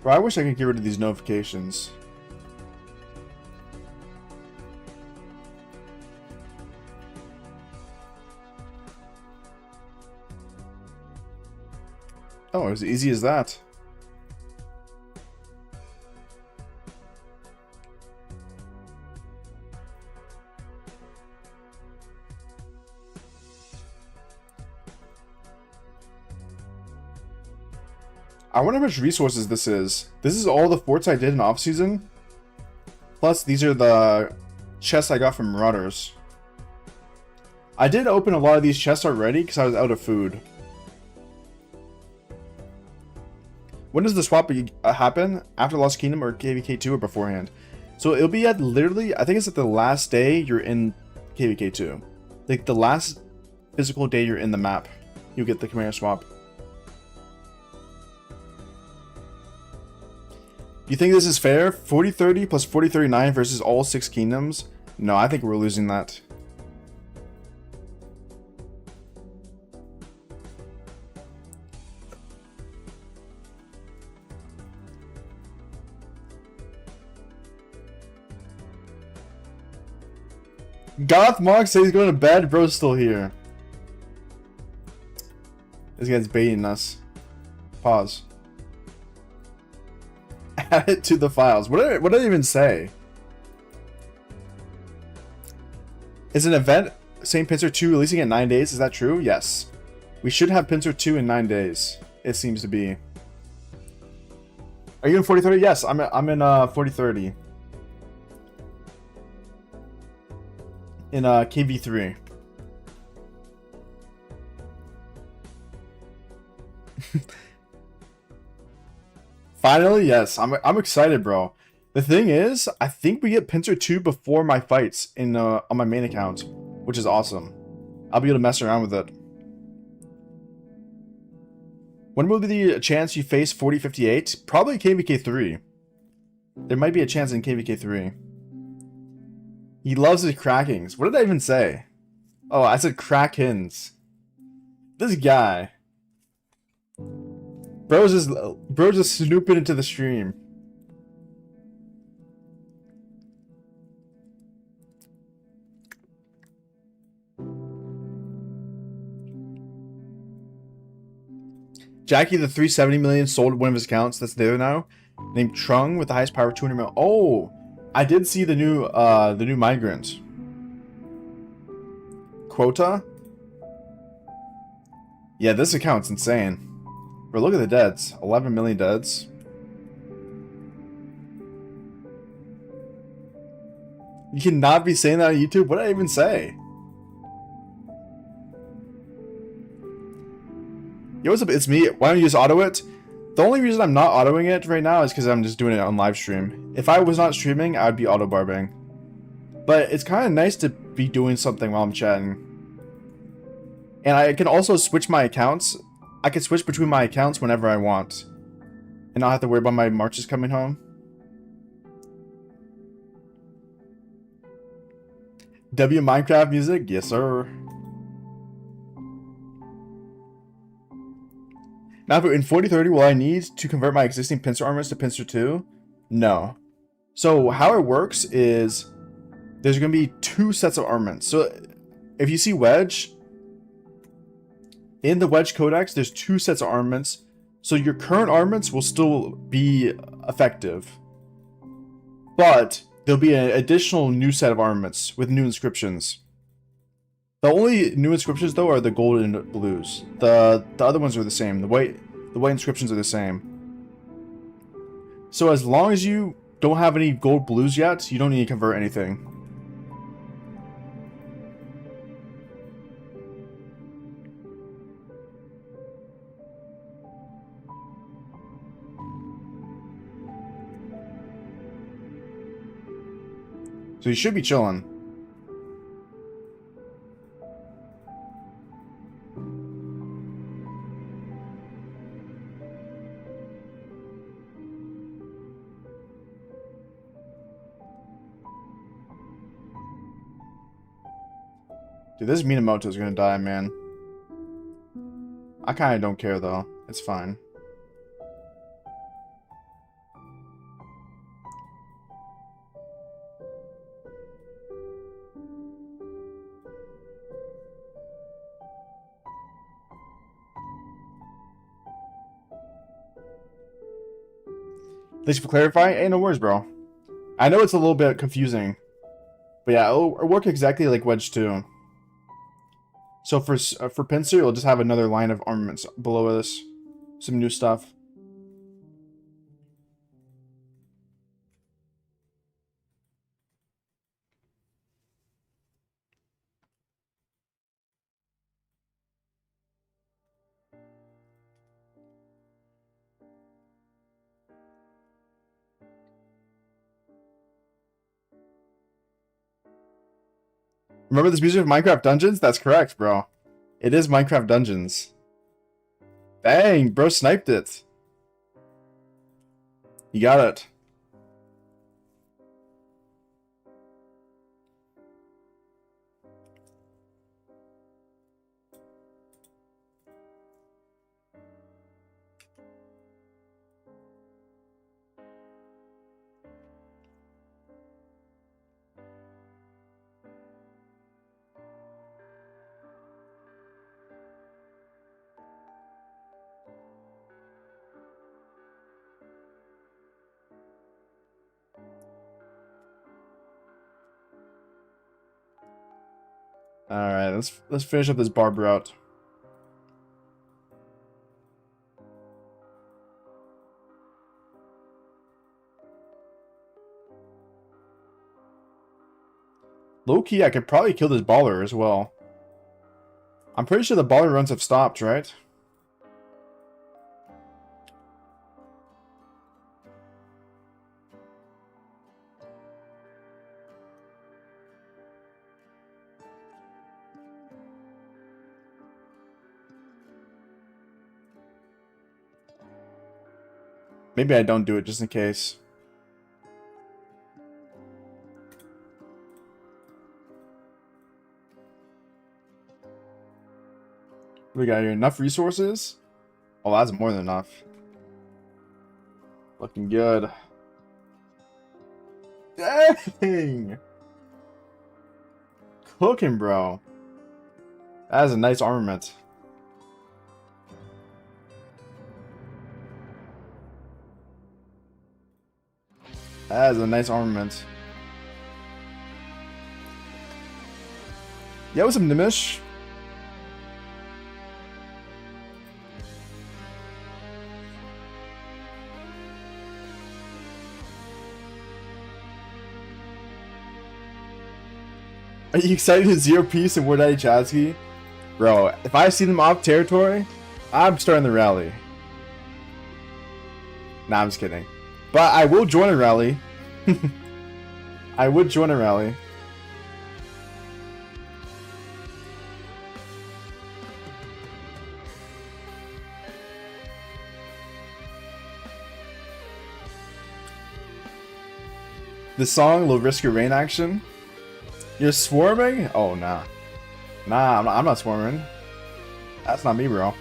Bro, I wish I could get rid of these notifications. Oh, it was easy as that. I wonder how much resources this is. This is all the forts I did in off-season. Plus, these are the chests I got from Marauders. I did open a lot of these chests already because I was out of food. When does the swap happen? After Lost Kingdom or KVK 2 or beforehand? So it'll be at literally, I think it's at the last day you're in KVK 2. Like the last physical day you're in the map, you get the commander swap. You think this is fair? 40-30 plus 40-39 versus all 6 kingdoms? No, I think we're losing that. Goth Mark says he's going to bed, bro's still here. This guy's baiting us. Pause. Add it to the files. What did I even say? Is an event St. Pincer 2 releasing in 9 days? Is that true? Yes. We should have Pincer 2 in 9 days. It seems to be. Are you in 40-30? Yes, I'm in 40-30. In KV3. Finally, yes. I'm excited, bro. The thing is, I think we get Pincer 2 before my fights in on my main account, which is awesome. I'll be able to mess around with it. When will be the chance you face 40-58? Probably KVK 3. There might be a chance in KVK 3. He loves his crackings. What did I even say? Oh, I said Krakens. This guy. Bro's just snooping into the stream. Jackie the 370 million sold one of his accounts. That's there now. Named Trung with the highest power 200 million. Oh, I did see the new migrant. Quota? Yeah, this account's insane. Bro, look at the deads. 11 million deads. You cannot be saying that on YouTube? What did I even say? Yo, what's up? It's me. Why don't you just auto it? The only reason I'm not autoing it right now is because I'm just doing it on live stream. If I was not streaming, I'd be auto barbing. But it's kind of nice to be doing something while I'm chatting. And I can also switch my accounts. I can switch between my accounts whenever I want. And not have to worry about my marches coming home. W Minecraft music? Yes, sir. Now, in 40-30, will I need to convert my existing pincer armors to pincer 2? No. So, how it works is there's going to be 2 sets of armaments. So, if you see Wedge, in the Wedge Codex, there's 2 sets of armaments. So, your current armaments will still be effective. But, there'll be an additional new set of armaments with new inscriptions. The only new inscriptions, though, are the gold and blues. The other ones are the same. The white inscriptions are the same. So as long as you don't have any gold blues yet, you don't need to convert anything. So you should be chilling. Dude, this Minamoto is gonna die, man. I kinda don't care, though. It's fine. Thanks for clarifying. Hey, no worries, bro. I know it's a little bit confusing. But yeah, it'll work exactly like Wedge 2. So for Pincer, you'll just have another line of armaments below this. Some new stuff. Remember this music of Minecraft Dungeons? That's correct, bro. It is Minecraft Dungeons. Dang, bro sniped it. You got it. Alright, let's finish up this barb route. Low key, I could probably kill this baller as well. I'm pretty sure the baller runs have stopped, right? Maybe I don't do it just in case. What we got here? Enough resources? Oh, that's more than enough. Looking good. Dang! Cooking, bro. That is a nice armament. That is a nice armament. Yeah, with some Nimish. Are you excited to Zero Piece and War Daddy Chatsky? Bro, if I see them off territory, I'm starting the rally. Nah, I'm just kidding. But I will join a rally. I would join a rally. The song Low Risk Your Rain action. You're swarming? Oh, nah. Nah, I'm not swarming. That's not me, bro.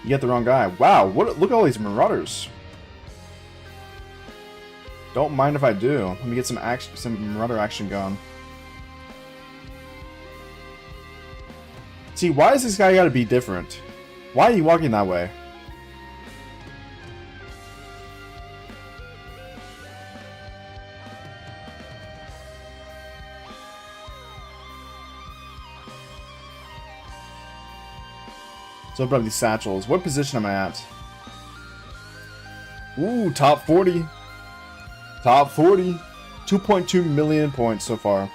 You get the wrong guy. Wow, look at all these marauders. Don't mind if I do. Let me get some marauder action going. See, why is this guy gotta be different? Why are you walking that way? So open up these satchels. What position am I at? Ooh, top 40. Top 40. 2.2 million points so far.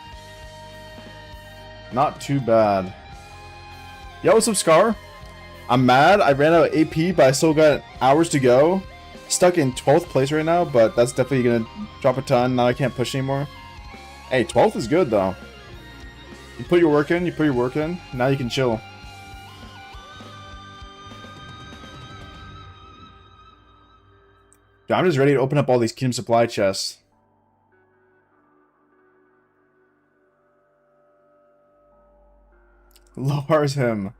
Not too bad. Yo, what's up, Scar? I'm mad. I ran out of AP, but I still got hours to go. Stuck in 12th place right now, but that's definitely going to drop a ton. Now I can't push anymore. Hey, 12th is good, though. You put your work in, you put your work in. Now you can chill. Dude, I'm just ready to open up all these Kingdom Supply chests. Lowers him.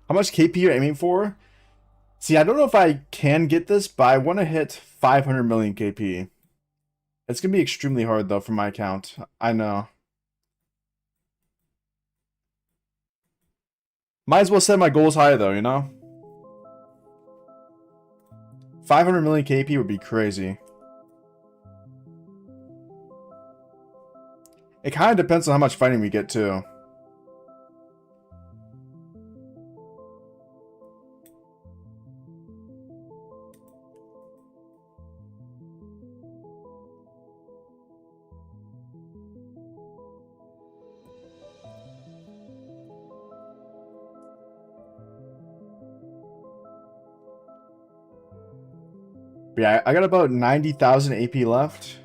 How much KP you're aiming for? See, I don't know if I can get this, but I want to hit 500 million KP. It's going to be extremely hard, though, for my account. I know. Might as well set my goals high, though, you know? 500 million KP would be crazy. It kind of depends on how much fighting we get, too. But yeah, I got about 90,000 AP left.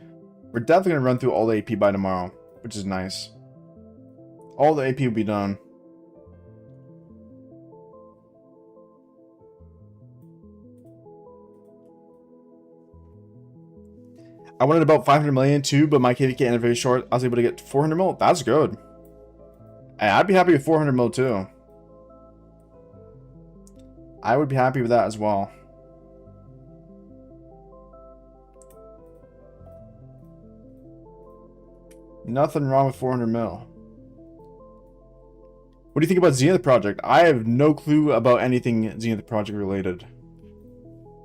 We're definitely gonna run through all the AP by tomorrow, which is nice. All the AP will be done. I wanted about 500 million too, but my KVK ended very short. I was able to get 400 mil. That's good. Hey, I'd be happy with 400 mil too. I would be happy with that as well. Nothing wrong with 400 mil. What do you think about Zenith Project? I have no clue about anything Zenith Project related.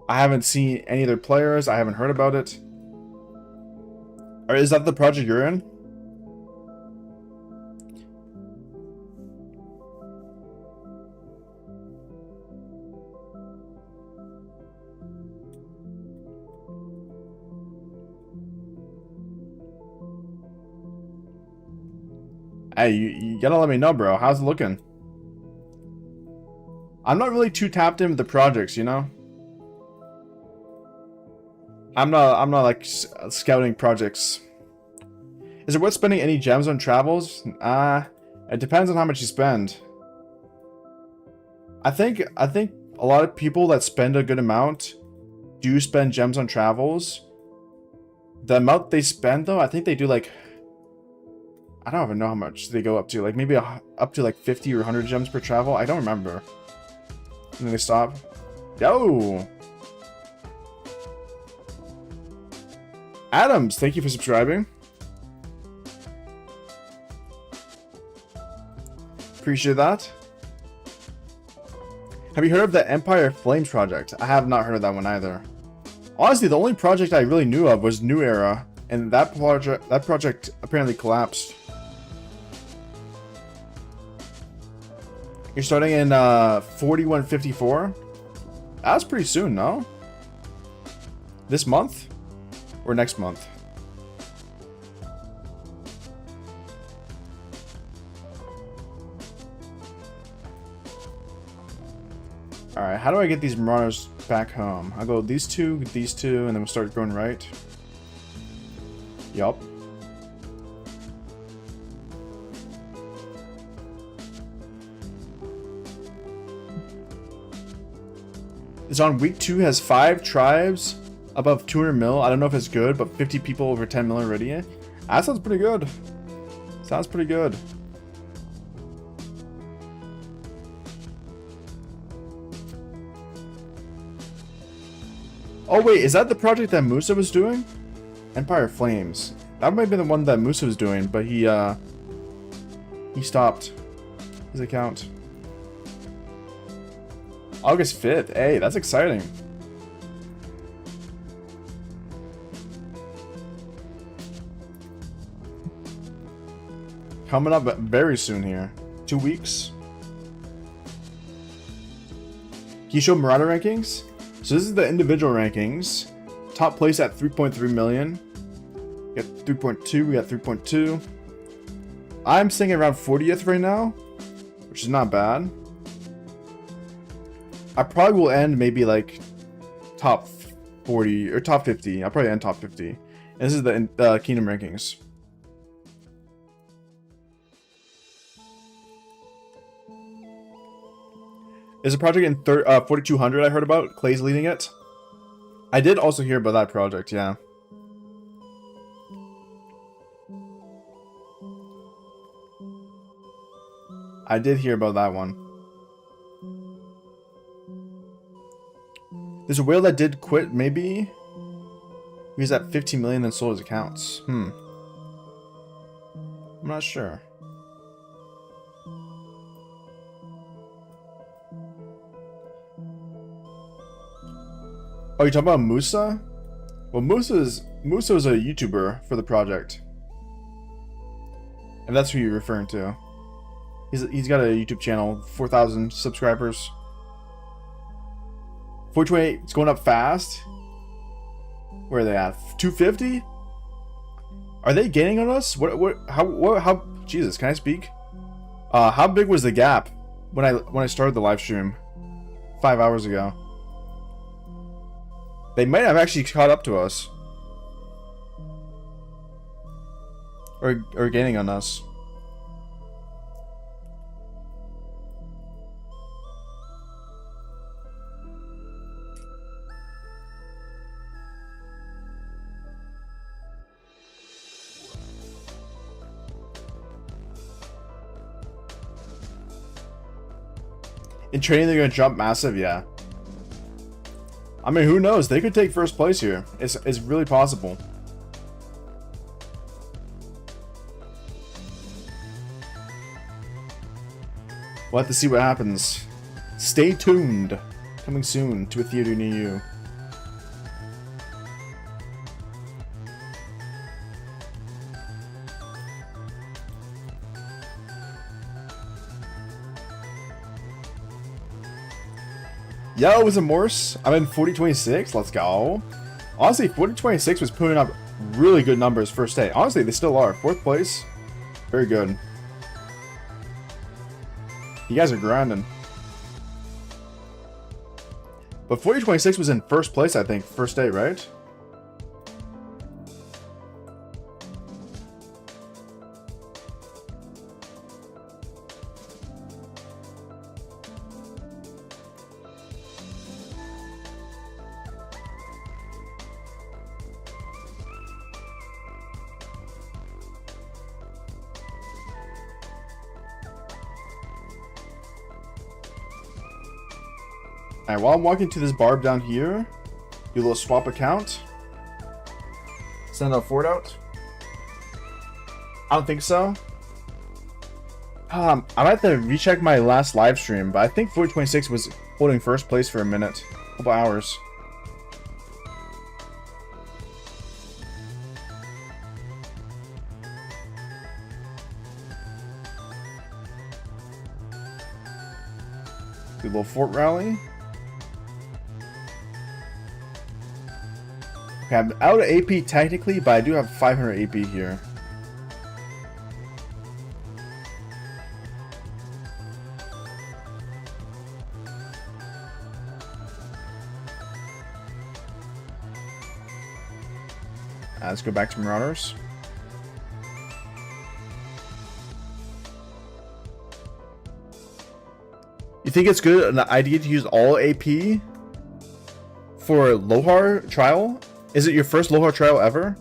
I haven't seen any other players. I haven't heard about it. Or is that the project you're in? Hey, you gotta let me know, bro. How's it looking? I'm not really too tapped into the projects, you know? I'm not like scouting projects. Is it worth spending any gems on travels? It depends on how much you spend. I think a lot of people that spend a good amount do spend gems on travels. The amount they spend though, I think they do like, I don't even know how much they go up to. Like maybe up to like 50 or 100 gems per travel. I don't remember. And then they stop. Yo! Adams, thank you for subscribing. Appreciate that. Have you heard of the Empire Flames project? I have not heard of that one either. Honestly, the only project I really knew of was New Era, and that project apparently collapsed. You're starting in 4154? That's pretty soon, no? This month? Or next month? Alright, how do I get these Marauders back home? I'll go these two, and then we'll start going right. Yup. It's on week 2, has 5 tribes above 200 mil. I don't know if it's good, but 50 people over 10 mil already. That sounds pretty good. Sounds pretty good. Oh wait, is that the project that Musa was doing? Empire Flames. That might be the one that Musa was doing, but he stopped his account. August 5th. Hey, that's exciting. Coming up very soon here. 2 weeks. Can you show Marauder rankings? So this is the individual rankings. Top place at 3.3 million. We got 3.2, we got 3.2. I'm staying around 40th right now, which is not bad. I probably will end maybe like top 40 or top 50. I'll probably end top 50. And this is the Kingdom rankings. There's a project in 4200 I heard about. Clay's leading it. I did also hear about that project, yeah. I did hear about that one. There's a whale that did quit, maybe? He was at 15 million and sold his accounts. I'm not sure. Oh, you're talking about Musa? Well, Musa is a YouTuber for the project. If that's who you're referring to. He's got a YouTube channel, 4,000 subscribers. 428, it's going up fast. Where are they at? 250? Are they gaining on us? How Jesus, can I speak? How big was the gap when I started the live stream 5 hours ago? They might have actually caught up to us. Or gaining on us. In training, they're gonna jump massive, yeah. I mean, who knows? They could take first place here. It's really possible. We'll have to see what happens. Stay tuned. Coming soon to a theater near you. Yo, it was a Morse. I'm in 4026. Let's go. Honestly, 4026 was putting up really good numbers first day. Honestly, they still are. 4th place. Very good. You guys are grinding. But 4026 was in first place, I think, first day, right? Alright, while I'm walking to this barb down here, do a little swap account. Send a Ford out. I don't think so. I might have to recheck my last live stream, but I think 426 was holding first place for a minute. A couple hours. Do a little fort rally. Okay, I'm out of AP technically, but I do have 500 AP here. Let's go back to Marauders. You think it's good an idea to use all AP for Lohar trial? Is it your first Lohar trial ever?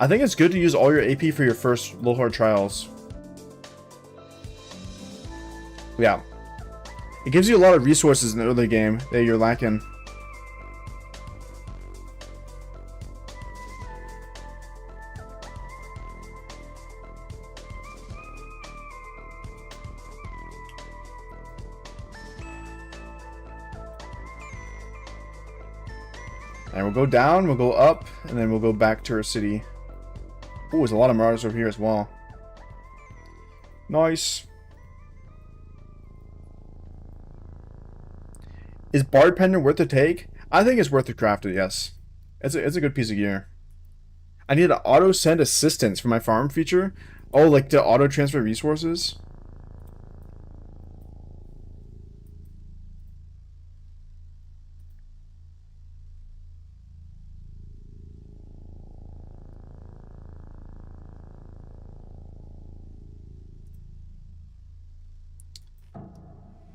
I think it's good to use all your AP for your first Lohar trials. Yeah. It gives you a lot of resources in the early game that you're lacking. And we'll go down, we'll go up, and then we'll go back to our city. Ooh, there's a lot of Marauders over here as well. Nice. Is Bard Pendant worth the take? I think it's worth the craft it, yes. It's a good piece of gear. I need an auto send assistance for my farm feature. Oh, like to auto transfer resources?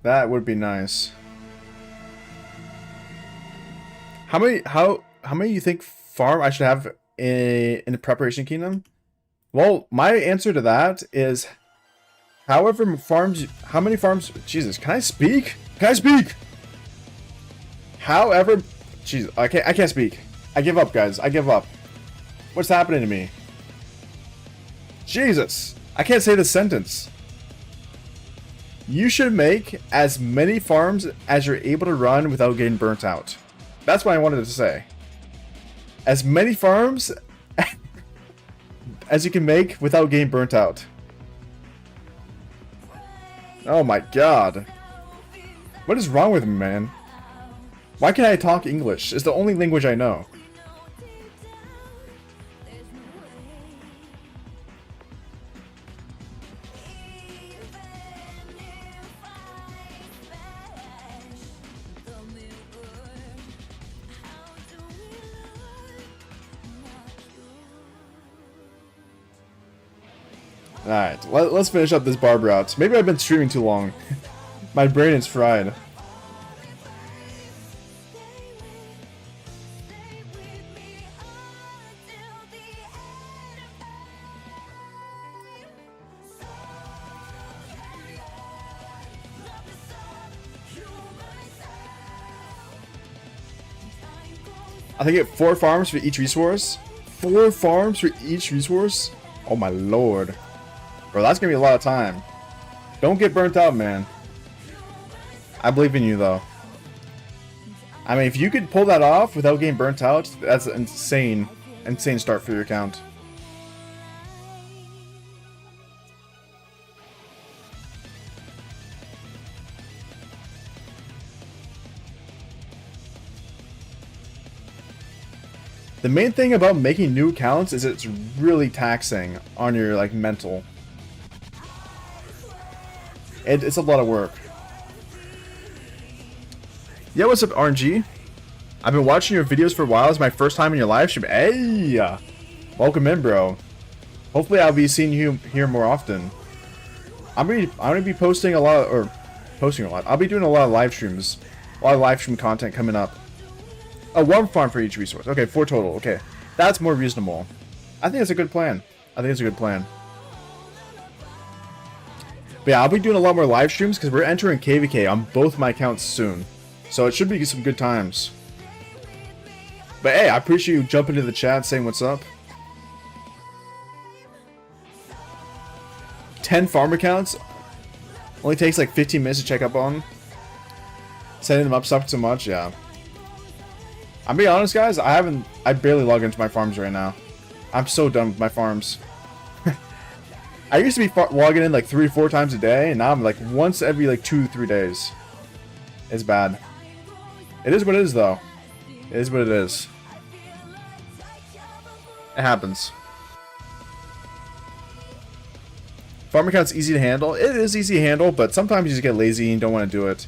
That would be nice. How many you think farm I should have in the preparation kingdom? Well, my answer to that is how many farms, Jesus, can I speak? Can I speak? However, Jesus, I can't speak. I give up, guys. I give up. What's happening to me? Jesus, I can't say this sentence. You should make as many farms as you're able to run without getting burnt out. That's what I wanted to say. As many farms as you can make without getting burnt out. Oh my god. What is wrong with me, man? Why can't I talk English? It's the only language I know. Alright, let's finish up this barb route. Maybe I've been streaming too long. My brain is fried. I think get 4 farms for each resource. 4 farms for each resource? Oh my lord. Bro, that's gonna be a lot of time. Don't get burnt out, man. I believe in you, though. I mean, if you could pull that off without getting burnt out, that's an insane start for your account. The main thing about making new accounts is it's really taxing on your like mental. It's a lot of work. Yeah, what's up, RNG? I've been watching your videos for a while. It's my first time in your live stream. Hey, welcome in, bro. Hopefully, I'll be seeing you here more often. I'm gonna be posting a lot, I'll be doing a lot of live streams, a lot of live stream content coming up. Oh, 1 farm for each resource. Okay, 4 total. Okay, that's more reasonable. I think it's a good plan. But yeah, I'll be doing a lot more live streams because we're entering KVK on both my accounts soon. So it should be some good times. But hey, I appreciate you jumping into the chat saying what's up. 10 farm accounts. Only takes like 15 minutes to check up on. Setting them up sucks so much, yeah. I'm being honest, guys, I barely log into my farms right now. I'm so done with my farms. I used to be logging in like 3 or 4 times a day, and now I'm like once every like 2 or 3 days. It's bad. It is what it is, though. It is what it is. It happens. Farm account's easy to handle. It is easy to handle, but sometimes you just get lazy and don't want to do it.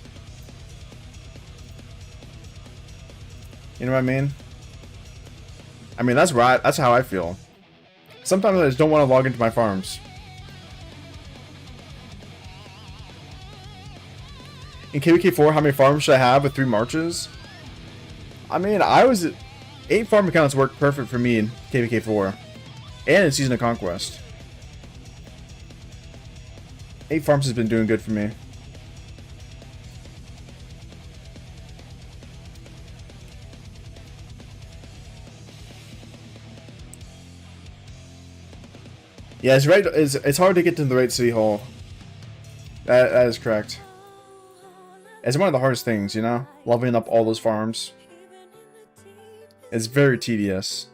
You know what I mean? I mean, that's right. That's how I feel. Sometimes I just don't want to log into my farms. In KVK4, how many farms should I have with 3 marches? I mean, 8 farm accounts work perfect for me in KVK4. And in Season of Conquest. 8 farms has been doing good for me. Yeah, it's right. It's hard to get to the right city hall. That is correct. It's one of the hardest things, you know? Leveling up all those farms. It's very tedious.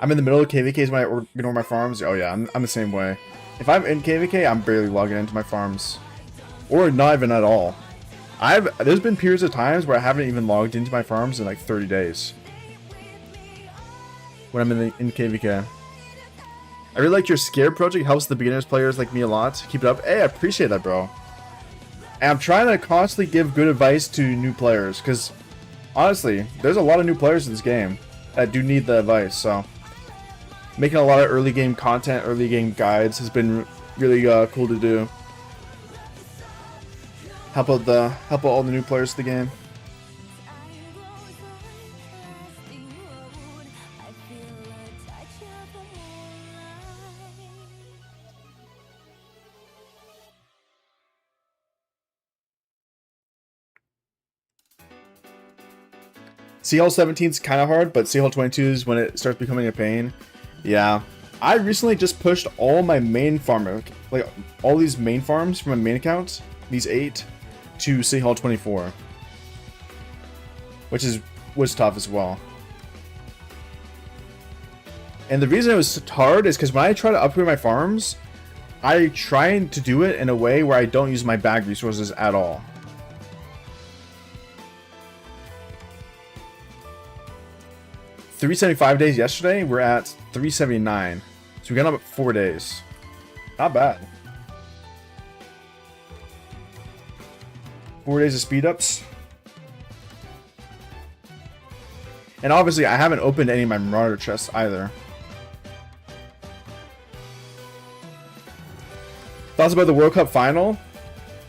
I'm in the middle of KVKs when I ignore my farms. Oh yeah, I'm the same way. If I'm in KVK, I'm barely logging into my farms. Or not even at all. There's been periods of times where I haven't even logged into my farms in like 30 days. When I'm in KVK. I really like your Scare project. It helps the beginners players like me a lot. Keep it up. Hey, I appreciate that, bro. And I'm trying to constantly give good advice to new players. Because, honestly, there's a lot of new players in this game that do need the advice. So, making a lot of early game content, early game guides has been really cool to do. Help out all the new players to the game. CL 17 is kind of hard, but CL 22 is when it starts becoming a pain. Yeah. I recently just pushed all my main farm, like all these main farms from my main account, these 8, to City Hall 24. Which was tough as well. And the reason it was hard is because when I try to upgrade my farms, I try to do it in a way where I don't use my bag resources at all. $375 days yesterday, we're at $379. So we got up 4 days. Not bad. 4 days of speed ups. And obviously I haven't opened any of my Marauder chests either. Thoughts about the World Cup final?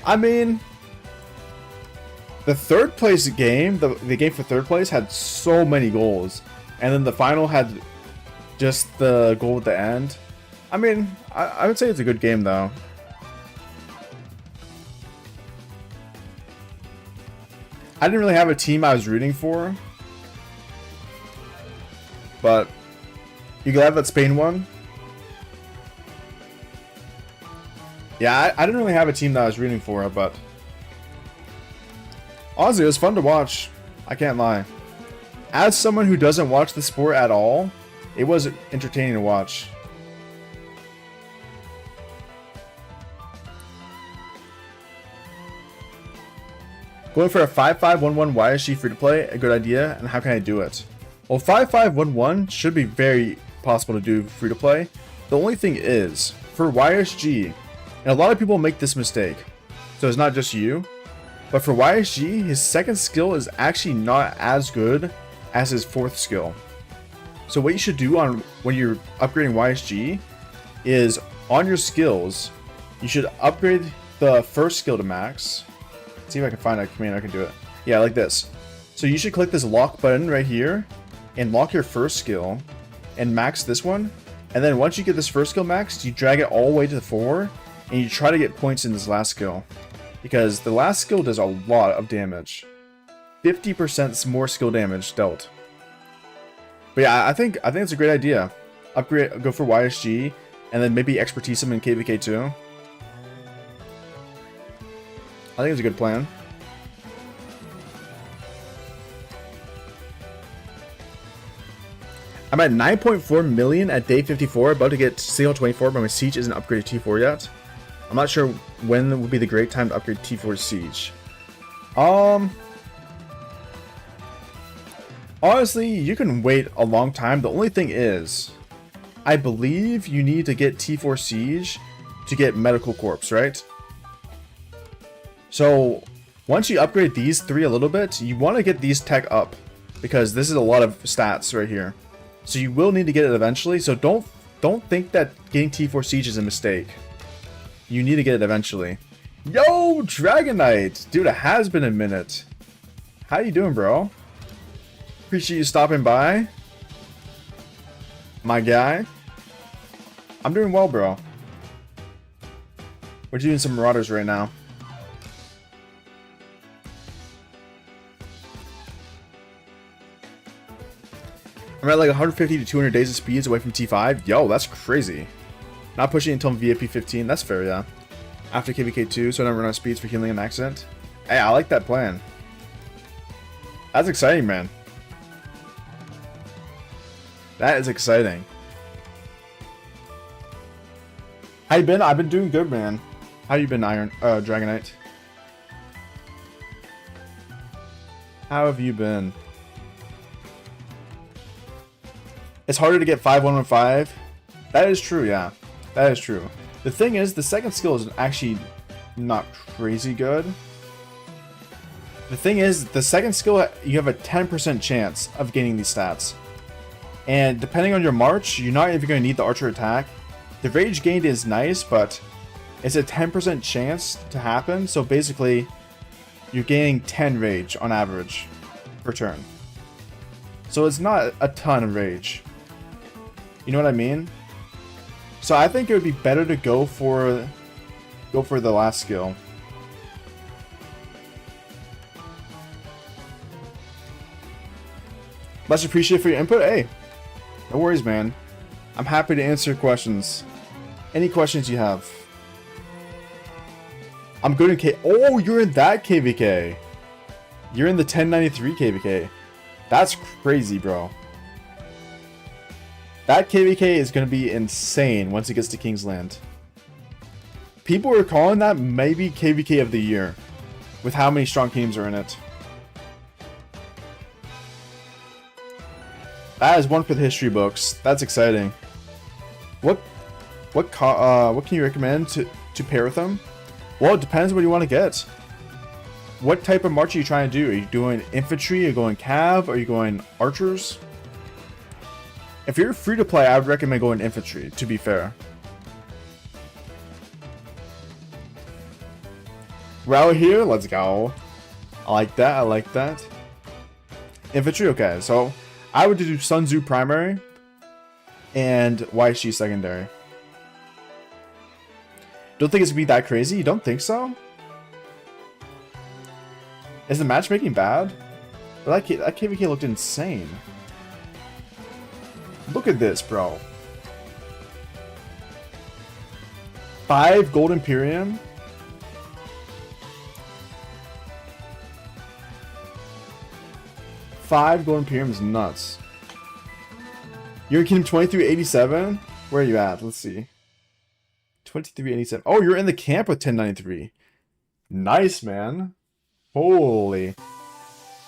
I mean, the third place game, the game for third place had so many goals. And then the final had just the goal at the end. I mean, I would say it's a good game though. I didn't really have a team I was rooting for. But you glad that Spain won? Yeah, I didn't really have a team that I was rooting for, but honestly, it was fun to watch. I can't lie. As someone who doesn't watch the sport at all, it was entertaining to watch. Going for a 5-5-1-1 YSG free to play, a good idea, and how can I do it? Well, 5-5-1-1 should be very possible to do free to play. The only thing is, for YSG, and a lot of people make this mistake, so it's not just you, but for YSG, his second skill is actually not as good as his fourth skill. So what you should do when you're upgrading YSG is on your skills, you should upgrade the first skill to max. Let's see if I can find a command I can do it. Yeah, like this. So you should click this lock button right here and lock your first skill and max this one. And then once you get this first skill maxed, you drag it all the way to the 4 and you try to get points in this last skill. Because the last skill does a lot of damage. 50% more skill damage dealt. But yeah, I think it's a great idea. Upgrade, go for YSG, and then maybe expertise him in KVK too. I think it's a good plan. I'm at 9.4 million at day 54, about to get CL24, but my siege isn't upgraded to T4 yet. I'm not sure when would be the great time to upgrade T4 siege. Honestly, you can wait a long time. The only thing is, I believe you need to get T4 siege to get medical corpse, right? So once you upgrade these 3 a little bit, you want to get these tech up because this is a lot of stats right here. So you will need to get it eventually. So don't think that getting T4 siege is a mistake. You need to get it eventually. Yo, Dragonite! Dude, it has been a minute. How you doing, bro? Appreciate you stopping by. My guy. I'm doing well, bro. We're doing some Marauders right now. I'm at like 150 to 200 days of speeds away from T5. Yo, that's crazy. Not pushing until VIP 15. That's fair, yeah. After KVK 2, so I don't run out of speeds for healing an accident. Hey, I like that plan. That's exciting, man. That is exciting. How you been? I've been doing good, man. How you been, Dragonite? How have you been? It's harder to get 5115. That is true, yeah. That is true. The thing is, the second skill is actually not crazy good. The thing is, the second skill, you have a 10% chance of gaining these stats. And depending on your march, you're not even going to need the archer attack. The rage gained is nice, but it's a 10% chance to happen. So basically, you're gaining 10 rage on average per turn. So it's not a ton of rage. You know what I mean? So I think it would be better to go for the last skill. Much appreciated for your input. Hey, no worries, man. I'm happy to answer questions. Any questions you have. I'm good in K. Oh, you're in that KVK. You're in the 1093 KVK. That's crazy, bro. That KVK is going to be insane once it gets to Kingsland. People are calling that maybe KVK of the year with how many strong teams are in it. That is one for the history books. That's exciting. What can you recommend to pair with them? Well, it depends what you want to get. What type of march are you trying to do? Are you doing infantry? Are you going cav? Are you going archers? If you're free to play, I would recommend going infantry, to be fair. We're out here. Let's go. I like that. I like that. Infantry. Okay, so I would do Sun Tzu primary and YSG secondary. Don't think it's gonna be that crazy. You don't think so? Is the matchmaking bad? But that KVK looked insane. Look at this, bro. 5 Gold Imperium. Five Gold Imperium is nuts. You're in Kingdom 2387? Where are you at? Let's see. 2387. Oh, you're in the camp with 1093. Nice, man. Holy.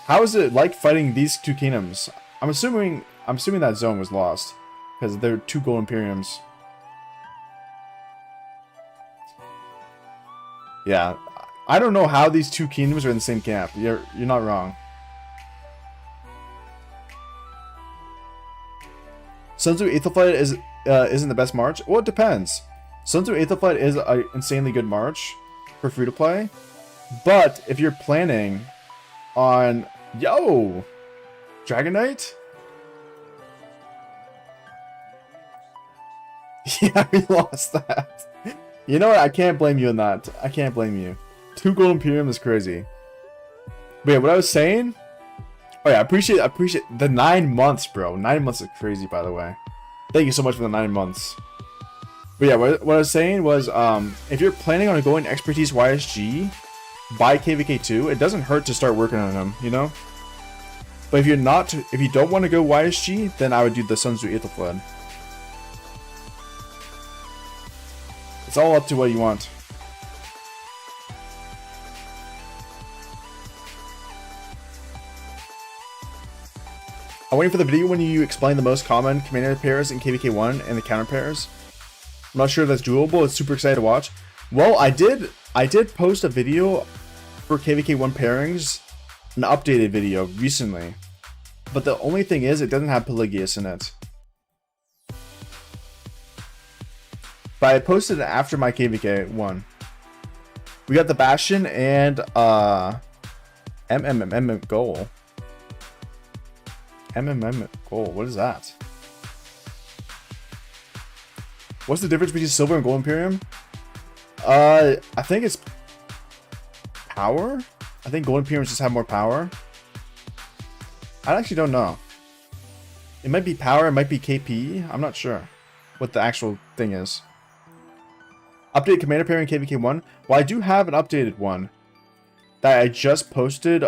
How is it like fighting these two kingdoms? I'm assuming that zone was lost because they're 2 Gold Imperiums. Yeah, I don't know how these two kingdoms are in the same camp. You're not wrong. Sun Tzu Aethelflight isn't the best March. Well, it depends. Sun Tzu Aethelflight is an insanely good March for free to play, but if you're planning on Dragon Knight. Yeah, we lost that. You know what? I can't blame you on that. I can't blame you. 2 Gold Imperium is crazy. But yeah, what I was saying. Oh yeah, I appreciate the 9 months, bro. 9 months is crazy, by the way. Thank you so much for the 9 months. But yeah, what I was saying was, if you're planning on going Expertise YSG, buy KVK2. It doesn't hurt to start working on them, you know. But if you don't want to go YSG, then I would do the Sun Tzu Aethelflaed. It's all up to what you want. I'm waiting for the video when you explain the most common commander pairs in KVK1 and the counter pairs. I'm not sure if that's doable. It's super excited to watch. Well, I did post a video for KVK1 pairings, an updated video recently. But the only thing is, it doesn't have Pelagius in it. But I posted it after my KVK1. We got the Bastion and MMM goal. MMM goal. What is that? What's the difference between Silver and Gold Imperium? I think it's power. I think Gold Imperiums just have more power. I actually don't know. It might be power. It might be KP. I'm not sure what the actual thing is. Update commander pair in KVK1. Well, I do have an updated one that I just posted.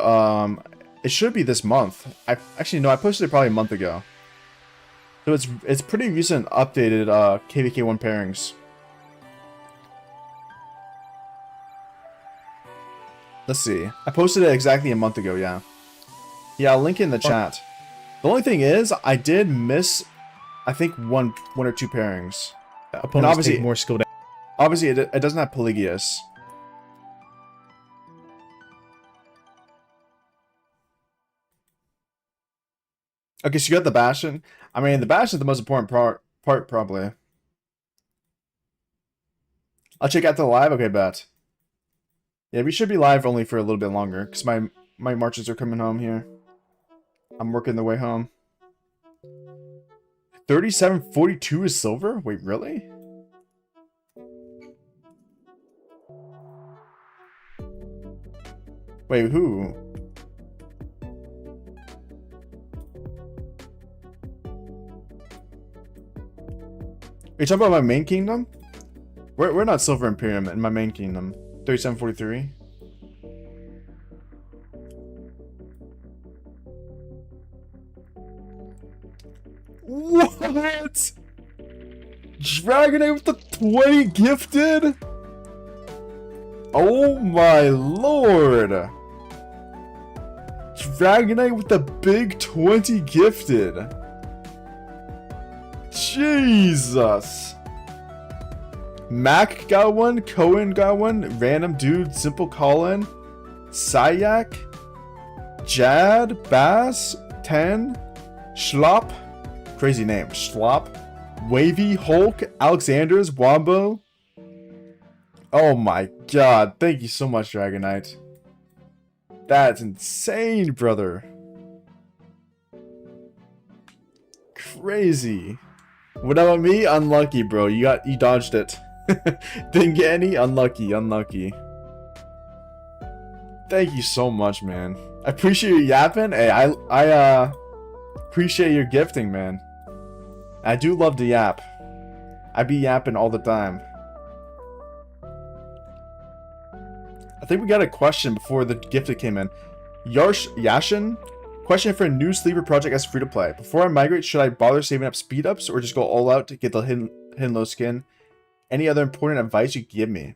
It should be this month. I posted it probably a month ago. So it's pretty recent updated KVK1 pairings. Let's see. I posted it exactly a month ago, yeah. Yeah, I'll link it in the chat. The only thing is, I did miss, I think, one or two pairings. Opponents obviously, take more skill. Obviously, it doesn't have Pelagius. Okay, so you got the Bastion. I mean, the Bastion is the most important part, probably. I'll check out the live. Okay, bet. Yeah, we should be live only for a little bit longer, because my marches are coming home here. I'm working the way home. 3742 is silver? Wait, really? Wait, who? Are you talking about my main kingdom? We're not Silver Imperium in my main kingdom. 3743. What? Dragonite with the 20 gifted? Oh my lord. Dragonite with the big 20 gifted. Jesus. Mac got one, Cohen got one, Random Dude, Simple Colin, Sayak, Jad, Bass, 10, Schlop, crazy name, Schlop, Wavy, Hulk, Alexander's, Wombo, Oh my god. Thank you so much, Dragonite. That's insane, brother. Crazy. What about me? Unlucky, bro. You dodged it. Didn't get any? Unlucky, unlucky. Thank you so much, man. I appreciate you yapping. Hey, I appreciate your gifting, man. I do love to yap. I be yapping all the time. I think we got a question before the gifted came in. Yashin? Question for a new sleeper project as free to play. Before I migrate, should I bother saving up speed ups or just go all out to get the hidden low skin? Any other important advice you could give me?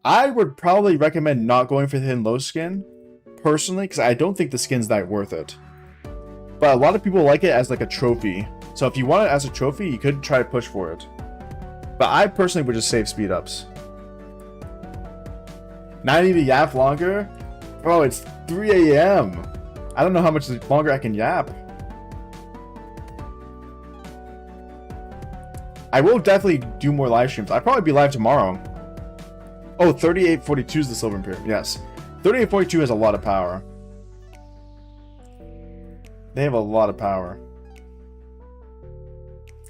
I would probably recommend not going for the hidden low skin, personally, because I don't think the skin's that worth it. But a lot of people like it as like a trophy. So if you want it as a trophy, you could try to push for it. But I personally would just save speed ups. Now I need to yap longer? Bro, it's 3 AM. I don't know how much longer I can yap. I will definitely do more live streams. I'll probably be live tomorrow. Oh, 3842 is the Silver Imperium. Yes. 3842 has a lot of power. They have a lot of power.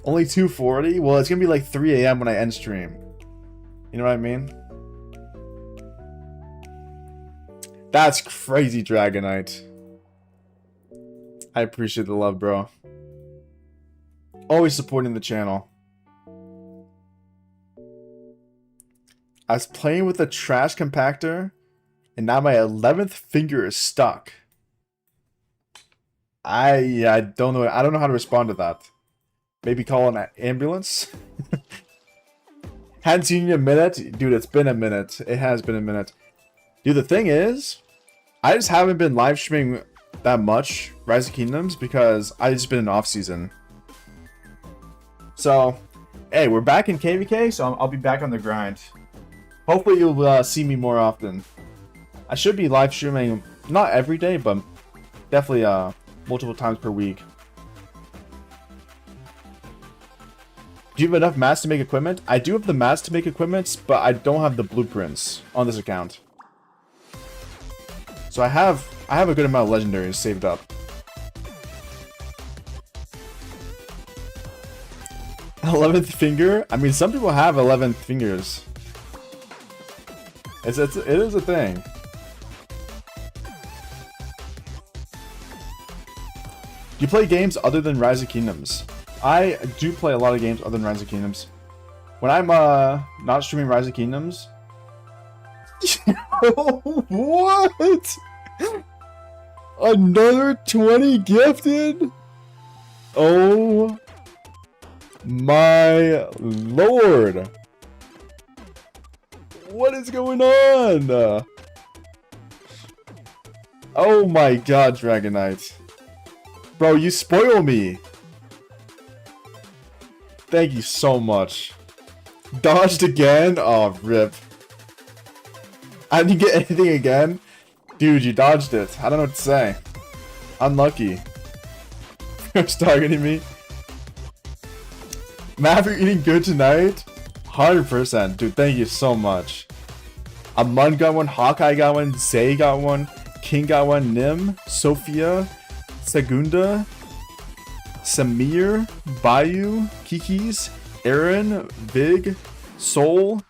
Only 240? Well, it's going to be like 3 AM when I end stream. You know what I mean? That's crazy, Dragonite. I appreciate the love, bro. Always supporting the channel. I was playing with a trash compactor, and now my 11th finger is stuck. I don't know. I don't know how to respond to that. Maybe call an ambulance? Hadn't seen you in a minute? Dude, it's been a minute. It has been a minute. Dude, the thing is, I just haven't been live streaming that much Rise of Kingdoms because I just been in off season. So, hey, we're back in KVK, so I'll be back on the grind. Hopefully you'll see me more often. I should be live streaming, not every day, but definitely multiple times per week. Do you have enough mats to make equipment? I do have the mats to make equipment, but I don't have the blueprints on this account. So I have a good amount of legendaries saved up. 11th finger? I mean, some people have 11th fingers. It is a thing. Do you play games other than Rise of Kingdoms? I do play a lot of games other than Rise of Kingdoms. When I'm not streaming Rise of Kingdoms... What? Another 20 gifted? Oh my lord. What is going on? Oh my god, Dragonite. Bro, you spoil me. Thank you so much. Dodged again? Oh, rip. I didn't get anything again? Dude, you dodged it. I don't know what to say. Unlucky. It's targeting me. Matt, you're eating good tonight? 100%. Dude, thank you so much. Amun got one, Hawkeye got one, Zay got one, King got one, Nim, Sophia, Segunda, Samir, Bayou, Kikis, Aaron, Vig, Soul,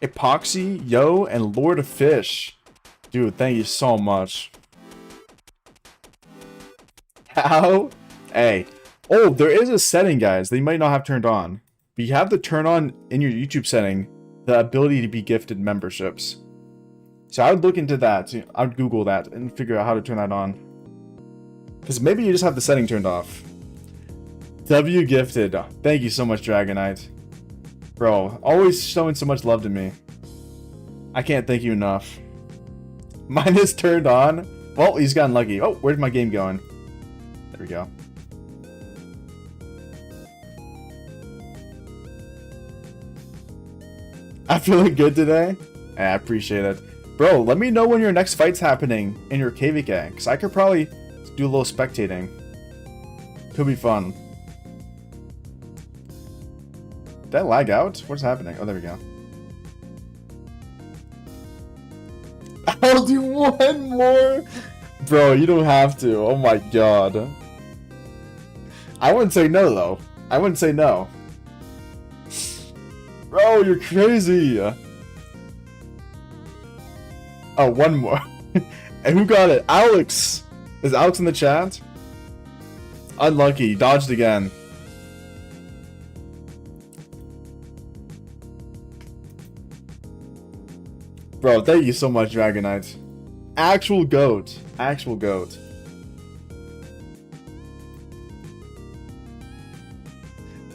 Epoxy, Yo, and Lord of Fish. Dude, thank you so much. How? Hey. Oh, there is a setting, guys, that you might not have turned on. But you have to turn on in your YouTube setting the ability to be gifted memberships. So I would look into that. I would Google that and figure out how to turn that on. Because maybe you just have the setting turned off. W gifted. Thank you so much, Dragonite. Bro, always showing so much love to me. I can't thank you enough. Mine is turned on. Well, he's gotten lucky. Oh, where's my game going? There we go. I feeling good today? I appreciate it. Bro, let me know when your next fight's happening in your KVK, because I could probably do a little spectating. Could be fun. Did I lag out? What's happening? Oh, there we go. I'll do one more. Bro, you don't have to. Oh my god. I wouldn't say no, though. I wouldn't say no. Bro, you're crazy. Oh, one more. And who got it? Alex. Is Alex in the chat? Unlucky. Dodged again. Bro, thank you so much, Dragonite. Actual GOAT. Actual GOAT.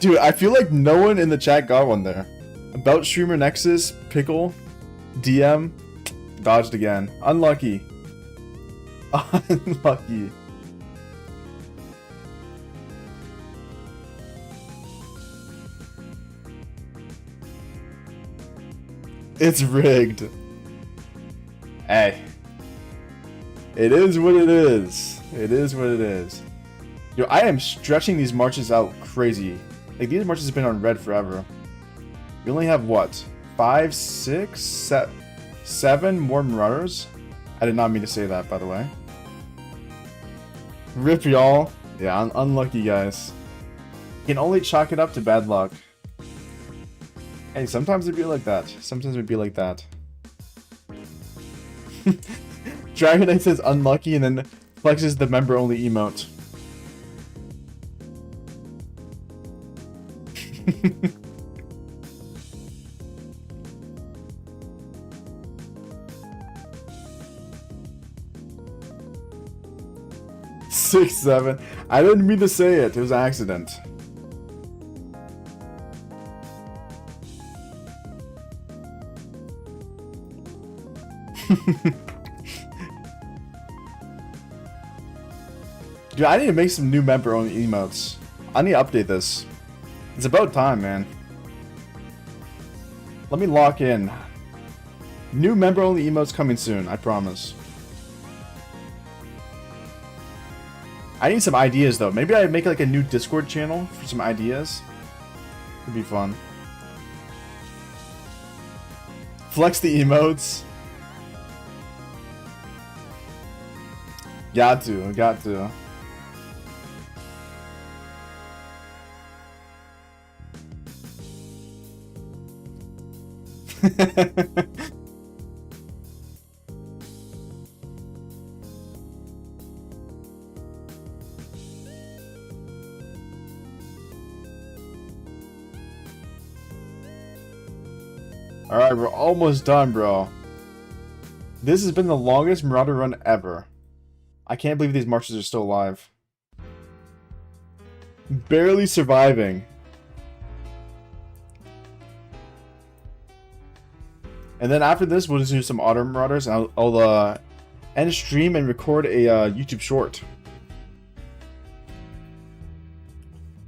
Dude, I feel like no one in the chat got one there. About Streamer Nexus, Pickle, DM, dodged again. Unlucky. Unlucky. It's rigged. Hey. It is what it is. It is what it is. Yo, I am stretching these marches out crazy. Like, these marches have been on red forever. We only have, what? 5, 6, 7 more Marauders? I did not mean to say that, by the way. Rip, y'all. Yeah, unlucky, guys. You can only chalk it up to bad luck. Hey, sometimes it'd be like that. Sometimes it'd be like that. Dragonite says unlucky and then flexes the member-only emote. Six, 7. I didn't mean to say it. It was an accident. Dude, I need to make some new member-only emotes. I need to update this. It's about time, man. Let me lock in. New member-only emotes coming soon, I promise. I need some ideas, though. Maybe I make like a new Discord channel for some ideas. Could be fun. Flex the emotes. Got to. Alright, we're almost done, bro. This has been the longest Marauder run ever. I can't believe these marches are still alive. Barely surviving. And then after this, we'll just do some Auto Marauders. And I'll end stream and record a YouTube short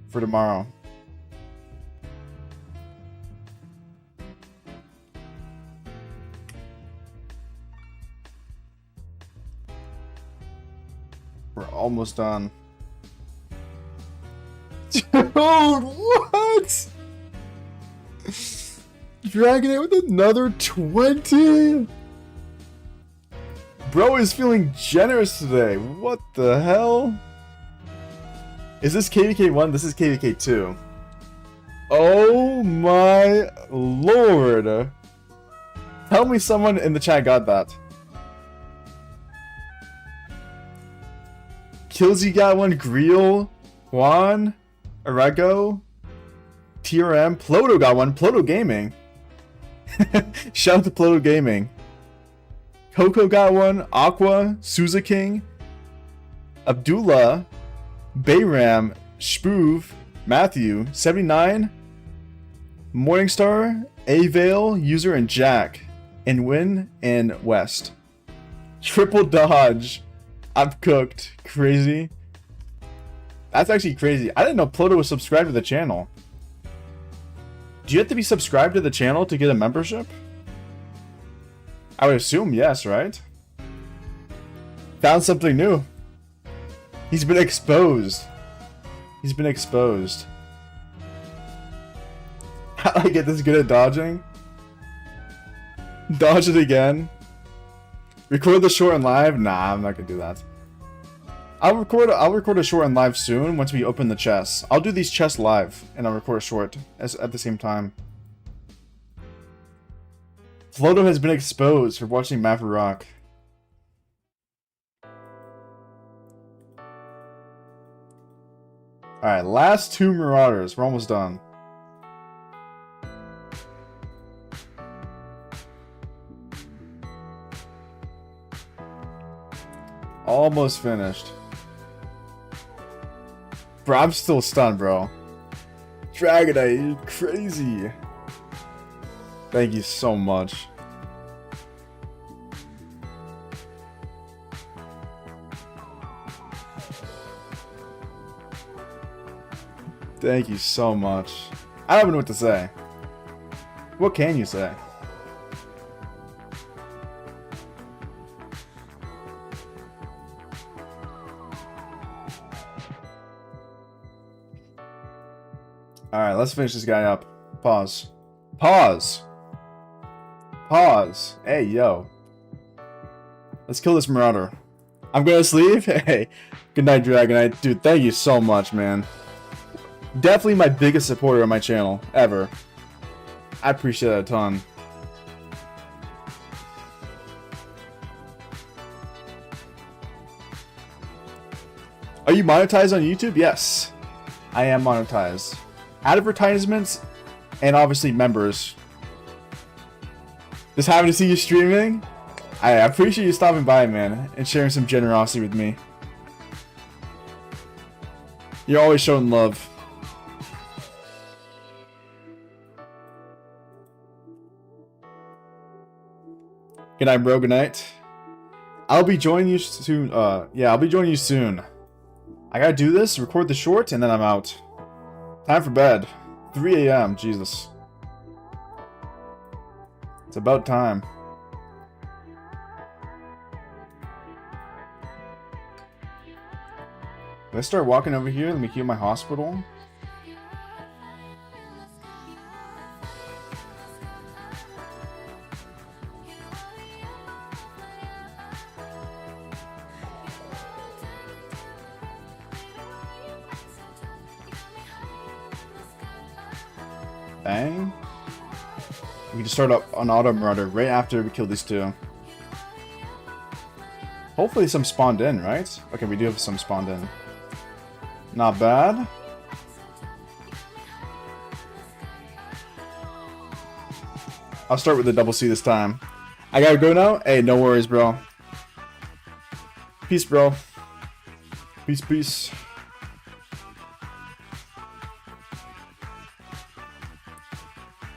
for tomorrow. We're almost done. Dude, what? Dragonite with another 20? Bro is feeling generous today. What the hell? Is this KVK 1? This is KVK 2. Oh my lord. Tell me someone in the chat got that. Killsy got one, Greel, Juan, Arego, TRM, Ploto got one, Ploto Gaming. Shout out to Ploto Gaming. Coco got one, Aqua, Souza King, Abdullah, Bayram, Spoov, Matthew, 79, Morningstar, Avale, User, and Jack, and Win and West. Triple dodge. I'm cooked. Crazy. That's actually crazy. I didn't know Ploto was subscribed to the channel. Do you have to be subscribed to the channel to get a membership? I would assume yes, right? Found something new. He's been exposed. He's been exposed. How do I get this good at dodging? Dodge it again. Record the short and live? Nah, I'm not gonna do that. I'll record a short and live soon once we open the chests. I'll do these chests live and I'll record a short at the same time. Floto has been exposed for watching Maverick Rock. Alright, last 2 Marauders. We're almost done. Almost finished. Bro, I'm still stunned, bro. Dragonite, you're crazy. Thank you so much. Thank you so much. I don't even know what to say. What can you say? Alright, let's finish this guy up. Pause. Pause! Pause. Hey, yo. Let's kill this Marauder. I'm gonna sleep? Hey. Good night, Dragonite. Dude, thank you so much, man. Definitely my biggest supporter on my channel, ever. I appreciate that a ton. Are you monetized on YouTube? Yes. I am monetized. Advertisements, and obviously members. Just having to see you streaming, I appreciate you stopping by, man, and sharing some generosity with me. You're always showing love. Good night, bro. Good night. I'll be joining you soon. Yeah, I'll be joining you soon. I gotta do this, record the short, and then I'm out. Time for bed. 3 a.m. Jesus. It's about time. Let's start walking over here. Let me heal my hospital. Bang. We can start up on Auto Marauder right after we kill these 2. Hopefully some spawned in, right? Okay, we do have some spawned in. Not bad. I'll start with the double C this time. I gotta go now? Hey, no worries, bro. Peace, bro. Peace, peace.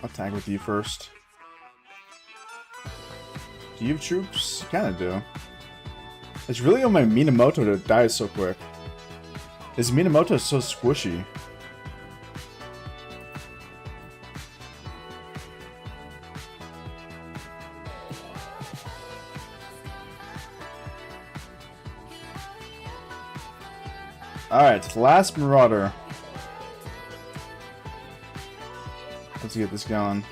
I'll tag with you first. Do you have troops? You kinda do. It's really on my Minamoto to die so quick. His Minamoto is so squishy. Alright, last Marauder. Let's get this going.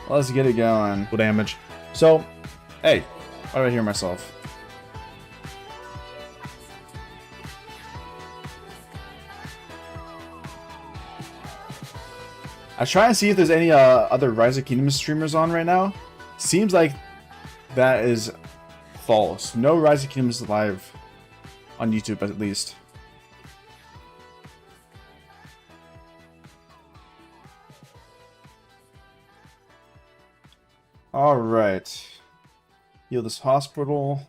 Let's get it going. Full damage. So, hey, why do I hear myself? I try and see if there's any other Rise of Kingdoms streamers on right now. Seems like that is false. No Rise of Kingdoms live on YouTube, at least. Alright. Heal this hospital.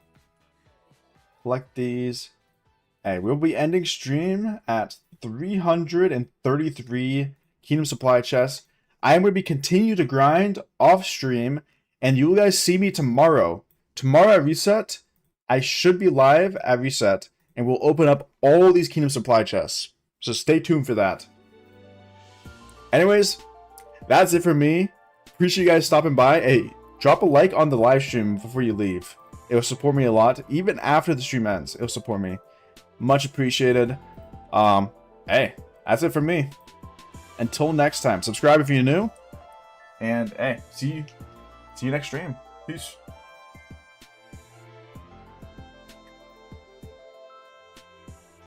Collect these. Hey, we'll be ending stream at 333 Kingdom Supply chests. I am going to be continue to grind off stream, and you guys see me tomorrow. Tomorrow at reset, I should be live at reset, and we'll open up all these Kingdom Supply chests. So stay tuned for that. Anyways, that's it for me. Appreciate you guys stopping by. Hey, drop a like on the live stream before you leave. It will support me a lot. Even after the stream ends, it will support me. Much appreciated. Hey, that's it for me. Until next time, subscribe if you're new. And hey, see you next stream. Peace.